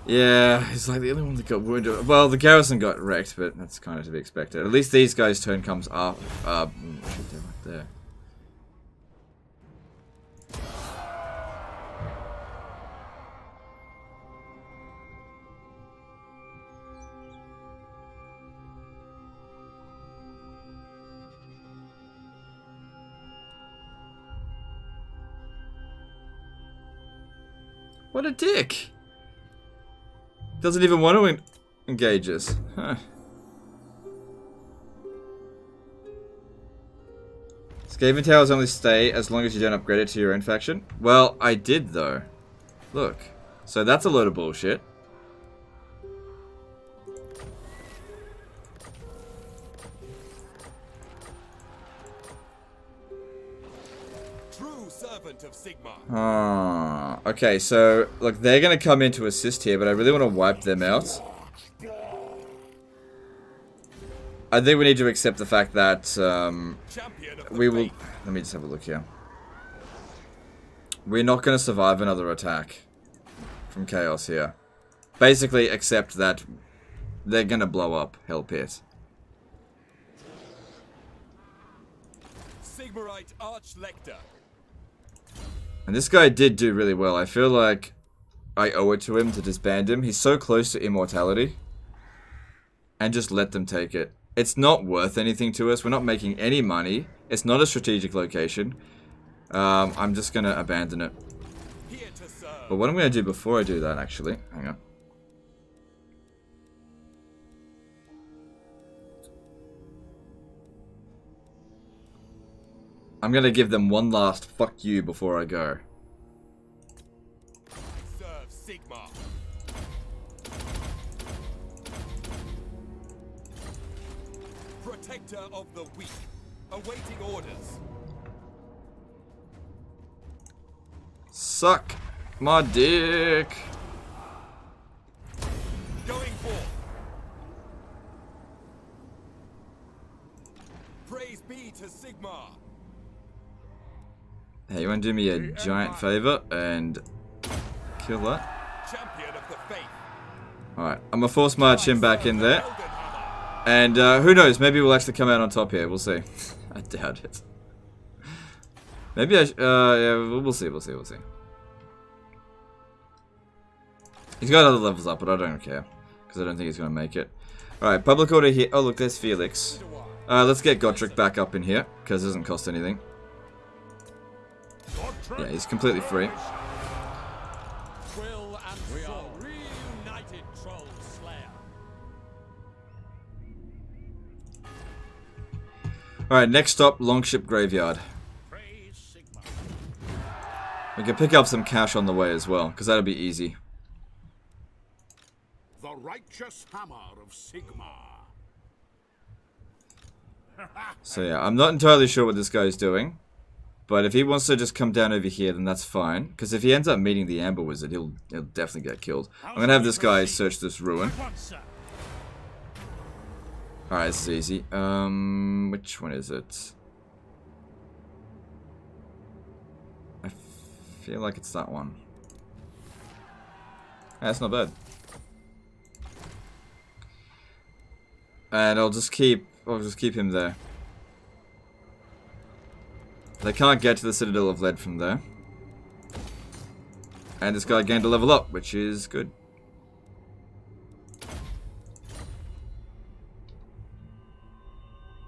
Yeah, he's like the only one that got wounded. Well, the garrison got wrecked, but that's kind of to be expected. At least these guys' turn comes up. Shit, they're right there. What a dick! Doesn't even want to engage us. Huh. Skaven towers only stay as long as you don't upgrade it to your own faction. Well, I did though. Look. So that's a load of bullshit. True servant of Sigmar. Ah, okay, so look, they're gonna come in to assist here, but I really want to wipe them out. I think we need to accept the fact that we will. Let me just have a look here. We're not gonna survive another attack from Chaos here. Basically, accept that they're gonna blow up Hell Pit. Sigmarite Archlector. And this guy did do really well. I feel like I owe it to him to disband him. He's so close to immortality. And just let them take it. It's not worth anything to us. We're not making any money. It's not a strategic location. I'm just going to abandon it. But what I'm going to do before I do that, actually... Hang on. I'm going to give them one last fuck you before I go. Serve Sigmar. Protector of the weak. Awaiting orders. Suck my dick. Going forth. Praise be to Sigmar. Hey, you want to do me a giant favor and kill that? Champion of the faith. Alright, I'm gonna force march him back in there. And who knows, maybe we'll actually come out on top here, we'll see. I doubt it. Maybe I yeah, we'll see. He's got other levels up, but I don't care. Because I don't think he's gonna make it. Alright, public order here. Oh look, there's Felix. Let's get Gotrek back up in here, because it doesn't cost anything. Yeah, he's completely free. Quill and we are reunited, Troll Slayer. Alright, next stop, Longship Graveyard. Praise Sigmar. We can pick up some cash on the way as well, because that'll be easy. The righteous hammer of Sigmar. So yeah, I'm not entirely sure what this guy's doing. But if he wants to just come down over here, then that's fine. Because if he ends up meeting the Amber Wizard, he'll definitely get killed. I'm going to have this guy search this ruin. Alright, this is easy. Which one is it? I feel like it's that one. Yeah, that's not bad. And I'll just keep him there. They can't get to the Citadel of Lead from there. And this guy gained a level up, which is good.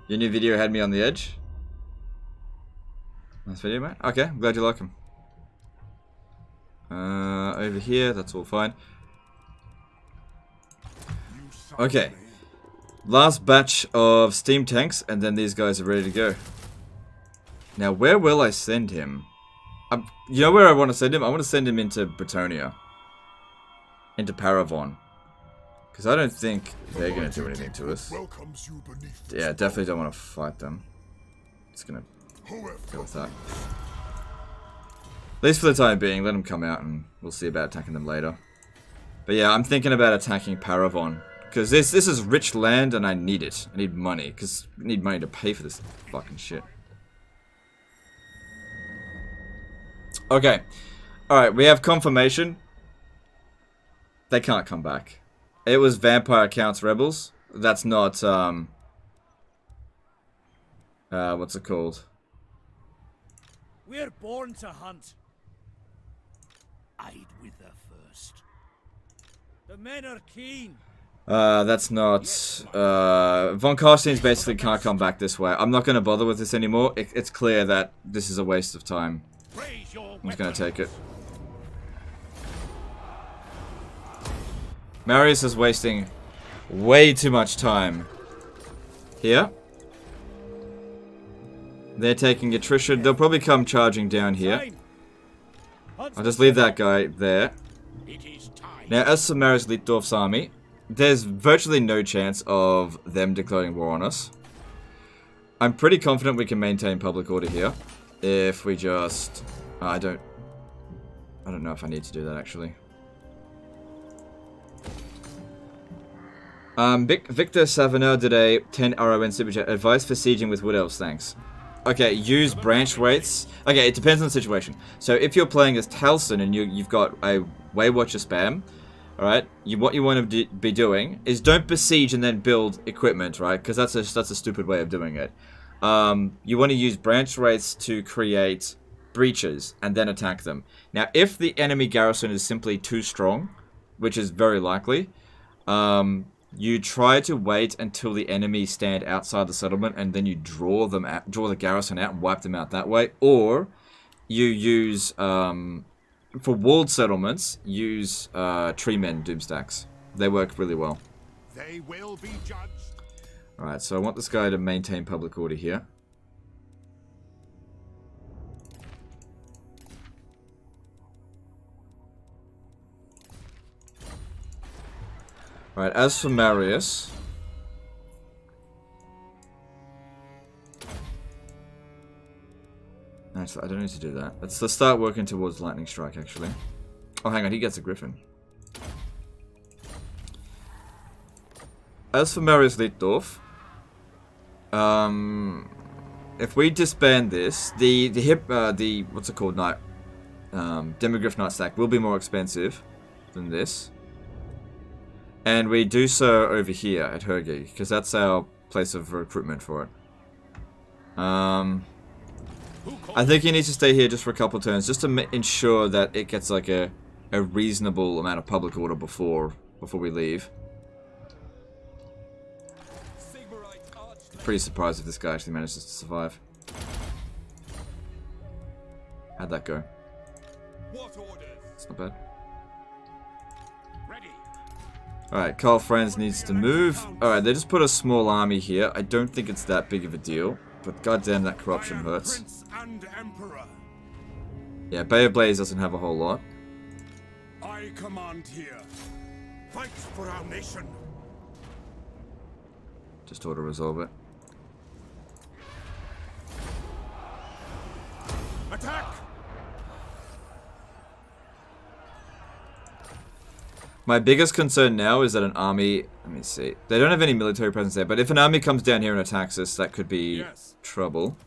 Your new video had me on the edge. Nice video, mate. Okay, I'm glad you like him. Over here, that's all fine. Okay. Last batch of steam tanks, and then these guys are ready to go. Now, where will I send him? You know where I want to send him? I want to send him into Bretonia. Into Paravon. Because I don't think they're going to do anything to us. Yeah, definitely don't want to fight them. Just going to go with that. At least for the time being, let them come out and we'll see about attacking them later. But yeah, I'm thinking about attacking Paravon. Because this is rich land and I need it. I need money. Because I need money to pay for this fucking shit. Okay. Alright, we have confirmation they can't come back. It was vampire counts rebels. That's not, what's it called? We're born to hunt. I'd wither first. The men are keen. That's not, Von Carstein's basically can't come back this way. I'm not going to bother with this anymore. It's clear that this is a waste of time. Raise your I'm just going to take it. Marius is wasting way too much time here. They're taking attrition. They'll probably come charging down here. I'll just leave that guy there. Now, as for Marius Lietdorf's army, there's virtually no chance of them declaring war on us. I'm pretty confident we can maintain public order here. If we just... I don't know if I need to do that, actually. Victor Savonneau did a 10 RON super chat. Advice for sieging with Wood Elves, thanks. Okay, use branch wraiths. Okay, it depends on the situation. So if you're playing as Talson and you've got a Waywatcher spam, alright, what you want to be doing is don't besiege and then build equipment, right? Because that's a stupid way of doing it. You want to use branch wraiths to create breaches and then attack them. Now, if the enemy garrison is simply too strong, which is very likely, you try to wait until the enemy stand outside the settlement, and then you draw the garrison out and wipe them out that way. Or you use, for walled settlements, use tree men doomstacks. They work really well. They will be judged. All right, so I want this guy to maintain public order here. Right, as for Marius... Actually, I don't need to do that. Let's start working towards Lightning Strike, actually. Oh, hang on, he gets a Griffin. As for Marius Lietdorf... if we disband this, the what's it called, Demogryph Night Stack will be more expensive than this. And we do so over here at Hergi, because that's our place of recruitment for it. I think he needs to stay here just for a couple of turns, just to ensure that it gets like a reasonable amount of public order before we leave. Pretty surprised if this guy actually manages to survive. How'd that go? It's not bad. Alright, Karl Franz needs to move. Alright, they just put a small army here. I don't think it's that big of a deal. But goddamn, that corruption hurts. Prince and Emperor. Yeah, Bay of Blaze doesn't have a whole lot. I command here. Fight for our nation. Just auto-resolve it. Attack! My biggest concern now is that an army... Let me see. They don't have any military presence there, but if an army comes down here and attacks us, that could be trouble.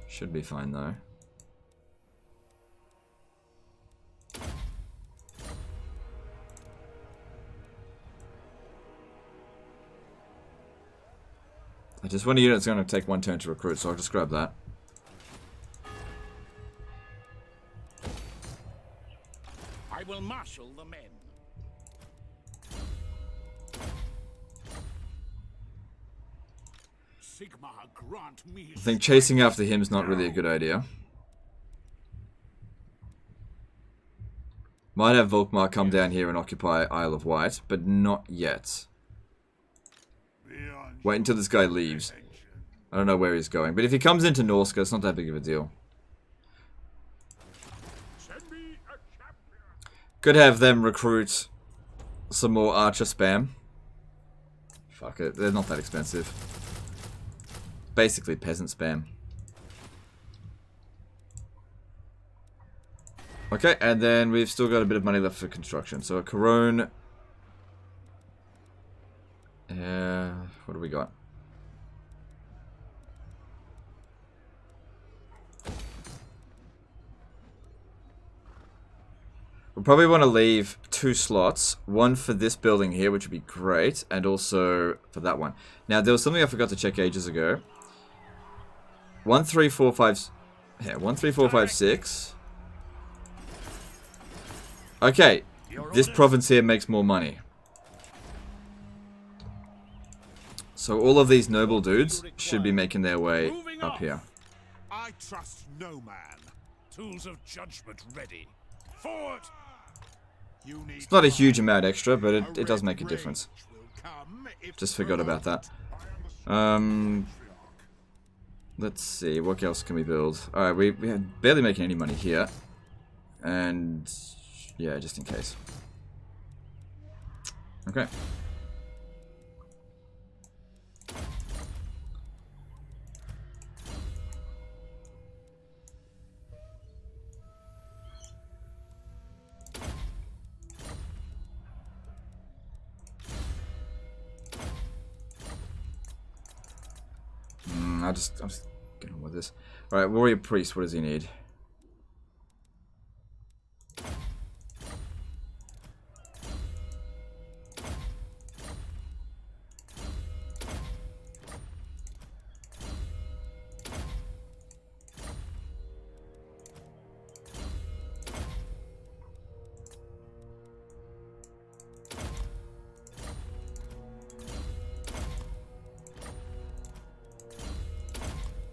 Should be fine, though. I just want a unit that's going to take one turn to recruit, so I'll just grab that. I will marshal the men. Sigmar, grant me. I think chasing after him is not really a good idea. Might have Volkmar come down here and occupy Isle of Wight, but not yet. Wait until this guy leaves. I don't know where he's going, but if he comes into Norska, it's not that big of a deal. Could have them recruit some more archer spam. Fuck it, they're not that expensive. Basically peasant spam. Okay, and then we've still got a bit of money left for construction. So a Corone. What do we got? We'll probably want to leave 2 slots. One for this building here, which would be great, and also for that one. Now, there was something I forgot to check ages ago. 1, 3, 4, 5... Yeah, 1, 3, 4, 5, 6. Okay, this province here makes more money. So all of these noble dudes should be making their way up here. I trust no man. Tools of judgment ready. Forward! You need It's not a huge amount extra, but it does make a difference. Just forgot about that. Let's see, what else can we build? Alright, we are barely making any money here. And yeah, just in case. Okay. I'll just get on with this. Alright, warrior priest, what does he need?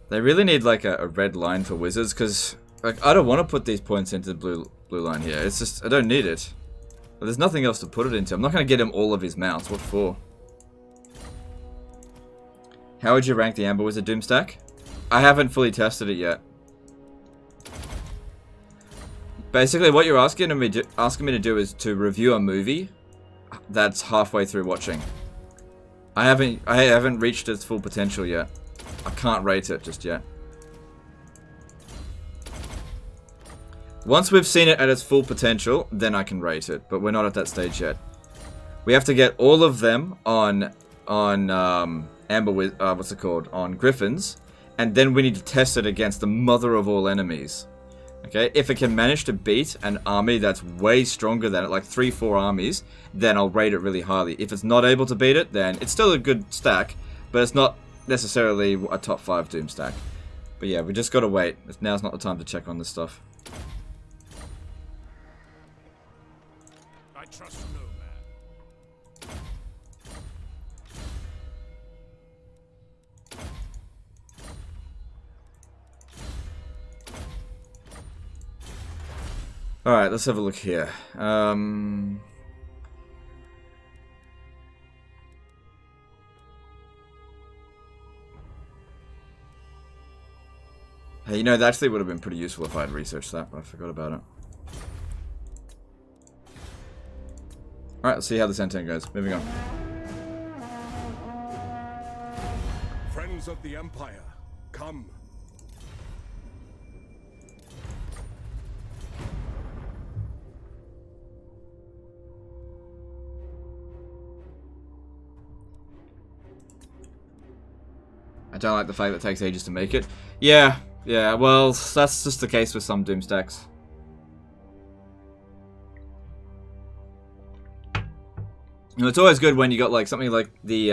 They really need like a red line for wizards, because like I don't want to put these points into the blue line here. It's just I don't need it. But there's nothing else to put it into. I'm not going to get him all of his mounts. What for? How would you rank the Amber Wizard Doomstack? I haven't fully tested it yet. Basically, what you're asking me to do is to review a movie that's halfway through watching. I haven't reached its full potential yet. I can't rate it just yet. Once we've seen it at its full potential, then I can rate it. But we're not at that stage yet. We have to get all of them on what's it called? On Griffins, and then we need to test it against the mother of all enemies. Okay, if it can manage to beat an army that's way stronger than it, like 3-4 armies, then I'll rate it really highly. If it's not able to beat it, then it's still a good stack, but it's not necessarily a top 5 Doomstack. But yeah, we just gotta wait. Now's not the time to check on this stuff. I trust no man. Alright, let's have a look here. Hey, you know, that actually would have been pretty useful if I had researched that, but I forgot about it. Alright, let's see how this end goes. Moving on. Friends of the Empire, come. I don't like the fact that it takes ages to make it. Yeah, well, that's just the case with some Doomstacks. You know, it's always good when you got like something like the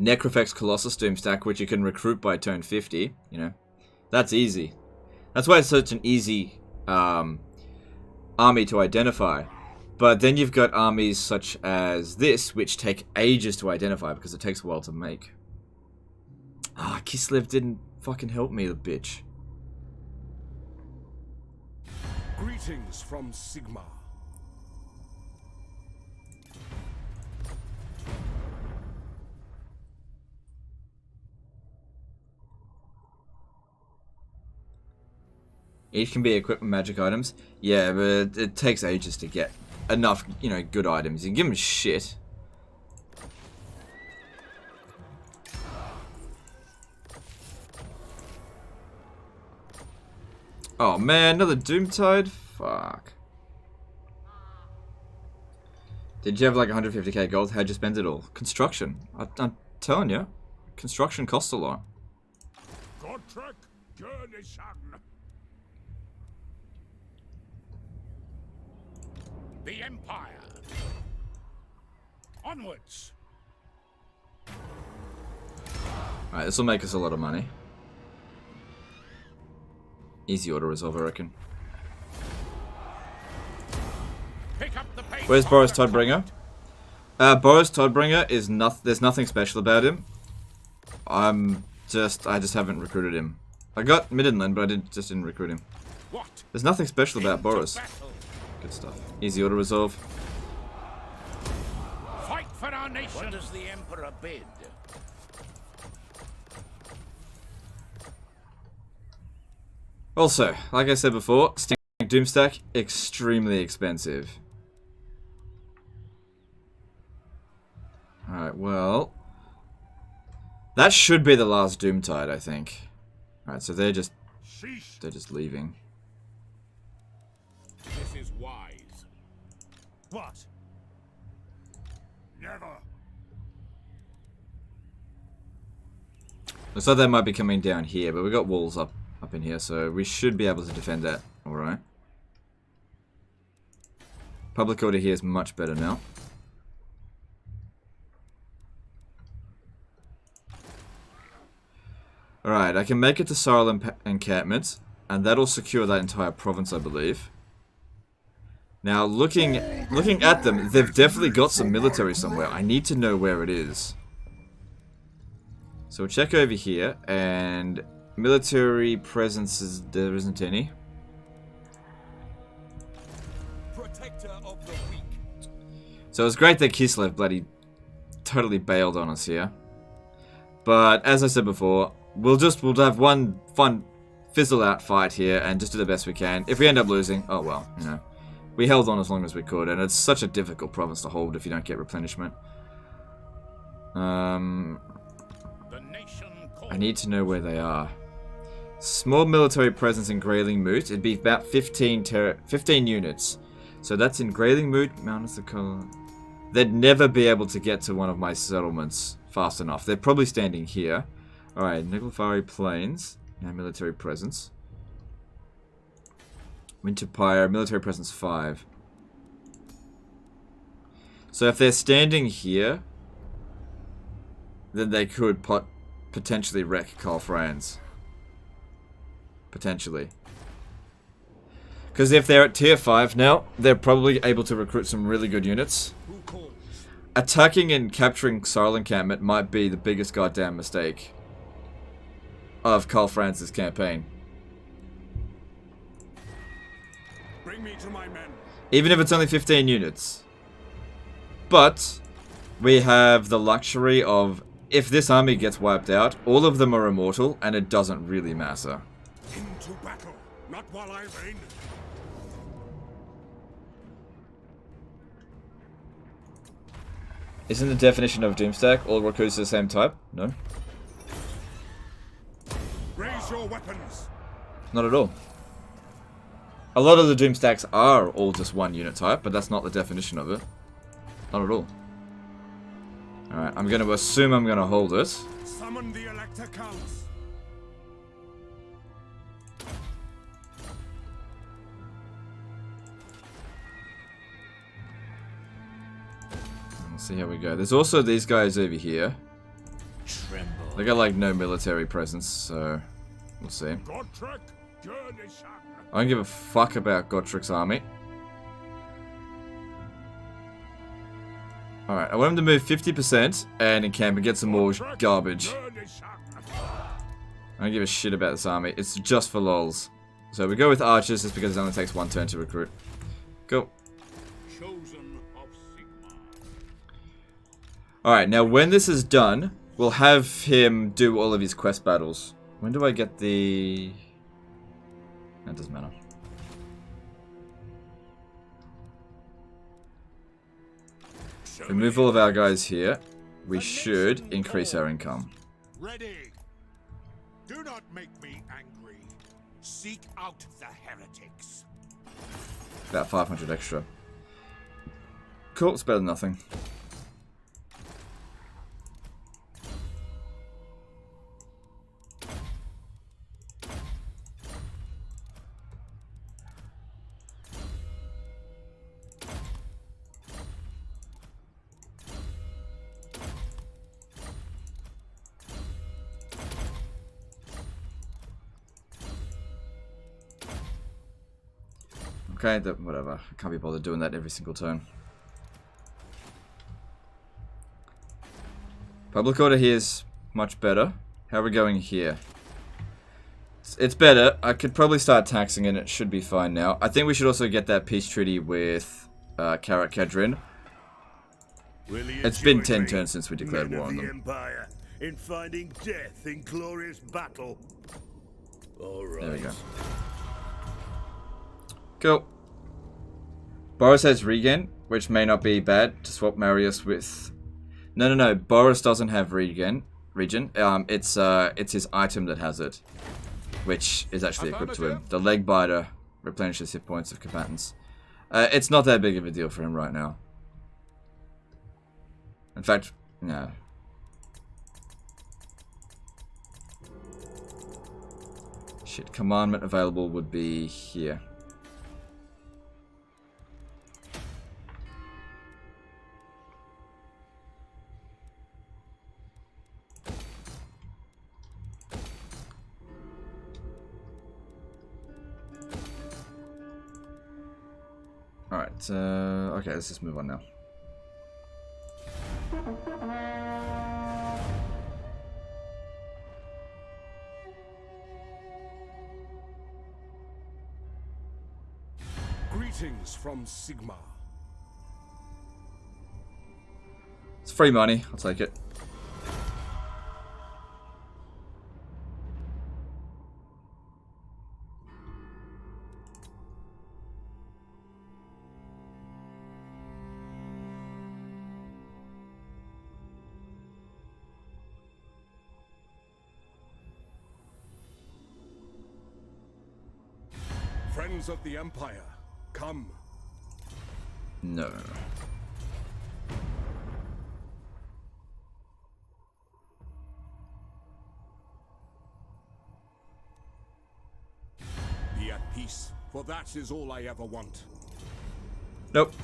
Necrofex Colossus Doomstack, which you can recruit by turn 50, you know. That's easy. That's why it's such an easy army to identify. But then you've got armies such as this, which take ages to identify because it takes a while to make. Ah, Kislev didn't fucking help me, the bitch. Greetings from Sigmar. Each can be equipped with magic items. Yeah, but it takes ages to get enough, you know, good items. You can give them shit. Oh man, another Doomtide? Fuck. Did you have like 150k gold? How'd you spend it all? Construction. I'm telling you, construction costs a lot. Godtrek, Gurnishan. the Empire. Onwards. Alright, this will make us a lot of money. Easy auto resolve, I reckon. Pick up the pace. Where's Boris Toddbringer? Boris Toddbringer is there's nothing special about him. I just haven't recruited him. I got Middenland, but I just didn't recruit him. What? There's nothing special about Boris. Battle. Good stuff. Easy auto resolve. Fight for our nation. What does the Emperor bid? Also, like I said before, Doomstack, extremely expensive. Alright, well... that should be the last Doomtide, I think. Alright, so they're just leaving. This is wise. What? Never. Looks like they might be coming down here, but we got walls up in here, so we should be able to defend that. Alright. Public order here is much better now. Alright, I can make it to Sarl encampment, and that'll secure that entire province, I believe. Now, looking at them, they've definitely got some military somewhere. I need to know where it is. So we'll check over here, and military presence there isn't any. Protector of the weak. So it's great that Kislev bloody totally bailed on us here. But as I said before, we'll have one fun fizzle out fight here and just do the best we can. If we end up losing, oh well, you know. We held on as long as we could, and it's such a difficult province to hold if you don't get replenishment. I need to know where they are. Small military presence in Grayling Moot. It'd be about 15 units. So that's in Grayling Moot, Mount Ithaka. They'd never be able to get to one of my settlements fast enough. They're probably standing here. Alright, Niglafari Plains. Now military presence. Winterpire, military presence 5. So if they're standing here, then they could potentially wreck Karl Franz. Potentially. Because if they're at tier 5 now, they're probably able to recruit some really good units. Attacking and capturing Sarl encampment might be the biggest goddamn mistake of Karl Franz's campaign. Bring me to my men. Even if it's only 15 units. But we have the luxury of, if this army gets wiped out, all of them are immortal and it doesn't really matter. Into battle, not while I reign. Isn't the definition of Doomstack all recruits the same type? No. Raise your weapons. Not at all. A lot of the Doomstacks are all just one unit type, but that's not the definition of it. Not at all. Alright, I'm going to assume I'm going to hold it. Summon the Elector Counts. Let's see how we go. There's also these guys over here. They got like no military presence, so we'll see. I don't give a fuck about Gottrik's army. Alright, I want him to move 50% and encamp and get some more garbage. I don't give a shit about this army. It's just for lols. So we go with archers just because it only takes one turn to recruit. Go. Alright, now when this is done, we'll have him do all of his quest battles. When do I get the... That doesn't matter. We move all of our guys here. We should increase our income. Ready. Do not make me angry. Seek out the heretics. About 500 extra. Cool, it's better than nothing. Okay, whatever. I can't be bothered doing that every single turn. Public order here is much better. How are we going here? It's better. I could probably start taxing and it should be fine now. I think we should also get that peace treaty with Karat Kadrin. It's been 10 turns since we declared war on them. Empire, in finding death in glorious battle. All right. There we go. Cool. Boris has regen, which may not be bad to swap Marius with. No. Boris doesn't have regen. It's his item that has it, which is actually equipped to him. The leg biter replenishes hit points of combatants. It's not that big of a deal for him right now. In fact, no. Shit, commandment available would be here. Alright, okay, let's just move on now. Greetings from Sigmar. It's free money, I'll take it. Friends of the Empire, come. No. Be at peace, for that is all I ever want. Nope.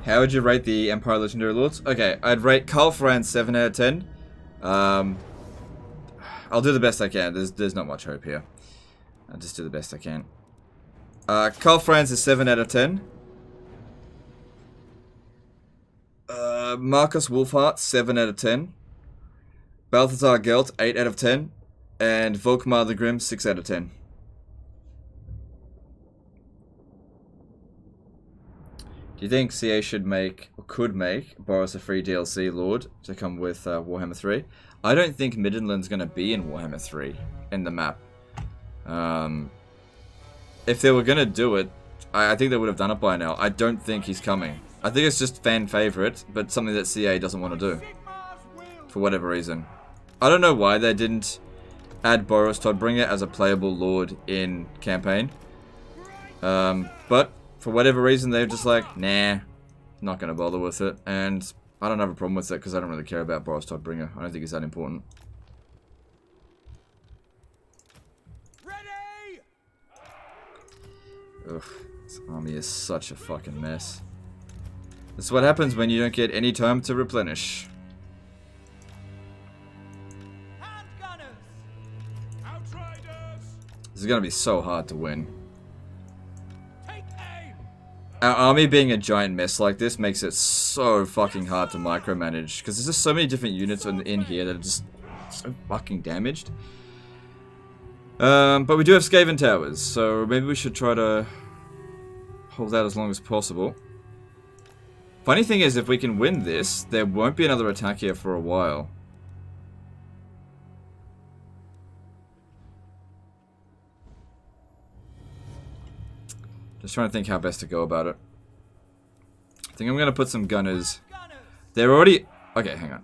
How would you rate the Empire Legendary Lords? Okay, I'd rate Karl Franz 7 out of 10. I'll do the best I can. There's not much hope here. I'll just do the best I can. Karl Franz is 7 out of 10. Marcus Wolfhart, 7 out of 10. Balthazar Gelt, 8 out of 10. And Volkmar the Grim, 6 out of 10. Do you think CA should make, or could make, Boris a free DLC Lord to come with Warhammer 3? I don't think Middenland's going to be in Warhammer 3 in the map. If they were going to do it, I think they would have done it by now. I don't think he's coming. I think it's just fan favorite, but something that CA doesn't want to do. For whatever reason. I don't know why they didn't add Boris Todbringer as a playable Lord in campaign. But for whatever reason, they're just like, nah, not going to bother with it. And I don't have a problem with it because I don't really care about Boris Todbringer. I don't think he's that important. Ready! Ugh, this army is such a fucking mess. This is what happens when you don't get any time to replenish. Handgunners! Outriders! This is going to be so hard to win. Take aim! Our army being a giant mess like this makes it so fucking hard to micromanage. Because there's just so many different units in here that are just so fucking damaged. But we do have Skaven Towers, so maybe we should try to hold out as long as possible. Funny thing is, if we can win this, there won't be another attack here for a while. Just trying to think how best to go about it. I think I'm going to put some gunners. They're already... Okay, hang on.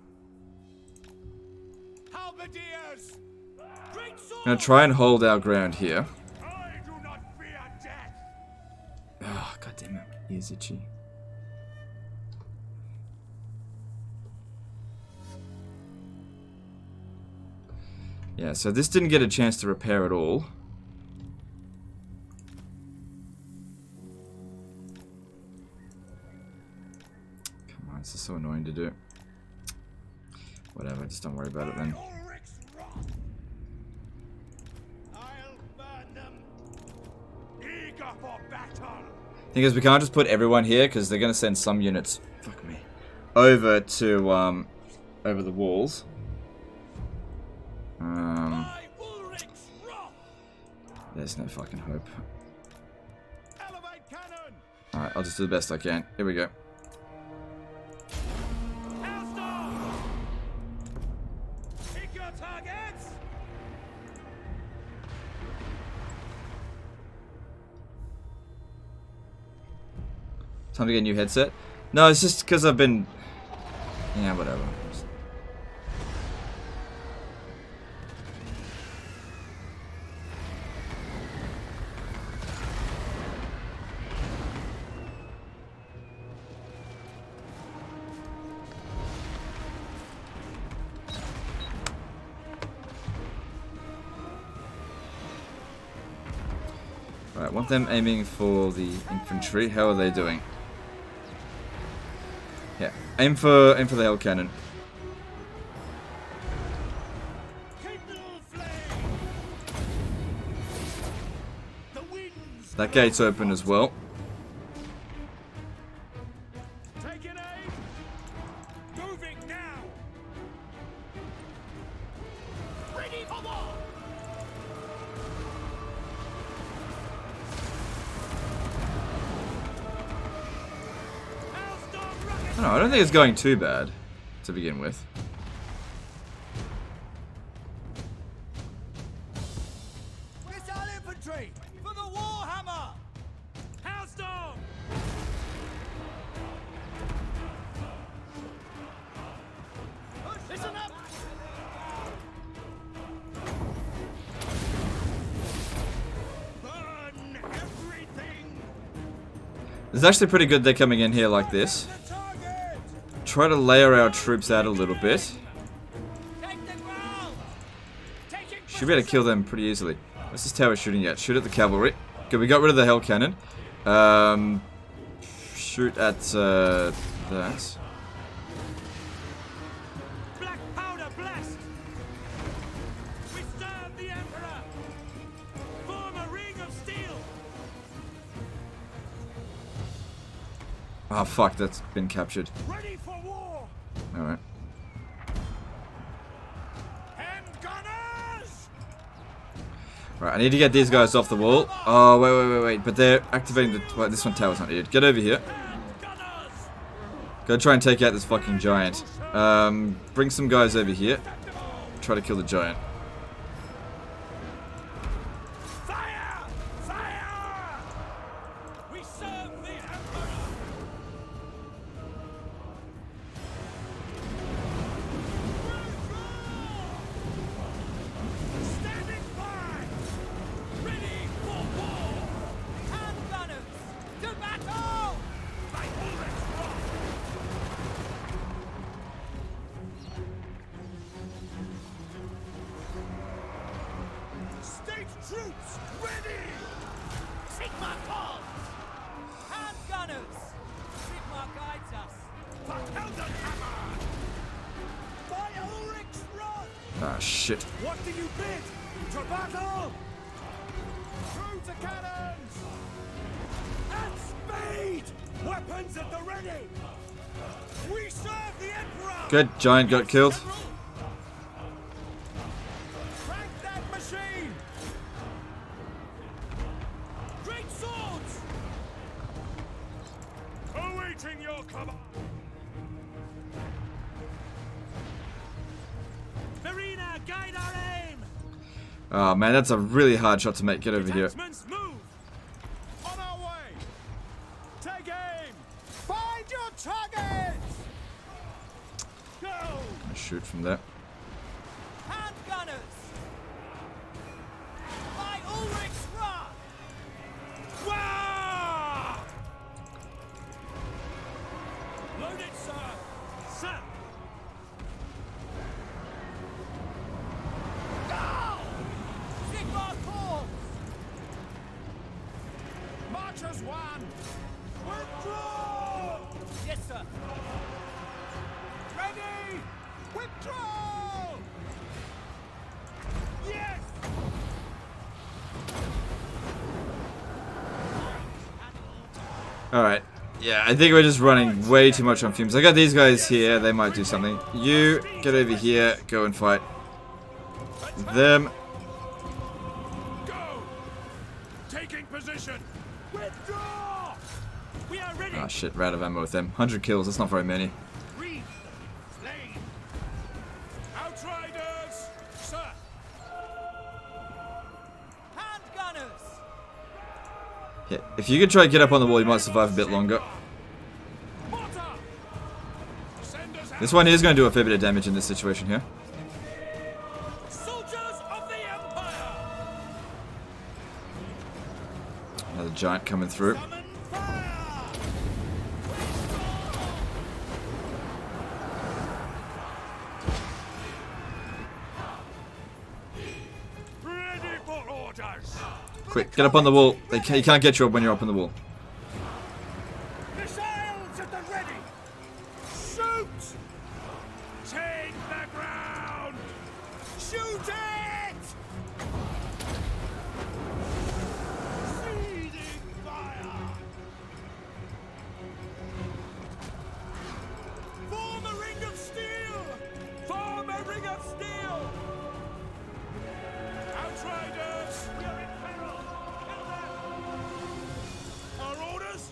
Halberdiers! Great I'm going to try and hold our ground here. I do not fear death! Oh, god damn it. He is itchy. Yeah, so this didn't get a chance to repair at all. Come on, this is so annoying to do. Whatever, just don't worry about it then. I'll burn them! Eager for Thing is, we can't just put everyone here because they're gonna send some units. Fuck me. Over to over the walls. There's no fucking hope. Alright, I'll just do the best I can. Here we go. Time to get a new headset? No, it's just because I've been... Yeah, whatever. Right, want them aiming for the infantry. How are they doing? Yeah, aim for the hell cannon. That gate's open as well. No, I don't think it's going too bad to begin with. Missile infantry for the Warhammer! Hailstorm! Listen up! Burn everything! It's actually pretty good they're coming in here like this. Try to layer our troops out a little bit. Should be able to kill them pretty easily. What's this tower shooting at? Shoot at the cavalry. Good, we got rid of the hell cannon. Shoot at that. Black powder blast! We serve the Emperor! Form a ring of steel! Oh fuck, that's been captured. Ready for war! Alright. Hand gunners! Right, I need to get these guys off the wall. Oh, wait. But they're activating the... Well, this one tower's not needed. Get over here. Go try and take out this fucking giant. Bring some guys over here. Try to kill the giant. Fire! Fire! We serve the Emperor! Standing by! Ready for war! Hand gunners! To battle! By Ulrich's rock! State troops ready! Sigma calls! Hand gunners! Sigma guides us! Verheldenhammer! By Ulrich's rock! Ah, shit. What do you bid? To battle! Through to cannons! At speed! Weapons at the ready! We serve the Emperor! Good, giant got killed. Crank that machine! Great swords! Awaiting your command! Marina, guide our aim! Oh man, that's a really hard shot to make. Get over here. Detachments, move! On our way! Take aim! Find your targets! Go! Shoot from there. Hand gunners! By Ulrich's rock! Wah! Load it, sir! Sir! Go! Sigma calls! Marchers one! Withdraw! Yes, sir. Ready! Withdraw! Yes! Alright. Yeah, I think we're just running way too much on fumes. I got these guys here. They might do something. You, get over here. Go and fight them. Go! Taking position! Withdraw! We are ready! Ah, shit. We're out of ammo with them. 100 kills. That's not very many. Read! Slain! Outriders! Sir! Hand gunners! Yeah, if you could try to get up on the wall, you might survive a bit longer. Mortar! Send us This one is going to do a fair bit of damage in this situation here. Soldiers of the Empire! Another giant coming through. Summon fire! ready for orders! Quick, get up on the wall. You can't get you up when you're up on the wall. Missiles at the ready! Shoot! Take the ground! Shoot it! Seething fire! Form a ring of steel! Form a ring of steel! Outriders! We are in peril! Kill them! Our orders?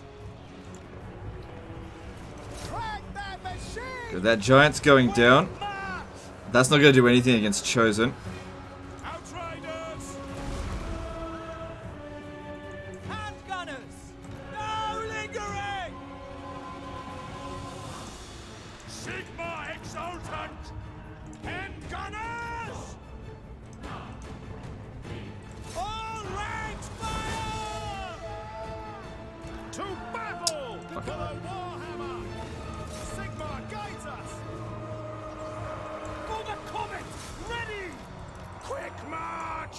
Crack that machine! Good, that giant's going down. March! That's not going to do anything against Chosen. Outriders! Hand gunners! No lingering! Sigma Exultant! Hand gunners! All ranks fire! To battle! Follow Warhammer! Sigma guides us! For the comet! Ready! Quick march!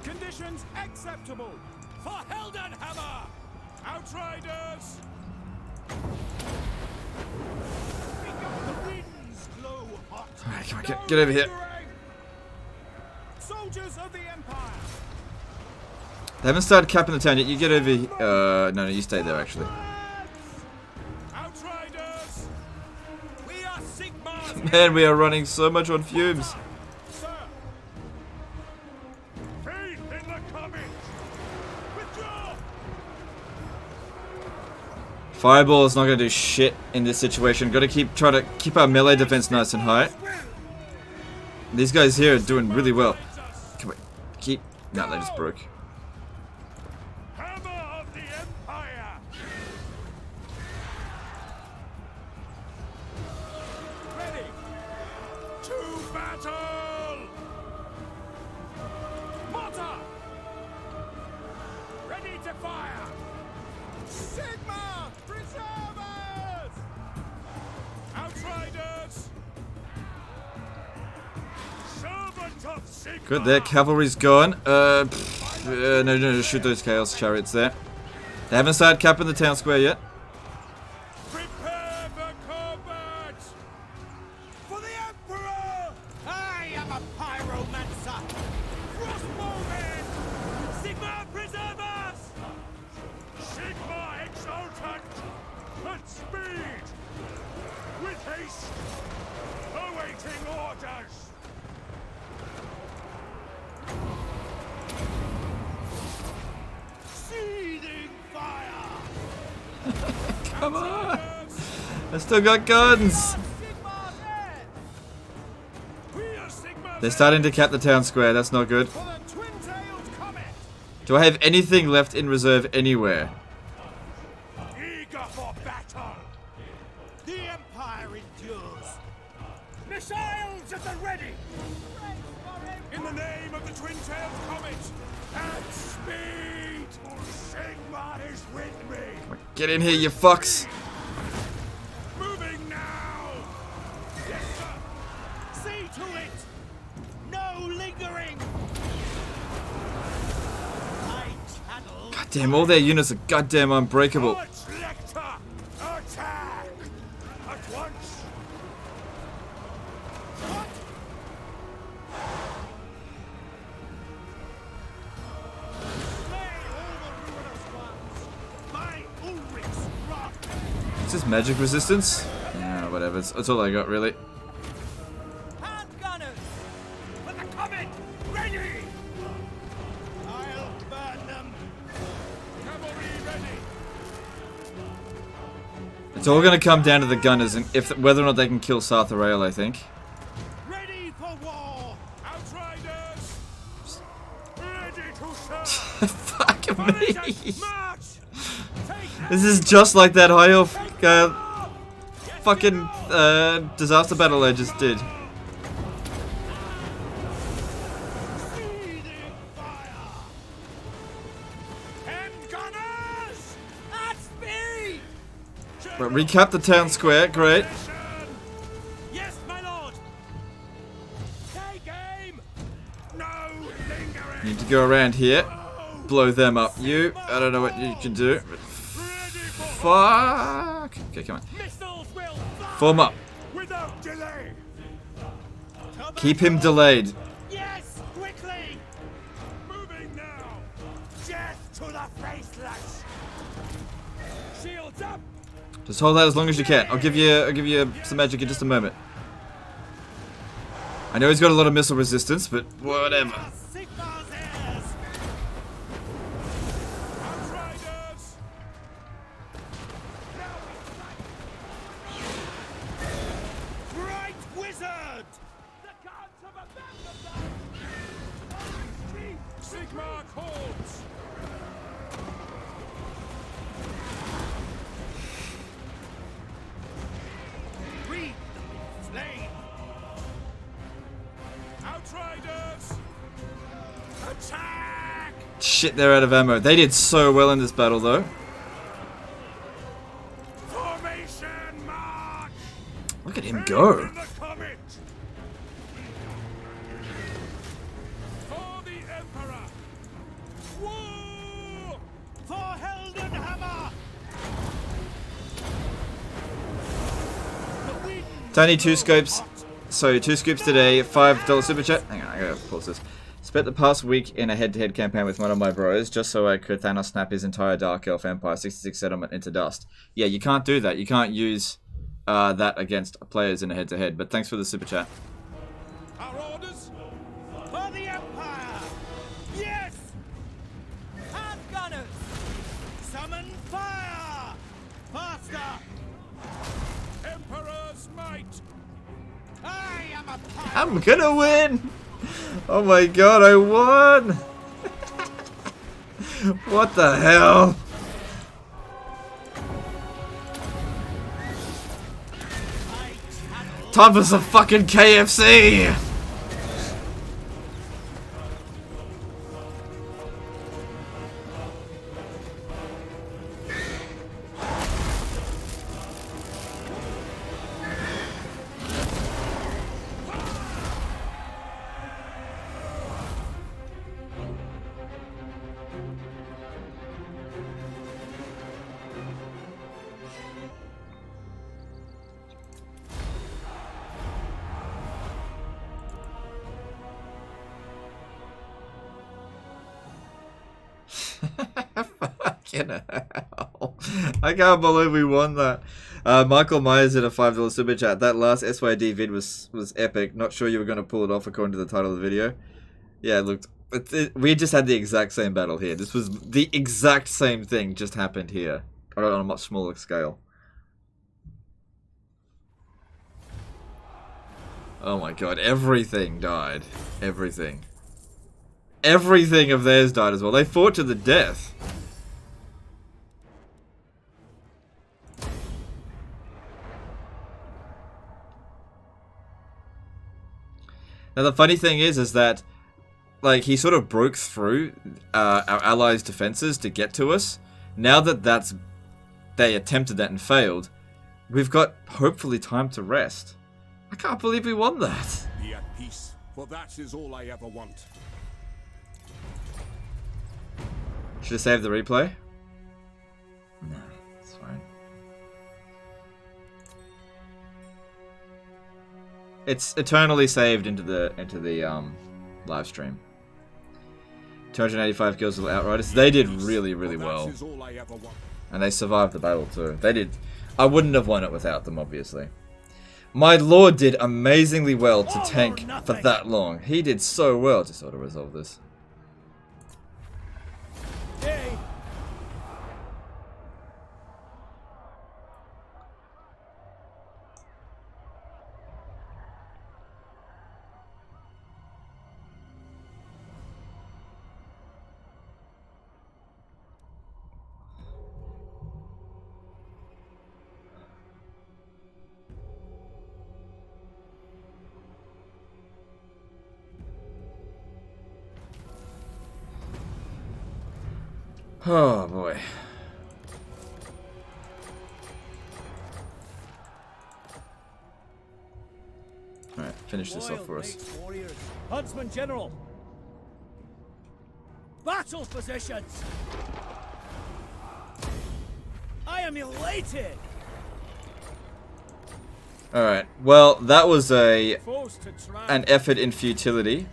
Conditions acceptable! For Heldenhammer! Outriders! The winds blow hot! Alright, come on, get over here. lingering! Soldiers of the Empire! They haven't started capping the town yet. You get over here. No, you stay there actually. Outriders! We are Sigma's Man, we are running so much on fumes. sir! Faith in the comet! Withdraw! Fireball is not going to do shit in this situation. Got to try to keep our melee defense nice and high. These guys here are doing really well. Come on, keep. No, they just broke. Hammer of the Empire! Ready! To battle! Mortar! Ready to fire! Sigma! Preservers! Outriders! Servant of Sigma! Good there, cavalry's gone. No, shoot those chaos chariots there. They haven't started capping the town square yet. Prepare for combat! For the Emperor! I am a pyromancer! Crossbowmen! Sigma Preservers! Sigma Exultant! At speed! With haste! Awaiting orders! Seething fire! Come on! I still got guns! Sigma's head! We are Sigma! They're starting to cap the town square. That's not good. For the twin-tailed comet! Do I have anything left in reserve anywhere? Eager for battle! The Empire endures! Missiles at the ready! In the name of the twin-tailed comet! At speed! Sigma is with me! Get in here, you fucks! Moving now! Yes, sir! See to it! No lingering! I channel God damn, all their units are goddamn unbreakable. Lecter! Attack! At once! what? Slay all the ruinous ones! My Is this magic resistance? Yeah, whatever. That's all I got, really. Hand gunners! For the comet! Ready! I'll burn them! Cavalry ready! It's all gonna come down to the gunners and whether or not they can kill Sartharael, I think. Ready for war! Outriders! Ready to serve! Fuck me! March! This is just like that high elf fucking disaster battle I just did. Right, recap the town square, great. Yes, my lord. Take aim. No lingering. Need to go around here, blow them up. You, I don't know what you can do. But fuck. Okay, come on. Missiles will fly Form up. without delay. Keep him delayed. Yes, quickly. Moving now. Death to the faceless. Shields up. Just hold that as long as you can. I'll give you some magic in just a moment. I know he's got a lot of missile resistance, but whatever. Sigmar's heirs. Outriders. Bright wizard. The gods have abandoned us. Sigmar calls. Read the flame. Outriders. Attack. Shit, they're out of ammo. They did so well in this battle, though. Formation march. Look at him go. In the comet. For the Emperor. War. For Heldenhammer. The wind. Tiny 2 scopes. So 2 scoops today. $5 super chat. Hang on, I gotta pause this. Spent the past week in a head-to-head campaign with one of my bros just so I could Thanos snap his entire Dark Elf Empire 66 settlement into dust. Yeah, you can't do that. You can't use that against players in a head-to-head. But thanks for the super chat. Our orders. For the Empire. Yes. Hand gunners! Summon fire. Faster. Emperor's might. I am a pirate. I'm gonna win! Oh my god, I won! What the hell? Time for some fucking KFC! Fucking hell. I can't believe we won that. Michael Myers did a $5 super chat. That last SYD vid was epic. Not sure you were going to pull it off according to the title of the video. Yeah, look, we just had the exact same battle here. This was the exact same thing just happened here. On a much smaller scale. Oh my god, everything died. Everything. Everything of theirs died as well. They fought to the death. Now the funny thing is that, like, he sort of broke through our allies' defenses to get to us. Now that they attempted that and failed, we've got hopefully time to rest. I can't believe we won that. Be at peace, for that is all I ever want. Should I save the replay? No, it's fine. It's eternally saved into the live stream. 285 kills with Outriders. They did really, really well. And they survived the battle too. They did. I wouldn't have won it without them, obviously. My lord did amazingly well to tank for that long. He did so well to sort of resolve this. Hey. Oh boy. Alright, finish this off for us. Warriors. Huntsman General. Battle positions. I am elated. Alright, well, that was an Forced to try. effort in futility.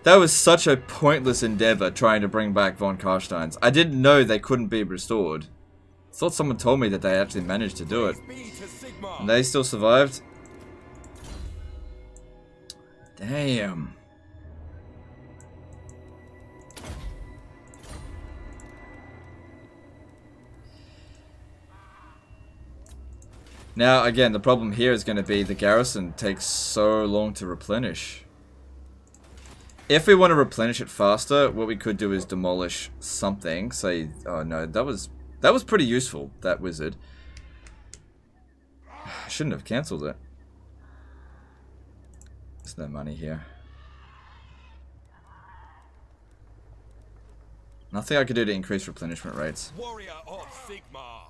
That was such a pointless endeavor trying to bring back von Karsteins. I didn't know they couldn't be restored. Thought someone told me that they actually managed to do it. And they still survived. Damn. Now, again, the problem here is going to be the garrison takes so long to replenish. If we want to replenish it faster, what we could do is demolish something. Say, oh no, that was pretty useful, that wizard. I shouldn't have cancelled it. There's no money here. Nothing I could do to increase replenishment rates. Warrior of Sigmar.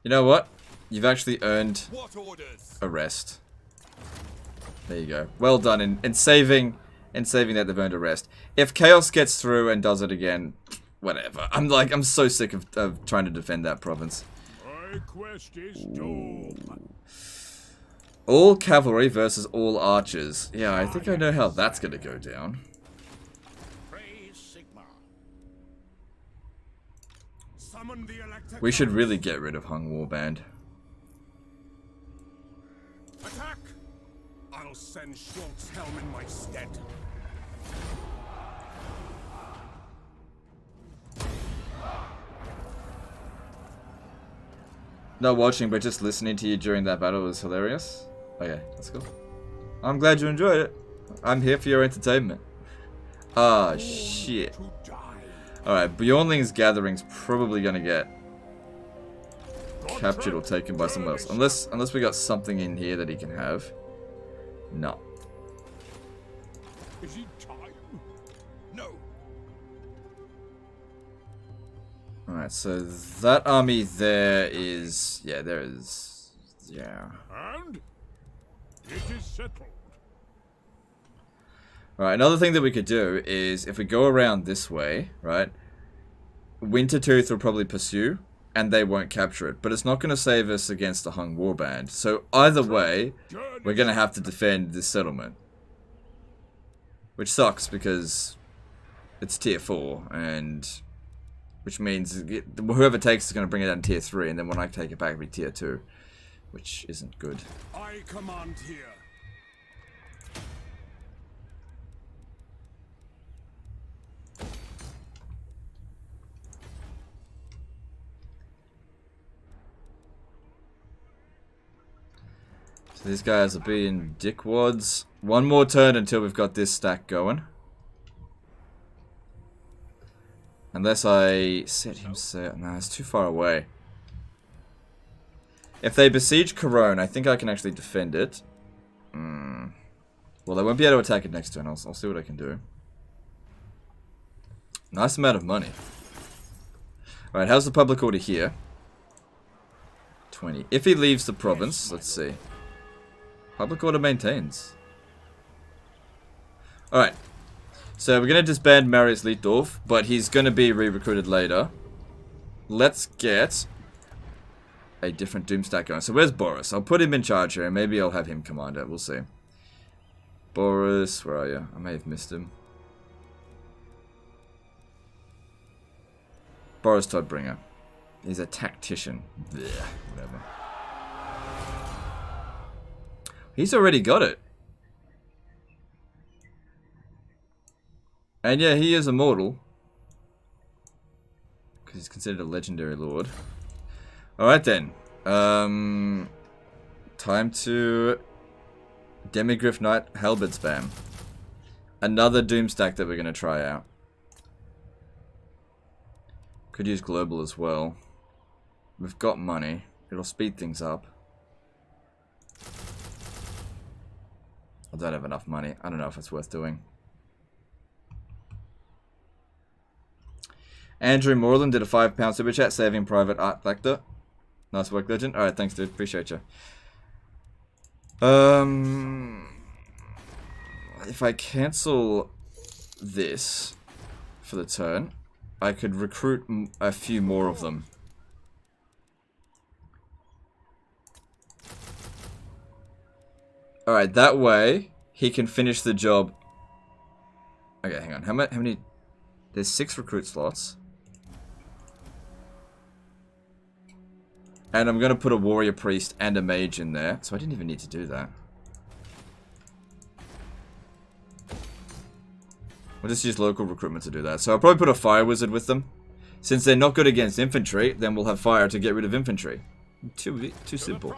You know what? You've actually earned What orders? a rest. There you go. Well done in saving that they've earned a rest. If Chaos gets through and does it again, whatever. I'm so sick of trying to defend that province. My quest is doom. All cavalry versus all archers. Yeah, I think I know how that's gonna go down. Praise Sigmar. Summon the electric. We should really get rid of Hung Warband. Attack! I'll send Schwartzhelm in my stead. Not watching, but just listening to you during that battle was hilarious. Okay, that's cool. I'm glad you enjoyed it. I'm here for your entertainment. Ah, shit. To die. Alright, Bjornling's gathering's probably gonna get captured or taken by someone else. Unless we got something in here that he can have. No. Is he time? No. Alright, so that army there is... Yeah, there is... Yeah. And it is settled. Alright, another thing that we could do is if we go around this way, right? Wintertooth will probably pursue, and they won't capture it. But it's not going to save us against the Hung Warband. So either way, we're going to have to defend this settlement. Which sucks because it's tier 4, and... Which means whoever takes it is going to bring it down to tier 3, and then when I take it back it'll be tier 2. Which isn't good. I command here. So these guys are being dickwads. One more turn until we've got this stack going. Unless I set him set. No, it's too far away. If they besiege Corone, I think I can actually defend it. Well, they won't be able to attack it next turn. I'll see what I can do. Nice amount of money. Alright, how's the public order here? 20. If he leaves the province, let's see. Public order maintains. Alright. So we're going to disband Marius Lietdorf, but he's going to be re-recruited later. Let's get a different Doomstack going. So where's Boris? I'll put him in charge here, and maybe I'll have him command it. We'll see. Boris, where are you? I may have missed him. Boris Toddbringer. He's a tactician. Blech, whatever. He's already got it. And yeah, he is immortal. Because he's considered a legendary lord. Alright then. Time to Demigryph Knight Halberd spam. Another Doomstack that we're going to try out. Could use global as well. We've got money. It'll speed things up. I don't have enough money. I don't know if it's worth doing. Andrew Moreland did a £5 super chat, saving private art collector. Nice work, legend. Alright, thanks, dude. Appreciate you. If I cancel this for the turn, I could recruit a few more of them. Alright, that way he can finish the job. Okay, hang on. How many? There's 6 recruit slots. And I'm going to put a warrior priest and a mage in there. So I didn't even need to do that. We'll just use local recruitment to do that. So I'll probably put a fire wizard with them. Since they're not good against infantry, then we'll have fire to get rid of infantry. Too simple.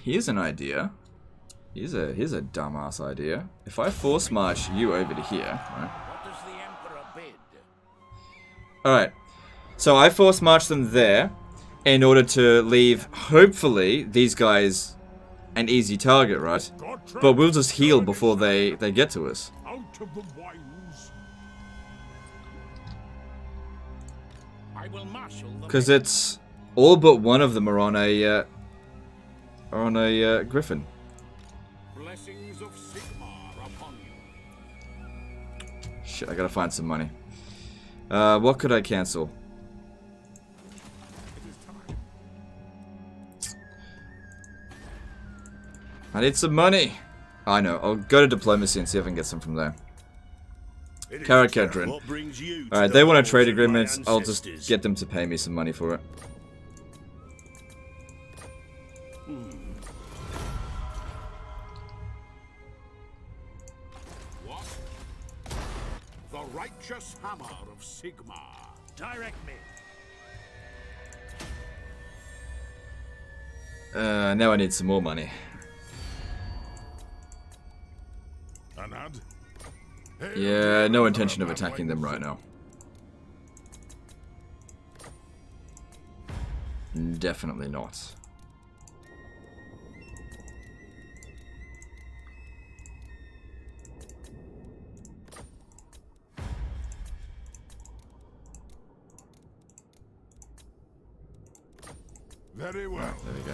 Here's an idea. Here's a dumbass idea. If I force march you over to here, right? What does the Emperor bid? Alright. So I force march them there in order to leave, hopefully, these guys an easy target, right? But we'll just heal before they get to us. Out of the wilds. I will marshal the Because it's all but one of them are on a griffin. blessings of Sigmar upon you. Shit, I gotta find some money. What could I cancel? I need some money. I know. I'll go to diplomacy and see if I can get some from there. Karakadrin. Alright, they want a trade agreement. I'll just get them to pay me some money for it. What? The righteous hammer of Sigmar. Direct me. Now I need some more money. Anad? Yeah, no intention of attacking them right now. Definitely not. Very well. There we go.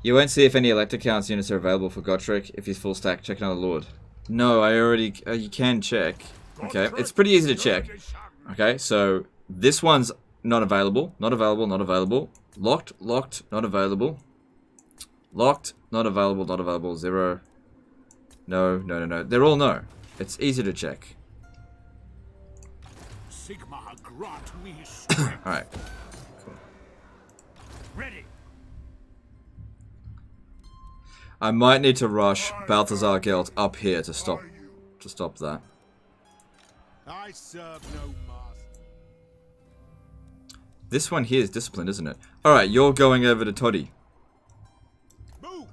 You won't see if any Elector Counts units are available for Gotrek. If he's full stack, check another Lord. No, I already... you can check. Okay, it's pretty easy to check. Okay, so this one's not available. Not available, not available. Locked, locked, not available. Locked, not available, not available. 0. No, no, no, no. They're all no. It's easy to check. Sigmar grant me strength. Alright. Ready. I might need to rush Balthazar Gelt up here to stop that. I serve no master. This one here is disciplined, isn't it? Alright, you're going over to Toddy. Move.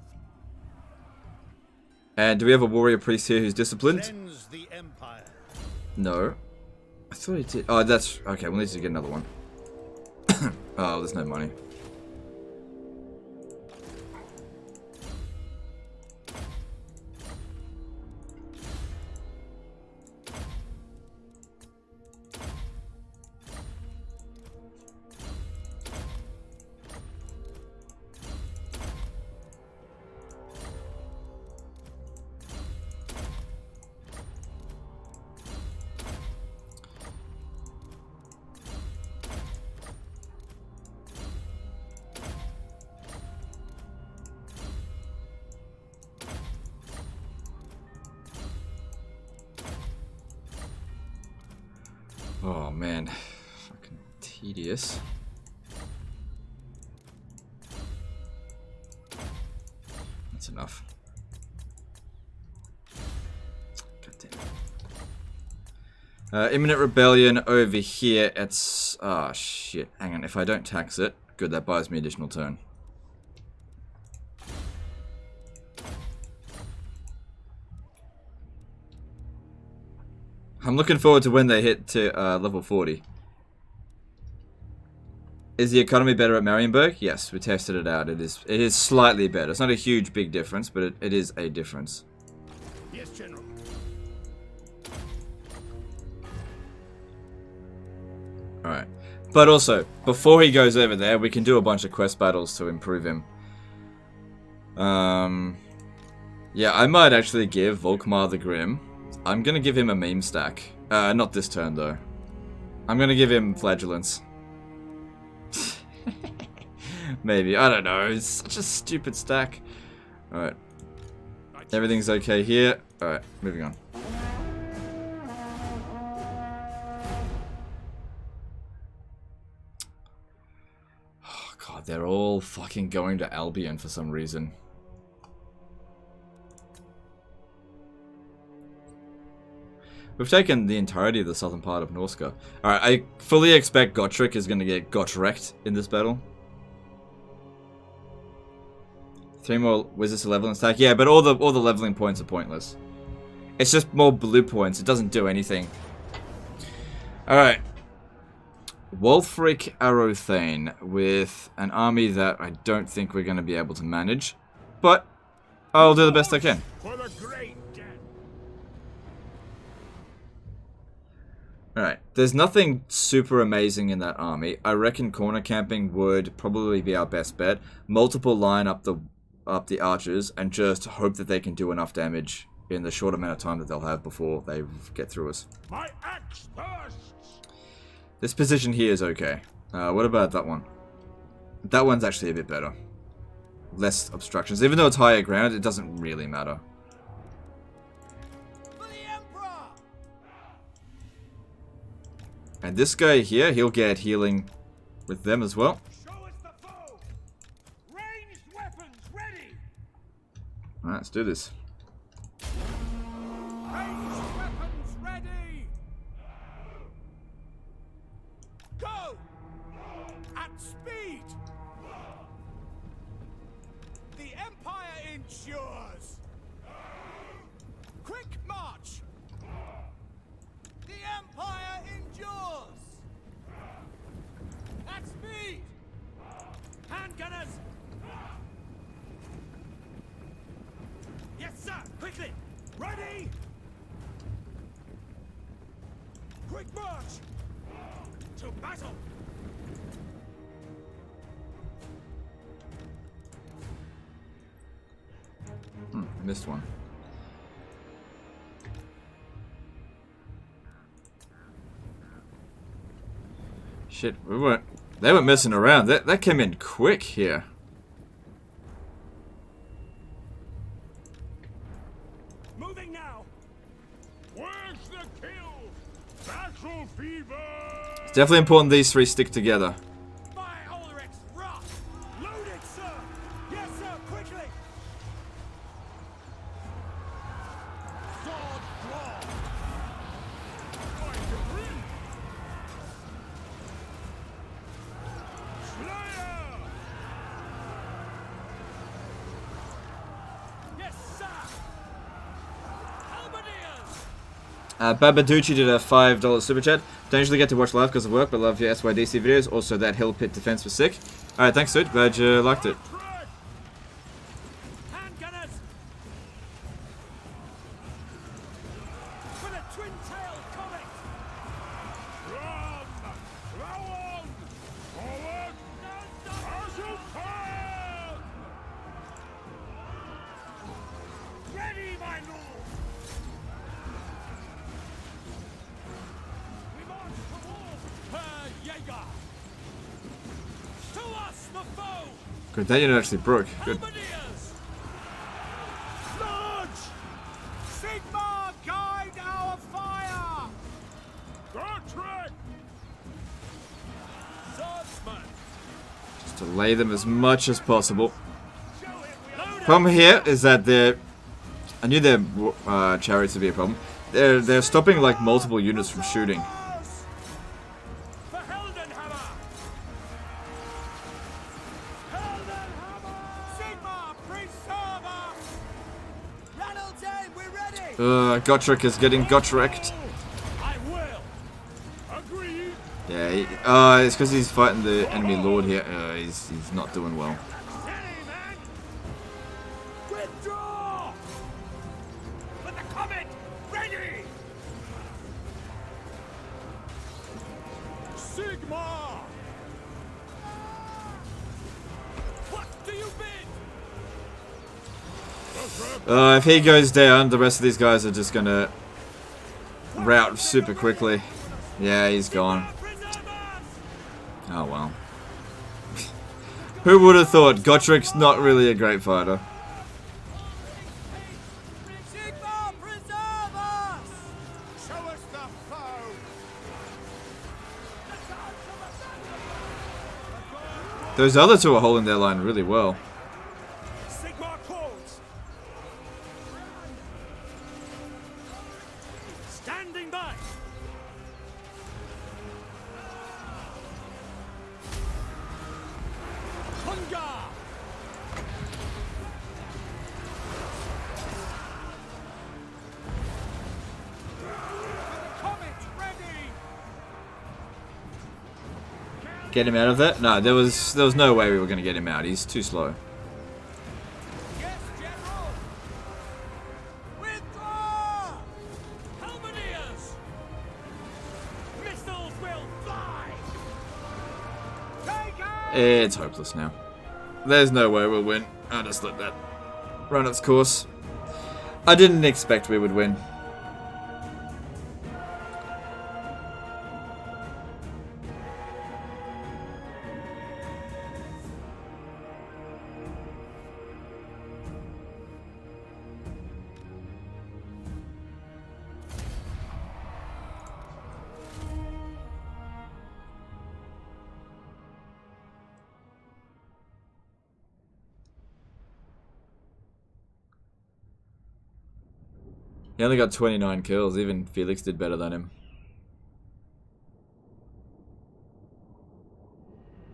And do we have a warrior priest here who's disciplined? Cleanse the Empire. No. I thought he did. Oh, that's... Okay, we'll need to get another one. Oh, there's no money. Oh man, fucking tedious. That's enough. God damn it. Imminent rebellion over here. It's shit. Hang on, if I don't tax it, good. That buys me additional turn. I'm looking forward to when they hit to level 40. Is the economy better at Marienburg? Yes, we tested it out. It is slightly better. It's not a huge big difference, but it is a difference. Yes, General. Alright. But also, before he goes over there, we can do a bunch of quest battles to improve him. Yeah, I might actually give Volkmar the Grim. I'm gonna give him a meme stack. Not this turn, though. I'm gonna give him Flagellance. Maybe, I don't know. It's such a stupid stack. Alright. Everything's okay here. Alright, moving on. Oh god, they're all fucking going to Albion for some reason. We've taken the entirety of the southern part of Norska. Alright, I fully expect Gotrek is going to get Gotwrecked in this battle. 3 more wizards to level and stack. Yeah, but all the leveling points are pointless. It's just more blue points. It doesn't do anything. Alright. Wolfric Arothane with an army that I don't think we're going to be able to manage. But I'll do the best I can. For the great death. Alright, there's nothing super amazing in that army. I reckon corner camping would probably be our best bet. Multiple line up the archers and just hope that they can do enough damage in the short amount of time that they'll have before they get through us. My axe thirsts. This position here is okay. What about that one? That one's actually a bit better. Less obstructions. Even though it's higher ground, it doesn't really matter. For the Emperor! And this guy here, he'll get healing with them as well. Show us the foe! Ranged weapons ready! Alright, let's do this. Ranged weapons ready! Go! At speed! The Empire endures! Quick march! The Empire endures! At speed! Hand gunners! Yes, sir! Quickly! Ready! Quick march! To battle! I missed one. Shit, they weren't messing around. That came in quick here. Moving now! Where's the kill? Battle fever. It's definitely important these three stick together. By Ulrich's wrath! Loaded, sir! Yes, sir! Quickly! Sword draw! I agree. Slayer. Yes, sir! Halberdiers! Babaducci did a $5 super chat. Don't usually get to watch live because of work, but love your SYDC videos. Also, that hill pit defense was sick. Alright, thanks, dude. Glad you liked it. Track. Hand gunners! For the twin-tailed comet! Run. Throw on. Forward. Battle fire. Ready, my lord! We march towards Herr Jaeger! To us, the foe! Good, that unit actually broke. Good. Halberdiers! Lodge! Sigmar, guide our fire! Go track. delay them as much as possible. Problem here is that I knew their chariots would be a problem. They're stopping like multiple units from shooting. Gotrek is getting Gotrek. I will. Agreed. Yeah, it's because he's fighting the enemy lord here. He's not doing well. Withdraw. With the comet ready. Sigma. What do you bid? If he goes down, the rest of these guys are just gonna rout super quickly. Yeah, he's gone. Oh well. Who would have thought? Gotrek's not really a great fighter. Sigma, preserve us! Show us the foe. Those other two are holding their line really well. Sigma calls. Standing by. Hunger. Comet ready. Get him out of that? No, there was no way we were gonna get him out. He's too slow. Yes, General! Withdraw! Halberdiers. Missiles will fly. Take it. It's hopeless now. There's no way we'll win. I'll just let that run its course. I didn't expect we would win. He only got 29 kills. Even Felix did better than him.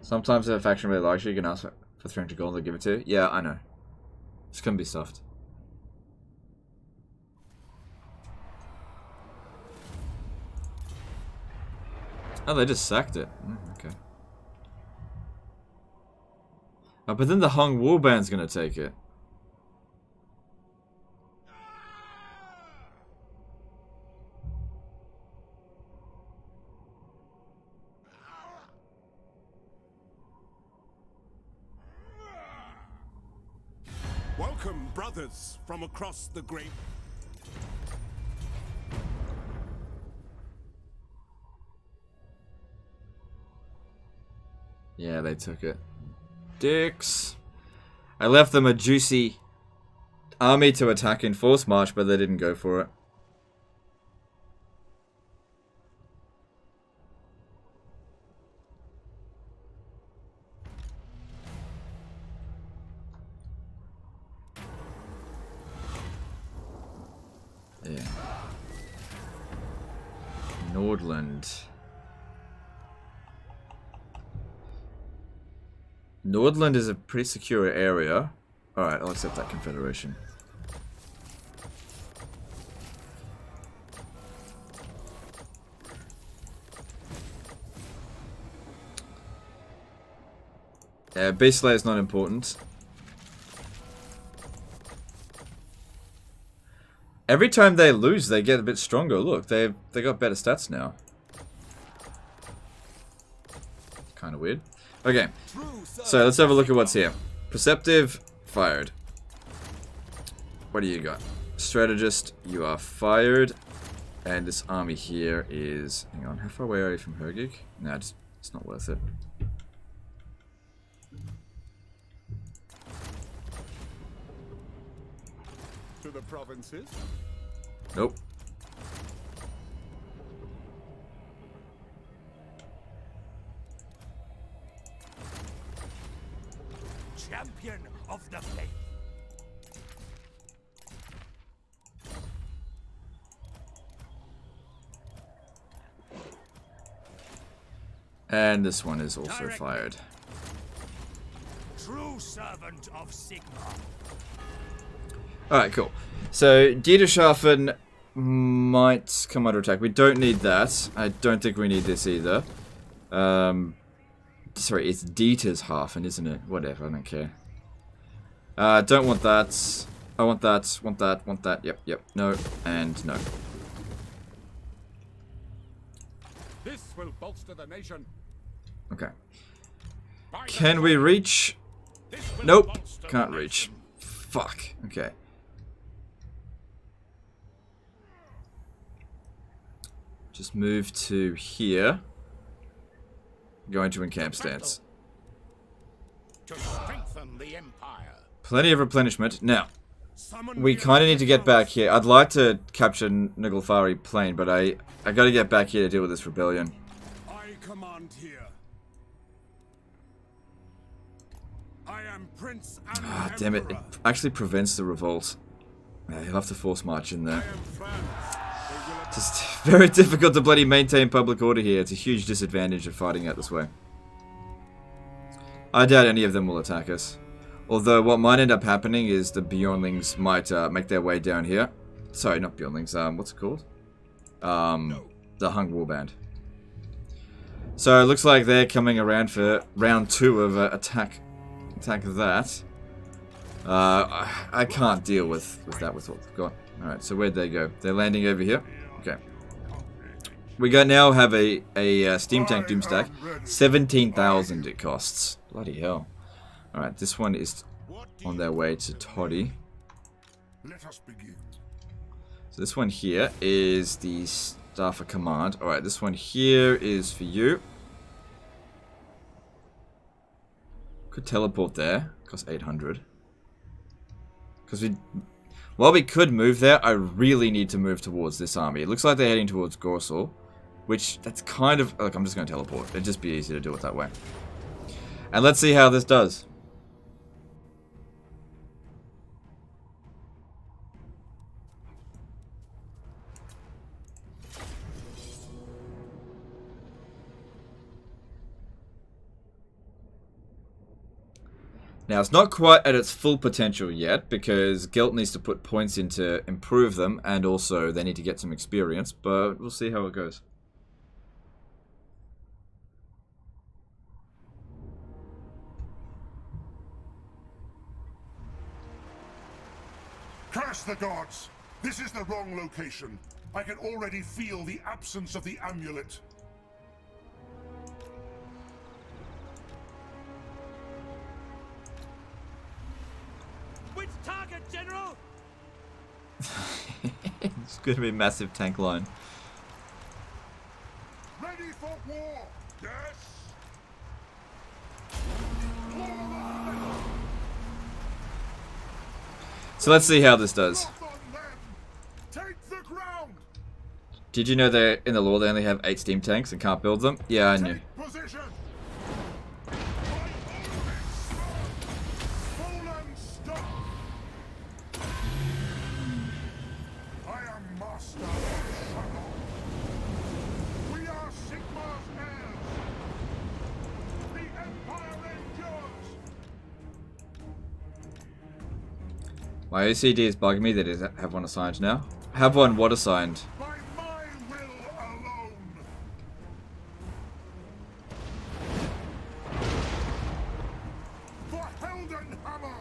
Sometimes if a faction really likes you, you can ask for 300 gold, they'll give it to you. Yeah, I know. It's gonna be soft. Oh, they just sacked it. Okay. Oh, but then the Hung Warband's gonna take it. Welcome, brothers, from across the great. Yeah, they took it. Dicks. I left them a juicy army to attack in force march, but they didn't go for it. Yeah. Nordland. Nordland is a pretty secure area. Alright, I'll accept that confederation. Yeah, Beast Slayer is not important. Every time they lose, they get a bit stronger. Look, they got better stats now. Kind of weird. Okay, so let's have a look at what's here. Perceptive, fired. What do you got? Strategist, you are fired. And this army here is... Hang on, how far away are you from Hergig? No, it's not worth it. To the provinces. Nope. And this one is also fired. True servant of Sigma. Alright, cool. So, Dieterschaffen might come under attack. We don't need that. I don't think we need this either. Sorry, it's Dietershafen, isn't it? Whatever, I don't care. Don't want that. I want that, want that. Yep, no, and no. This will bolster the nation. Okay. By the Can we reach? This will Nope, bolster the can't reach. nation. Fuck, okay. Just move to here. Going to encamp stance. To strengthen the Empire. Plenty of replenishment. Now, Summon we the kind of need to get back powers. here. I'd like to capture Naglfari Plain, but I gotta get back here to deal with this rebellion. I command here. I am Prince and Ah, damn it. It Emperor. actually prevents the revolt. Yeah, you'll have to force march in I there. am Franz. They will Just very difficult to bloody maintain public order here. It's a huge disadvantage of fighting out this way. I doubt any of them will attack us. Although what might end up happening is the Bjornlings might make their way down here. Sorry, not Bjornlings. What's it called? The Hung Warband. So it looks like they're coming around for round 2 of attack that. I can't deal with that with what we've got. Alright, so where'd they go? They're landing over here. Okay. We now have a steam tank doomstack. 17,000 it costs. Bloody hell. Alright, this one is on their way to Toddy. Let us begin. So this one here is the Staff of Command. Alright, this one here is for you. Could teleport there. Costs 800. Because while we could move there, I really need to move towards this army. It looks like they're heading towards Gorsel. Which, that's kind of... Look, I'm just going to teleport. It'd just be easier to do it that way. And let's see how this does. Now, it's not quite at its full potential yet, because Gelt needs to put points in to improve them, and also they need to get some experience, but we'll see how it goes. Curse the gods! This is the wrong location. I can already feel the absence of the amulet. Which target, General? It's going to be a massive tank line. Ready for war! Yes! So let's see how this does. North on them! Take the ground! Did you know that in the lore they only have 8 steam tanks and can't build them? Yeah, I knew. Take position! Full and stop! I am master of struggle. We are Sigma's heirs. The Empire endures. My OCD is bugging me that I have one assigned now. Have one what assigned? By my will alone. For Heldenhammer.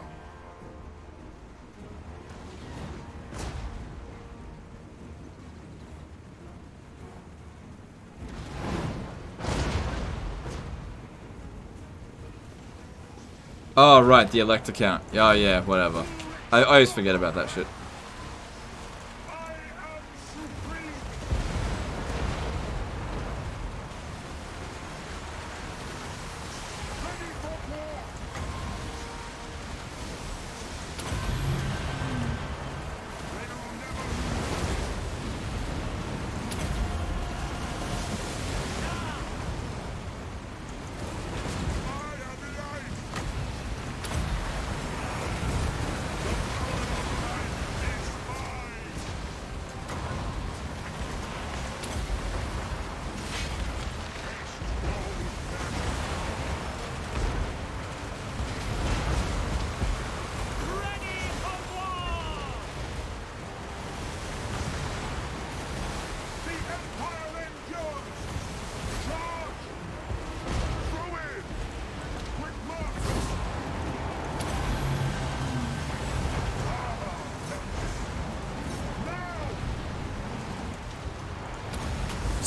Oh, right, the elect account. Oh, yeah, whatever. I always forget about that shit. I am supreme. Ready for war. They will never I am the aim.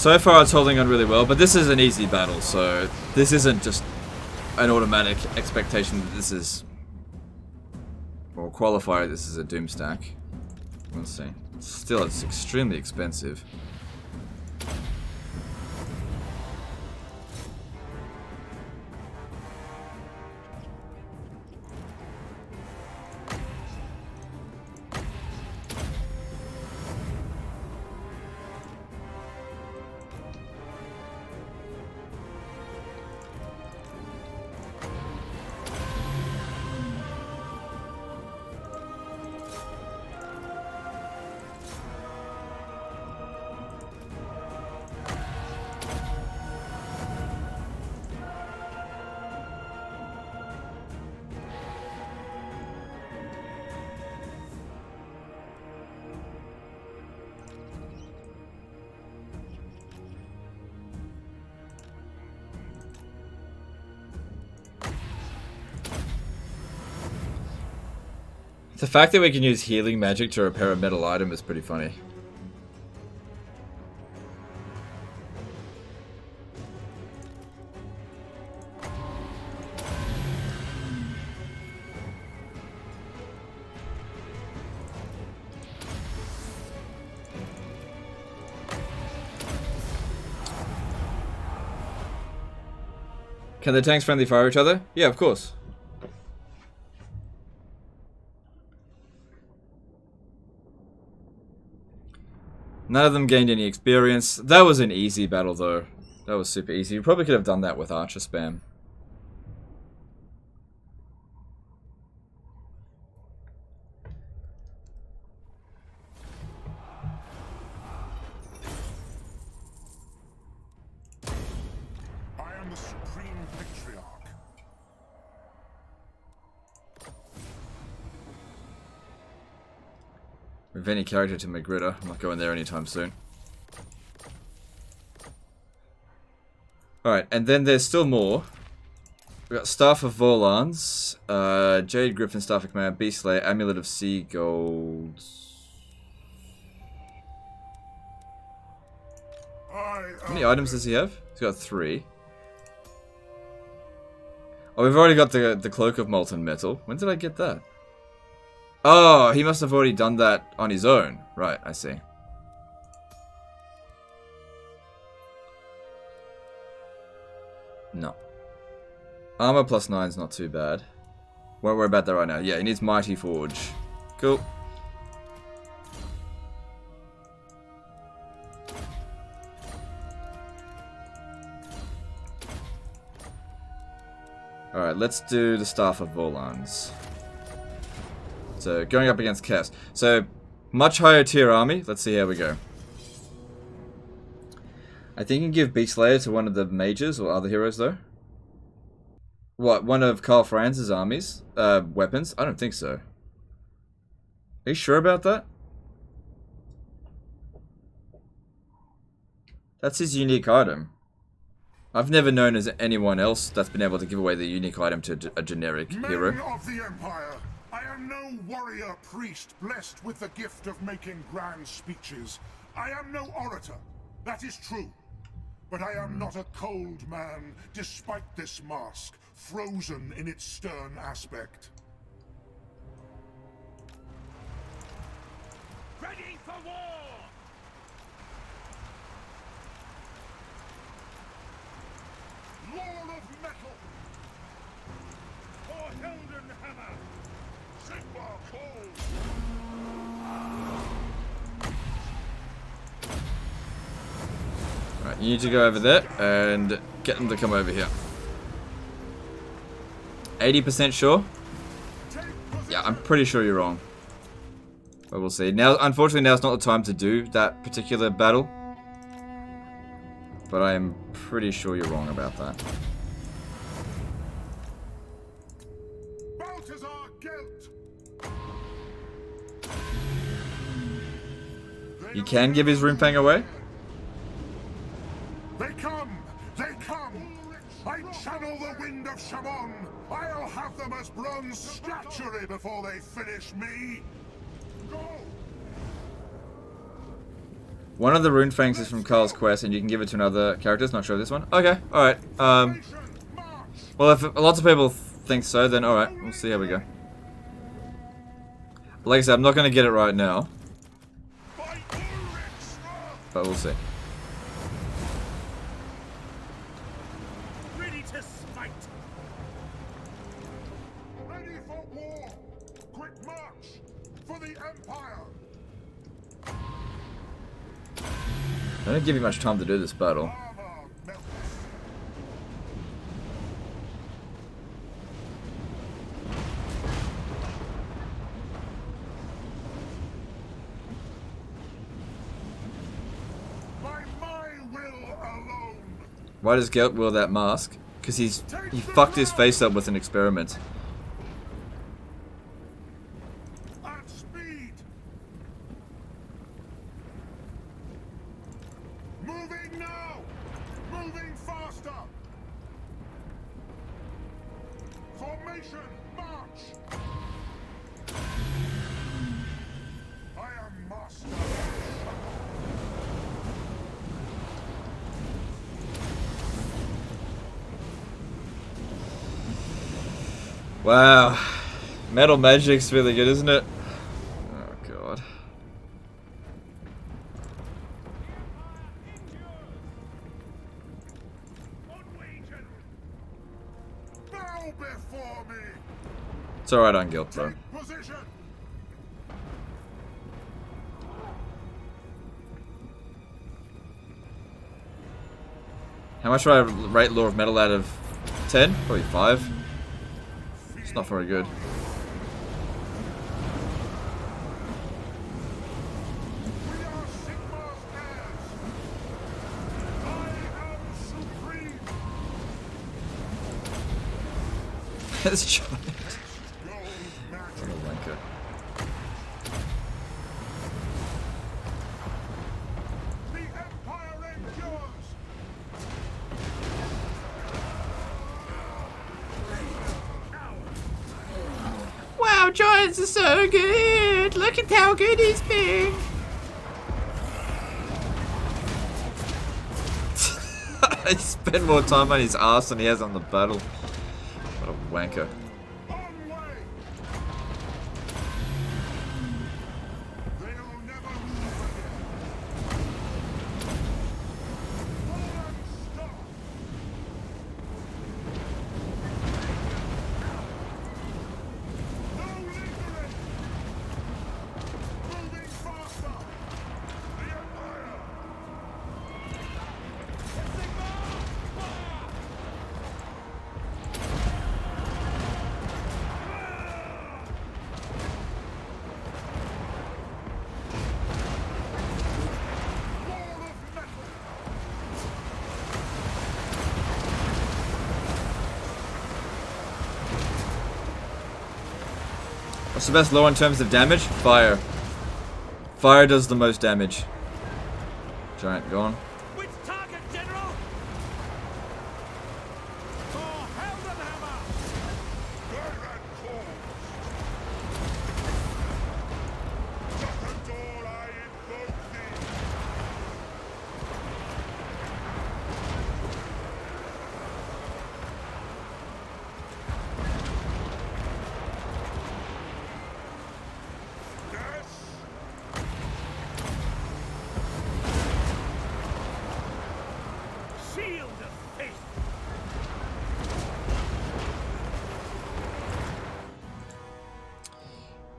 So far it's holding on really well, but this is an easy battle, so this isn't just an automatic expectation that this is, or qualifier this is a Doomstack. Let's see. Still, it's extremely expensive. The fact that we can use healing magic to repair a metal item is pretty funny. Can the tanks friendly fire each other? Yeah, of course. None of them gained any experience. That was an easy battle, though. That was super easy. You probably could have done that with Archer spam. I am the Supreme Patriarch. With any character to Magritta, I'm not going there anytime soon. Alright, and then there's still more. We got Staff of Vorlons, Jade Griffin, Staff of Command, Beast Slayer, Amulet of Sea Gold. How many items does he have? He's got 3. Oh, we've already got the Cloak of Molten Metal. When did I get that? Oh, he must have already done that on his own. Right, I see. No. Armor plus 9 is not too bad. Won't worry about that right now. Yeah, he needs Mighty Forge. Cool. Alright, let's do the Staff of Vorlons. So, going up against Chaos. So, much higher tier army. Let's see how we go. I think you can give Beast Slayer to one of the mages or other heroes, though. What, one of Karl Franz's armies? Weapons? I don't think so. Are you sure about that? That's his unique item. I've never known as anyone else that's been able to give away the unique item to a generic hero. Men of the Empire, I am no warrior priest blessed with the gift of making grand speeches. I am no orator, that is true. But I am not a cold man, despite this mask, frozen in its stern aspect. Ready for war! Lord of Metal! For Hildenhammer! Sigma Cold! Right, you need to go over there and get them to come over here. 80% sure? Yeah, I'm pretty sure you're wrong. But we'll see. Now, unfortunately, now's not the time to do that particular battle. But I am pretty sure you're wrong about that. You can give his Rimfang away? They come! They come! I channel the wind of Shaman! I'll have them as bronze statuary before they finish me! Go! One of the rune fangs is from Karl's quest, and you can give it to another character. Not sure of this one. Okay, alright. Well, if lots of people think so, then alright. We'll see how we go. Like I said, I'm not going to get it right now. But we'll see. Ready to smite. Ready for war! Quick march! For the Empire! I don't give you much time to do this battle. Armor melts. By my will alone! Why does Gelt wear that mask? Because he fucked his face up with an experiment. At speed! Moving now! Moving faster! Formation, march! I am master. Wow. Metal magic's really good, isn't it? Oh god. Bow before me! It's alright on Guilt, bro. Position! How much would I rate Law of Metal out of 10? Probably 5. It's not very good. We are Sigmar's heirs! I am supreme! It's giant. Gold magic! Oh my god. The Empire endures! Wow, giants are so good! Look at how good he's been! He spent more time on his ass than he has on the battle. What a wanker. On way! They'll never move again! Hold and stop! No lingering! Moving faster! The Empire! Wall of metal! What's the best law in terms of damage? Fire. Fire does the most damage. Giant gone. Which target, General? For Heldenhammer! Grand cause! Duck I invoke thee! Yes! Shield of faith!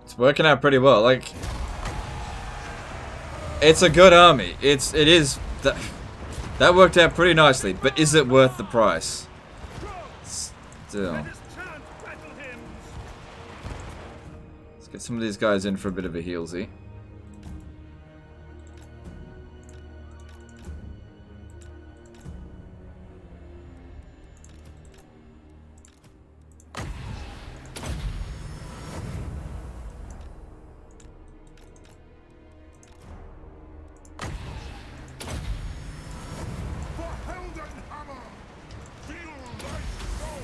It's working out pretty well. Like, it's a good army. It is that worked out pretty nicely. But is it worth the price? Still, Let us chant battle hymns! let's get some of these guys in for a bit of a healsy. For Heldenhammer! Feel thy soul!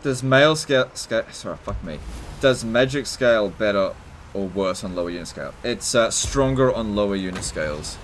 Does sorry, fuck me. Does magic scale better or worse on lower unit scale? It's stronger on lower unit scales.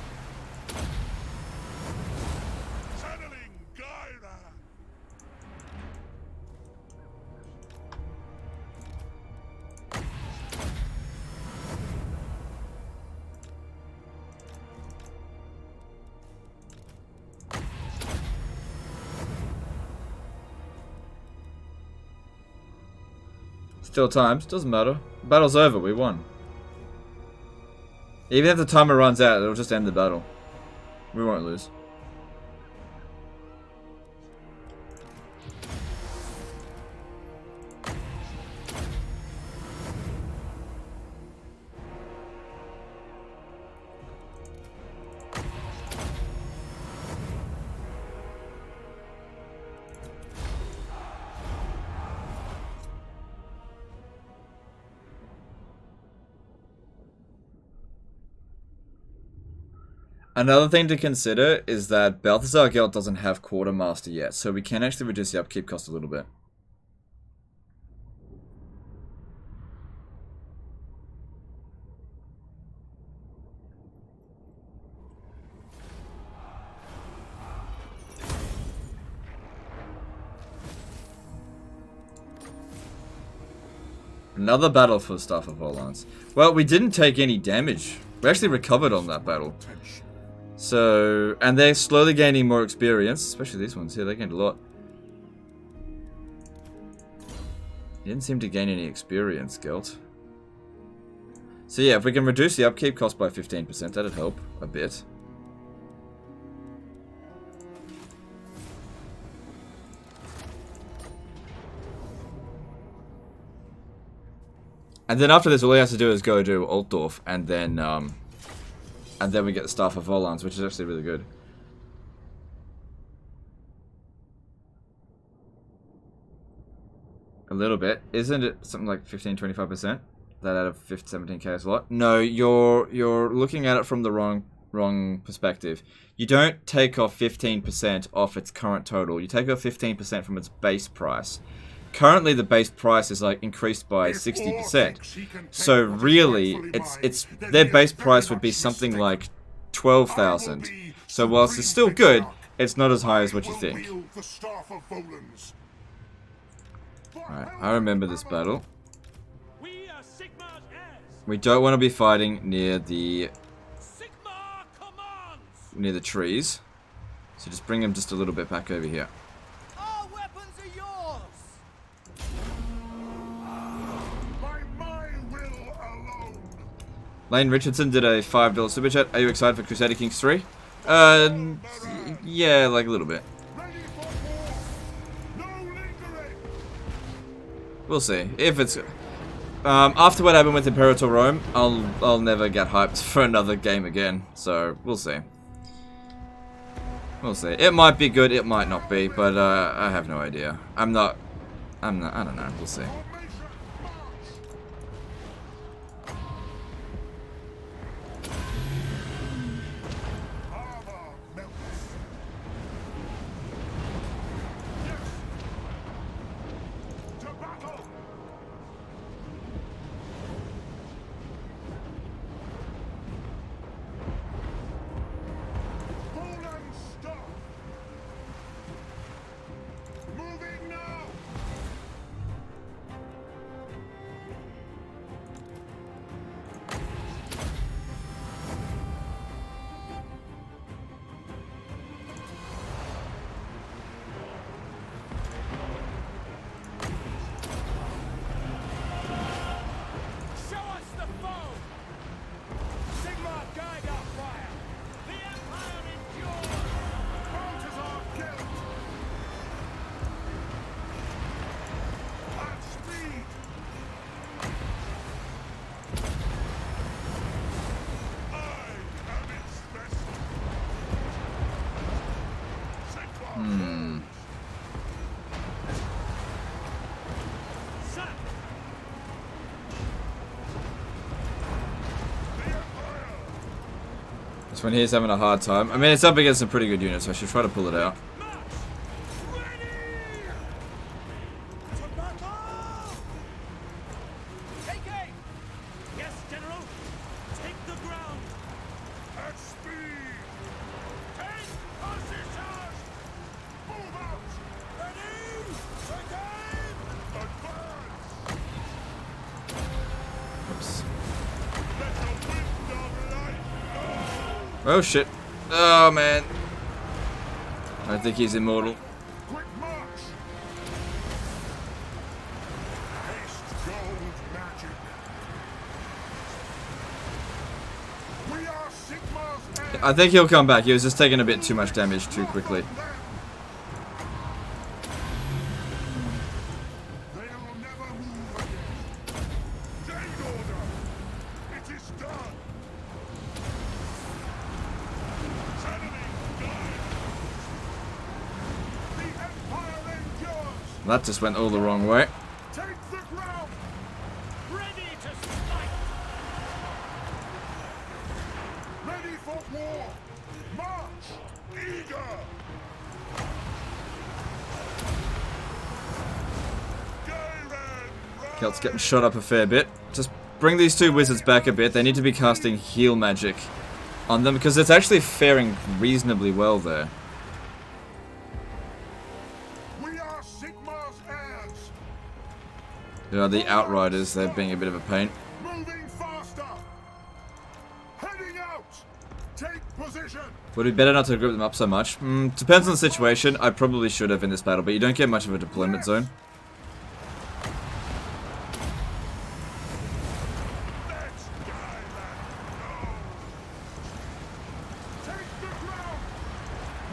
Still times, doesn't matter. Battle's over, we won. Even if the timer runs out, it'll just end the battle. We won't lose. Another thing to consider is that Balthazar Gelt doesn't have Quartermaster yet, so we can actually reduce the upkeep cost a little bit. Another battle for Staff of Volans. Well, we didn't take any damage. We actually recovered on that battle. So, and they're slowly gaining more experience, especially these ones here, they gained a lot. Didn't seem to gain any experience, Gelt. So yeah, if we can reduce the upkeep cost by 15%, that'd help a bit. And then after this, all he has to do is go to Altdorf, and then we get the Staff of Volans, which is actually really good. A little bit. Isn't it something like 15-25%? That out of 17k is a lot? No, you're looking at it from the wrong perspective. You don't take off 15% off its current total. You take off 15% from its base price. Currently, the base price is like increased by 60%. So really, it's their base price would be something like 12,000. So whilst it's still good, it's not as high as what you think. Alright, I remember this battle. We don't want to be fighting near the trees. So just bring them just a little bit back over here. Our weapons are yours. Lane Richardson did a $5 super chat. Are you excited for Crusader Kings 3? Yeah, like a little bit. We'll see. If it's after what happened with Imperator Rome, I'll never get hyped for another game again. So we'll see. We'll see. It might be good, it might not be, but I have no idea. I don't know. We'll see. This one here's having a hard time. I mean, it's up against some pretty good units, so I should try to pull it out. Oh shit. Oh man. I think he's immortal. Quick march! Haste gold magic. We are Sigmar's end. I think he'll come back. He was just taking a bit too much damage too quickly. They'll never move again. Take order. It is done. Enemy died. The Empire endures. That just went all the wrong way. Take the ground. Ready to strike! Ready for war. March. Eager. Garen, Kelt's getting shot up a fair bit. Just bring these two wizards back a bit. They need to be casting heal magic on them because it's actually faring reasonably well there. We are Sigmar's heirs. The Outriders, they're being a bit of a pain. Moving faster. Heading out. Take position. Would it be better not to group them up so much? Depends on the situation. I probably should have in this battle, but you don't get much of a deployment zone. Let's die and go. Take the ground.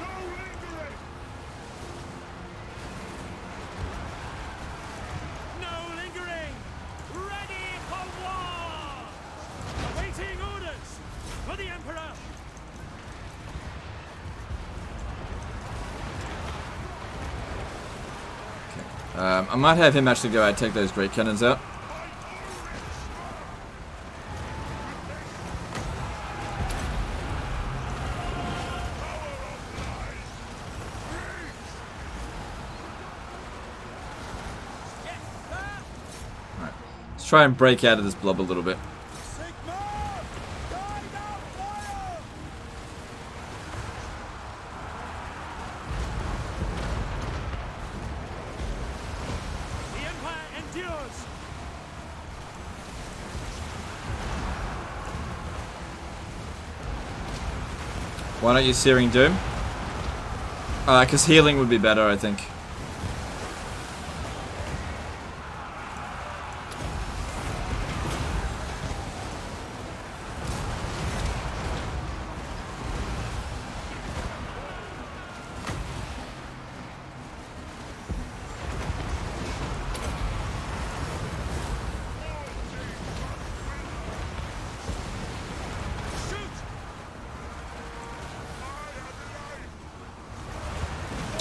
No lingering. No lingering! Ready for war! Awaiting orders for the Emperor! I might have him actually go out and take those great cannons out. Alright. Let's try and break out of this blob a little bit. Sigmar! Guide our fire! The Empire endures! Why not use Searing Doom? Because healing would be better, I think.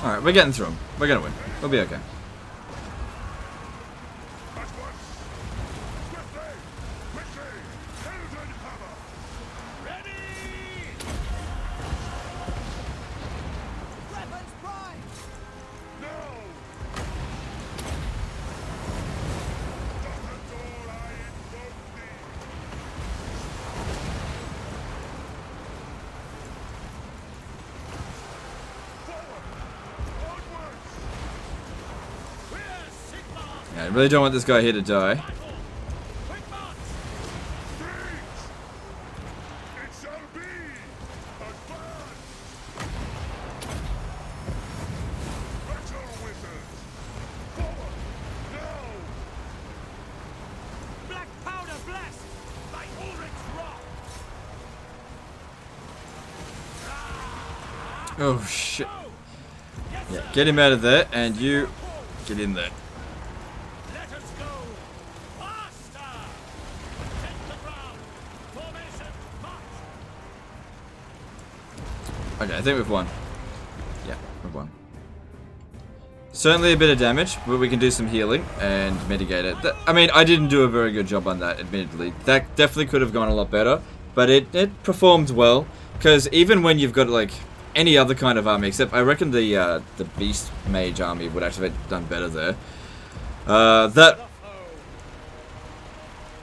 Alright, we're getting through them. We're gonna win. We'll be okay. At once. Swiftly. Quickly. Eluded hammer. Ready! Weapons prime! No. Dominator, I invoke thee. Yeah, I really don't want this guy here to die. Quick march! It shall be. Advance. Battle wizards. Forward. Now. Black powder blast! By Ulrich's rock! Oh shit. Yeah, get him out of there, and you get in there. Let us go! Faster! Take the ground! Formation, march! Okay, I think we've won. Yeah, we've won. Certainly a bit of damage, but we can do some healing and mitigate it. I mean, I didn't do a very good job on that, admittedly. That definitely could have gone a lot better, but it performed well. Because even when you've got, like, any other kind of army, except I reckon the Beast Mage army would actually have done better there.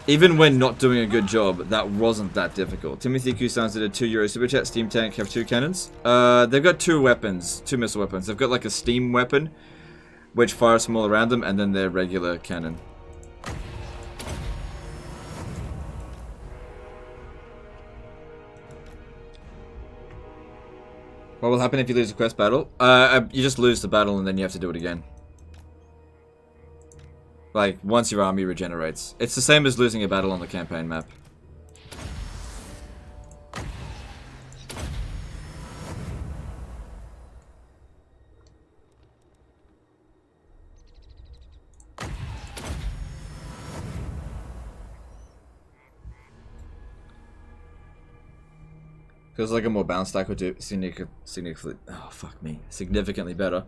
Even when not doing a good job, that wasn't that difficult. Timothy Cousins did a €2 super chat. Steam Tank have 2 cannons. They've got 2 weapons, 2 missile weapons. They've got like a steam weapon, which fires from all around them, and then their regular cannon. What will happen if you lose a quest battle? You just lose the battle and then you have to do it again. Like, once your army regenerates. It's the same as losing a battle on the campaign map. Feels like a more balanced stack would do significantly better.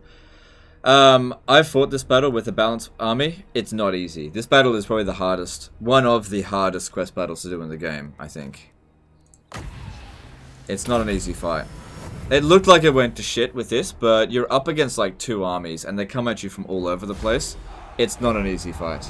I fought this battle with a balanced army. It's not easy. This battle is probably the hardest, one of the hardest quest battles to do in the game, I think. It's not an easy fight. It looked like it went to shit with this, but you're up against like 2 armies and they come at you from all over the place. It's not an easy fight.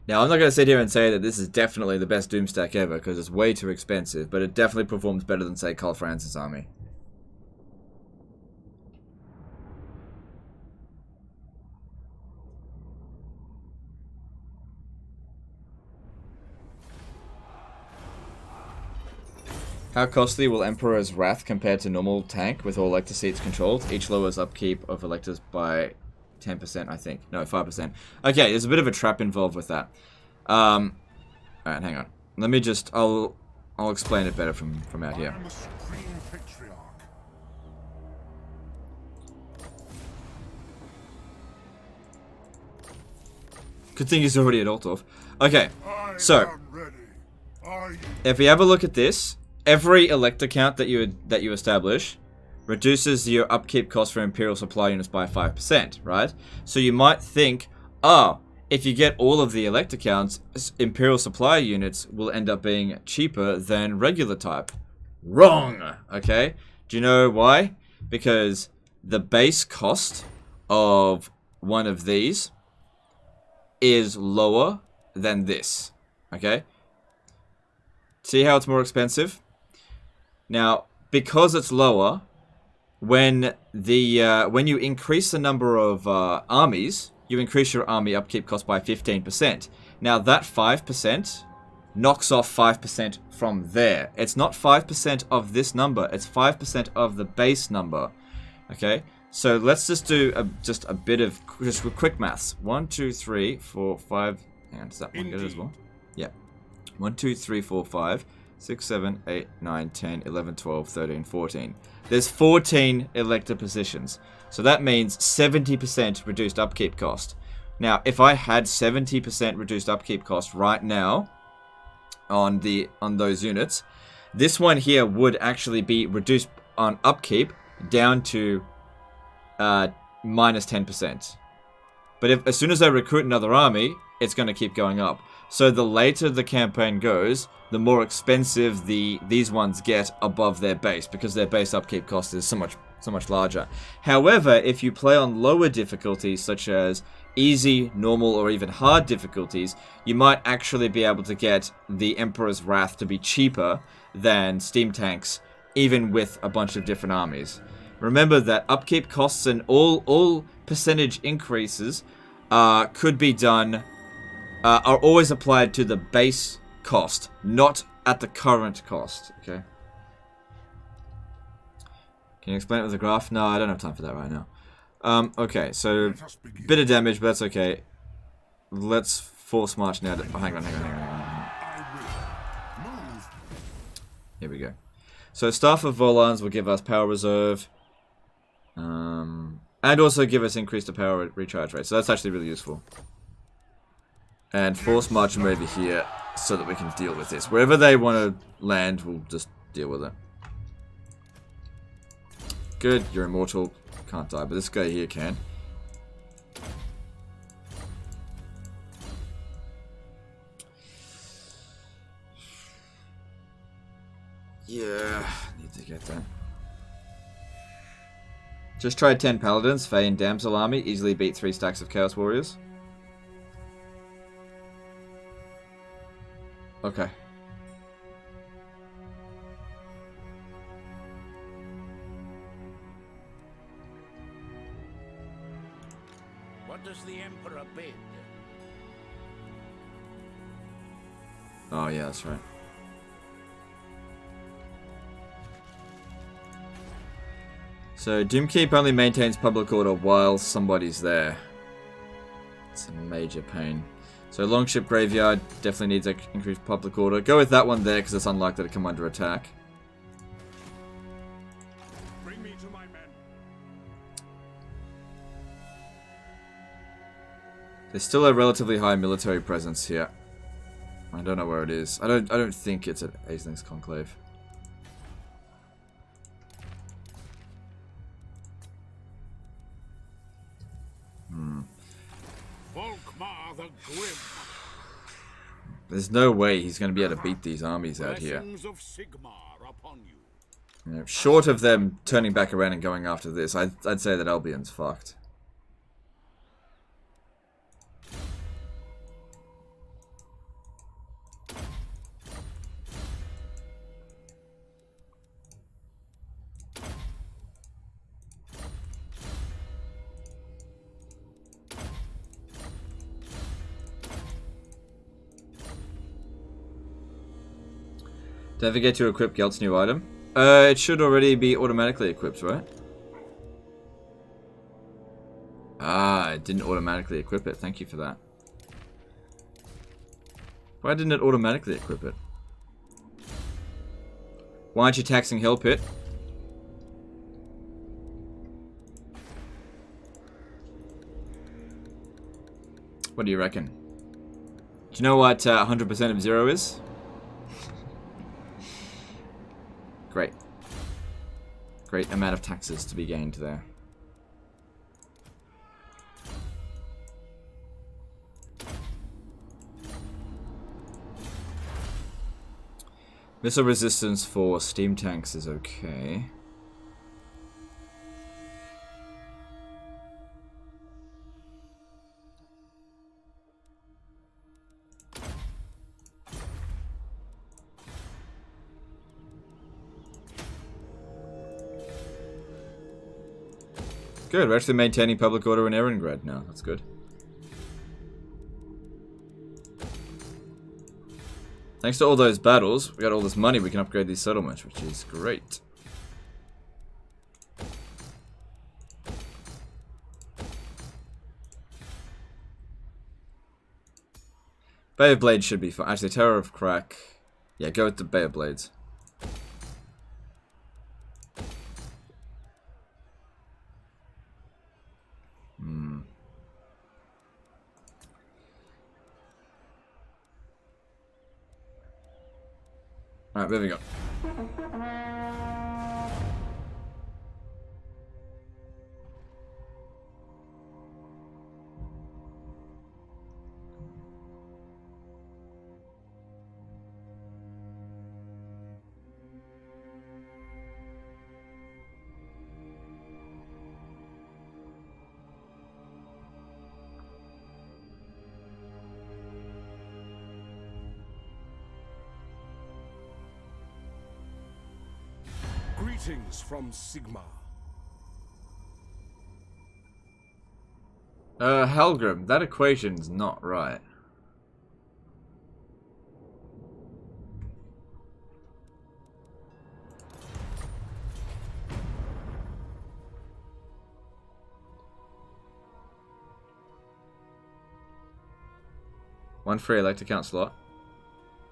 Now, I'm not going to sit here and say that this is definitely the best Doomstack ever, because it's way too expensive, but it definitely performs better than, say, Karl Franz's army. How costly will Emperor's Wrath compare to normal tank with all elector seats controlled? Each lowers upkeep of electors by 10%, I think. No, 5%. Okay, there's a bit of a trap involved with that. Alright, hang on. Let me just... I'll explain it better from out here. I am a supreme patriarch. Good thing he's already at Altov. Okay, so... I am ready. Are you? If we have a look at this, every elector count that you establish reduces your upkeep cost for Imperial supply units by 5%, right? So you might think, oh, if you get all of the elector counts, Imperial supply units will end up being cheaper than regular type. Wrong! Okay? Do you know why? Because the base cost of one of these is lower than this. Okay? See how it's more expensive? Now, because it's lower, when you increase the number of armies, you increase your army upkeep cost by 15%. Now, that 5% knocks off 5% from there. It's not 5% of this number. It's 5% of the base number. Okay? So let's just do just a bit of quick maths. 1, 2, 3, 4, 5. Hang on, does that one good as well? Yeah. 1, 2, 3, 4, 5, 6, 7, 8, 9, 10, 11, 12, 13, 14. There's 14 elector positions. So that means 70% reduced upkeep cost. Now, if I had 70% reduced upkeep cost right now on those units, this one here would actually be reduced on upkeep down to minus 10%. But as soon as I recruit another army, it's going to keep going up. So the later the campaign goes, the more expensive these ones get above their base, because their base upkeep cost is so much larger. However, if you play on lower difficulties, such as easy, normal, or even hard difficulties, you might actually be able to get the Emperor's Wrath to be cheaper than steam tanks, even with a bunch of different armies. Remember that upkeep costs and all percentage increases could be done, are always applied to the base cost, not at the current cost. Okay. Can you explain it with a graph? No, I don't have time for that right now. Okay, so bit of damage, but that's okay. Let's force march now. Hang on. Here we go. So Staff of Volans will give us power reserve, and also give us increased power recharge rate. So that's actually really useful. And force march them over here so that we can deal with this. Wherever they want to land, we'll just deal with it. Good, you're immortal. Can't die, but this guy here can. Yeah, need to get that. Just try 10 paladins, Fae and Damsel army. Easily beat 3 stacks of Chaos Warriors. Okay. What does the Emperor bid? Oh, yeah, that's right. So, Doomkeep only maintains public order while somebody's there. It's a major pain. So, Longship Graveyard definitely needs increased public order. Go with that one there because it's unlikely to come under attack. Bring me to my men. There's still a relatively high military presence here. I don't know where it is. I don't think it's at Aisling's Conclave. Volkmar the Grim. There's no way he's going to be able to beat these armies out here. Blessings of Sigmar upon you. You know, short of them turning back around and going after this, I'd say that Albion's fucked. Don't forget to equip Gelt's new item. It should already be automatically equipped, right? Ah, it didn't automatically equip it. Thank you for that. Why didn't it automatically equip it? Why aren't you taxing Hell Pit? What do you reckon? Do you know what 100% of 0 is? Great. Great amount of taxes to be gained there. Missile resistance for steam tanks is okay. Good, we're actually maintaining public order in Erengrad now. That's good. Thanks to all those battles, we got all this money, we can upgrade these settlements, which is great. Bay of Blades should be fine. Actually, Terror of Crack. Yeah, go with the Bay of Blades. Alright, there we go. Greetings from Sigmar. Helgrim, that equation's not right. One free electric count slot.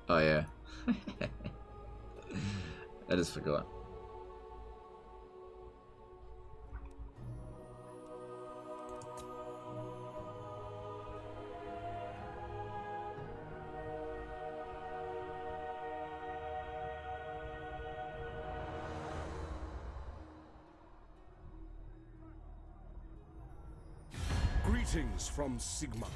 Oh yeah. I just forgot. Greetings from Sigmar.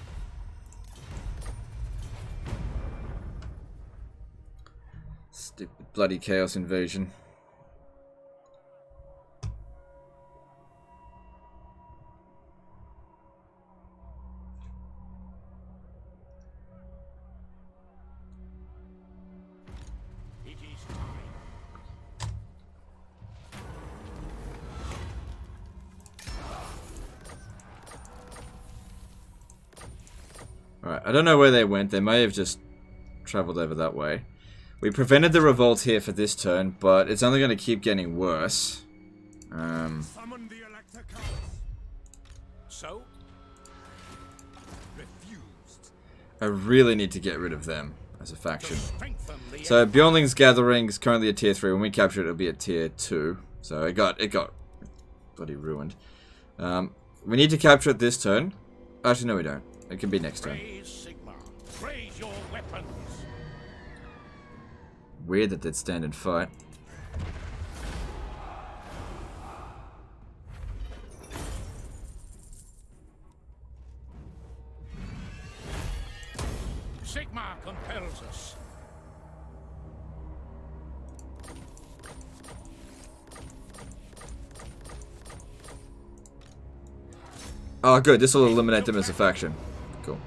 Stupid bloody chaos invasion. It is time. Alright, I don't know where they went. They may have just traveled over that way. We prevented the revolt here for this turn, but it's only going to keep getting worse. Summon the Elector Counts. So? Refused. I really need to get rid of them as a faction. Strengthen the So Bjornling's Gathering is currently a tier 3. When we capture it, it'll be a tier 2. So it got bloody ruined. We need to capture it this turn. Actually, no, we don't. It can be next turn. Raise Sigmar. Raise your weapons. Weird that they'd stand and fight. Sigmar compels us. Oh, good. This will eliminate them as a faction. Cool.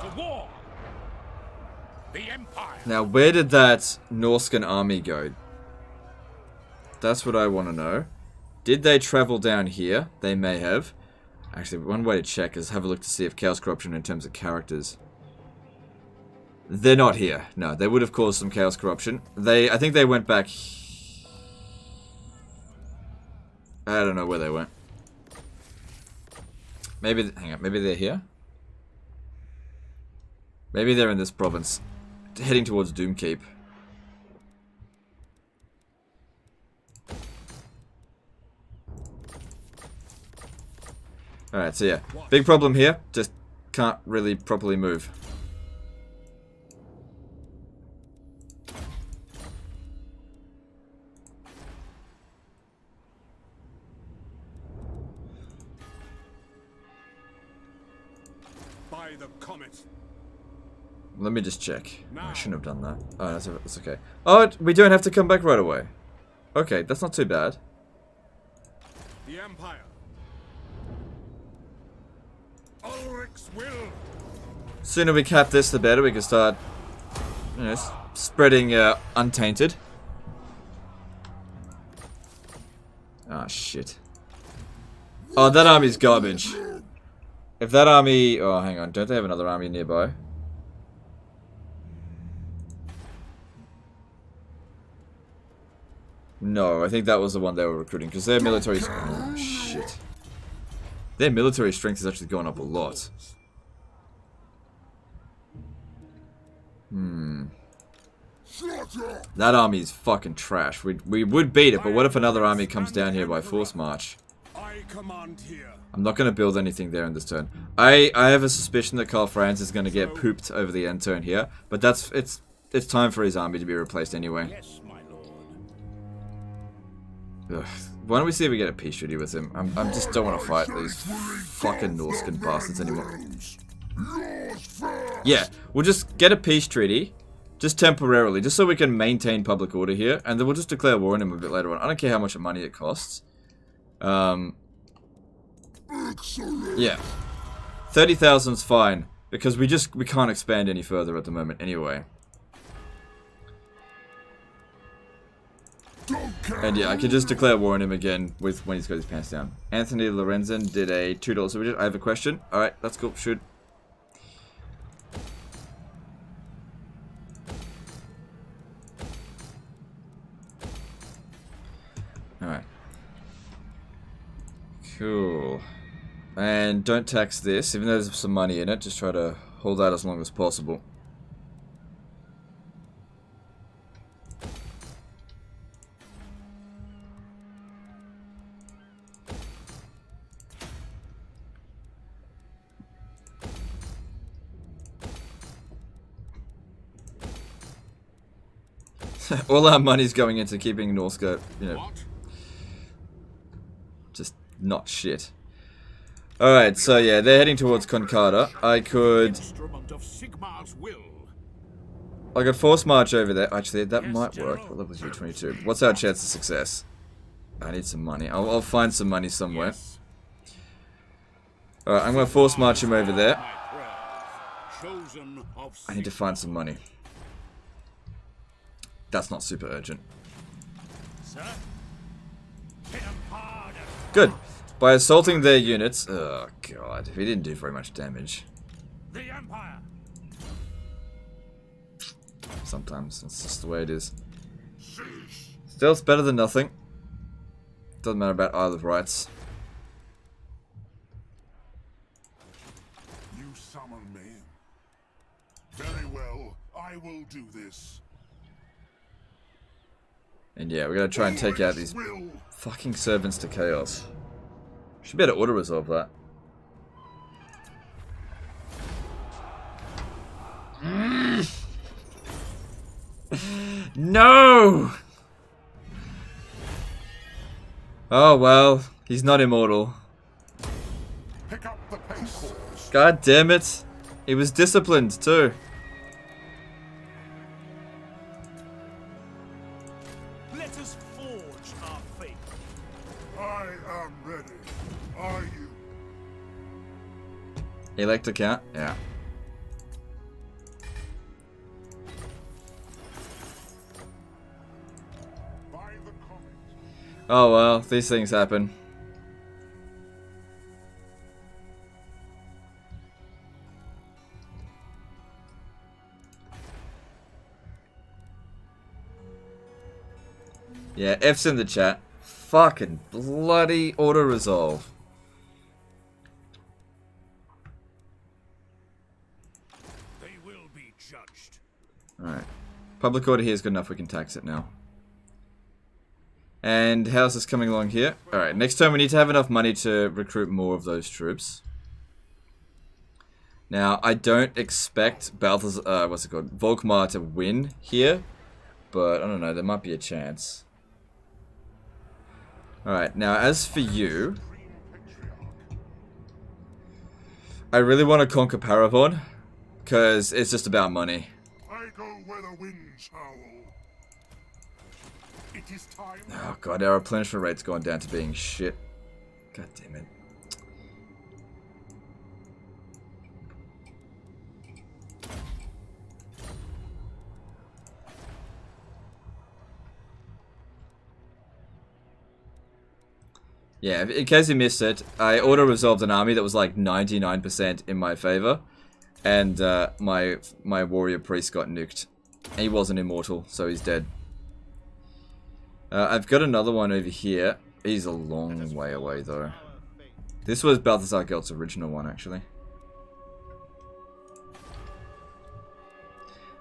To war. The Empire. Now, where did that Norscan army go? That's what I want to know. Did they travel down here? They may have. Actually, one way to check is have a look to see if Chaos Corruption in terms of characters. They're not here. No, they would have caused some Chaos Corruption. I think they went back. I don't know where they went. Maybe, hang on, maybe they're here? Maybe they're in this province, heading towards Doomkeep. Alright, so yeah, big problem here, just can't really properly move. By the comet. Let me just check. I shouldn't have done that. Oh, that's okay. Oh, we don't have to come back right away. Okay, that's not too bad. The Empire. Ulrich's will. Sooner we cap this, the better. We can start, you know, spreading untainted. Ah, shit. Oh, that army's garbage. If that army... Oh, hang on. Don't they have another army nearby? No, I think that was the one they were recruiting, because their military... Oh, shit. Their military strength has actually gone up a lot. That army is fucking trash. We would beat it, but what if another army comes down here by force march? I command here. I'm not going to build anything there in this turn. I have a suspicion that Karl Franz is going to get pooped over the end turn here, but it's time for his army to be replaced anyway. Yes, my lord. Ugh. Why don't we see if we get a peace treaty with him? I just don't want to fight these fucking Norscan bastards anymore. Yeah, we'll just get a peace treaty, just temporarily, just so we can maintain public order here, and then we'll just declare war on him a bit later on. I don't care how much money it costs. Yeah. 30,000's fine, because we can't expand any further at the moment anyway. And yeah, I can just declare war on him again when he's got his pants down. Anthony Lorenzen did a $2 super chat. I have a question. Alright, that's cool. Shoot. Alright. Cool. And don't tax this, even though there's some money in it. Just try to hold out as long as possible. All our money's going into keeping Norska, you know, just not shit. Alright, so yeah, they're heading towards Concarda. I could force march over there. Actually, that might work. What level is you? 22. What's our chance of success? I need some money. I'll find some money somewhere. Alright, I'm gonna force march him over there. I need to find some money. That's not super urgent. Good. By assaulting their units... Oh, God. He didn't do very much damage. The Empire! Sometimes. It's just the way it is. Still, it's better than nothing. Doesn't matter about Isle of Rights. You summon me. Very well, I will do this. And yeah, we're gonna try and take out these fucking servants to chaos. Should be able to auto-resolve that. No! Oh well, he's not immortal. Pick up the pace. God damn it. He was disciplined too. Let us forge our fate. I am ready. Are you? Elect account? Yeah. By the comet. Oh well, these things happen. Yeah, F's in the chat. Fucking bloody auto-resolve. They will be judged. Alright. Public order here is good enough, we can tax it now. And how's this coming along here? Alright, next turn we need to have enough money to recruit more of those troops. Now, I don't expect Balthazar, what's it called? Volkmar to win here. But, I don't know, there might be a chance. Alright, now as for you... I really want to conquer Paravon. Because it's just about money. I go where the winds howl. It is time. Oh god, our replenishment rate's gone down to being shit. God damn it. Yeah, in case you missed it, I auto-resolved an army that was like 99% in my favor. And my warrior priest got nuked. He wasn't immortal, so he's dead. I've got another one over here. He's a long way away though. This was Balthazar Gelt's original one actually.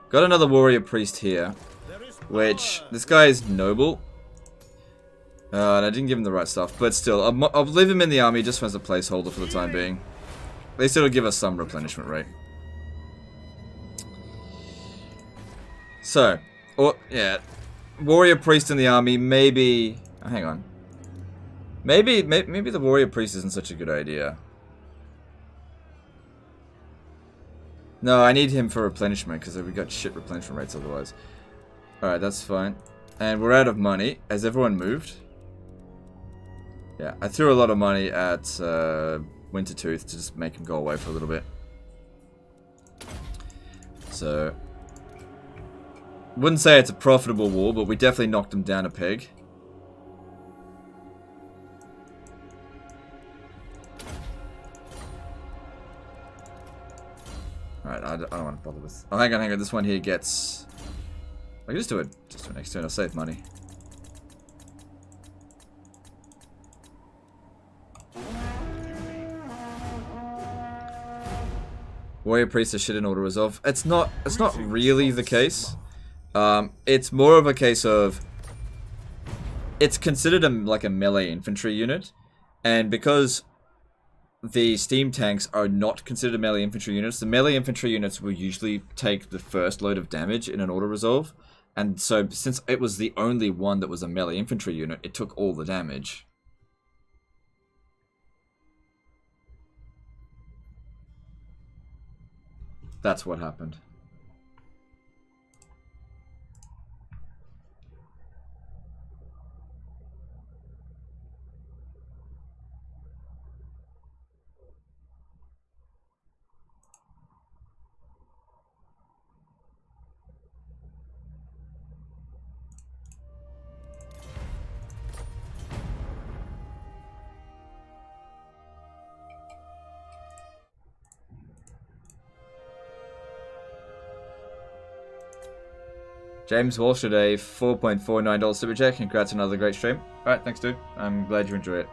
Got another warrior priest here. Which, this guy is noble. And I didn't give him the right stuff, but still, I'll leave him in the army just as a placeholder for the time being. At least it'll give us some replenishment rate. So, yeah, warrior priest in the army, maybe... Oh, hang on. Maybe the warrior priest isn't such a good idea. No, I need him for replenishment, because we got shit replenishment rates otherwise. Alright, that's fine. And we're out of money. Has everyone moved? Yeah, I threw a lot of money at Wintertooth to just make him go away for a little bit. So, wouldn't say it's a profitable war, but we definitely knocked him down a peg. Alright, I don't want to bother with... Oh, hang on, this one here gets... I can just do it next turn, I'll save money. Warrior priest is shit in auto resolve. It's not really the case. It's more of a case of it's considered like a melee infantry unit, and because the steam tanks are not considered melee infantry units, the melee infantry units will usually take the first load of damage in an auto resolve, and so since it was the only one that was a melee infantry unit, it took all the damage. That's what happened. James Walsh at a $4.49 super chat. Congrats on another great stream. Alright, thanks dude. I'm glad you enjoy it.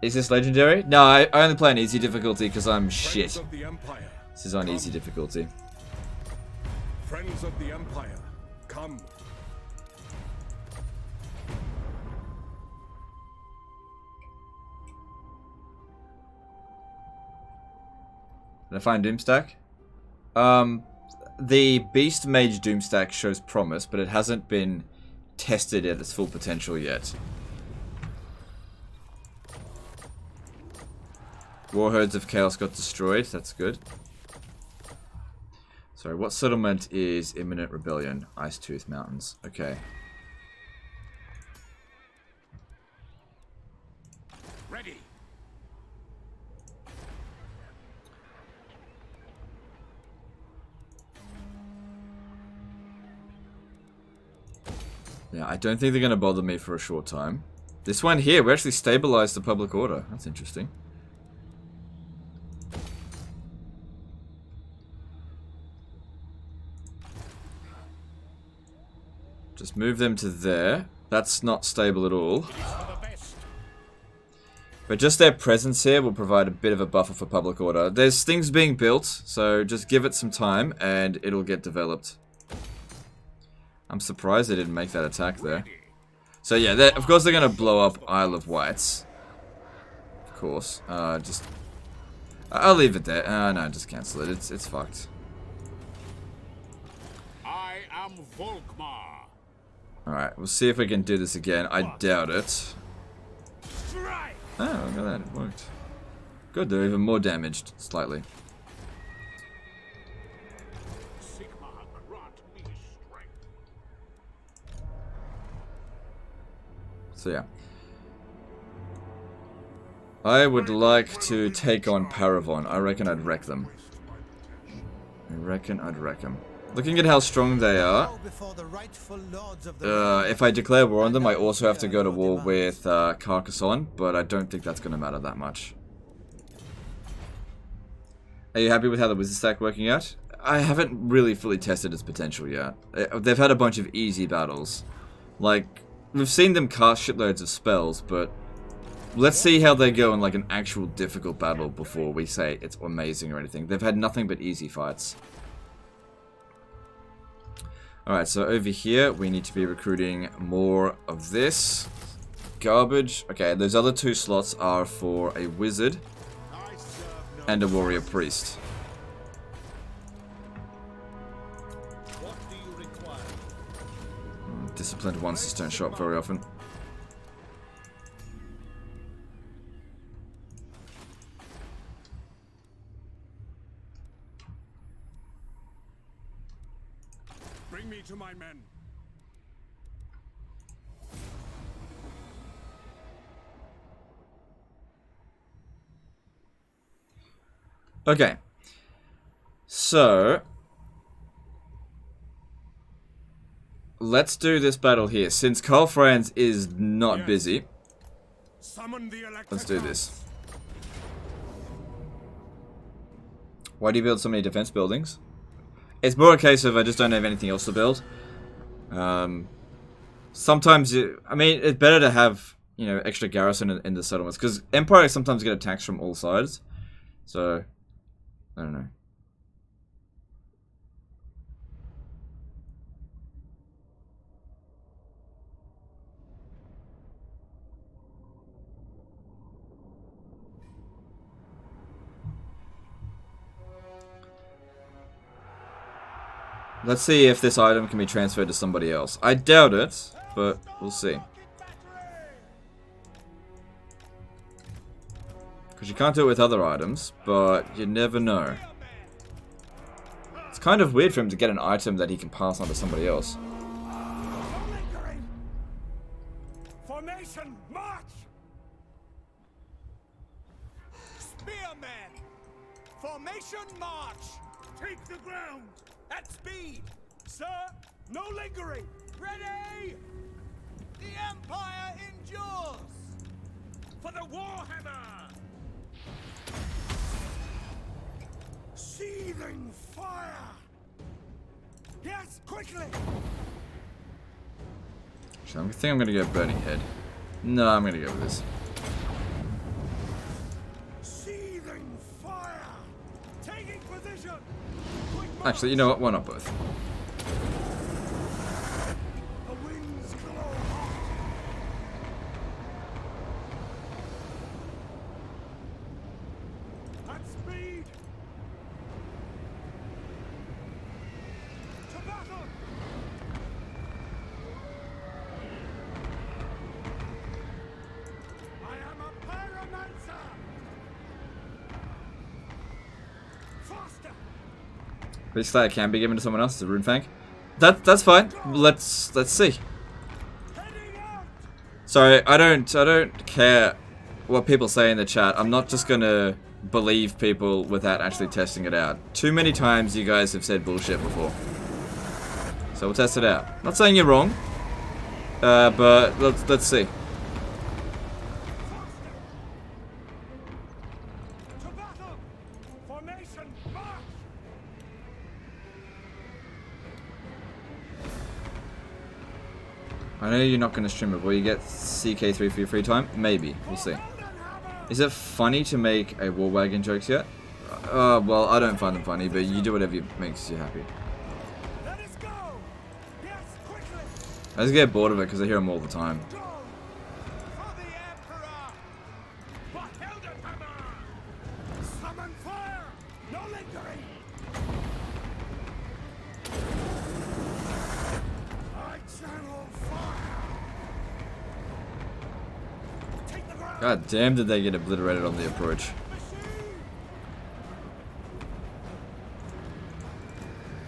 Is this legendary? No, I only play on easy difficulty because I'm shit. Of the Empire. This is on easy difficulty. Friends of the Empire, come. Did I find Doomstack? The Beast Mage Doomstack shows promise, but it hasn't been tested at its full potential yet. Warherds of Chaos got destroyed, that's good. Sorry, what settlement is imminent rebellion? Icetooth Mountains, okay. Ready. Yeah, I don't think they're going to bother me for a short time. This one here, we actually stabilized the public order. That's interesting. Just move them to there. That's not stable at all. But just their presence here will provide a bit of a buffer for public order. There's things being built, so just give it some time and it'll get developed. I'm surprised they didn't make that attack there. So yeah, of course they're going to blow up Isle of Wights. Of course. I'll leave it there. No, just cancel it. It's fucked. I am Volkmar. Alright, we'll see if we can do this again. I doubt it. Oh, look at that. It worked. Good, they're even more damaged, slightly. So yeah. I would like to take on Paravon. I reckon I'd wreck them. Looking at how strong they are, if I declare war on them, I also have to go to war with Carcassonne, but I don't think that's going to matter that much. Are you happy with how the wizard stack working out? I haven't really fully tested its potential yet. They've had a bunch of easy battles. Like, we've seen them cast shitloads of spells, but let's see how they go in like an actual difficult battle before we say it's amazing or anything. They've had nothing but easy fights. Alright, so over here, we need to be recruiting more of this garbage. Okay, those other two slots are for a wizard and a warrior priest. Disciplined ones just don't show up very often. Bring me to my men. Okay. So let's do this battle here. Since Karl Franz is not busy, Summon the let's do this. Why do you build so many defense buildings? It's more a case of I just don't have anything else to build. Sometimes, I mean, it's better to have, you know, extra garrison in the settlements, because Empire sometimes get attacks from all sides. So, I don't know. Let's see if this item can be transferred to somebody else. I doubt it, but we'll see. Because you can't do it with other items, but you never know. It's kind of weird for him to get an item that he can pass on to somebody else. Formation, march! Spearmen! Formation march! Take the ground! At speed! Sir, no lingering! Ready! The Empire endures! For the Warhammer! Seething fire! Yes, quickly! So I think I'm gonna go Burning Head. No, I'm gonna go with this. Seething fire! Taking position! Actually, you know what? Why not both? The winds glow hot! At speed! To battle! I am a pyromancer! Faster! Basically, I can be given to someone else as a rune fang. That's fine. Let's see. Heading out! Sorry, I don't care what people say in the chat. I'm not just gonna believe people without actually testing it out. Too many times you guys have said bullshit before. So we'll test it out. Not saying you're wrong, but let's see. To battle! Formation, march! I know you're not gonna stream it. Will you get CK3 for your free time? Maybe. We'll see. Is it funny to make a war wagon jokes yet? Well, I don't find them funny, but you do whatever makes you happy. Let us go! Yes, quickly! I just get bored of it because I hear them all the time. Go! For the Emperor! For Hildethammer! Summon fire! No lingering! I channel fire! Take the ground! God damn, did they get obliterated on the approach. Machine!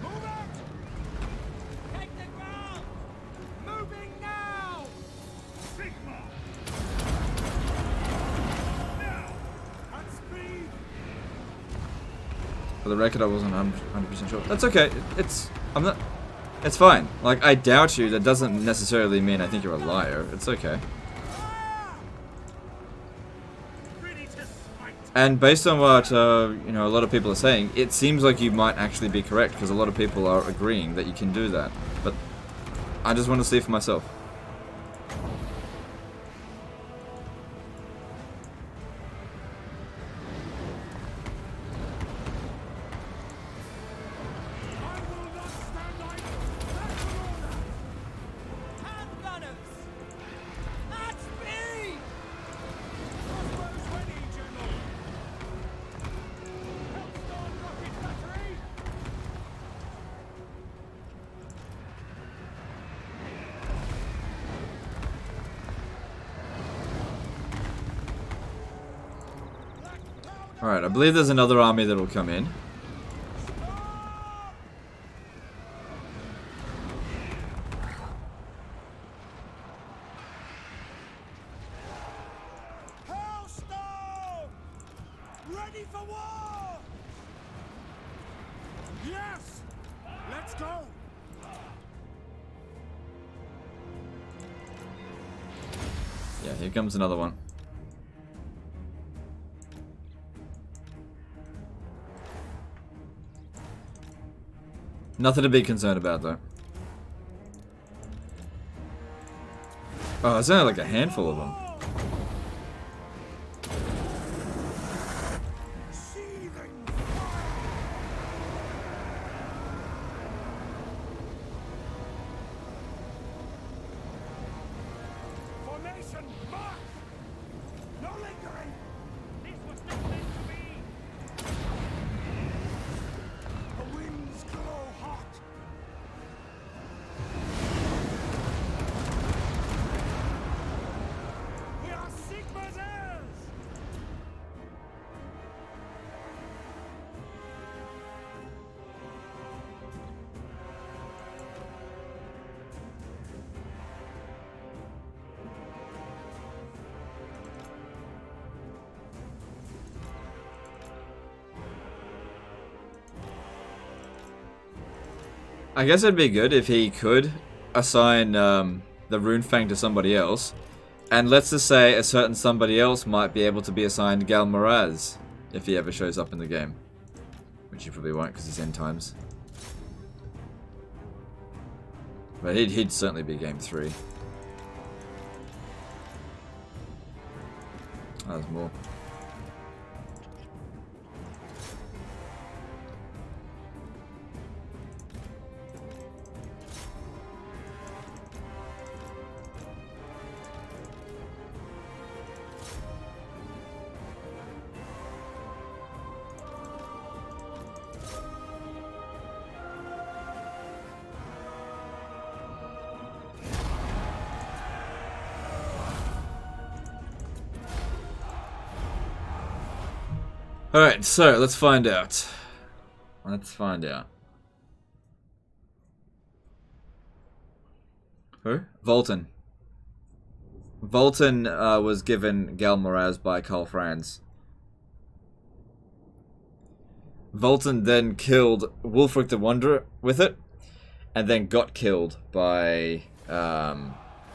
Move out! Take the ground! Moving now! Sigma! Now! At speed! For the record, I wasn't 100% sure. That's okay. I'm not. It's fine. Like, I doubt you. That doesn't necessarily mean I think you're a liar. It's okay. Ready to smite! And based on what you know, a lot of people are saying, it seems like you might actually be correct because a lot of people are agreeing that you can do that. But I just want to see for myself. I will not stand idle! That's an order! Hand gunners! At speed! Crossbows ready, General! Hellstorm rocket battery! Black powder! Alright, I believe there's another army that will come in. Hellstorm! Ready for war! Yes! Let's go! Yeah, here comes another one. Nothing to be concerned about, though. Oh, there's only like a handful of them. Seething formation, march! No lingering! This was not meant to be! The winds glow hot! We are Sigma's heirs! I guess it'd be good if he could assign the Rune Fang to somebody else. And let's just say a certain somebody else might be able to be assigned Galmaraz if he ever shows up in the game. Which you probably won't because it's end times. But he'd certainly be game 3. Oh, there's more. Alright, so let's find out. Let's find out. Who? Volton. Volton was given Gal Moraz by Karl Franz. Volton then killed Wulfric the Wanderer with it, and then got killed by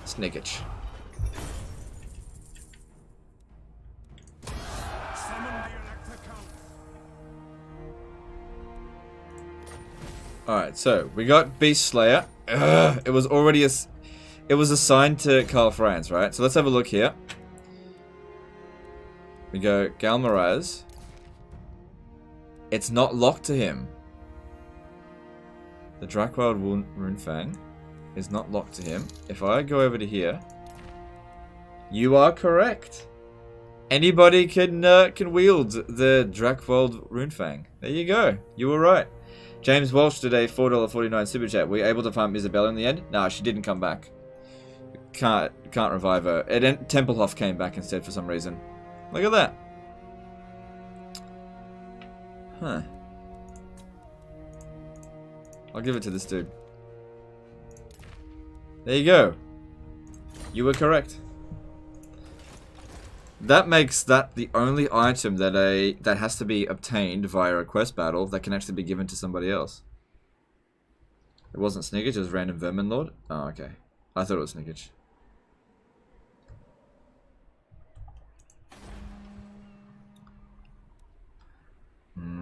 Snickich. Alright, so we got Beast Slayer. Ugh, it was already it was assigned to Karl Franz, right? So let's have a look here. We go Gal Moraz. It's not locked to him. The Drakwild Runefang is not locked to him. If I go over to here, you are correct. Anybody can wield the Drakwild Runefang. There you go. You were right. James Walsh did a $4.49 super chat. Were you able to farm Isabella in the end? No, she didn't come back. Can't revive her. Templehof came back instead for some reason. Look at that. Huh. I'll give it to this dude. There you go. You were correct. That makes that the only item that has to be obtained via a quest battle that can actually be given to somebody else. It wasn't Snickage, it was random Vermin Lord? Oh, okay. I thought it was Snickage.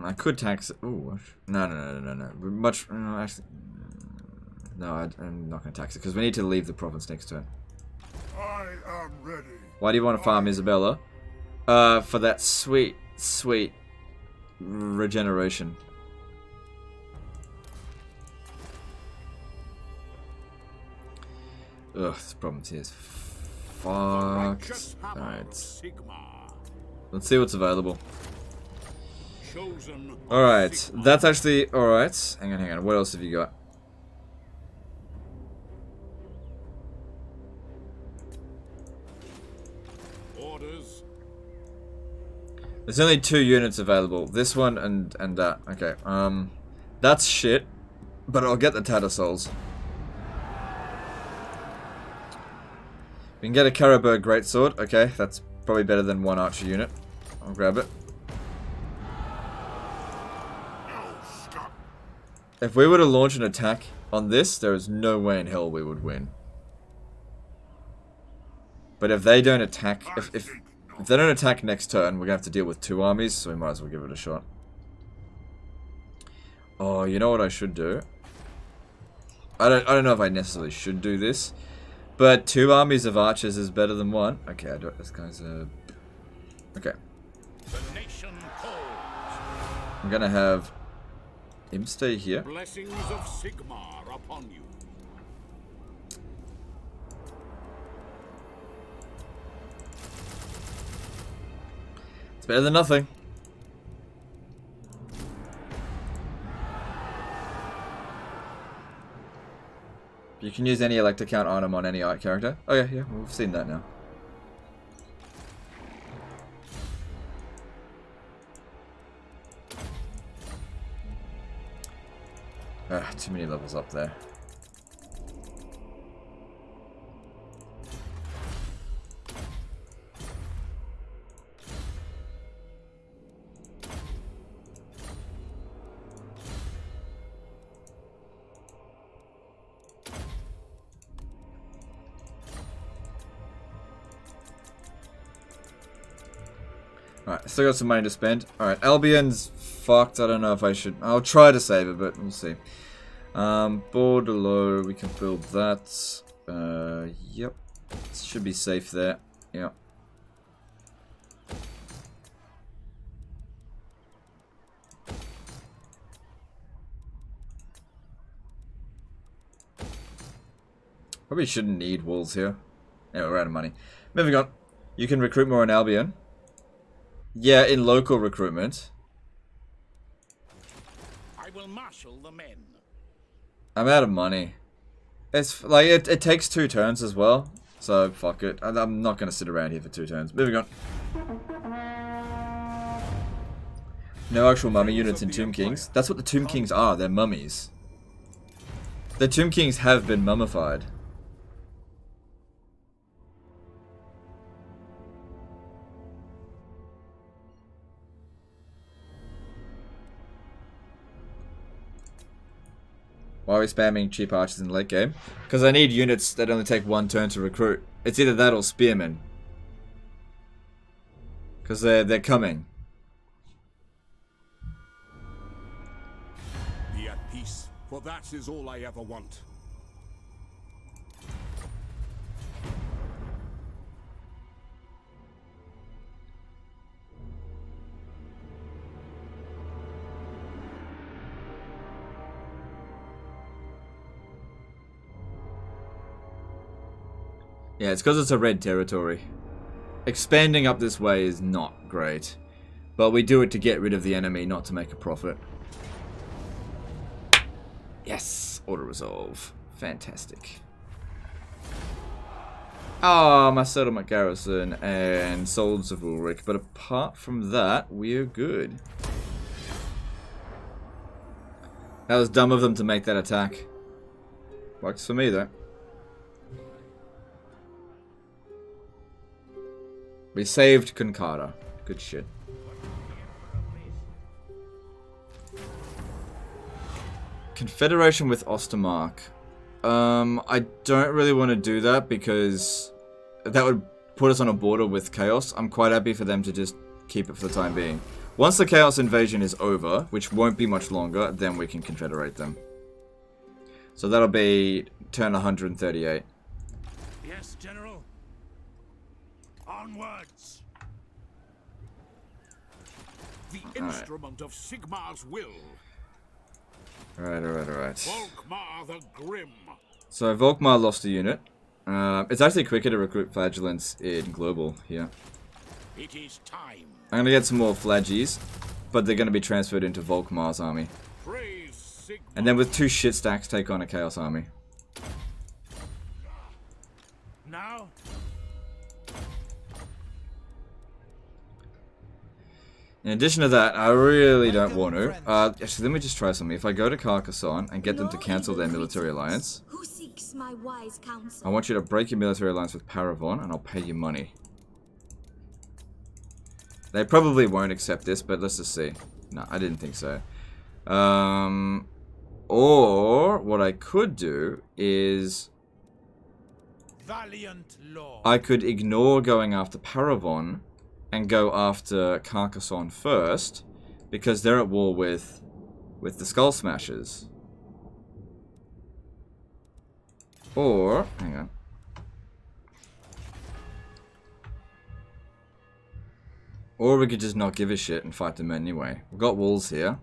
I could tax it. Ooh, no. Much. Actually, no, I'm not going to tax it because we need to leave the province next turn. I am ready. Why do you want to farm Isabella? For that sweet, sweet regeneration. Ugh, this problem here is fucked. Alright. Let's see what's available. Alright, that's actually... Alright, hang on. What else have you got? Orders. There's only 2 units available. This one and that. Okay, that's shit. But I'll get the Tattersouls. We can get a Karaberg Greatsword. Okay, that's probably better than 1 archer unit. I'll grab it. If we were to launch an attack on this, there is no way in hell we would win. But if they don't attack, if they don't attack next turn, we're gonna have to deal with 2 armies, so we might as well give it a shot. Oh, you know what I should do? I don't know if I necessarily should do this, but 2 armies of archers is better than 1. Okay, I do. This guy's a. Okay. The nation calls. I'm gonna have him stay here. Blessings of Sigmar upon you. It's better than nothing. You can use any elect account item on any art character. Okay, yeah, we've seen that now. Too many levels up there. Alright, still got some money to spend. Alright, Albion's fucked. I don't know if I should. I'll try to save it, but we'll see. Bordelot, we can build that. Yep. Should be safe there. Yep. Probably shouldn't need walls here. Anyway, we're out of money. Moving on. You can recruit more in Albion. Yeah, in local recruitment. I will marshal the men. I'm out of money. It's like it takes 2 turns as well. So fuck it. I'm not gonna sit around here for 2 turns. Moving on. No actual mummy units in Tomb Kings. That's what the Tomb Kings are. They're mummies. The Tomb Kings have been mummified. Why are we spamming cheap archers in the late game? Because I need units that only take 1 turn to recruit. It's either that or spearmen. Because they're coming. Be at peace, for that is all I ever want. Yeah, it's because it's a red territory. Expanding up this way is not great. But we do it to get rid of the enemy, not to make a profit. Yes! Auto-resolve. Fantastic. Ah, my settlement garrison and Souls of Ulrich. But apart from that, we're good. That was dumb of them to make that attack. Works for me, though. We saved Konkara. Good shit. Confederation with Ostermark. I don't really want to do that because that would put us on a border with Chaos. I'm quite happy for them to just keep it for the time being. Once the Chaos invasion is over, which won't be much longer, then we can confederate them. So that'll be turn 138. Yes, General. Onwards. The instrument of Sigmar's will. Alright. Volkmar the Grim. So Volkmar lost a unit. It's actually quicker to recruit flagellants in global here. It is time. I'm gonna get some more flaggies, but they're gonna be transferred into Volkmar's army. Praise Sigmar. And then with 2 shit stacks take on a Chaos army. Now. In addition to that, I really don't want to. Actually, let me just try something. If I go to Carcassonne and get them to cancel their military alliance, Who seeks my wise counsel? I want you to break your military alliance with Paravon, and I'll pay you money. They probably won't accept this, but let's just see. No, I didn't think so. Or what I could do is Valiant Lord. I could ignore going after Paravon and go after Carcassonne first, because they're at war with the Skull Smashers. Or, hang on. Or we could just not give a shit and fight them anyway. We've got walls here.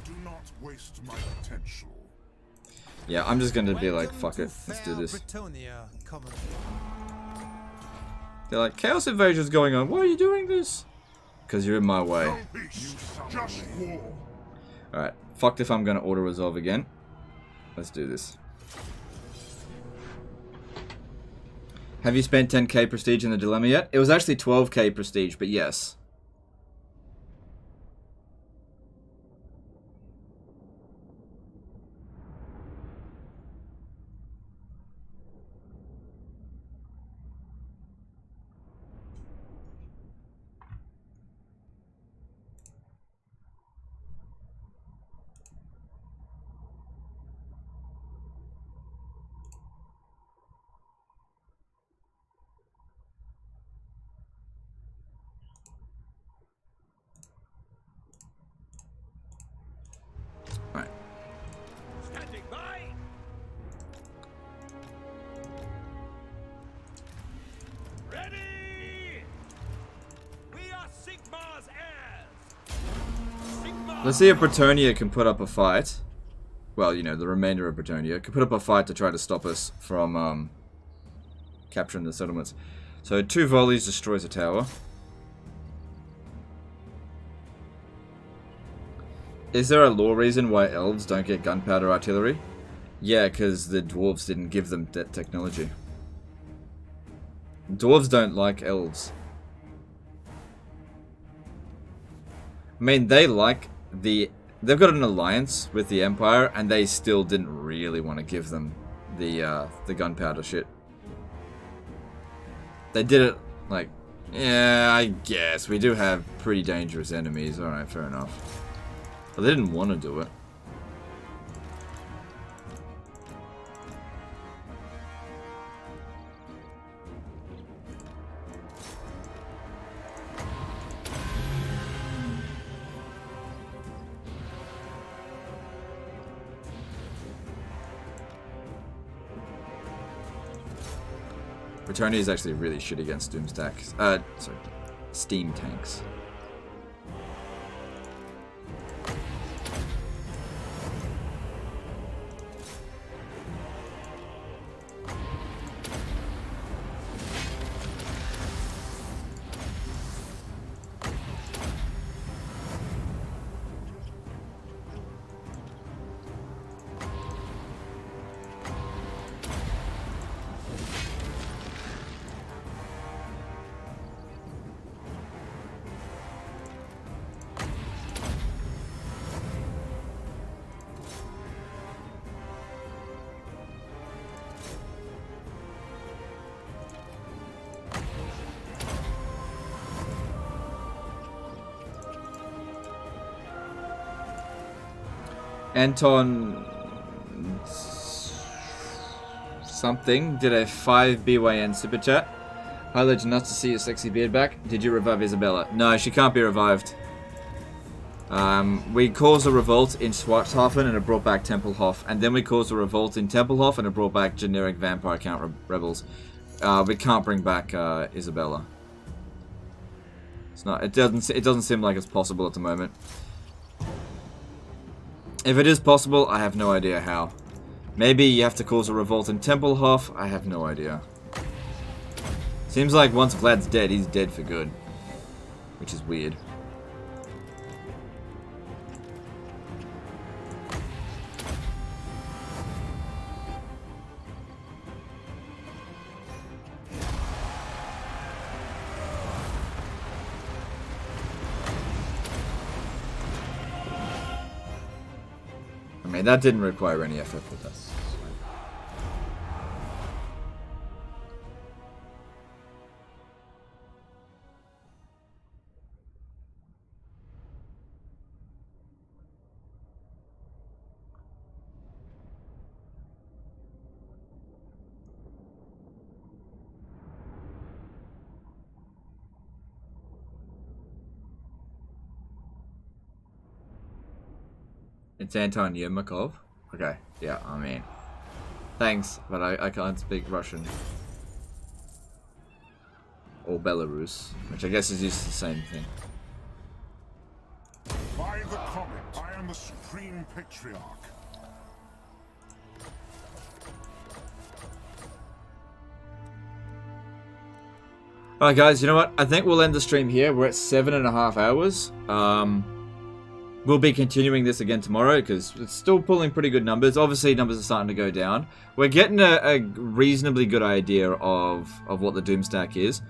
Do not waste my potential. Yeah, I'm just gonna be like, fuck it, let's do this. They're like, Chaos Invasion's going on. Why are you doing this? Because you're in my way. No peace, just war. Alright, fucked if I'm gonna auto-resolve again. Let's do this. Have you spent 10k prestige in the dilemma yet? It was actually 12k prestige, but yes. Let's see if Bretonia can put up a fight. Well, you know, the remainder of Bretonia can put up a fight to try to stop us from capturing the settlements. So 2 volleys destroys a tower. Is there a lore reason why elves don't get gunpowder artillery? Yeah, because the dwarves didn't give them that technology. Dwarves don't like elves. I mean, they like the... They've got an alliance with the Empire, and they still didn't really want to give them the gunpowder shit. They did it, like, yeah, I guess. We do have pretty dangerous enemies. Alright, fair enough. But they didn't want to do it. Bretonia is actually really shit against doomstacks. Sorry, steam tanks. Anton something did a 5 BYN super chat. Hi Legend, nice to see your sexy beard back. Did you revive Isabella? No, she can't be revived. We caused a revolt in Schwarzhafen and it brought back Tempelhof, and then we caused a revolt in Tempelhof and it brought back generic vampire count rebels. We can't bring back Isabella. It's not. It doesn't seem like it's possible at the moment. If it is possible, I have no idea how. Maybe you have to cause a revolt in Tempelhof. I have no idea. Seems like once Vlad's dead, he's dead for good, which is weird. I mean, that didn't require any effort with us. It's Anton Yermakov. Okay, yeah, I mean, thanks, but I can't speak Russian. Or Belarus, which I guess is used to the same thing. By the comet, I am the Supreme Patriarch. Alright guys, you know what? I think we'll end the stream here. We're at 7.5 hours. We'll be continuing this again tomorrow because it's still pulling pretty good numbers. Obviously, numbers are starting to go down. We're getting a reasonably good idea of what the Doomstack is.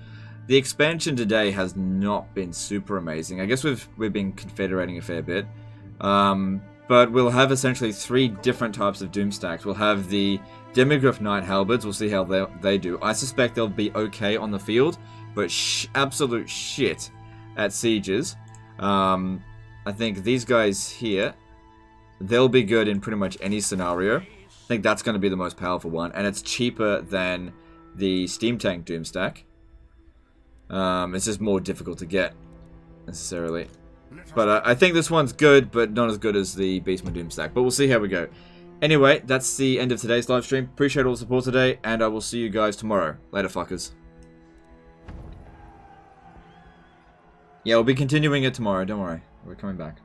The expansion today has not been super amazing. I guess we've been confederating a fair bit. But we'll have essentially 3 different types of Doomstacks. We'll have the Demigryph Knight Halberds. We'll see how they do. I suspect they'll be okay on the field, but absolute shit at sieges. I think these guys here, they'll be good in pretty much any scenario. I think that's going to be the most powerful one, and it's cheaper than the Steam Tank Doomstack. It's just more difficult to get, necessarily. But I think this one's good, but not as good as the Beastman Doomstack. But we'll see how we go. Anyway, that's the end of today's live stream. Appreciate all the support today, and I will see you guys tomorrow. Later, fuckers. Yeah, we'll be continuing it tomorrow, don't worry. We're coming back.